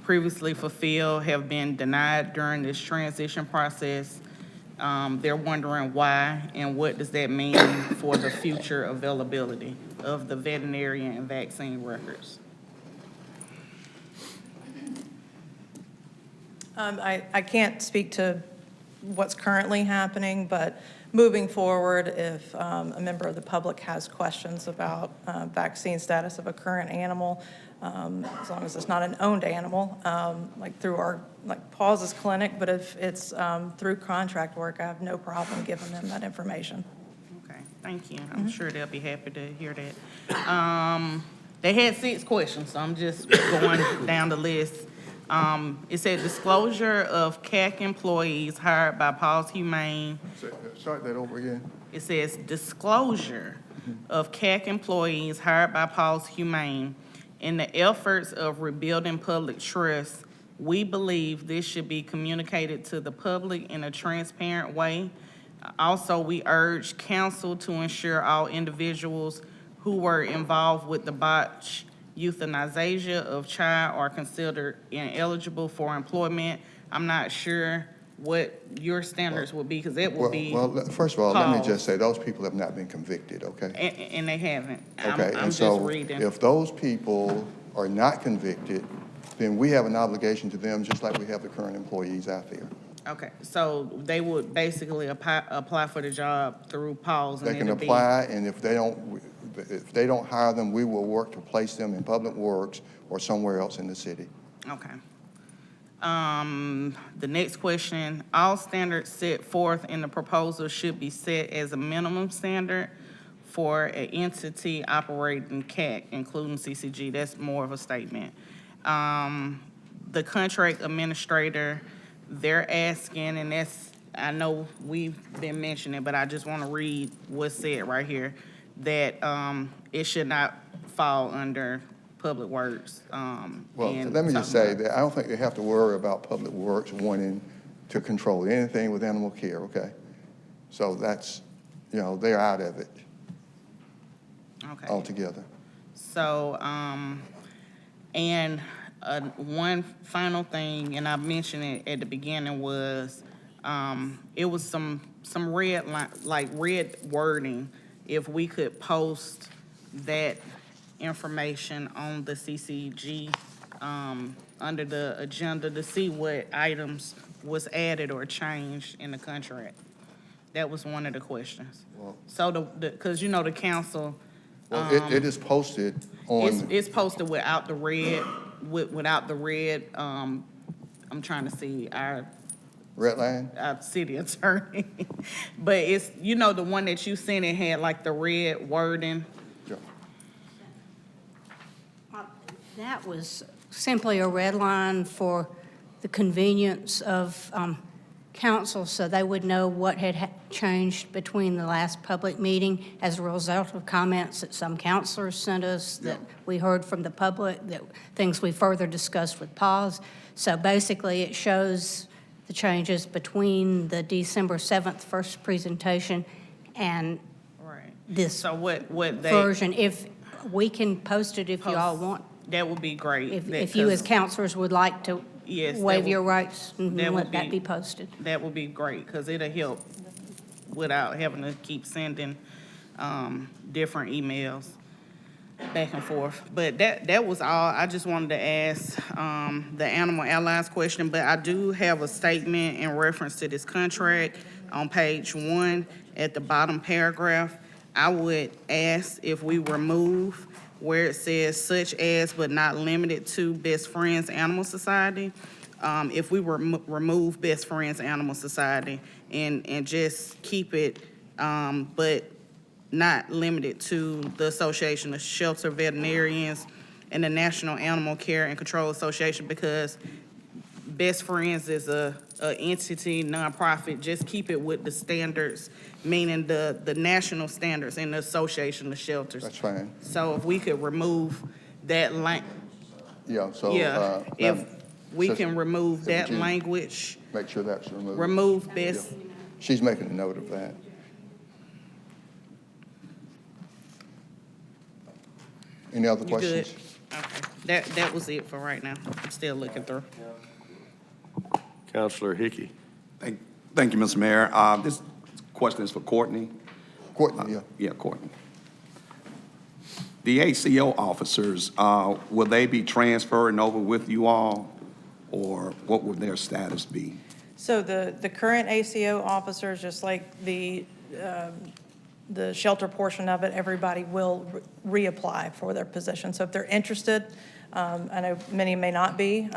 Previously fulfilled have been denied during this transition process. They're wondering why, and what does that mean for the future availability of the veterinarian and vaccine records? I can't speak to what's currently happening, but moving forward, if a member of the public has questions about vaccine status of a current animal, as long as it's not an owned animal, like through our, like Paul's clinic, but if it's through contract work, I have no problem giving them that information. Okay, thank you. I'm sure they'll be happy to hear that. They had 6 questions, so I'm just going down the list. It said disclosure of CAC employees hired by Paul's Humane. Start that over again. It says disclosure of CAC employees hired by Paul's Humane. In the efforts of rebuilding public trust, we believe this should be communicated to the public in a transparent way. Also, we urge council to ensure all individuals who were involved with the botched euthanization of child are considered ineligible for employment. I'm not sure what your standards would be, because it would be. Well, first of all, let me Paul's. just say, those people have not been convicted, okay? And they haven't. Okay, I'm and just so reading. if those people are not convicted, then we have an obligation to them, just like we have the current employees out there. Okay, so they would basically apply for the job through Paul's, and They can it'll be. apply, and if they don't hire them, we will work to place them in Public Works or somewhere else in the city. Okay. The next question, all standards set forth in the proposal should be set as a minimum standard for an entity operating CAC, including CCG. That's more of a statement. The contract administrator, they're asking, and that's, I know we've been mentioning, but I just want to read what's said right here, that it should not fall under Public Works. Well, and let me just something say that I don't think they have to worry about Public Works wanting to control anything with animal care, okay? So that's, they're out of it Okay. altogether. So, and one final thing, and I mentioned it at the beginning, was it was some red red wording. If we could post that information on the CCG under the agenda to see what items was added or changed in the contract. That was one of the questions. Well, So because the council. Well, it is posted on. It's posted without the red, without the red, I'm trying to see our Red line? city attorney. But it's, the one that you sent, it had like the red wording. That was simply a red line for the convenience of council, so they would know what had changed between the last public meeting as a result of comments that some councilors sent us, that we heard from the public, that things we further discussed with Paul's. So basically, it shows the changes between the December 7th first presentation and Right. this So what they. version. If We can post it if you all want. That would be great. If you as counselors would like to Yes, that waive would- your rights, that would let that be- be posted. That would be great, because it'll help without having to keep sending different emails back and forth. But that was all. I just wanted to ask the Animal Allies question, but I do have a statement in reference to this contract on page 1 at the bottom paragraph. I would ask if we remove where it says such as but not limited to Best Friends Animal Society, if we remove Best Friends Animal Society and just keep it, but not limited to the Association of Shelter Veterinarians and the National Animal Care and Control Association, because Best Friends is a entity, nonprofit. Just keep it with the standards, meaning the national standards and the Association of Shelters. That's fine. So if we could remove that Yeah, so. if Madam we can Assistant, remove that would you language, Make sure that's removed. remove best, She's making a note of that. Any other you good? questions? Okay, that was it for right now. I'm still looking through. Counselor Hickey. Thank you, Mr. Mayor. This question is for Courtney. Courtney, yeah. Yeah, Courtney. The ACO officers, will they be transferring over with you all, or what would their status be? So the current ACO officers, just like the shelter portion of it, everybody will reapply for their position. So if they're interested, I know many may not be,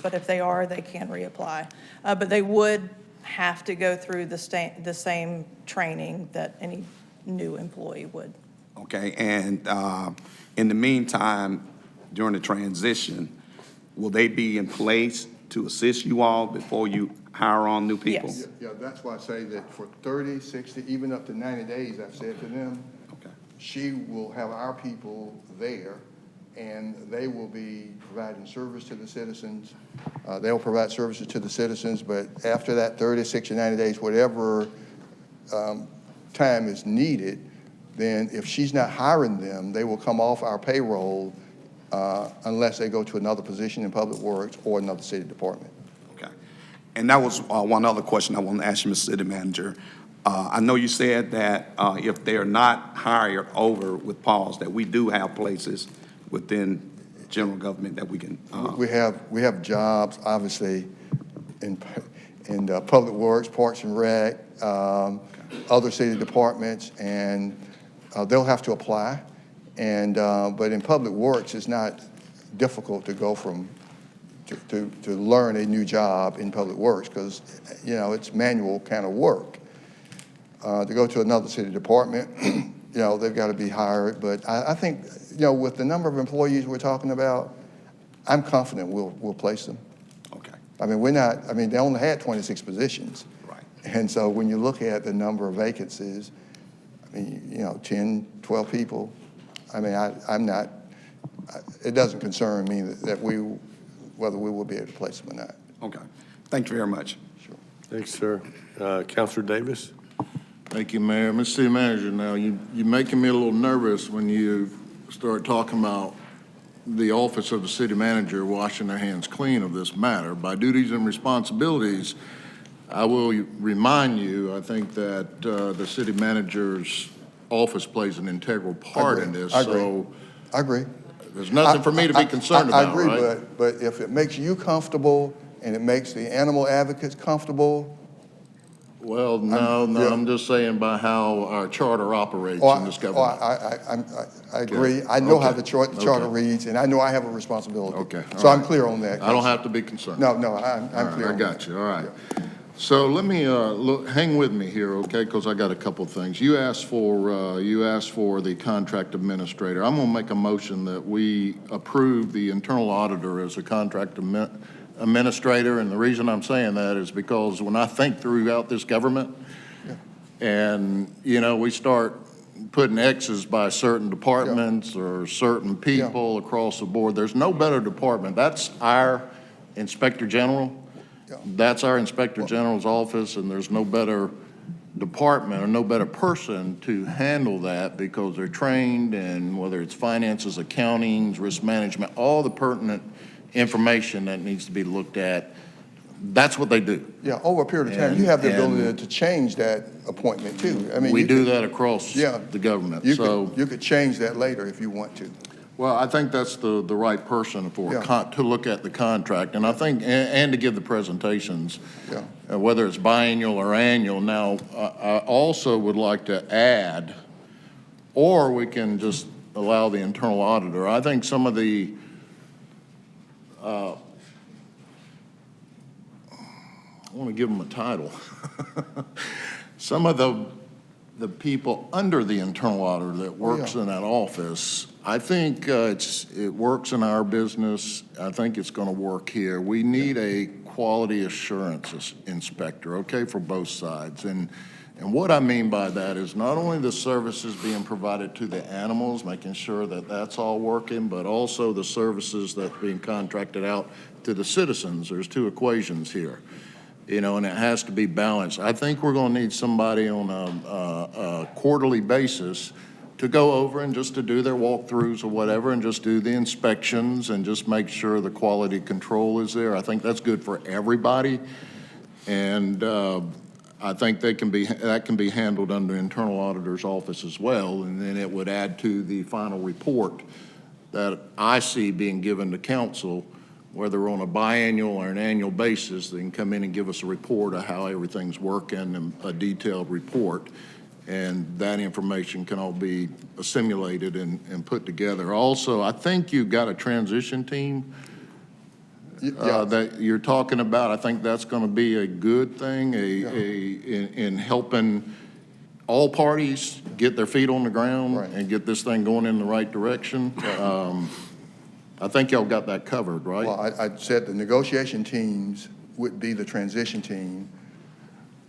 but if they are, they can reapply. But they would have to go through the same training that any new employee would. Okay, and in the meantime, during the transition, will they be in place to assist you all before you hire on new people? Yes. Yeah, that's why I say that for 30, 60, even up to 90 days, I've said to them, she will have our people there, and they will be providing service to the citizens. They'll provide services to the citizens, but after that 30, 60, 90 days, whatever time is needed, then if she's not hiring them, they will come off our payroll unless they go to another position in Public Works or another city department. Okay. And that was one other question I wanted to ask you, Mr. City Manager. I know you said that if they're not hired over with Paul's, that we do have places within general government that we can. We have jobs, obviously, in Public Works, Parks and Rec, other city departments, and they'll have to apply. And but in Public Works, it's not difficult to go from to learn a new job in Public Works, because it's manual kind of work. To go to another city department, they've got to be hired. But I think with the number of employees we're talking about, I'm confident we'll place them. Okay. I mean, they only had 26 positions. Right. And so when you look at the number of vacancies, I mean, 10, 12 people, I mean, it doesn't concern me whether we will be able to place them or not. Okay. Thank you very much. Sure. Thanks, sir. Counselor Davis? Thank you, Mayor. Mr. City Manager, now, you're making me a little nervous when you start talking about the office of the city manager washing their hands clean of this matter. By duties and responsibilities, I will remind you, I think that the city manager's office plays an integral part in this. I agree. So I agree. there's nothing for me to be concerned I about, agree, right? but if it makes you comfortable and it makes the animal advocates comfortable. Well, no, I'm just saying by how our charter operates in this government. I agree. I know how the charter reads, and I know I have a responsibility. Okay. So I'm clear on that. I don't have to be concerned. No, I'm clear on that. I got you, all right. So let me, hang with me here, okay, because I got a couple of things. You asked for the contract administrator. I'm going to make a motion that we approve the internal auditor as a contract administrator, and the reason I'm saying that is because when I think throughout this government, and, we start putting X's by certain departments or certain people across the board, there's no better department. That's our Inspector General. That's our Inspector General's office, and there's no better department or no better person to handle that because they're trained, and whether it's finances, accounting, risk management, all the pertinent information that needs to be looked at, that's what they do. Yeah, over a period of time, And- you have the and- ability to change that appointment too. I mean, We you do could- that across Yeah. the government, You so. could change that later if you want to. Well, I think that's the right person for, Yeah. to look at the contract, and I think, and to give the presentations, Yeah. whether it's biannual or annual. Now, I also would like to add, or we can just allow the internal auditor. I think some of the, I want to give them a title. Some of the people under the internal auditor that works in that office, I think it works in our business. I think it's going to work here. We need a quality assurance inspector, okay, for both sides. And what I mean by that is not only the services being provided to the animals, making sure that that's all working, but also the services that's being contracted out to the citizens. There's two equations here. You know, and it has to be balanced. I think we're going to need somebody on a quarterly basis to go over and just to do their walkthroughs or whatever and just do the inspections and just make sure the quality control is there. I think that's good for everybody. And I think that can be handled under internal auditor's office as well. And then it would add to the final report that I see being given to council, whether on a biannual or an annual basis. They can come in and give us a report of how everything's working and a detailed report. And that information can all be assimilated and put together. Also, I think you've got a transition team that you're talking about. I think that's going to be a good thing in helping all parties get their feet on the ground and get this thing going in the right direction. I think y'all got that covered, right? Well, I said the negotiation teams would be the transition team.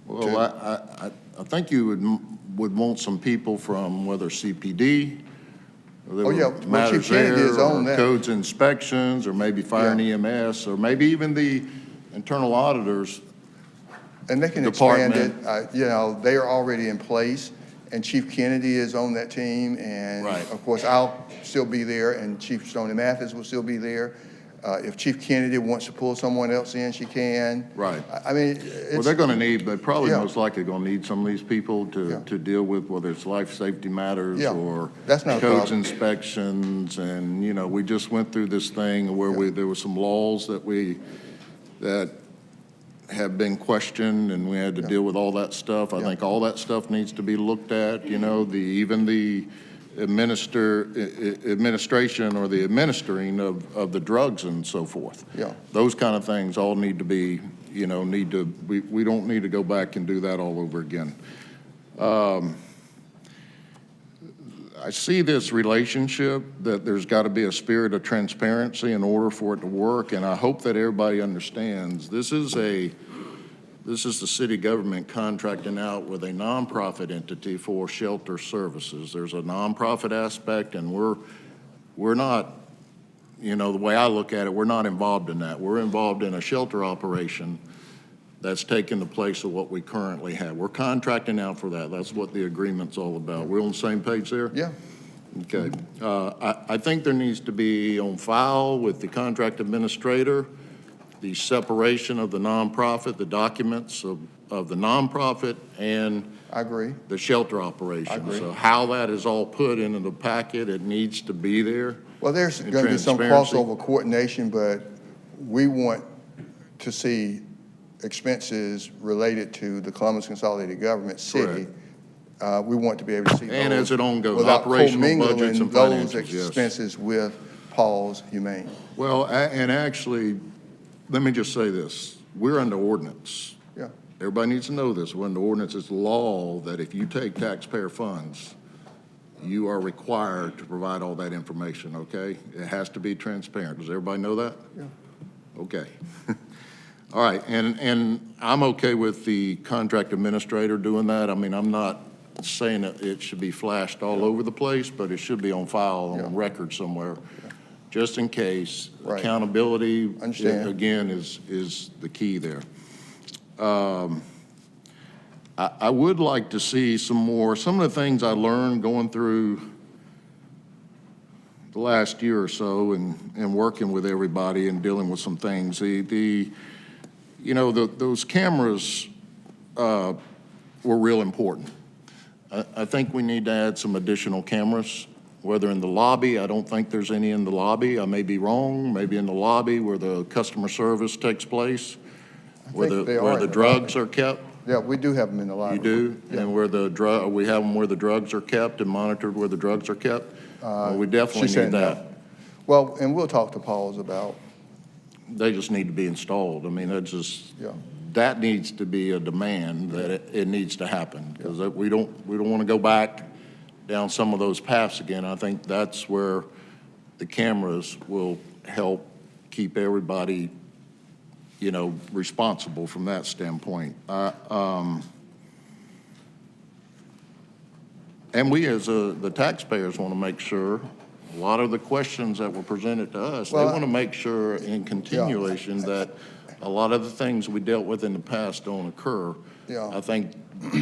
Well, I think you would want some people from whether CPD, or there Oh, yeah. were Well, matters Chief Kennedy there, is on or that. codes inspections, or maybe fire and EMS, or maybe even the internal auditors. And they can expand it. Department. You know, they are already in place, and Chief Kennedy is on that team. And of course, I'll still be there, and Chief Stoney Mathis will still be there. If Chief Kennedy wants to pull someone else in, she can. Right. I mean, Well, they're going to need, they're probably Yeah. most likely going to need some of these people to deal with whether it's life safety matters Yeah. or That's not a codes problem. inspections. And, you know, we just went through this thing where there were some laws that have been questioned, and we had to deal with all that stuff. I think all that stuff needs to be looked at, you know, even the administration or the administering of the drugs and so forth. Yeah. Those kind of things all need to be, you know, we don't need to go back and do that all over again. I see this relationship, that there's got to be a spirit of transparency in order for it to work, and I hope that everybody understands this is the city government contracting out with a nonprofit entity for shelter services. There's a nonprofit aspect, and we're not, you know, the way I look at it, we're not involved in that. We're involved in a shelter operation that's taking the place of what we currently have. We're contracting out for that. That's what the agreement's all about. We're on the same page there? Yeah. Okay. I think there needs to be on file with the contract administrator the separation of the nonprofit, the documents of the nonprofit and I agree. the shelter operation. I agree. So how that is all put into the packet, it needs to be there. Well, there's And going to be some transparency. crossover coordination, but we want to see expenses related to the Columbus Consolidated Government City. We want to be able to see those. And as it on goes, without operational budgets commingling and those financials, yes. expenses with Paul's Humane. Well, and actually, let me just say this. We're under ordinance. Yeah. Everybody needs to know this. We're under ordinance. It's law that if you take taxpayer funds, you are required to provide all that information, okay? It has to be transparent. Does everybody know that? Yeah. Okay. All right, and I'm okay with the contract administrator doing that. I mean, I'm not saying that it should be flashed all over the place, but it should be on file, on record somewhere, just in case. Right. Accountability, Understand. again, is the key there. I would like to see some of the things I learned going through the last year or so and working with everybody and dealing with some things. Those cameras were real important. I think we need to add some additional cameras, whether in the lobby. I don't think there's any in the lobby. I may be wrong. Maybe in the lobby where the customer service takes place, where the drugs are kept. Yeah, we do have them in the You library. do? Yeah. And we have them where the drugs are kept and monitored where the drugs are kept? Well, we definitely She said need no. that. Well, and we'll talk to Pauls about, They just need to be installed. I mean, yeah. that needs to be a demand, that it needs to happen, because we don't want to go back down some of those paths again. I think that's where the cameras will help keep everybody, responsible from that standpoint. And we, as the taxpayers, want to make sure, a lot of the questions that were presented to us, they want to make sure in continuation that a lot of the things we dealt with in the past don't occur. Yeah. I think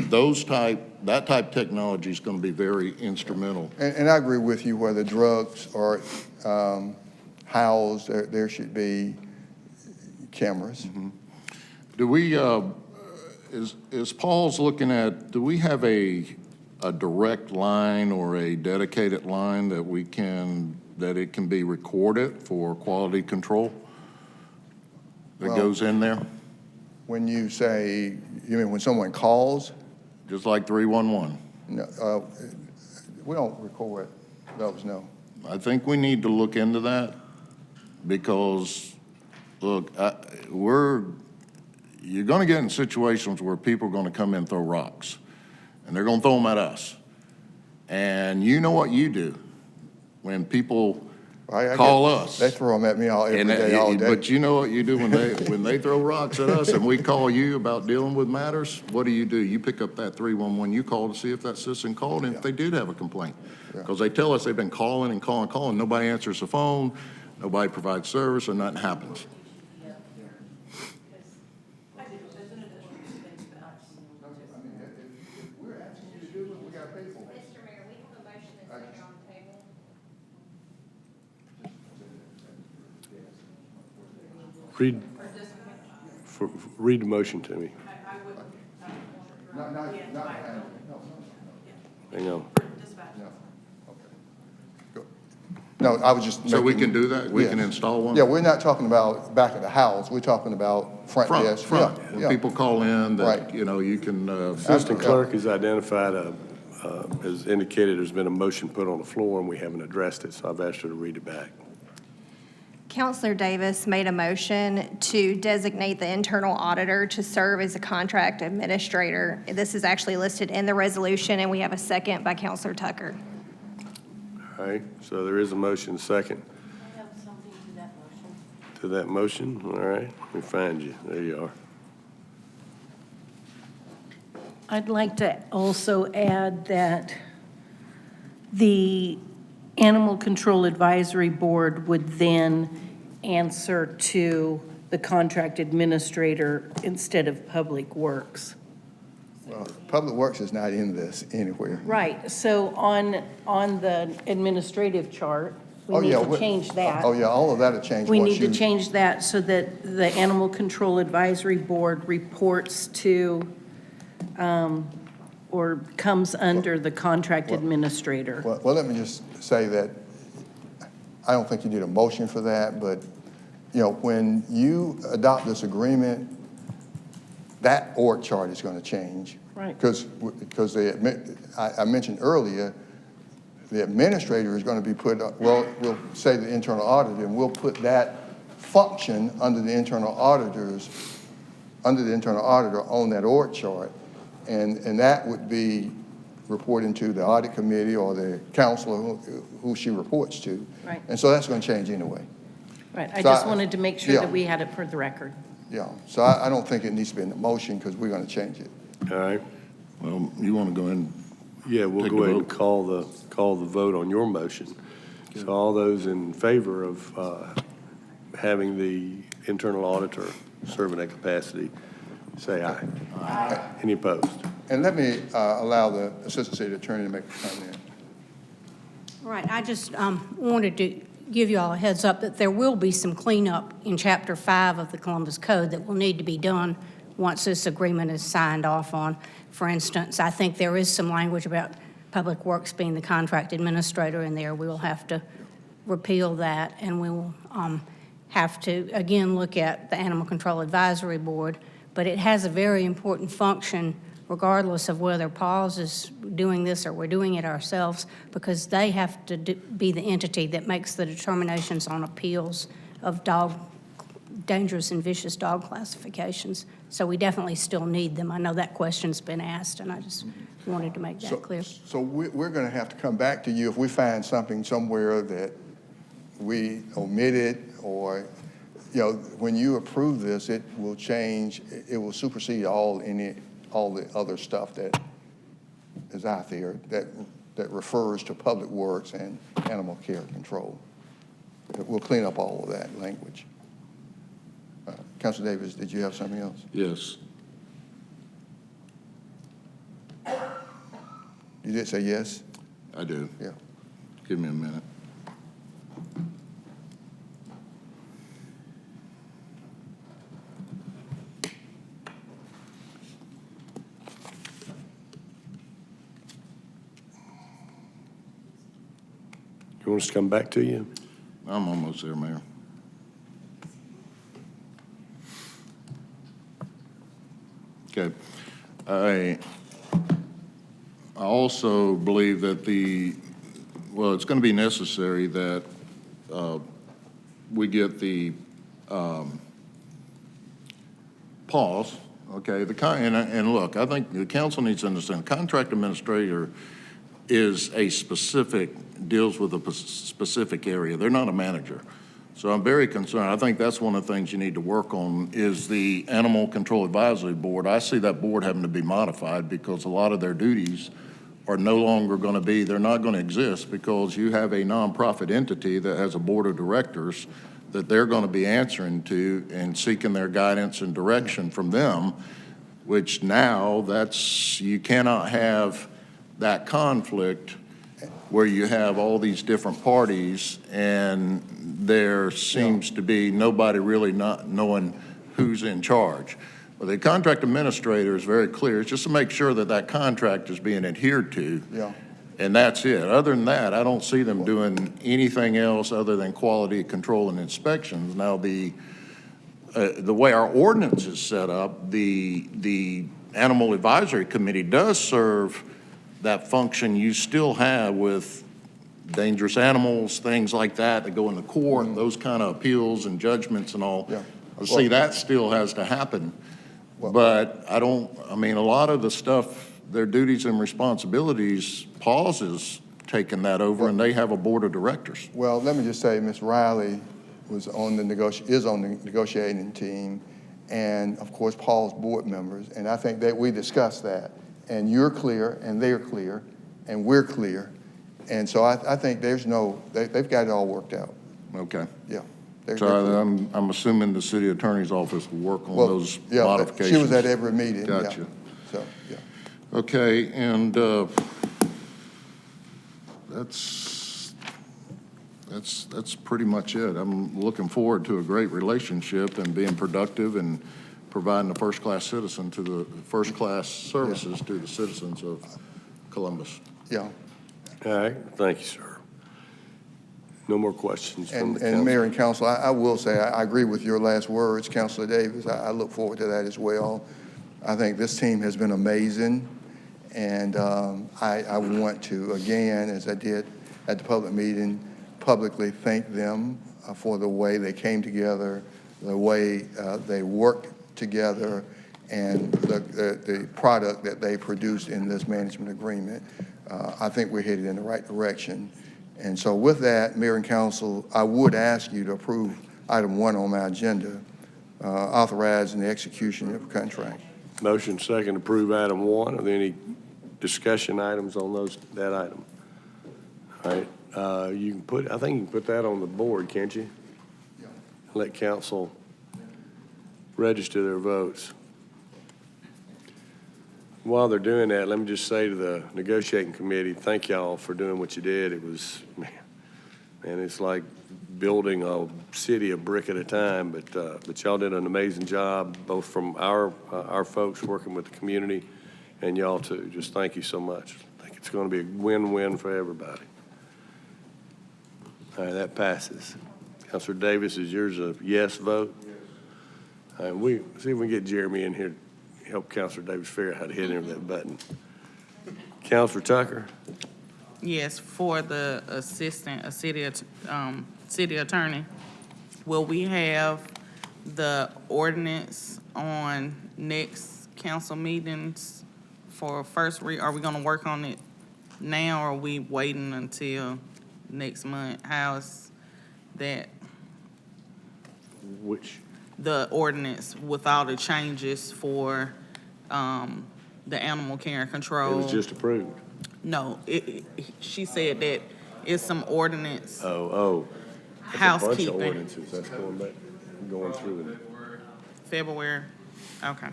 that type technology is going to be very instrumental. And I agree with you, where the drugs are housed, there should be cameras. Do we, is Paul's looking at, do we have a direct line or a dedicated line that it can be recorded for quality control that goes in there? When you say, you mean when someone calls? Just like 311? No, we don't record those, no. I think we need to look into that because, look, you're going to get in situations where people are going to come in and throw rocks, and they're going to throw them at us. And you know what you do when people call us. They throw them at me every day, all day. But you know what you do when they throw rocks at us and we call you about dealing with matters? What do? You pick up that 311, you call to see if that citizen called and if they did have a complaint. Because they tell us they've been calling and calling and calling. Nobody answers the phone, nobody provides service, and nothing happens. Read the motion to me. Hang on. No, I was just. So we can do that? We can install one? Yeah, we're not talking about back of the house, we're talking about front desk. Front. Yeah, When yeah. people call in, Right. you can. Assistant clerk has identified, has indicated there's been a motion put on the floor and we haven't addressed it, so I've asked her to read it back. Counselor Davis made a motion to designate the internal auditor to serve as a contract administrator. This is actually listed in the resolution, and we have a second by Counselor Tucker. All right, so there is a motion, second. I have something to that motion. To that motion, all right, let me find you, there you are. I'd like to also add that the Animal Control Advisory Board would then answer to the contract administrator instead of Public Works. Well, Public Works is not in this anywhere. Right, so on the administrative chart, we need to change that. Oh, yeah, all of that will change. We once need to you- change that so that the Animal Control Advisory Board reports to, or comes under the contract administrator. Well, let me just say that I don't think you need a motion for that, but, when you adopt this agreement, that org chart is going to change. Right. Because I mentioned earlier, the administrator is going to be put, we'll say the internal auditor, and we'll put that function under the internal auditor on that org chart. And that would be reporting to the audit committee or the counselor who she reports to. Right. And so that's going to change anyway. Right, I So just wanted to make sure yeah. that we had it for the record. Yeah, so I don't think it needs to be in the motion because we're going to change it. All right, Well, you want to go in? yeah, we'll Take go the ahead and vote. call the vote on your motion. So all those in favor of having the internal auditor serve in that capacity, say aye. Aye. Any opposed? And let me allow the Assistant City Attorney to make a comment. Right, I just wanted to give you all a heads up that there will be some cleanup in Chapter 5 of the Columbus Code that will need to be done once this agreement is signed off on. For instance, I think there is some language about Public Works being the contract administrator in there. We will have to repeal that, and we will have to, again, look at the Animal Control Advisory Board. But it has a very important function regardless of whether PAWS is doing this or we're doing it ourselves, because they have to be the entity that makes the determinations on appeals of dangerous and vicious dog classifications. So we definitely still need them. I know that question's been asked, and I just wanted to make that clear. So we're going to have to come back to you if we find something somewhere that we omitted, or, you know, when you approve this, it will change, it will supersede all the other stuff that is out there that refers to Public Works and Animal Care Control. We'll clean up all of that language. Councilor Davis, did you have something else? Yes. You did say yes? I do. Yeah. Give me a minute. You want us to come back to you? I'm almost there, Mayor. Okay. I also believe that it's going to be necessary that we get the pause, okay? And look, I think the council needs to understand, the contract administrator is deals with a specific area. They're not a manager. So I'm very concerned. I think that's one of the things you need to work on is the Animal Control Advisory Board. I see that board having to be modified because a lot of their duties are no longer going to be, they're not going to exist because you have a nonprofit entity that has a board of directors that they're going to be answering to and seeking their guidance and direction from them, which now you cannot have that conflict where you have all these different parties and there seems to be nobody really not knowing who's in charge. Well, the contract administrator is very clear. It's just to make sure that that contract is being adhered to. Yeah. And that's it. Other than that, I don't see them doing anything else other than quality control and inspections. Now, the way our ordinance is set up, the Animal Advisory Committee does serve that function you still have with dangerous animals, things like that go in the court, those kind of appeals and judgments and all. Yeah. See, that still has to happen. But a lot of the stuff, their duties and responsibilities, PAWS is taking that over, and they have a board of directors. Well, let me just say, Ms. Riley is on the negotiating team, and of course, Paul's board members, and I think that we discussed that. And you're clear, and they're clear, and we're clear. And so I think they've got it all worked out. Okay. Yeah. So I'm assuming the city attorney's office will work on those modifications. She was at every meeting. Gotcha. Yeah. So, yeah. Okay, and that's pretty much it. I'm looking forward to a great relationship and being productive and providing a first-class services to the citizens of Columbus. Yeah. All right, thank you, sir. No more questions from the council. And Mayor and Council, I will say, I agree with your last words, Councilor Davis. I look forward to that as well. I think this team has been amazing, and I want to, again, as I did at the public meeting, publicly thank them for the way they came together, the way they worked together, and the product that they produced in this management agreement. I think we're headed in the right direction. And so with that, Mayor and Council, I would ask you to approve item 1 on my agenda, authorizing the execution of a contract. Motion second, approve item 1. Are there any discussion items on that item? All right, I think you can put that on the board, can't you? Yeah. Let council register their votes. While they're doing that, let me just say to the negotiating committee, thank y'all for doing what you did. It was, man, it's like building a city a brick at a time, but y'all did an amazing job, both from our folks working with the community and y'all too. Just thank you so much. I think it's going to be a win-win for everybody. All right, that passes. Councilor Davis, is yours a yes vote? All right, we see if we can get Jeremy in here to help Councilor Davis figure out how to hit him with that button. Councilor Tucker? Yes, for the city attorney, will we have the ordinance on next council meetings for first read? Are we gonna work on it now, or are we waiting until next month? How's that? Which? The ordinance with all the changes for, the animal care and control. It was just approved. No, she said that it's some ordinance. Oh. That's Housekeeping. a bunch of ordinances. That's going back, going through it. February, okay.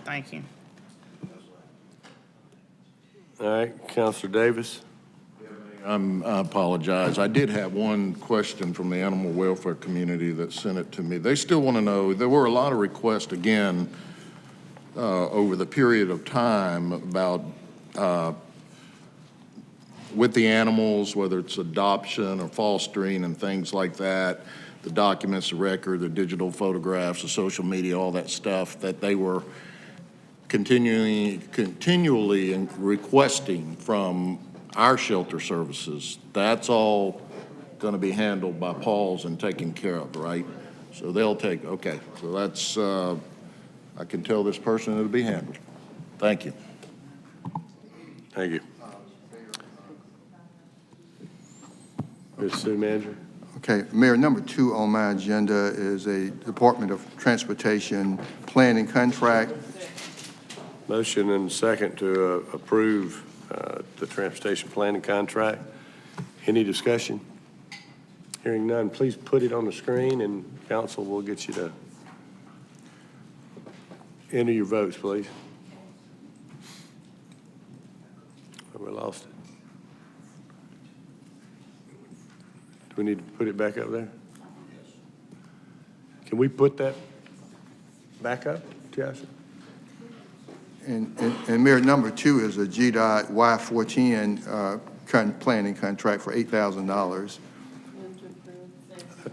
Thank you. All right, Councilor Davis? I apologize. I did have one question from the animal welfare community that sent it to me. They still want to know, there were a lot of requests again over the period of time about with the animals, whether it's adoption or fostering and things like that, the documents, the record, the digital photographs, the social media, all that stuff that they were continually requesting from our shelter services. That's all going to be handled by Paul's and taken care of, right? So they'll take, okay, so that's, I can tell this person it'll be handled. Thank you. Thank you. Ms. City Manager? Okay, Mayor, number 2 on my agenda is a Department of Transportation planning contract. Motion and second to approve the transportation planning contract. Any discussion? Hearing none, please put it on the screen and council will get you to enter your votes, please. Oh, we lost it. Do we need to put it back up there? Can we put that back up, Joshua? And Mayor, number 2 is a GDOT Y410 planning contract for $8,000.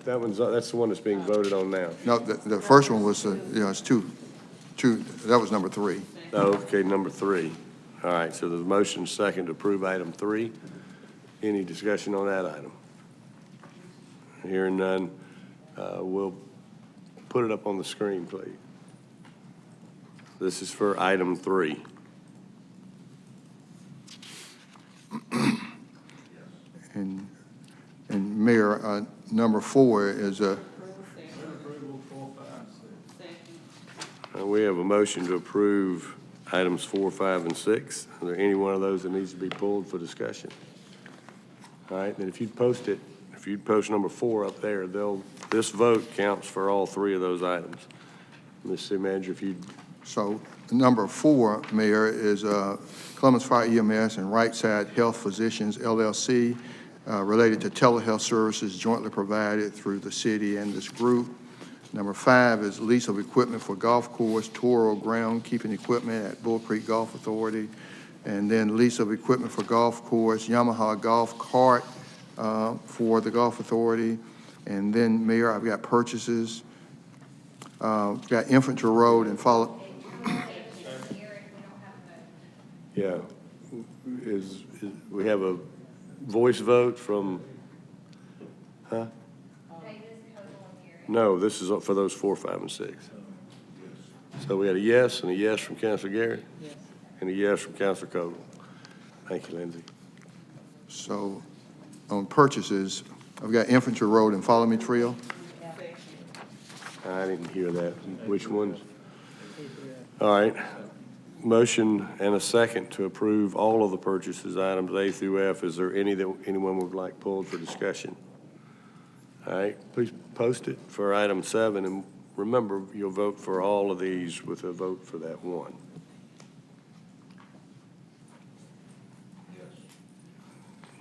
That one's, that's the one that's being voted on now. No, the first one was, it's two, that was number 3. Oh, okay, number 3. All right, so there's a motion second to approve item 3. Any discussion on that item? Hearing none, we'll put it up on the screen, please. This is for item 3. And Mayor, number 4 is a, we have a motion to approve items 4, 5, and 6. Is there any one of those that needs to be pulled for discussion? All right, then if you'd post it, if you'd post number 4 up there, this vote counts for all 3 of those items. Ms. City Manager, if you'd. so number 4, Mayor, is Columbus Fire EMS and Right Side Health Physicians LLC related to telehealth services jointly provided through the city and this group. Number 5 is lease of equipment for golf course, Toro groundkeeping equipment at Bull Creek Golf Authority, and then lease of equipment for golf course, Yamaha golf cart for the Golf Authority. And then, Mayor, I've got purchases. Got Infantry Road and follow. Yeah, we have a voice vote from, huh? No, this is for those 4, 5, and 6. So we had a yes and a yes from Councilor Garrett? Yes. And a yes from Councilor Cogle. Thank you, Lindsay. So on purchases, I've got Infantry Road and Follow Me Trail. I didn't hear that. Which ones? All right. Motion and a second to approve all of the purchases, items A through F. Is there any that anyone would like pulled for discussion? All right, please post it for item 7, and remember, you'll vote for all of these with a vote for that one.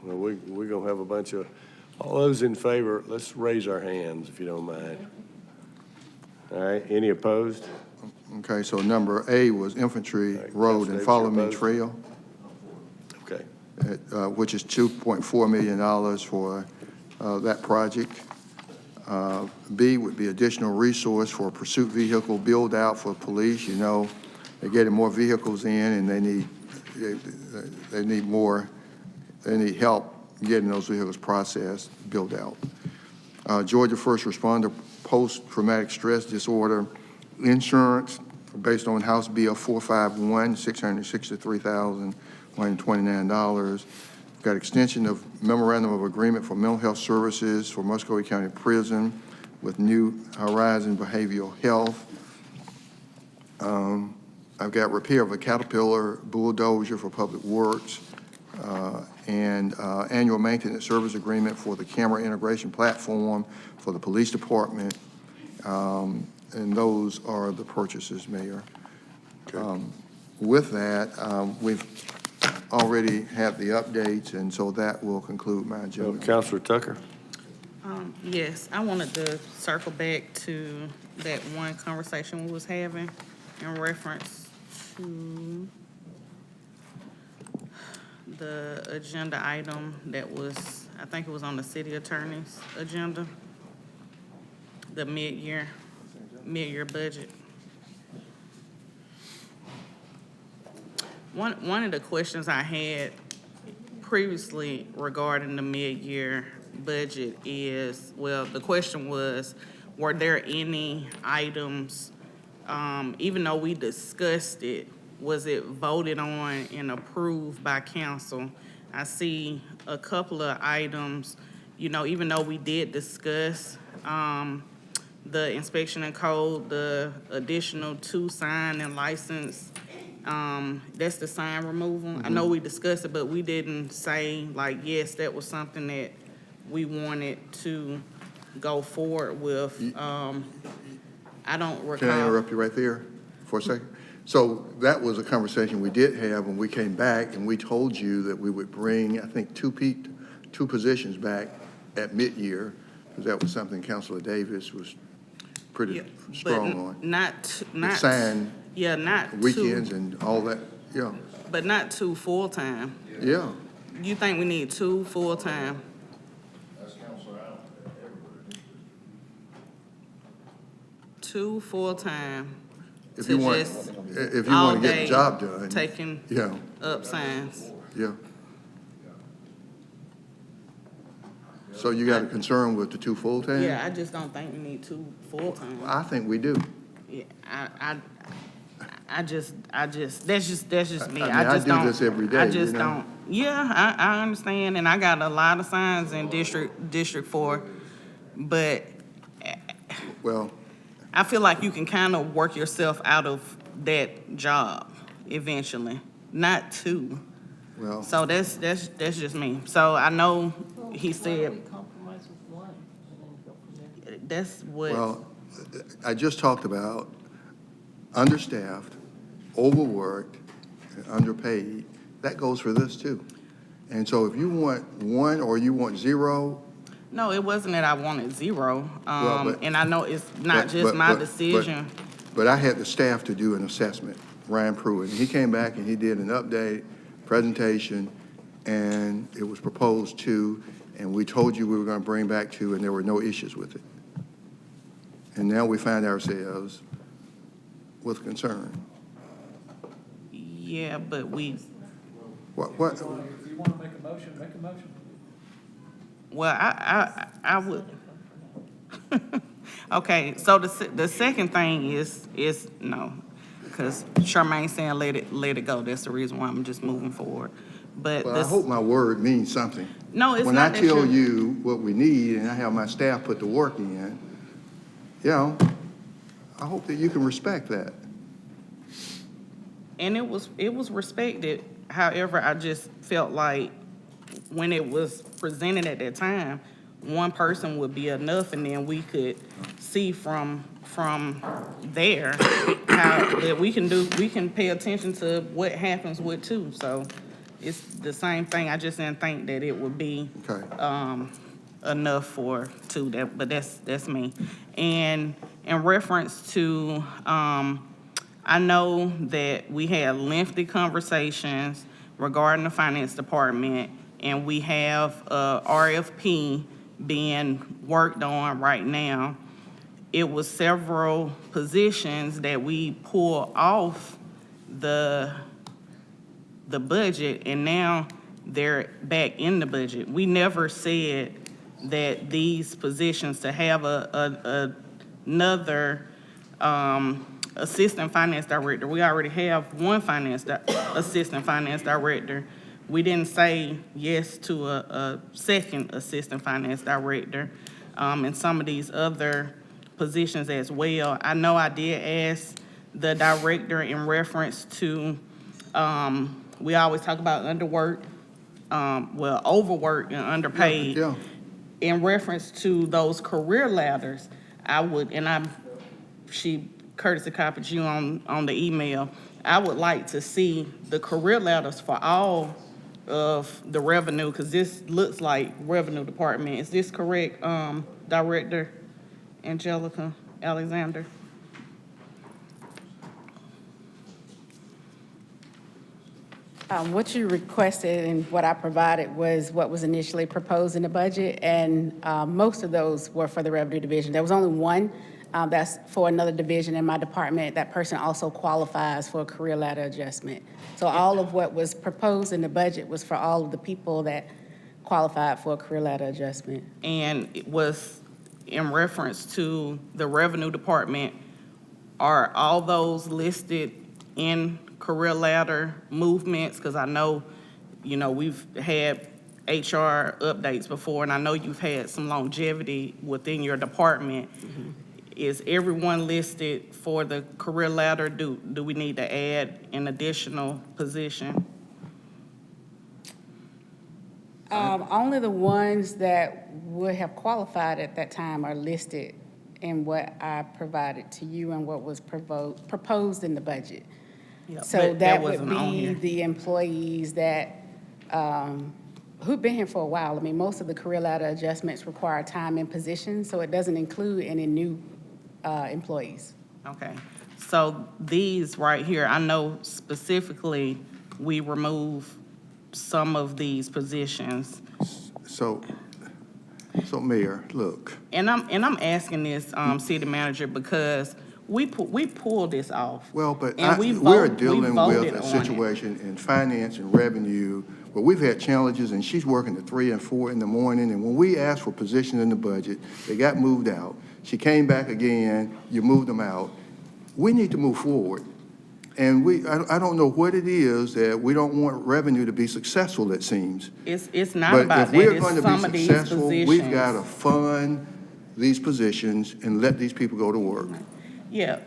Well, we're going to have a bunch of, all those in favor, let's raise our hands if you don't mind. All right, any opposed? Okay, so number A was Infantry Right, Road and Councilor Follow Davis, Me you're Trail, Okay. which is $2.4 million for that project. B would be additional resource for pursuit vehicle build-out for police. You know, they're getting more vehicles in, and they need more, they need help getting those vehicles processed, built out. Georgia First Responder Post-Traumatic Stress Disorder Insurance, based on House Bill 451, $663,129. Got extension of memorandum of agreement for mental health services for Muscogee County Prison with New Horizon Behavioral Health. I've got repair of a Caterpillar bulldozer for Public Works, and annual maintenance service agreement for the camera integration platform for the police department. And those are the purchases, Mayor. With that, we've already had the updates, and so that will conclude my agenda. Councilor Tucker? Yes, I wanted to circle back to that one conversation we was having in reference to the agenda item that was, I think it was on the city attorney's agenda, the mid-year budget. One of the questions I had previously regarding the mid-year budget is, well, the question was, were there any items, even though we discussed it, was it voted on and approved by council? I see a couple of items, you know, even though we did discuss the inspection and code, the additional 2 sign and license, that's the sign removal. I know we discussed it, but we didn't say, like, yes, that was something that we wanted to go forward with. I don't recall. Can I interrupt you right there for a second? So that was a conversation we did have when we came back, and we told you that we would bring, I think, two positions back at mid-year, because that was something Councilor Davis was pretty strong on. Not sign yeah, not weekends two, and all that, yeah. but not 2 full-time. Yeah. You think we need 2 full-time? That's Councilor Allen. 2 full-time. If you want to get the job done. Taking Yeah. up signs. Yeah. So you got a concern with the 2 full-time? Yeah, I just don't think we need 2 full-time. I think we do. Yeah, I just, that's just me. I mean, I just I do don't. this every day, I just you know? don't. Yeah, I understand, and I got a lot of signs in District 4, but Well, I feel like you can kind of work yourself out of that job eventually, not 2. well. So that's just me. So I know he said. That's what. Well, I just talked about understaffed, overworked, and underpaid. That goes for this too. And so if you want 1 or you want 0. No, it wasn't that I wanted 0. But- and I know it's not just my decision. But I had the staff to do an assessment, Ryan Pruitt. And he came back and he did an update presentation, and it was proposed 2, and we told you we were going to bring back 2, and there were no issues with it. And now we find ourselves with concern. Yeah, but we, What? If you want to make a motion, make a motion. well, I would. Okay, so the second thing is no, because Charmaine saying let it go. That's the reason why I'm just moving forward. But Well, I hope my word means something. No, it's When not I that tell you're- you what we need, and I have my staff put the work in, you know, I hope that you can respect that. And it was respected. However, I just felt like when it was presented at that time, one person would be enough, and then we could see from from there, how, that we can pay attention to what happens with two. So it's the same thing. I just didn't think that it would be enough for two, but that's me. And in reference to, I know that we had lengthy conversations regarding the finance department, and we have a RFP being worked on right now. It was several positions that we pulled off the budget, and now they're back in the budget. We never said that these positions to have another assistant finance director. We already have one assistant finance director. We didn't say yes to a second assistant finance director, and some of these other positions as well. I know I did ask the director in reference to, we always talk about underworked, overworked and underpaid. Yeah. In reference to those career ladders, I would, she courtesy copied you on the email, I would like to see the career ladders for all of the revenue, because this looks like revenue department. Is this correct, Director Angelica Alexander? What you requested and what I provided was what was initially proposed in the budget, and most of those were for the revenue division. There was only one that's for another division in my department. That person also qualifies for a career ladder adjustment. So all of what was proposed in the budget was for all of the people that qualified for a career ladder adjustment. And it was in reference to the revenue department. Are all those listed in career ladder movements? Because I know, we've had HR updates before, and I know you've had some longevity within your department. Mm-hmm. Is everyone listed for the career ladder? Do we need to add an additional position? Only the ones that would have qualified at that time are listed in what I provided to you and what was proposed in the budget. Yep, So that would wasn't on be here. the employees that, who've been here for a while. I mean, most of the career ladder adjustments require time in position, so it doesn't include any new employees. Okay, so these right here, I know specifically we remove some of these positions. So Mayor, look. And I'm asking this, City Manager, because we pulled this off. Well, but And we're dealing voted with a on it. situation in finance and revenue where we've had challenges, and she's working at 3 and 4 in the morning, and when we asked for positions in the budget, they got moved out. She came back again, you moved them out. We need to move forward. And I don't know what it is that we don't want revenue to be successful, it seems. It's not about that, But if we're it's going to some of be these successful, we've positions. got to fund these positions and let these people go to work. Yeah,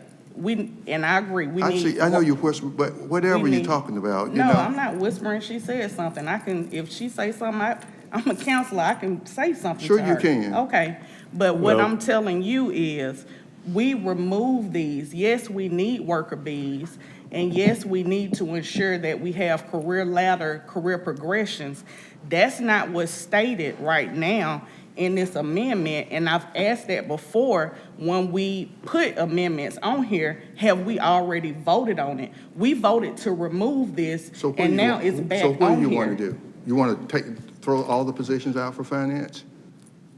and I agree, we need. I know you whisper, but whatever we you're need- talking about, you No, know. I'm not whispering, she said something, if she say something, I'm a counselor, I can say something to Sure you her. can. Okay, but what Well- I'm telling you is, we remove these. Yes, we need worker bees, and yes, we need to ensure that we have career ladder, career progressions. That's not what's stated right now in this amendment, and I've asked that before. When we put amendments on here, have we already voted on it? We voted to remove this, So what and do you now want- it's back So what do on you here. want to do? You want to throw all the positions out for finance?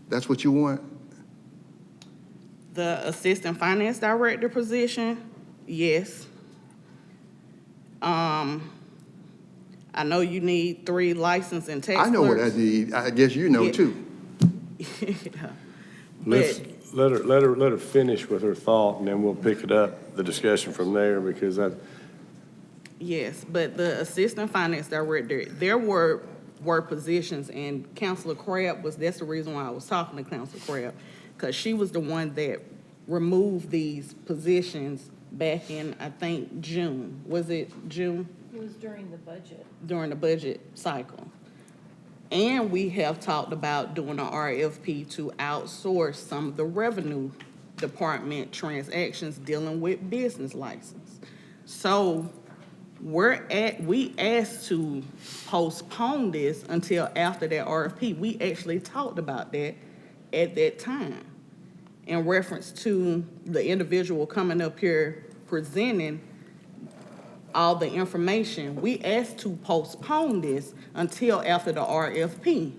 That's what you want? The assistant finance director position, yes. I know you need 3 licensed and tax I know what I clerks. need. I guess you know Yeah. too. Let's, But let her finish with her thought, and then we'll pick it up, the discussion from there, because yes, but the assistant finance director, there were positions, and Councilor Crabb that's the reason why I was talking to Councilor Crabb, because she was the one that removed these positions back in, I think, June. Was it June? It was during the budget. During the budget cycle. And we have talked about doing an RFP to outsource some of the revenue department transactions dealing with business license. So we asked to postpone this until after that RFP. We actually talked about that at that time in reference to the individual coming up here presenting all the information. We asked to postpone this until after the RFP.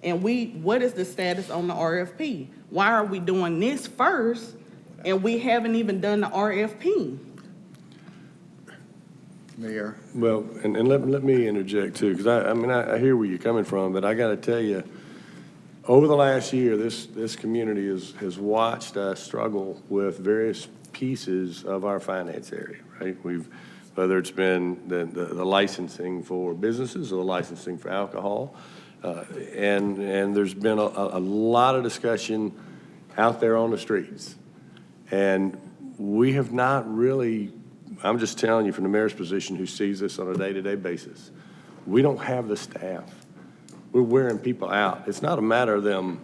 And what is the status on the RFP? Why are we doing this first and we haven't even done the RFP? Mayor. Well, and let me interject too, because I hear where you're coming from, but I got to tell you, over the last year, this community has watched us struggle with various pieces of our finance area, right? Whether it's been the licensing for businesses or the licensing for alcohol, and there's been a lot of discussion out there on the streets. And we have not really, I'm just telling you from the mayor's position who sees this on a day-to-day basis, we don't have the staff. We're wearing people out. It's not a matter of them,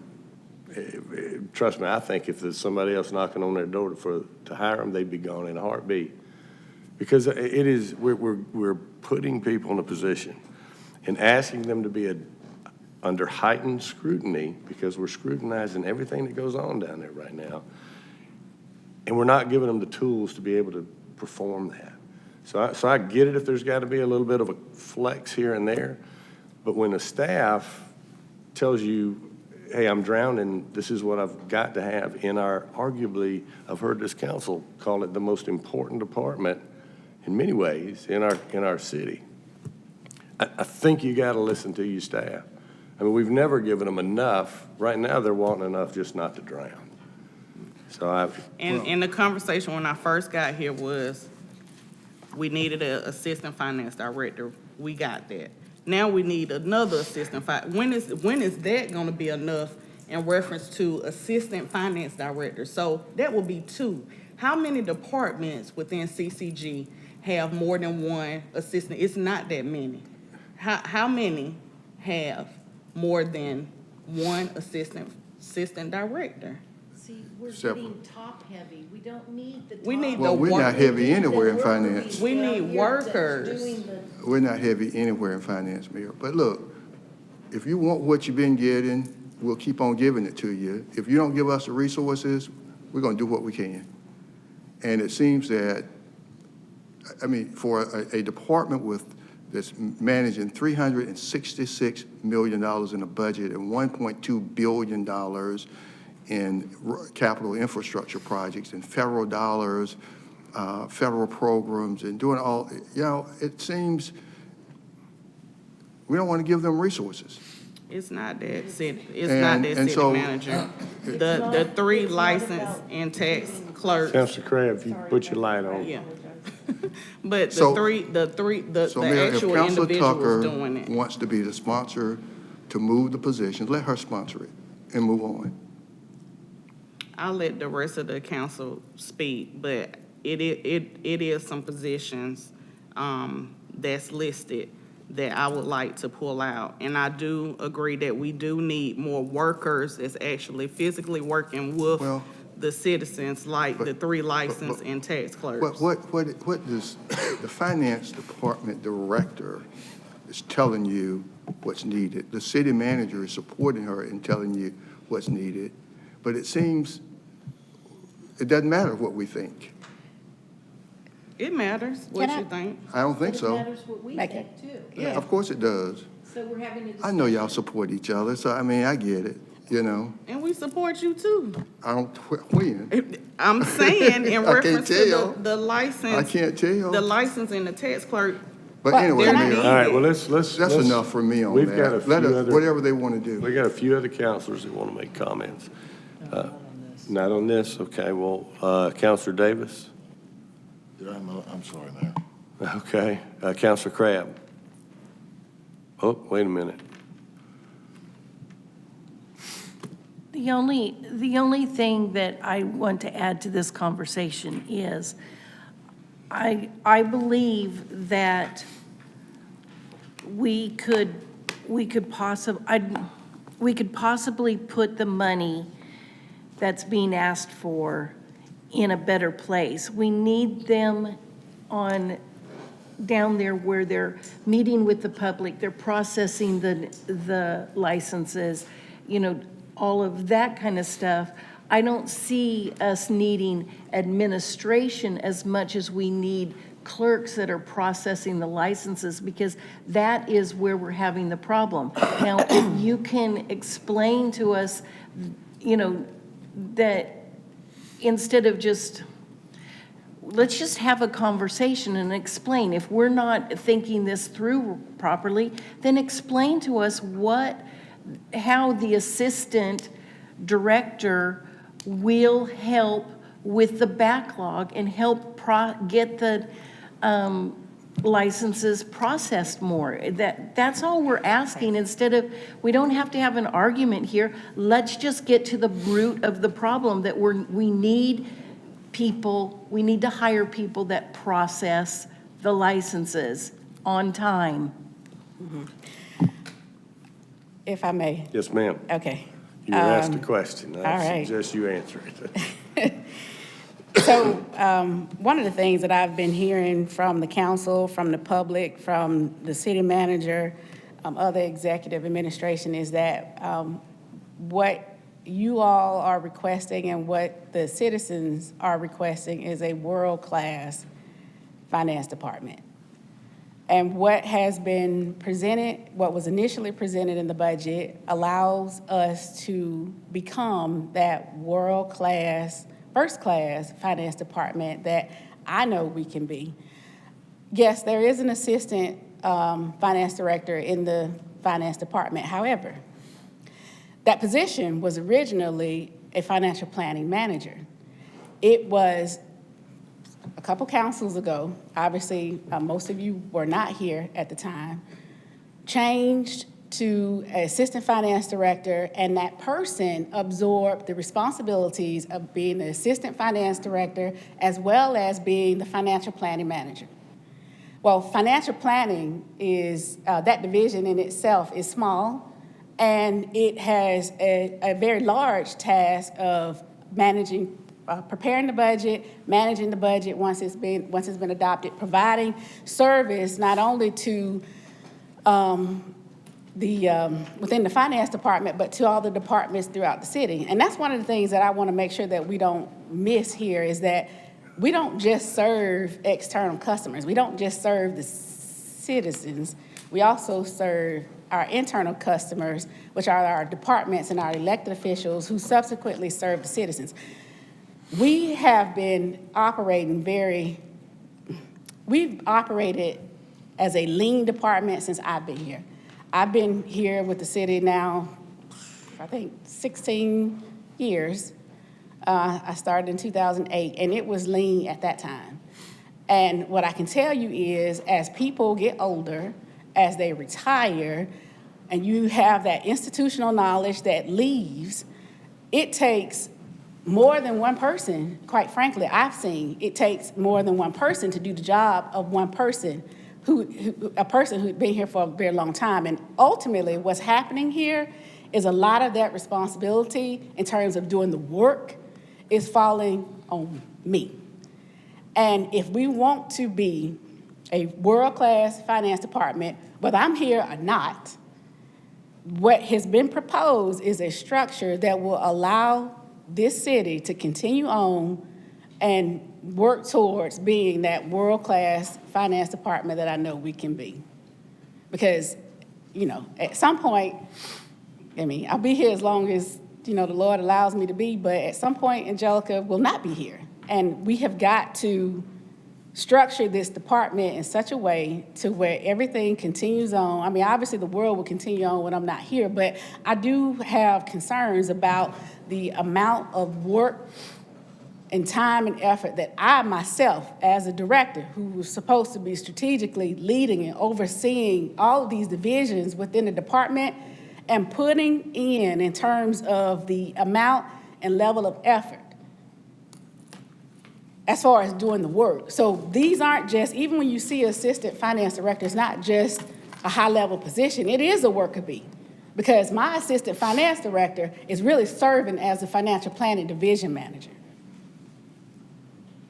trust me, I think if there's somebody else knocking on their door to hire them, they'd be gone in a heartbeat. Because we're putting people in a position and asking them to be under heightened scrutiny, because we're scrutinizing everything that goes on down there right now. And we're not giving them the tools to be able to perform that. So I get it if there's got to be a little bit of a flex here and there, but when the staff tells you, hey, I'm drowning, this is what I've got to have in our, arguably, I've heard this council call it the most important department in many ways in our city. I think you got to listen to your staff. I mean, we've never given them enough. Right now, they're wanting enough just not to drown. So And the conversation when I first got here was, we needed an assistant finance director. We got that. Now we need another assistant. When is that going to be enough in reference to assistant finance director? So that will be 2. How many departments within CCG have more than one assistant? It's not that many. How many have more than one assistant director? See, we're Several. getting top-heavy. We don't need the top. We need Well, we're not heavy anywhere in finance. We need workers. We're not heavy anywhere in finance, Mayor. But look, if you want what you've been getting, we'll keep on giving it to you. If you don't give us the resources, we're going to do what we can. And it seems that, I mean, for a department that's managing $366 million in a budget and $1.2 billion in capital infrastructure projects and federal dollars, federal programs, and doing all, it seems we don't want to give them resources. It's not that city, manager. The 3 licensed and tax clerks. Councilor Crabb, if you put your light on. Yeah. But So, the Mayor, if actual Councilor individuals Tucker doing it. wants to be the sponsor to move the positions, let her sponsor it and move on. I'll let the rest of the council speak, but it is some positions that's listed that I would like to pull out. And I do agree that we do need more workers that's actually physically working with the citizens, like the 3 licensed and tax clerks. What does the finance department director is telling you what's needed? The city manager is supporting her in telling you what's needed, but it seems it doesn't matter what we think. It matters what you think. I don't think so. It matters what we think, too. Yeah, of course it does. So we're having a discussion. I know y'all support each other, so I mean, I get it, And we support you too. I don't, when? I'm saying in I can't reference to tell. the license. I can't tell. The license and the tax clerk. But anyway, they're Mayor. needed. All right, well, let's. That's enough for me on that. We've got a few Let us- other. whatever they want to do. We got a few other counselors that want to make comments. Not on this, okay, well, Counselor Davis? I'm sorry, Mayor. Okay, Counselor Crabb? Oh, wait a minute. The only thing that I want to add to this conversation is I believe that we could possibly put the money that's being asked for in a better place. We need them down there where they're meeting with the public, they're processing the licenses, all of that kind of stuff. I don't see us needing administration as much as we need clerks that are processing the licenses, because that is where we're having the problem. Now, if you can explain to us, that instead of let's just have a conversation and explain. If we're not thinking this through properly, then explain to us how the assistant director will help with the backlog and help get the licenses processed more. That's all we're asking. Instead of, we don't have to have an argument here. Let's just get to the root of the problem, that we need to hire people that process the licenses on time. If I may. Yes, ma'am. Okay. You were asked a question. all right. I suggest you answer it. So one of the things that I've been hearing from the council, from the public, from the city manager, other executive administration is that what you all are requesting and what the citizens are requesting is a world-class finance department. And what has been presented, what was initially presented in the budget, allows us to become that world-class, first-class finance department that I know we can be. Yes, there is an assistant finance director in the finance department. However, that position was originally a financial planning manager. It was a couple councils ago, obviously most of you were not here at the time, changed to an assistant finance director, and that person absorbed the responsibilities of being the assistant finance director as well as being the financial planning manager. Well, financial planning is, that division in itself is small, and it has a very large task of managing, preparing the budget, managing the budget once it's been adopted, providing service not only to within the finance department, but to all the departments throughout the city. And that's one of the things that I want to make sure that we don't miss here, is that we don't just serve external customers. We don't just serve the citizens. We also serve our internal customers, which are our departments and our elected officials who subsequently serve the citizens. We have been operating we've operated as a lean department since I've been here. I've been here with the city now, I think, 16 years. I started in 2008, and it was lean at that time. And what I can tell you is, as people get older, as they retire, and you have that institutional knowledge that leaves, it takes more than one person, quite frankly, I've seen, it takes more than one person to do the job of one person, a person who's been here for a very long time. And ultimately, what's happening here is a lot of that responsibility in terms of doing the work is falling on me. And if we want to be a world-class finance department, whether I'm here or not, what has been proposed is a structure that will allow this city to continue on and work towards being that world-class finance department that I know we can be. Because, at some point, I'll be here as long as, the Lord allows me to be, but at some point, Angelica will not be here. And we have got to structure this department in such a way to where everything continues on. Obviously the world will continue on when I'm not here, but I do have concerns about the amount of work and time and effort that I myself, as a director who was supposed to be strategically leading and overseeing all of these divisions within the department, and putting in terms of the amount and level of effort as far as doing the work. So these aren't just, even when you see assistant finance director, it's not just a high-level position. It is a worker bee. Because my assistant finance director is really serving as the financial planning division manager.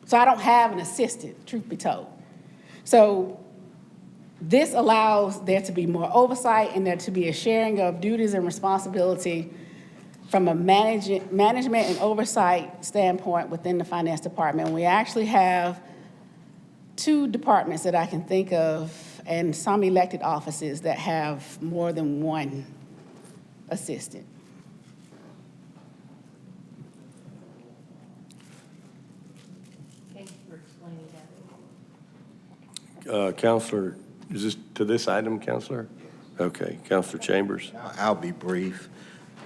So I don't have an assistant, truth be told. So this allows there to be more oversight and there to be a sharing of duties and responsibility from a management and oversight standpoint within the finance department. We actually have 2 departments that I can think of and some elected offices that have more than one assistant. Thank you for explaining that. Counselor, is this to this item, Counselor? Okay, Counselor Chambers. I'll be brief.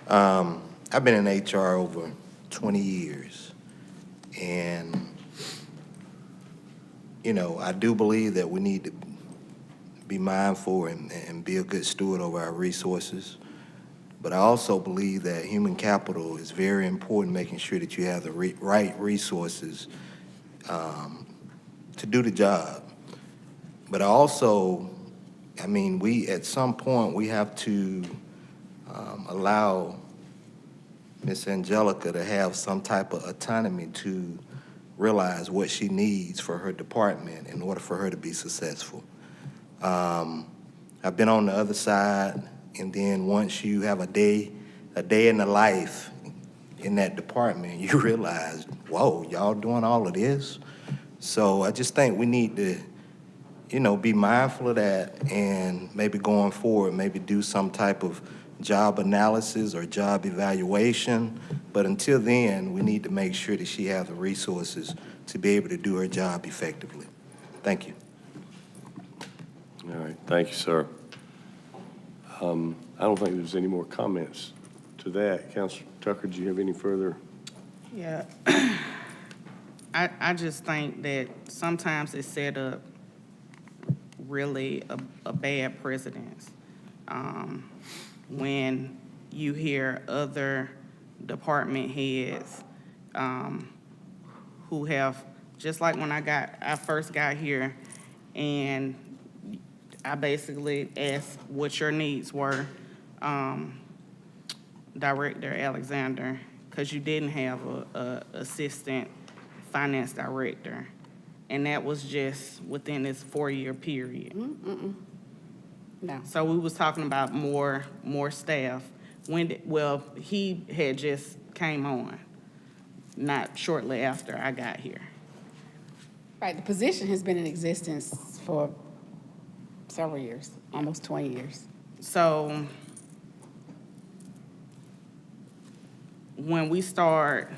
I've been in HR over 20 years, and, you know, I do believe that we need to be mindful and be a good steward over our resources. But I also believe that human capital is very important, making sure that you have the right resources to do the job. But also, I mean, at some point, we have to allow Ms. Angelica to have some type of autonomy to realize what she needs for her department in order for her to be successful. I've been on the other side, and then once you have a day in the life in that department, you realize, whoa, y'all doing all of this? So I just think we need to, you know, be mindful of that, and maybe going forward, maybe do some type of job analysis or job evaluation. But until then, we need to make sure that she has the resources to be able to do her job effectively. Thank you. All right, thank you, sir. I don't think there's any more comments to that. Counselor Tucker, do you have any further? Yeah. I just think that sometimes it's set up really a bad precedence. When you hear other department heads who have, just like when I first got here, and I basically asked what your needs were, Director Alexander, because you didn't have a assistant finance director, and that was just within this 4-year period. No. So we was talking about more staff. Well, he had just came on, not shortly after I got here. Right, the position has been in existence for several years, almost 20 years. So when we start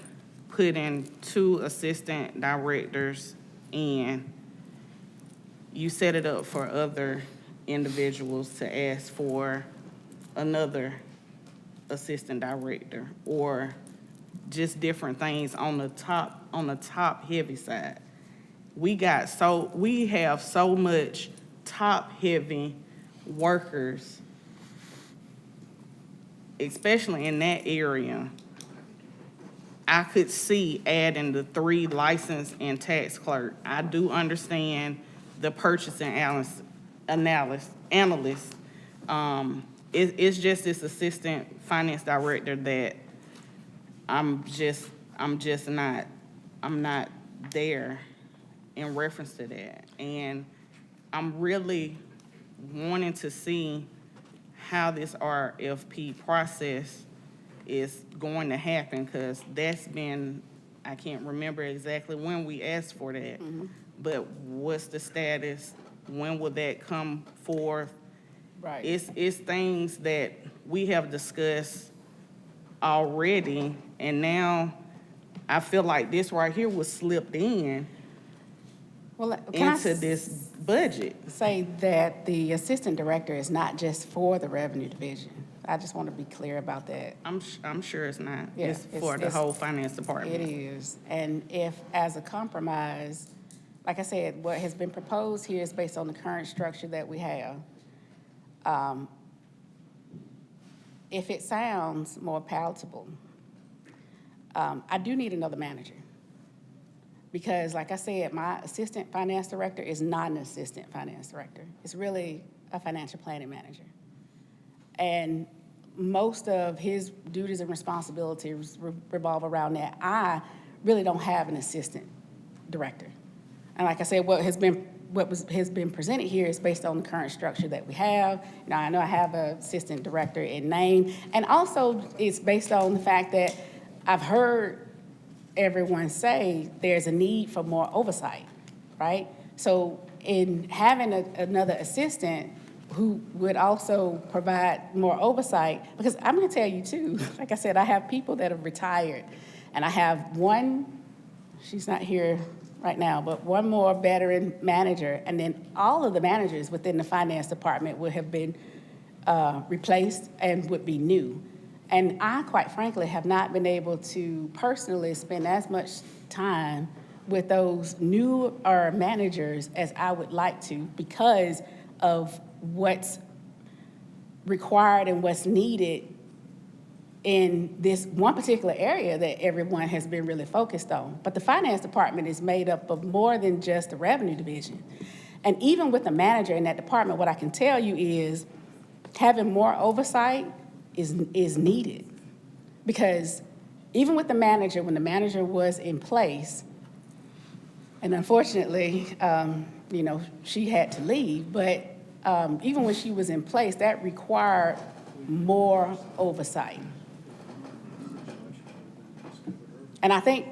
putting 2 assistant directors in, you set it up for other individuals to ask for another assistant director, or just different things on the top heavy side. We have so much top heavy workers, especially in that area. I could see adding the 3 licensed and tax clerk. I do understand the purchasing analyst. It's just this assistant finance director that I'm not there in reference to that. And I'm really wanting to see how this RFP process is going to happen, because that's been, I can't remember exactly when we asked for that, but what's the status? When will that come forth? Right. It's things that we have discussed already, and now I feel like this right here was slipped in Well, can into this budget. Say that the assistant director is not just for the revenue division. I just want to be clear about that. I'm sure it's not. Yeah, It's for the whole finance It department. is, and if, as a compromise, like I said, what has been proposed here is based on the current structure that we have. If it sounds more palatable, I do need another manager. Because like I said, my assistant finance director is not an assistant finance director. It's really a financial planning manager. And most of his duties and responsibilities revolve around that. I really don't have an assistant director. And like I said, what has been presented here is based on the current structure that we have. Now, I know I have an assistant director in name, and also it's based on the fact that I've heard everyone say there's a need for more oversight, right? So in having another assistant who would also provide more oversight, because I'm gonna tell you too, like I said, I have people that have retired, and I have one, she's not here right now, but one more veteran manager, and then all of the managers within the finance department would have been replaced and would be new. And I, quite frankly, have not been able to personally spend as much time with those newer managers as I would like to because of what's required and what's needed in this one particular area that everyone has been really focused on. But the finance department is made up of more than just the revenue division. And even with the manager in that department, what I can tell you is having more oversight is needed. Because even with the manager, when the manager was in place, and unfortunately, she had to leave, but even when she was in place, that required more oversight. And I think,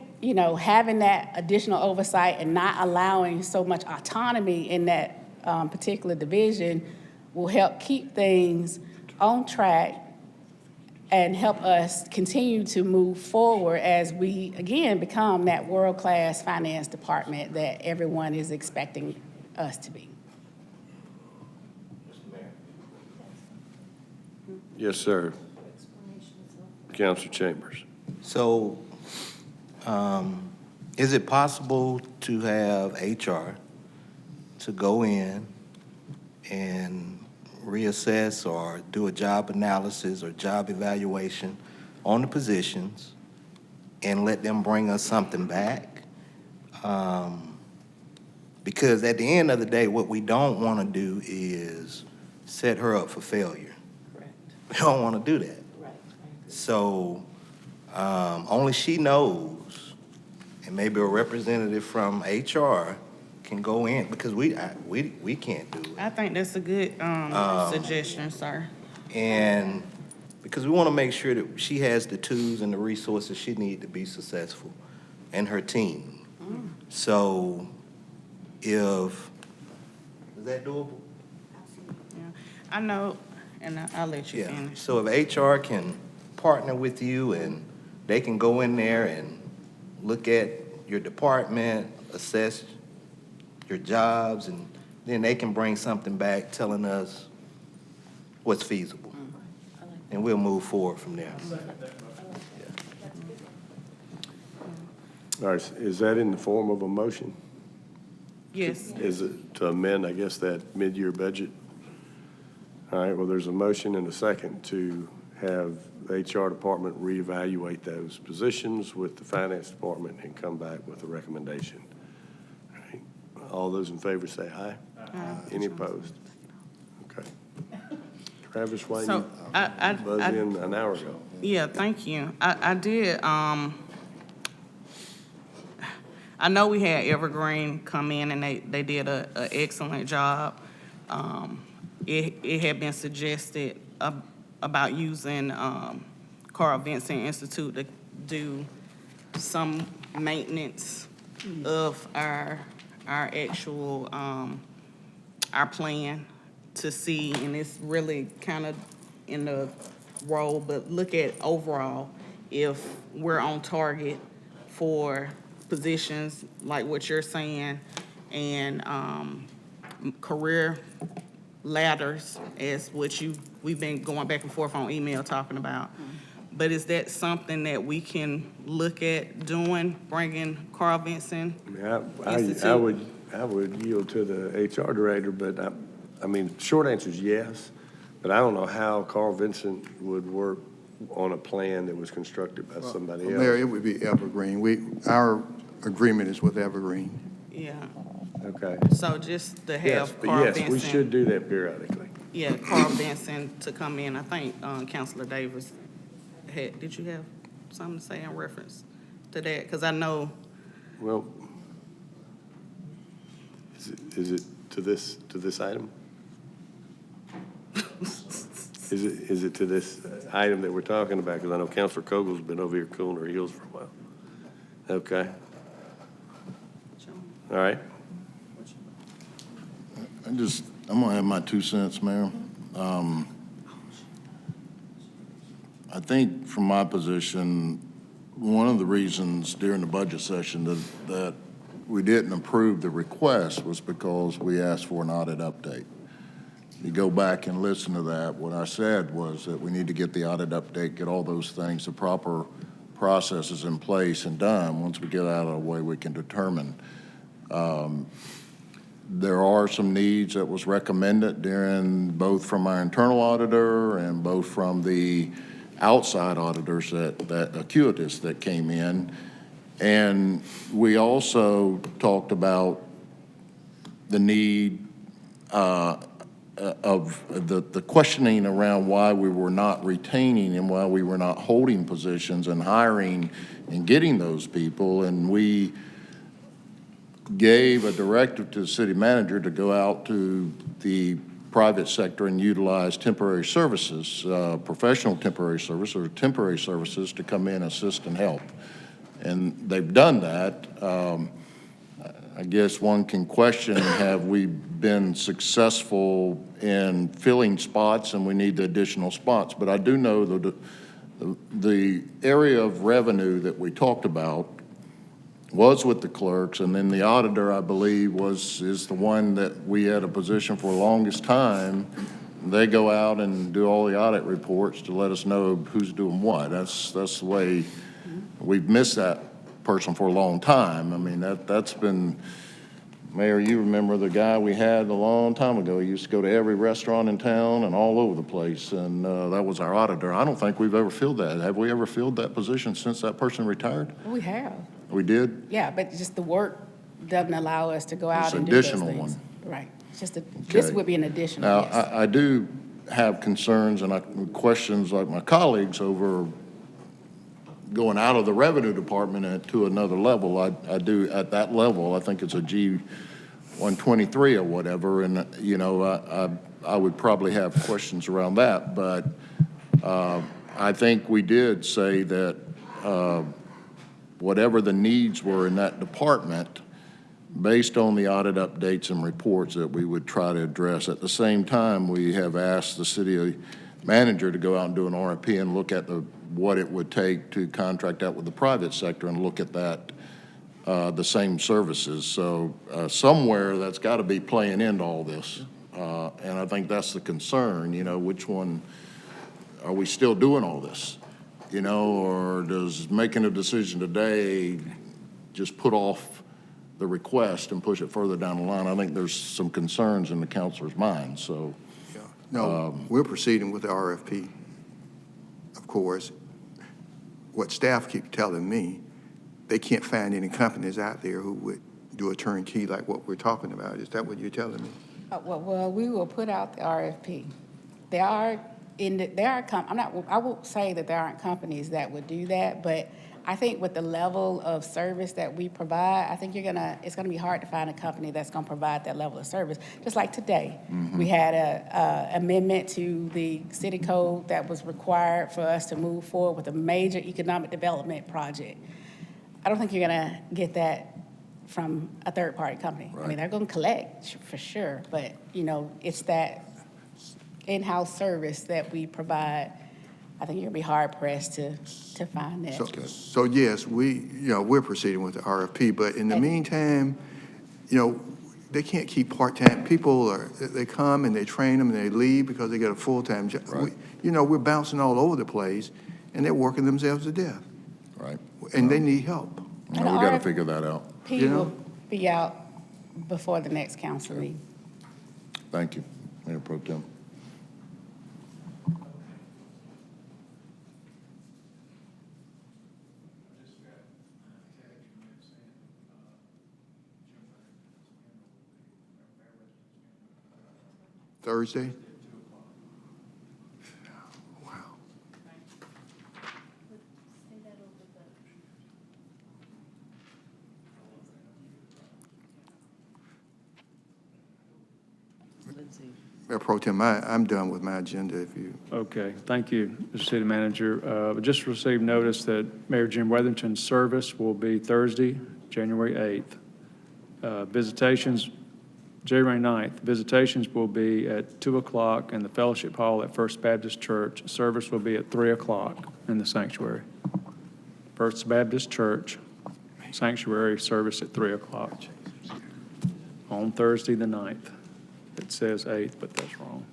having that additional oversight and not allowing so much autonomy in that particular division will help keep things on track and help us continue to move forward as we, again, become that world-class finance department that everyone is expecting us to be. Yes, sir. Councilor Chambers. So, is it possible to have HR to go in and reassess or do a job analysis or job evaluation on the positions and let them bring us something back? Because at the end of the day, what we don't want to do is set her up for failure. Correct. We don't want to do that. Right. So only she knows, and maybe a representative from HR can go in, because we can't do it. I think that's a good suggestion, sir. And because we want to make sure that she has the tools and the resources she needs to be successful, and her team. So is that doable? Yeah, I know, and I'll let you Yeah. finish. So if HR can partner with you and they can go in there and look at your department, assess your jobs, and then they can bring something back telling us what's feasible. And we'll move forward from there. All right, is that in the form of a motion? Yes. Is it to amend, I guess, that mid-year budget? All right, well, there's a motion and a second to have the HR department reevaluate those positions with the finance department and come back with a recommendation. All right, all those in favor say aye. Aye. Any opposed? Okay. Travis, why So, you I buzzed in an hour ago? Yeah, thank you. I did, I know we had Evergreen come in and they did a excellent job. It had been suggested about using Carl Vinson Institute to do some maintenance of our actual, our plan to see, and it's really kind of in the role, but look at overall if we're on target for positions like what you're saying, and career ladders as what we've been going back and forth on email talking about. But is that something that we can look at doing, bringing Carl Vinson Institute? I would yield to the HR director, but I mean, short answer is yes, but I don't know how Carl Vinson would work on a plan that was constructed by somebody else. Mayor, it would be Evergreen. Our agreement is with Evergreen. Yeah, Okay. so just to Yes, have but Carl yes, we Vinson. should do that periodically. yeah, Carl Benson to come in. I think Councilor Davis did you have something to say in reference to that? Because I know, Well, is it to this item? Is it to this item that we're talking about? Because I know Councilor Kogel's been over here cooling her heels for a while. Okay. All right. I'm gonna have my 2 cents, Mayor. I think from my position, one of the reasons during the budget session that we didn't approve the request was because we asked for an audit update. You go back and listen to that, what I said was that we need to get the audit update, get all those things, the proper processes in place and done. Once we get out of the way, we can determine. There are some needs that was recommended during, both from our internal auditor and both from the outside auditors that Acuitas that came in. And we also talked about the need of the questioning around why we were not retaining and why we were not holding positions and hiring and getting those people. And we gave a directive to the city manager to go out to the private sector and utilize temporary services, professional temporary services or temporary services to come in, assist, and help. And they've done that. I guess one can question, have we been successful in filling spots, and we need the additional spots. But I do know that the area of revenue that we talked about was with the clerks, and then the auditor, I believe, is the one that we had a position for the longest time. They go out and do all the audit reports to let us know who's doing what. That's the way we've missed that person for a long time. I mean, that's been, Mayor, you remember the guy we had a long time ago. He used to go to every restaurant in town and all over the place, and that was our auditor. I don't think we've ever filled that. Have we ever filled that position since that person retired? We have. We did? Yeah, but just the work doesn't allow us to go out It's and do those additional things. one. Right. It's just this would be an additional, Now, yes. I do have concerns and questions like my colleagues over going out of the revenue department and to another level. I do, at that level, I think it's a G123 or whatever, and, you know, I would probably have questions around that, but I think we did say that whatever the needs were in that department, based on the audit updates and reports, that we would try to address. At the same time, we have asked the city manager to go out and do an RFP and look at what it would take to contract out with the private sector and look at that, the same services. So somewhere that's got to be playing into all this. And I think that's the concern, you know, which one, are we still doing all this? You know, or does making a decision today just put off the request and push it further down the line? I think there's some concerns in the councilor's mind, so. No, we're proceeding with the RFP. Of course, what staff keep telling me, they can't find any companies out there who would do a turnkey like what we're talking about. Is that what you're telling me? Well, we will put out the RFP. I won't say that there aren't companies that would do that, but I think with the level of service that we provide, I think it's gonna be hard to find a company that's gonna provide that level of service. Just like today, we had a amendment to the city code that was required for us to move forward with a major economic development project. I don't think you're gonna get that from a third-party company. I mean, they're gonna collect for sure, but, you know, it's that in-house service that we provide. I think you're gonna be hard-pressed to find that. So yes, we're proceeding with the RFP, but in the meantime, you know, they can't keep part-time people, they come and they train them and they leave because they get a full-time job. Right. We're bouncing all over the place and they're working themselves to death. Right. And they need help. We got to figure that out. P will be out before the next council meeting. Thank you, Mayor Pro Tem. Thursday? Mayor Pro Tem, I'm done with my agenda if you. Okay, thank you, Mr. City Manager. Just received notice that Mayor Jim Weatherington's service will be Thursday, January 8th. Visitations, January 9th. Visitations will be at 2 o'clock in the Fellowship Hall at First Baptist Church. Service will be at 3 o'clock in the sanctuary. First Baptist Church, sanctuary service at 3 o'clock on Thursday the 9th. It says 8th, but that's wrong.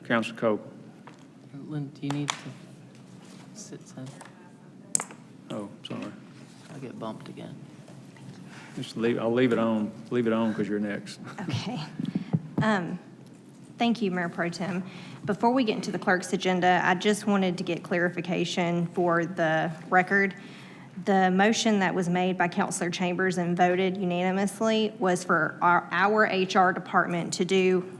Councilor Cope. Lynn, do you need to sit, son? Oh, sorry. I'll get bumped again. Just leave, I'll leave it on because you're next. Okay. Thank you, Mayor Pro Tem. Before we get into the clerk's agenda, I just wanted to get clarification for the record. The motion that was made by Councilor Chambers and voted unanimously was for our HR department to do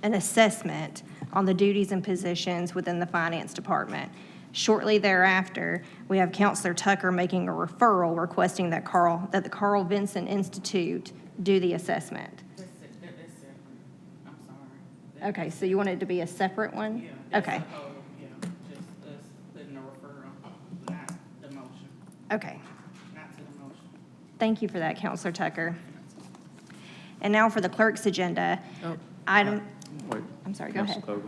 an assessment on the duties and positions within the finance department. Shortly thereafter, we have Councilor Tucker making a referral requesting that the Carl Vinson Institute do the assessment. Okay, so you want it to be a separate one? Yeah. Okay. Yeah, just us putting a referral, not the motion, Okay. not to the motion. Thank you for that, Councilor Tucker. And now for the clerk's agenda. Item, Wait. I'm sorry, go ahead. Councilor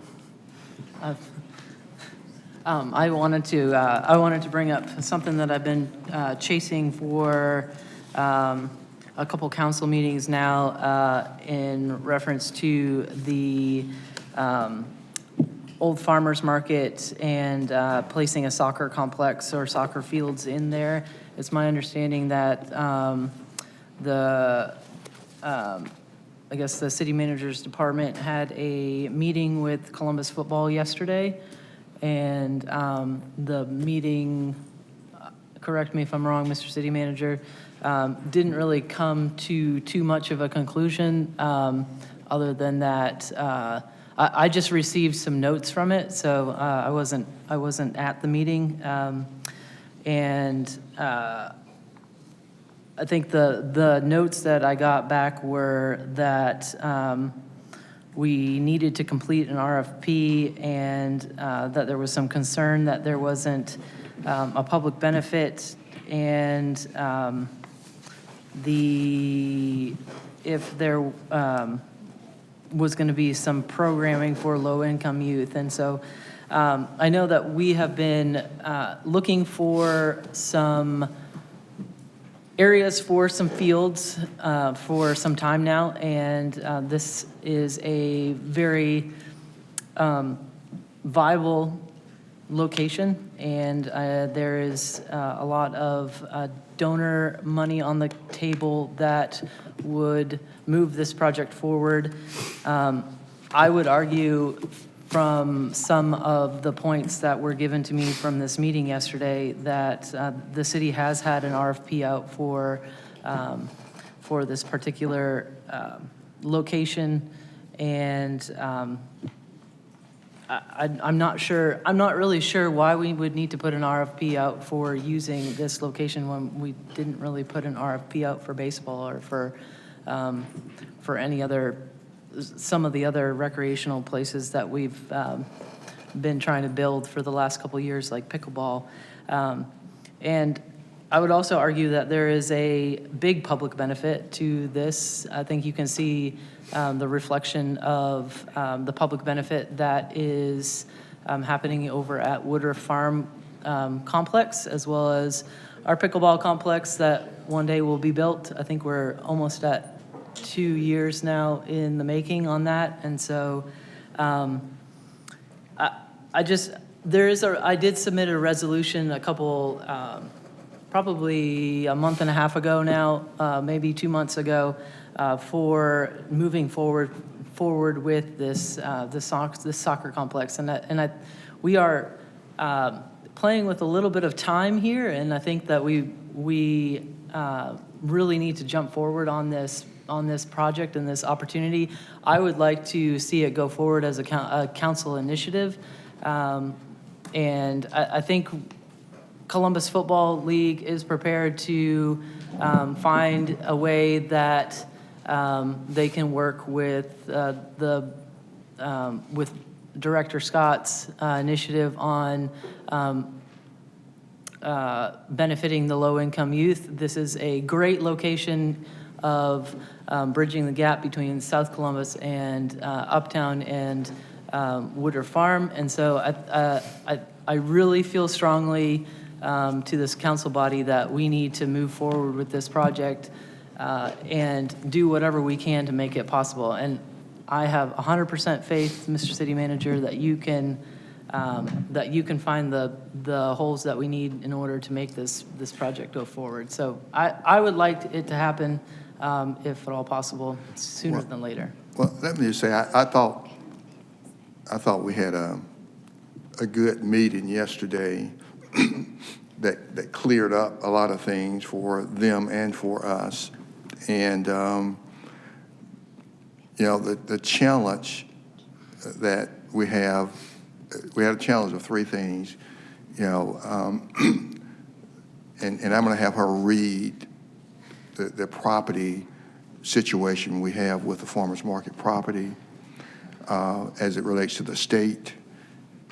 Cope. I wanted to bring up something that I've been chasing for a couple council meetings now in reference to the old farmers market and placing a soccer complex or soccer fields in there. It's my understanding that I guess the city manager's department had a meeting with Columbus football yesterday, and the meeting, correct me if I'm wrong, Mr. City Manager, didn't really come to too much of a conclusion, other than that I just received some notes from it, so I wasn't at the meeting, and I think the notes that I got back were that we needed to complete an RFP and that there was some concern that there wasn't a public benefit and if there was going to be some programming for low-income youth. And so I know that we have been looking for some areas for some fields for some time now, and this is a very viable location, and there is a lot of donor money on the table that would move this project forward. I would argue from some of the points that were given to me from this meeting yesterday that the city has had an RFP out for this particular location, and I'm not really sure why we would need to put an RFP out for using this location when we didn't really put an RFP out for baseball or for any other, some of the other recreational places that we've been trying to build for the last couple of years, like pickleball. And I would also argue that there is a big public benefit to this. I think you can see the reflection of the public benefit that is happening over at Woodruff Farm Complex, as well as our pickleball complex that one day will be built. I think we're almost at 2 years now in the making on that. And so I did submit a resolution a couple, probably a month and a half ago now, maybe 2 months ago, for moving forward with this soccer complex. And we are playing with a little bit of time here, and I think that we really need to jump forward on this project and this opportunity. I would like to see it go forward as a council initiative. And I think Columbus Football League is prepared to find a way that they can work with with Director Scott's initiative on benefiting the low-income youth. This is a great location of bridging the gap between South Columbus and Uptown and Woodruff Farm. And so I really feel strongly to this council body that we need to move forward with this project and do whatever we can to make it possible. And I have 100% faith, Mr. City Manager, that you can find the holes that we need in order to make this project go forward. So I would like it to happen, if at all possible, sooner than later. Well, let me just say, I thought we had a good meeting yesterday that cleared up a lot of things for them and for us. And, you know, the challenge that we had a challenge of three things, you know, and I'm going to have her read the property situation we have with the farmers market property as it relates to the state.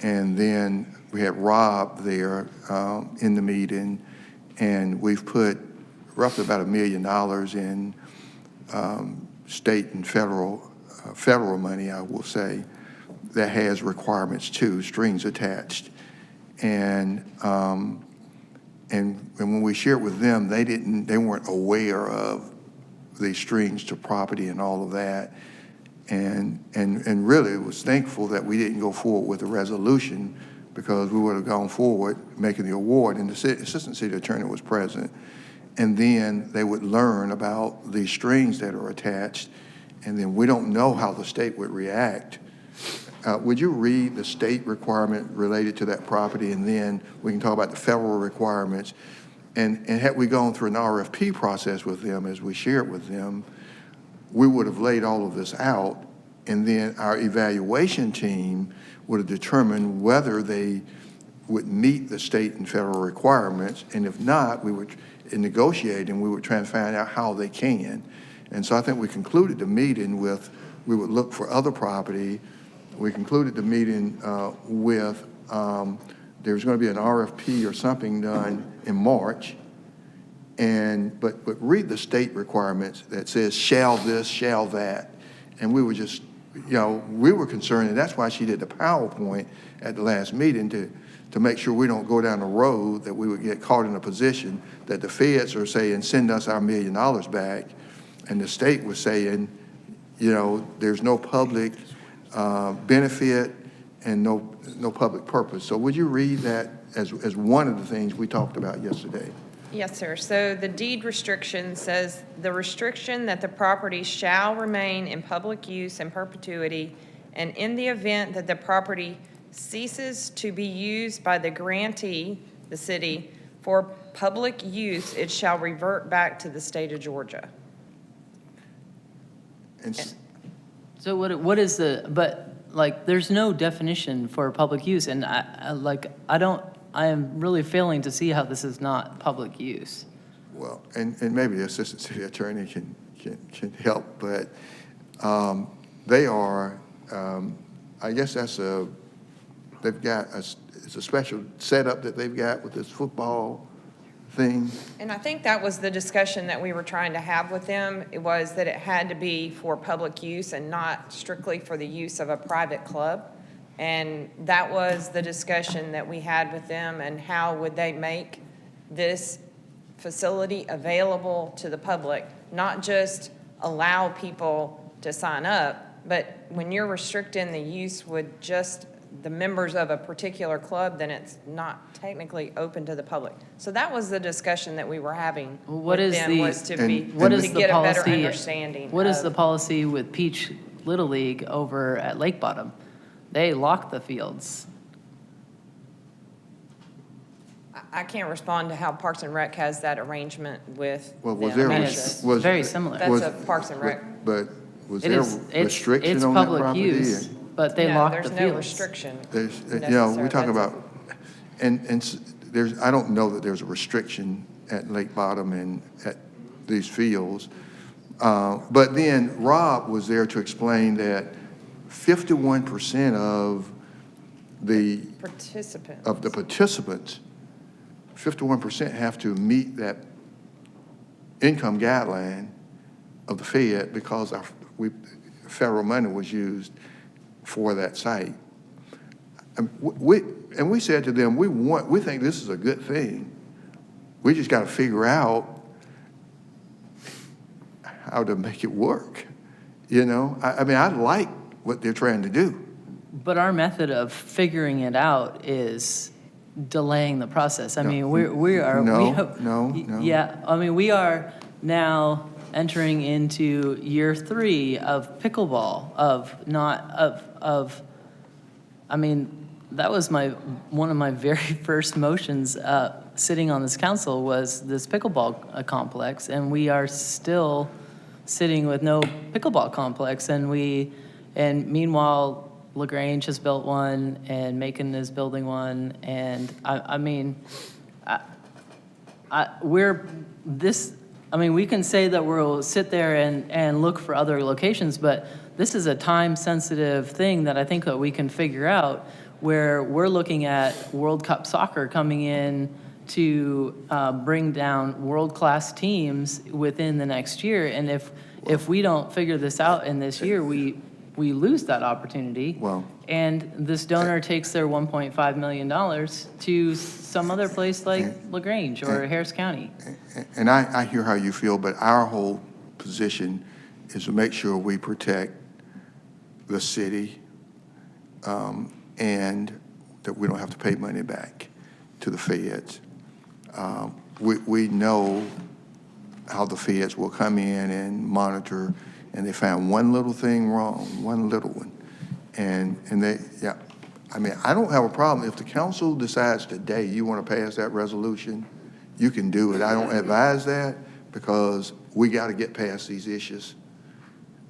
And then we had Rob there in the meeting, and we've put roughly about $1 million in state and federal money, I will say, that has requirements too, strings attached. And when we shared with them, they weren't aware of the strings to property and all of that. And really was thankful that we didn't go forward with the resolution, because we would have gone forward making the award, and the assistant city attorney was present. And then they would learn about the strings that are attached, and then we don't know how the state would react. Would you read the state requirement related to that property, and then we can talk about the federal requirements? And had we gone through an RFP process with them, as we shared with them, we would have laid all of this out, and then our evaluation team would have determined whether they would meet the state and federal requirements, and if not, we would negotiate and we would try and find out how they can. And so I think we concluded the meeting with, we would look for other property. We concluded the meeting with there's going to be an RFP or something done in March, but read the state requirements that says shall this, shall that, and we were just, you know, we were concerned, and that's why she did the PowerPoint at the last meeting to make sure we don't go down the road that we would get caught in a position that the feds are saying send us our $1 million back, and the state was saying, you know, there's no public benefit and no public purpose. So would you read that as one of the things we talked about yesterday? Yes, sir. So the deed restriction says the restriction that the property shall remain in public use in perpetuity, and in the event that the property ceases to be used by the grantee, the city, for public use, it shall revert back to the state of Georgia. So what is but like, there's no definition for public use, and I am really failing to see how this is not public use. Well, and maybe the assistant city attorney can help, but they are, I guess they've got it's a special setup that they've got with this football thing. And I think that was the discussion that we were trying to have with them. It was that it had to be for public use and not strictly for the use of a private club. And that was the discussion that we had with them, and how would they make this facility available to the public, not just allow people to sign up, but when you're restricting the use with just the members of a particular club, then it's not technically open to the public. So that was the discussion that we were having with them, was to get a better understanding. What is the policy with Peach Little League over at Lake Bottom? They lock the fields. I can't respond to how Parks and Rec has that arrangement with Well, was them. there, It's very similar. That's a Parks and Rec. But was there restriction it's on that public property? use, but they No, lock the there's fields. no restriction. There's, you know, we're talking about, and I don't know that there's a restriction at Lake Bottom and at these fields. But then Rob was there to explain that 51% of the participants, 51% have to meet that income guideline of the Fed because federal money was used for that site. And we said to them, we think this is a good thing. We just got to figure out how to make it work. You know, I mean, I like what they're trying to do. But our method of figuring it out is delaying the process. I mean, we are. No. Yeah, I mean, we are now entering into year 3 of pickleball, I mean, that was one of my very first motions sitting on this council was this pickleball complex, and we are still sitting with no pickleball complex, and meanwhile, LaGrange has built one, and Macon is building one, and I mean, we can say that we'll sit there and look for other locations, but this is a time-sensitive thing that I think that we can figure out, where we're looking at World Cup soccer coming in to bring down world-class teams within the next year, and if we don't figure this out in this year, we lose that opportunity. Well, and this donor takes their $1.5 million to some other place like LaGrange or Harris County. And I hear how you feel, but our whole position is to make sure we protect the city and that we don't have to pay money back to the feds. We know how the feds will come in and monitor, and they found one little thing wrong, one little one. And they, yeah, I mean, I don't have a problem. If the council decides today you want to pass that resolution, you can do it. I don't advise that because we got to get past these issues.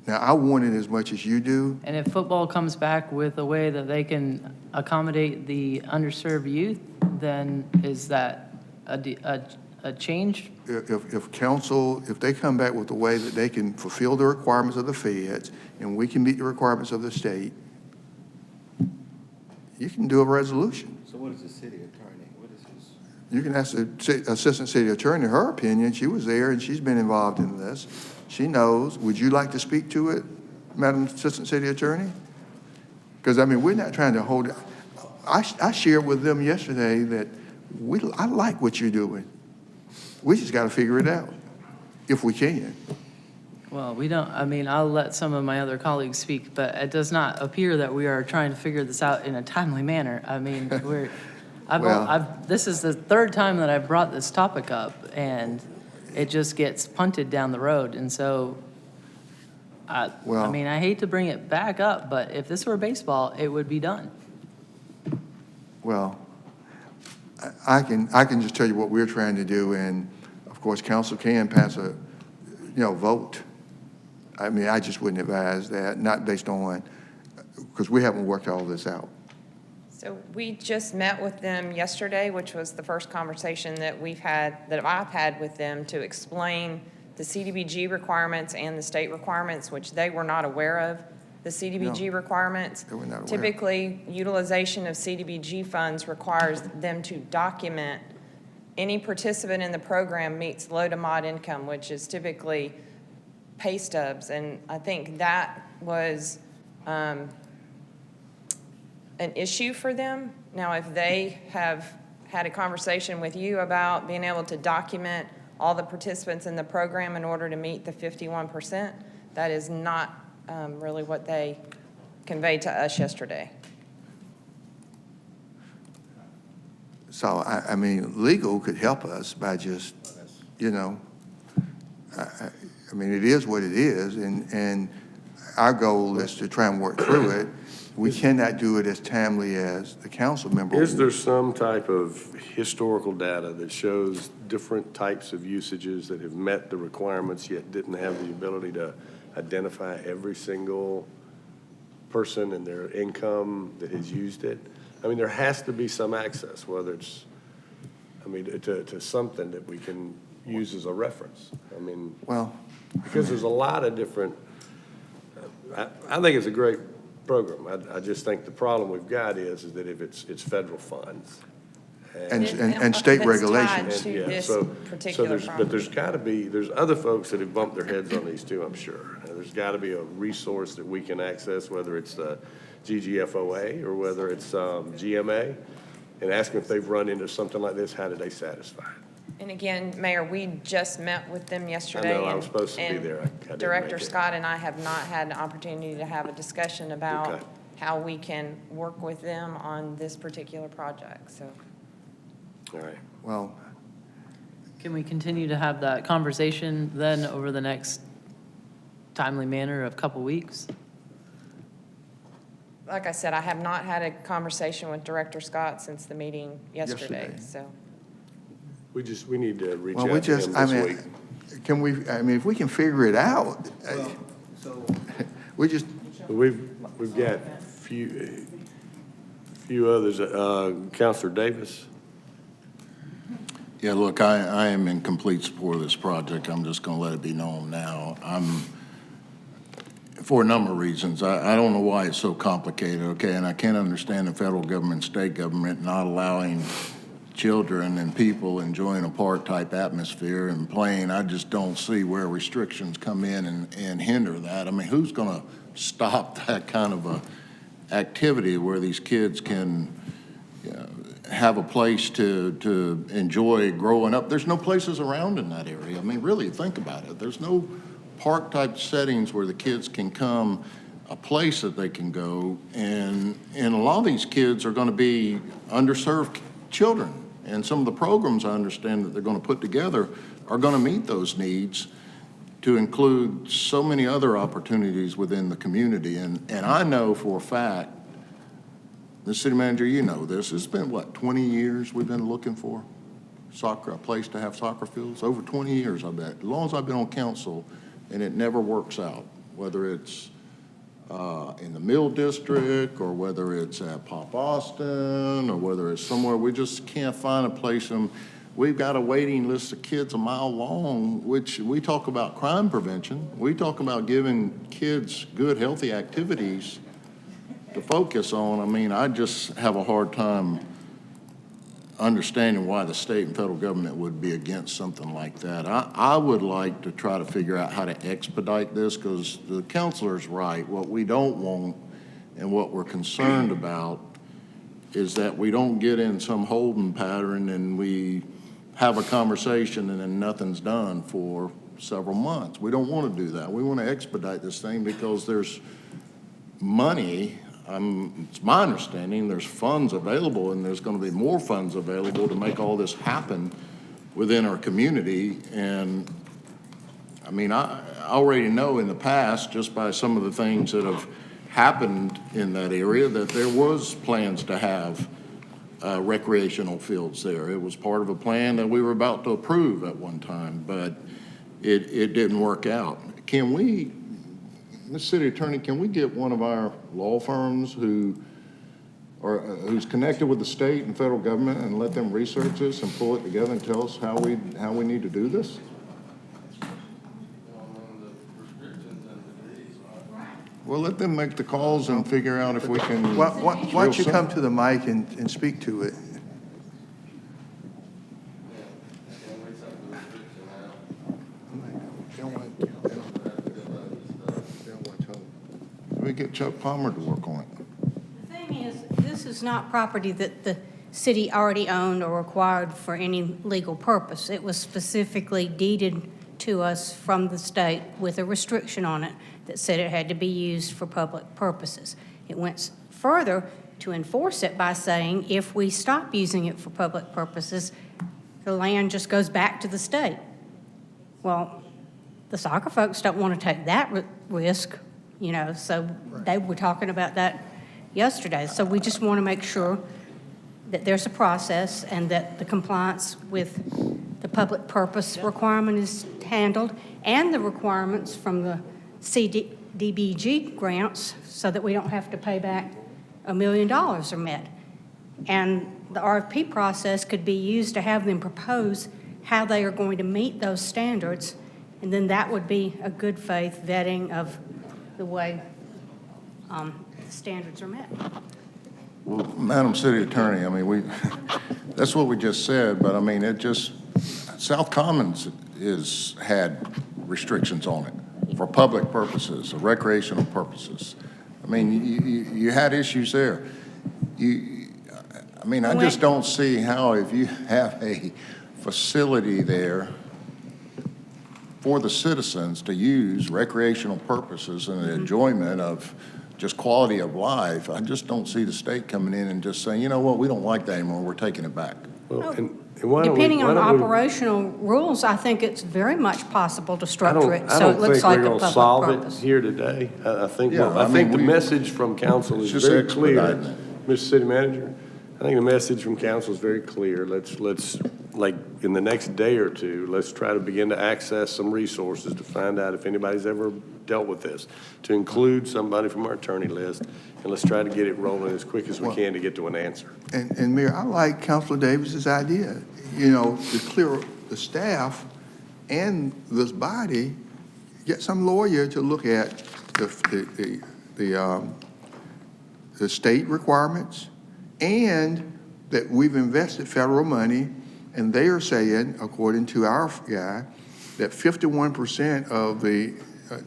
Now, I want it as much as you do. And if football comes back with a way that they can accommodate the underserved youth, then is that a change? If council, if they come back with a way that they can fulfill the requirements of the feds and we can meet the requirements of the state, you can do a resolution. So what is the city attorney? What is this? You can ask the assistant city attorney her opinion. She was there and she's been involved in this. She knows. Would you like to speak to it, Madam Assistant City Attorney? Because, I mean, we're not trying to hold it. I shared with them yesterday that I like what you're doing. We just got to figure it out, if we can. Well, we don't, I mean, I'll let some of my other colleagues speak, but it does not appear that we are trying to figure this out in a timely manner. I mean, this is the 3rd time that I've brought this topic up, and it just gets punted down the road. And so, I mean, I hate to bring it back up, but if this were baseball, it would be done. Well, I can just tell you what we're trying to do, and of course, council can pass a, vote. I mean, I just wouldn't advise that, not based on, because we haven't worked all this out. So we just met with them yesterday, which was the first conversation that I've had with them to explain the CDBG requirements and the state requirements, which they were not aware of. The CDBG requirements. They were not aware. Typically, utilization of CDBG funds requires them to document any participant in the program meets low to mod income, which is typically pay stubs. And I think that was an issue for them. Now, if they have had a conversation with you about being able to document all the participants in the program in order to meet the 51%, that is not really what they conveyed to us yesterday. So, I mean, legal could help us by just, I mean, it is what it is, and our goal is to try and work through it. We cannot do it as timely as the council member. Is there some type of historical data that shows different types of usages that have met the requirements yet didn't have the ability to identify every single person and their income that has used it? I mean, there has to be some access, whether it's I mean, to something that we can use as a reference. I mean, Well, because there's a lot of different, I think it's a great program. I just think the problem we've got is that if it's federal funds. and state That's tied regulations. to Yeah, this so particular there's, property. but there's got to be, there's other folks that have bumped their heads on these too, I'm sure. And there's got to be a resource that we can access, whether it's the GGFOA or whether it's GMA, and ask them if they've run into something like this, how did they satisfy it? And again, Mayor, we just met with them yesterday. I know, I and- was supposed to be and there. I didn't Director make it. Scott and I have not had an opportunity to have a discussion about Okay. how we can work with them on this particular project, so. All right. Well, Can we continue to have that conversation then over the next timely manner of couple weeks? Like I said, I have not had a conversation with Director Scott since the meeting yesterday, Yesterday. so. We need to reach well, out to him this week. can we, I mean, if we can figure it out, we just, We've got few others. Counselor Davis? Yeah, look, I am in complete support of this project. I'm just going to let it be known now. For a number of reasons. I don't know why it's so complicated, okay? And I can't understand the federal government, state government not allowing children and people enjoying a park-type atmosphere and playing. I just don't see where restrictions come in and hinder that. I mean, who's going to stop that kind of a activity where these kids can have a place to enjoy growing up? There's no places around in that area. I mean, really, think about it. There's no park-type settings where the kids can come, a place that they can go, and a lot of these kids are going to be underserved children. And some of the programs I understand that they're going to put together are going to meet those needs to include so many other opportunities within the community. And I know for a fact, the city manager, you know this, it's been, what, 20 years we've been looking for soccer, a place to have soccer fields? Over 20 years, I bet. As long as I've been on council, and it never works out, whether it's in the Mill District, or whether it's at Pop Austin, or whether it's somewhere, we just can't find a place. And we've got a waiting list of kids a mile long, which we talk about crime prevention. We talk about giving kids good, healthy activities to focus on. I mean, I just have a hard time understanding why the state and federal government would be against something like that. I would like to try to figure out how to expedite this, because the counselor's right. What we don't want and what we're concerned about is that we don't get in some holding pattern and we have a conversation and then nothing's done for several months. We don't want to do that. We want to expedite this thing because there's money. It's my understanding there's funds available, and there's going to be more funds available to make all this happen within our community. And I mean, I already know in the past, just by some of the things that have happened in that area, that there was plans to have recreational fields there. It was part of a plan that we were about to approve at one time, but it didn't work out. Can we, Ms. City Attorney, can we get one of our law firms who's connected with the state and federal government and let them research this and pull it together and tell us how we need to do this? Well, let them make the calls and figure out if we can. why don't you come to the mic and speak to it? We get Chuck Palmer to work on it. The thing is, this is not property that the city already owned or acquired for any legal purpose. It was specifically deeded to us from the state with a restriction on it that said it had to be used for public purposes. It went further to enforce it by saying if we stop using it for public purposes, the land just goes back to the state. Well, the soccer folks don't want to take that risk, you know, so they were talking about that yesterday. So we just want to make sure that there's a process and that the compliance with the public purpose requirement is handled, and the requirements from the CDBG grants, so that we don't have to pay back $1 million are met. And the RFP process could be used to have them propose how they are going to meet those standards, and then that would be a good faith vetting of the way the standards are met. Well, Madam City Attorney, I mean, that's what we just said, but I mean, South Commons had restrictions on it for public purposes, or recreational purposes. I mean, you had issues there. I just don't see how, if you have a facility there for the citizens to use recreational purposes and the enjoyment of just quality of life, I just don't see the state coming in and just saying, you know what, we don't like that anymore, we're taking it back. Well, and why don't we- Depending why on don't we- operational rules, I think it's very much possible to I structure it don't so it looks like a think we're public going to purpose. solve it here today. I think, Yeah, I think the we- message from council is it's just very clear. expediting it. Mr. City Manager, I think the message from council is very clear. Let's, like, in the next day or two, let's try to begin to access some resources to find out if anybody's ever dealt with this, to include somebody from our attorney list, and let's try to get it rolling as quick as we can to get to an answer. And Mayor, I like Councilor Davis's idea, you know, to clear the staff and this body, get some lawyer to look at the state requirements, and that we've invested federal money, and they are saying, according to our guy, that 51% of the,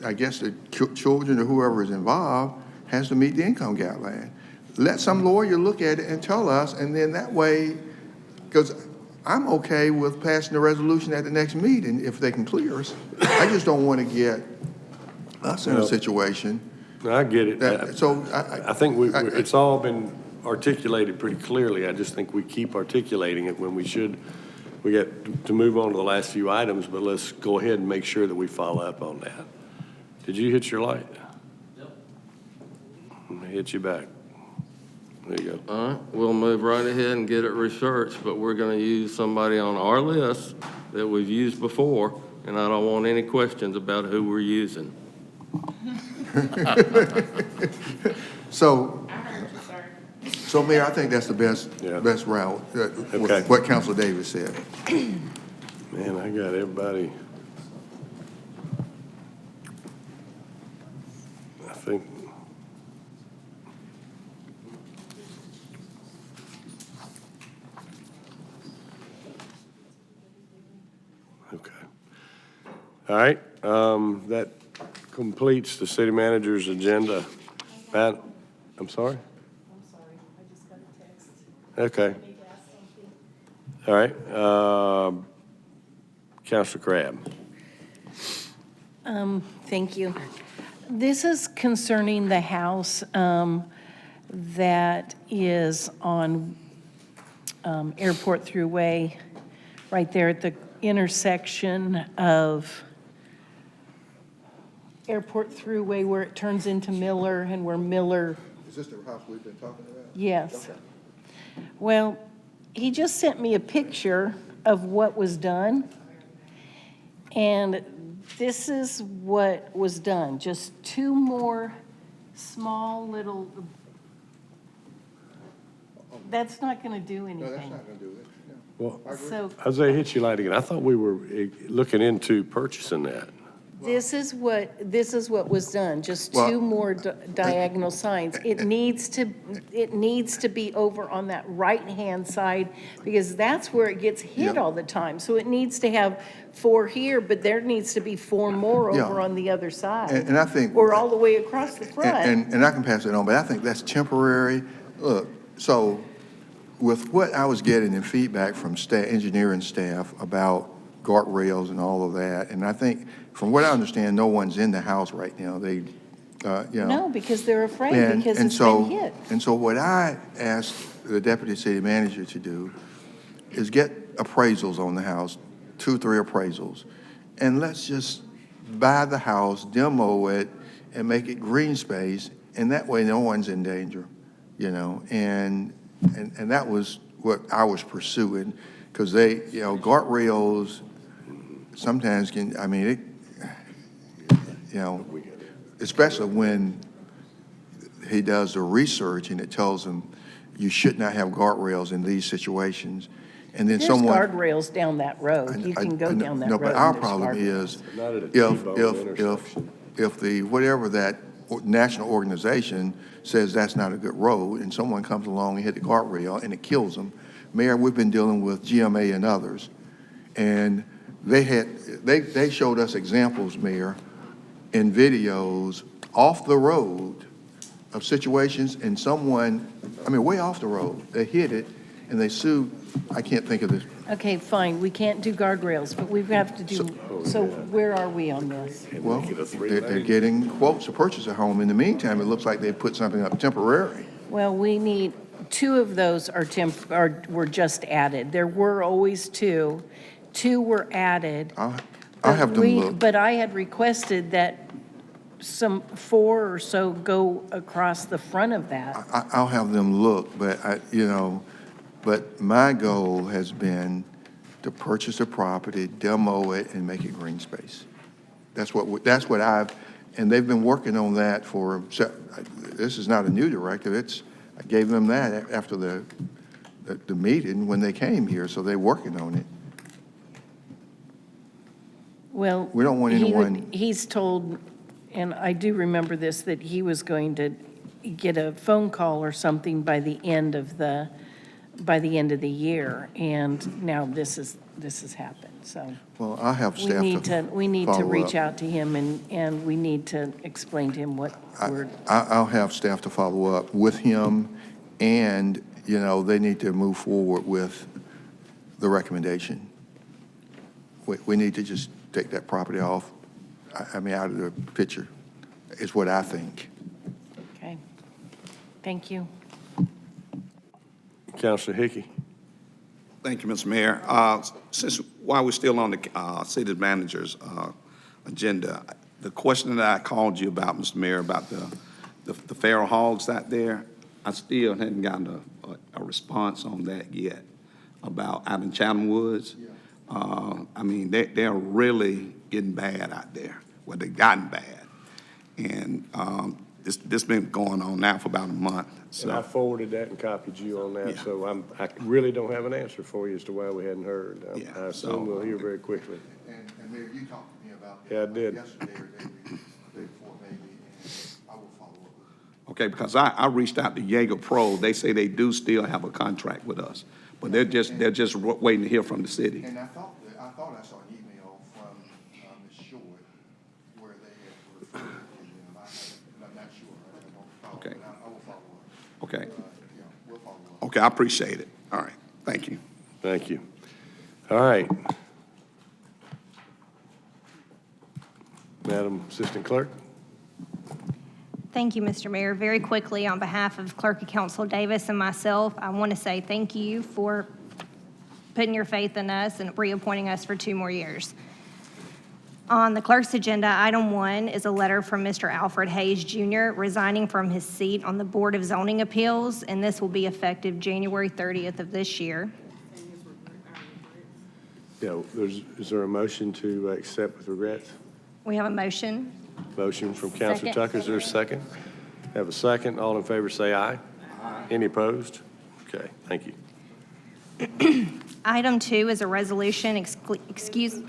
I guess, the children or whoever is involved has to meet the income guideline. Let some lawyer look at it and tell us, and then that way, because I'm okay with passing the resolution at the next meeting if they can clear us. I just don't want to get us in a situation. I get it. I think it's all been articulated pretty clearly. I just think we keep articulating it when we should. We got to move on to the last few items, but let's go ahead and make sure that we follow up on that. Did you hit your light? Yep. Let me hit you back. There you go. All right, we'll move right ahead and get it researched, but we're going to use somebody on our list that we've used before, and I don't want any questions about who we're using. So, Mayor, I think that's the best route, with what Councilor Davis said. Man, I got everybody. I think. Okay. All right, that completes the city manager's agenda. Matt, I'm sorry? Okay. All right. Councilor Crabb. Thank you. This is concerning the house that is on Airport Thruway, right there at the intersection of Airport Thruway where it turns into Miller and where Miller. Is this the house we've been talking about? Yes. Okay. Well, he just sent me a picture of what was done. And this is what was done. Just two more small little, that's not going to do anything. No, that's not going to do it. No. Well, So Isaiah, hit your light again. I thought we were looking into purchasing that. this is what was done, just Well, two more diagonal signs. It needs to be over on that right-hand side because that's where it gets hit Yeah. all the time. So it needs to have 4 here, but there needs to be 4 more Yeah. over on the other side. And I think. Or all the way across the front. And I can pass it on, but I think that's temporary. Look, so with what I was getting in feedback from engineering staff about guardrails and all of that, and I think, from what I understand, no one's in the house right now. They, you know. No, because they're afraid because And it's so- been hit. And so what I asked the deputy city manager to do is get appraisals on the house, 2, 3 appraisals, and let's just buy the house, demo it, and make it green space, and that way no one's in danger, you know? And that was what I was pursuing, because they, you know, guardrails sometimes can, I mean, it, you know, especially when he does the research and it tells him, you should not have guardrails in these situations. And then There's someone. guardrails down that road. You can go down that road. No, but and our there's problem guardrails. is, Not at a T-bone if intersection. the, whatever that national organization says that's not a good road, and someone comes along and hit the guardrail and it kills them. Mayor, we've been dealing with GMA and others, and they showed us examples, Mayor, in videos off the road of situations, and someone, I mean, way off the road, they hit it and they sued, I can't think of this. Okay, fine, we can't do guardrails, but we have to do, so where are we on this? Well, they're getting quotes to purchase a home. In the meantime, it looks like they put something up temporary. Well, we need, 2 of those were just added. There were always 2. 2 were added. I'll have them look. But I had requested that some 4 or so go across the front of that. I'll have them look, but but my goal has been to purchase a property, demo it, and make it green space. That's what and they've been working on that this is not a new directive, I gave them that after the meeting when they came here, so they're working on it. Well, We don't want anyone. He's told, and I do remember this, that he was going to get a phone call or something by the end of the year, and now this has happened, so. Well, I'll have We staff need to, we need to follow reach up. out to him, and we need to explain to him what we're, I'll have staff to follow up with him, and, they need to move forward with the recommendation. We need to just take that property off, out of the picture, is what I think. okay. Thank you. Councilor Hickey. Thank you, Mr. Mayor. While we're still on the city manager's agenda, the question that I called you about, Mr. Mayor, about the feral hogs out there, I still hadn't gotten a response on that yet, about out in Chatham Woods. They're really getting bad out there. Well, they've gotten bad. And this been going on now for about a month. And I forwarded that and copied you on that, so I really don't have an answer for you as to why we hadn't heard. I assume we'll hear very quickly. And Mayor, you talked to me about Yeah, I did. yesterday or day before maybe, and I will follow up with you. Okay, because I reached out to Jaeger Pro. They say they do still have a contract with us, but they're just waiting to hear from the city. And I thought I saw an email from Ms. Short where they had referred to them. I'm not sure. I don't follow, Okay. but I will follow up. Okay. We'll follow up. Okay, I appreciate it. All right, thank you. Thank you. All right. Madam Assistant Clerk. Thank you, Mr. Mayor. Very quickly, on behalf of Clerk of Council Davis and myself, I want to say thank you for putting your faith in us and reappointing us for 2 more years. On the clerk's agenda, item 1 is a letter from Mr. Alfred Hayes Jr. resigning from his seat on the Board of Zoning Appeals, and this will be effective January 30th of this year. Yeah, is there a motion to accept with regrets? We have a motion. Motion from Councilor Second. Tucker. Is there a second? Have a second. All in favor say aye. Aye. Any opposed? Okay, thank you. Item 2 is a resolution, excuse,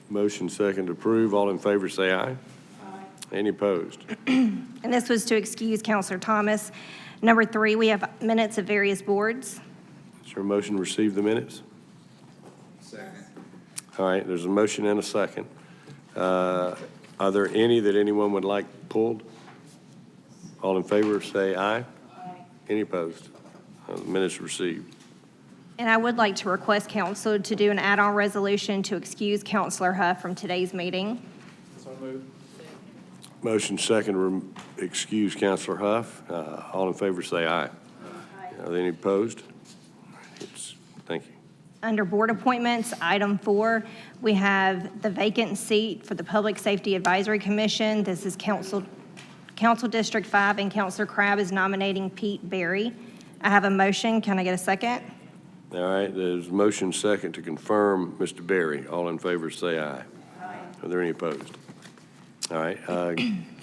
Motion second to approve. All in favor say aye. Aye. Any opposed? and this was to excuse Counselor Thomas. Number 3, we have minutes of various boards. Is there a motion to receive the minutes? Second. All right, there's a motion and a second. Are there any that anyone would like pulled? All in favor say aye. Aye. Any opposed? The minutes received. And I would like to request council to do an add-on resolution to excuse Counselor Huff from today's meeting. Motion second to excuse Counselor Huff. All in favor say aye. Aye. Are there any opposed? Thank you. Under board appointments, item 4, we have the vacant seat for the Public Safety Advisory Commission. This is Council District 5, and Counselor Crabb is nominating Pete Berry. I have a motion. Can I get a second? All right, there's a motion second to confirm Mr. Berry. All in favor say aye. Aye. Are there any opposed? All right,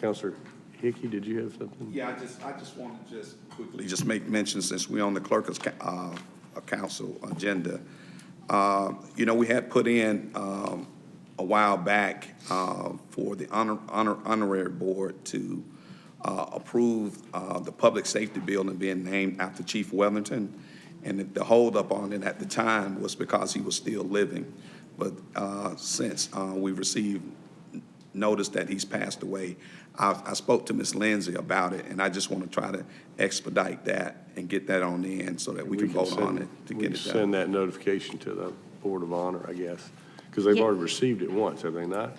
Counselor Hickey, did you have something? Yeah, I just want to quickly make mention, since we're on the clerk's council agenda. We had put in a while back for the honorary board to approve the public safety building being named after Chief Wellington. And the holdup on it at the time was because he was still living. But since we received notice that he's passed away, I spoke to Ms. Lindsay about it, and I just want to try to expedite that and get that on the end so that we can vote on it to get it done. Send that notification to the Board of Honor, I guess, because they've Yeah. already received it once, have they not?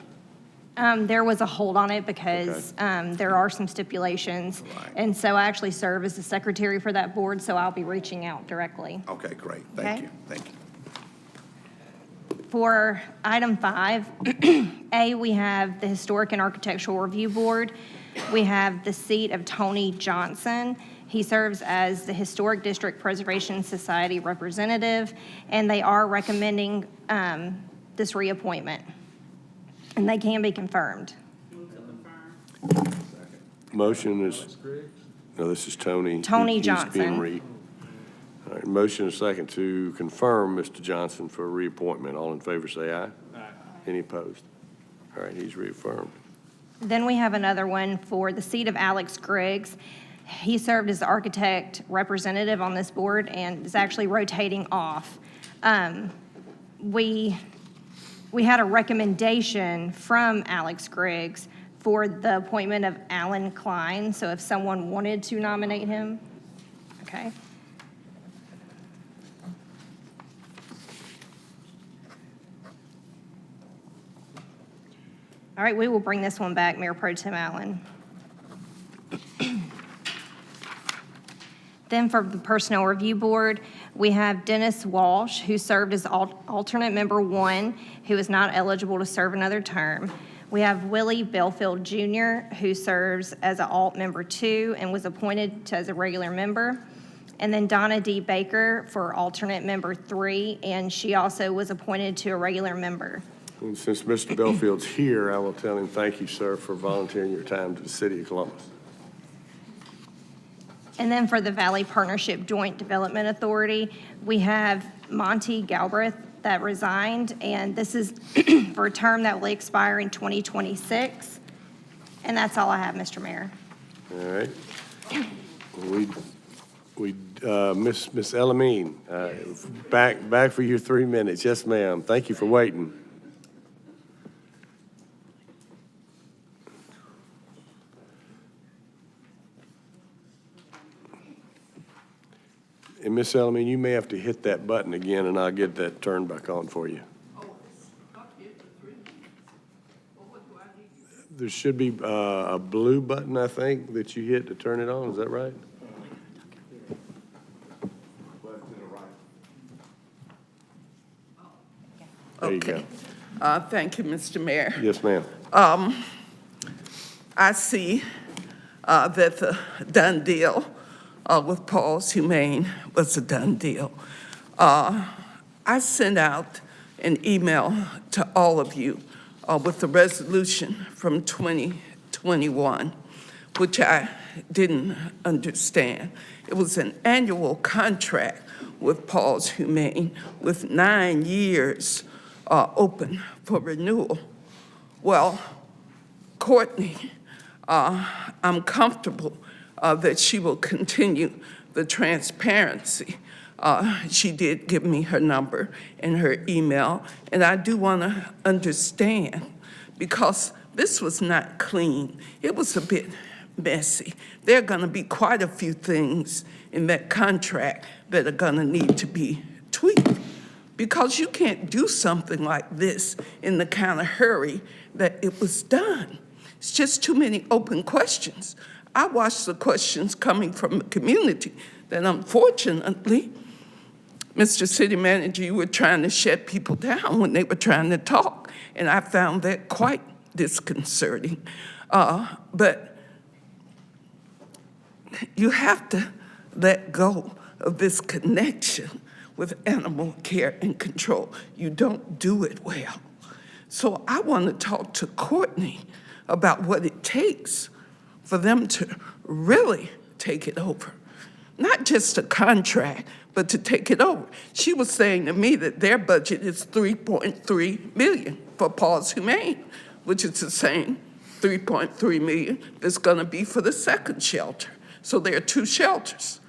There was a hold on it because there are some stipulations. And so I actually serve as the secretary for that board, so I'll be reaching out directly. Okay, great. Okay. Thank you. Thank you. For item 5, A, we have the Historic and Architectural Review Board. We have the seat of Tony Johnson. He serves as the Historic District Preservation Society representative, and they are recommending this reappointment. And they can be confirmed. Motion is, no, this is Tony. Tony He's being Johnson. All right, motion is second to confirm Mr. Johnson for reappointment. All in favor, say aye. Aye. Any opposed? All right, he's reaffirmed. Then we have another one for the seat of Alex Griggs. He served as the architect representative on this board and is actually rotating off. We had a recommendation from Alex Griggs for the appointment of Alan Klein, so if someone wanted to nominate him, okay. All right, we will bring this one back, Mayor Pro Tem Allen. Then for the Personnel Review Board, we have Dennis Walsh, who served as alternate member 1, who is not eligible to serve another term. We have Willie Belfield Jr., who serves as an alt member 2 and was appointed as a regular member. And then Donna D. Baker for alternate member 3, and she also was appointed to a regular member. And since Mr. Belfield's here, I will tell him, thank you, sir, for volunteering your time to the City of Columbus. And then for the Valley Partnership Joint Development Authority, we have Monty Galbraith that resigned, and this is for a term that will expire in 2026. And that's all I have, Mr. Mayor. All right. Miss Elamine, back for your 3 minutes. Yes, ma'am. Thank you for waiting. And Miss Elamine, you may have to hit that button again, and I'll get that turned back on for you. There should be a blue button, I think, that you hit to turn it on. Is that right? There you go. Thank you, Mr. Mayor. Yes, ma'am. I see that the done deal with Paul's Humane was a done deal. I sent out an email to all of you with the resolution from 2021, which I didn't understand. It was an annual contract with Paul's Humane with 9 years open for renewal. Well, Courtney, I'm comfortable that she will continue the transparency. She did give me her number and her email, and I do want to understand, because this was not clean. It was a bit messy. There are going to be quite a few things in that contract that are going to need to be tweaked, because you can't do something like this in the kind of hurry that it was done. It's just too many open questions. I watched the questions coming from the community that unfortunately, Mr. City Manager, you were trying to shut people down when they were trying to talk, and I found that quite disconcerting. But you have to let go of this connection with animal care and control. You don't do it well. So I want to talk to Courtney about what it takes for them to really take it over. Not just a contract, but to take it over. She was saying to me that their budget is $3.3 million for Paws Humane, which is the same $3.3 million that's gonna be for the second shelter. So there are 2 shelters.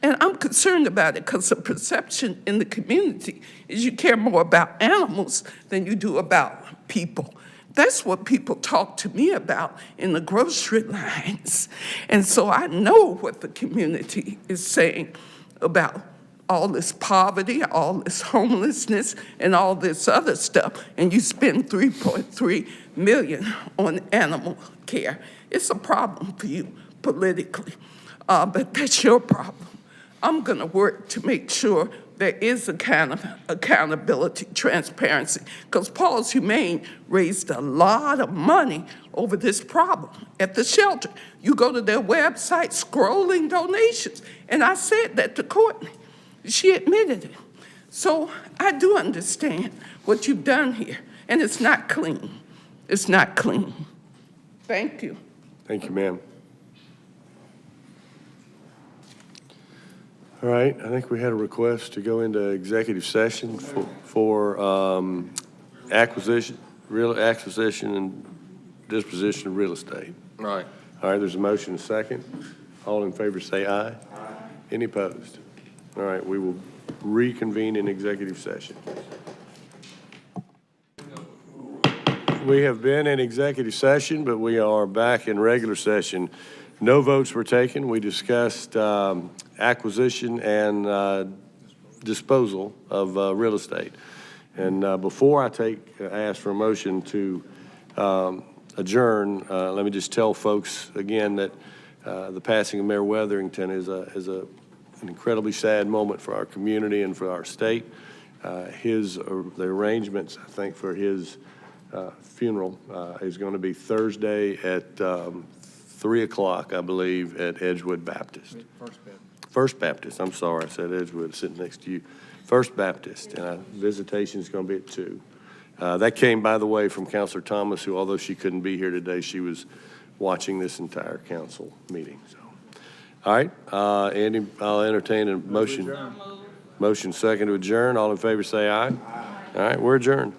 And I'm concerned about it because the perception in the community is you care more about animals than you do about people. That's what people talk to me about in the grocery lines. And so I know what the community is saying about all this poverty, all this homelessness, and all this other stuff, and you spend $3.3 million on animal care. It's a problem for you politically, but that's your problem. I'm gonna work to make sure there is accountability, transparency, because Paws Humane raised a lot of money over this problem at the shelter. You go to their website, scrolling donations, and I said that to Courtney. She admitted it. So I do understand what you've done here, and it's not clean. It's not clean. Thank you. Thank you, ma'am. All right, I think we had a request to go into executive session for acquisition and disposition of real estate. Right. All right, there's a motion and a second. All in favor say aye. Aye. Any opposed? All right, we will reconvene in executive session. We have been in executive session, but we are back in regular session. No votes were taken. We discussed acquisition and disposal of real estate. And before I ask for a motion to adjourn, let me just tell folks again that the passing of Mayor Weatherington is an incredibly sad moment for our community and for our state. The arrangements, I think, for his funeral is going to be Thursday at 3 o'clock, I believe, at Edgewood Baptist. First Baptist, I'm sorry, I said Edgewood, sitting next to you. First Baptist, and visitation is going to be at 2. That came, by the way, from Councilor Thomas, who, although she couldn't be here today, she was watching this entire council meeting. So, all right, Andy, I'll entertain a motion. Motion second to adjourn. All in favor say aye. Aye. All right, we're adjourned.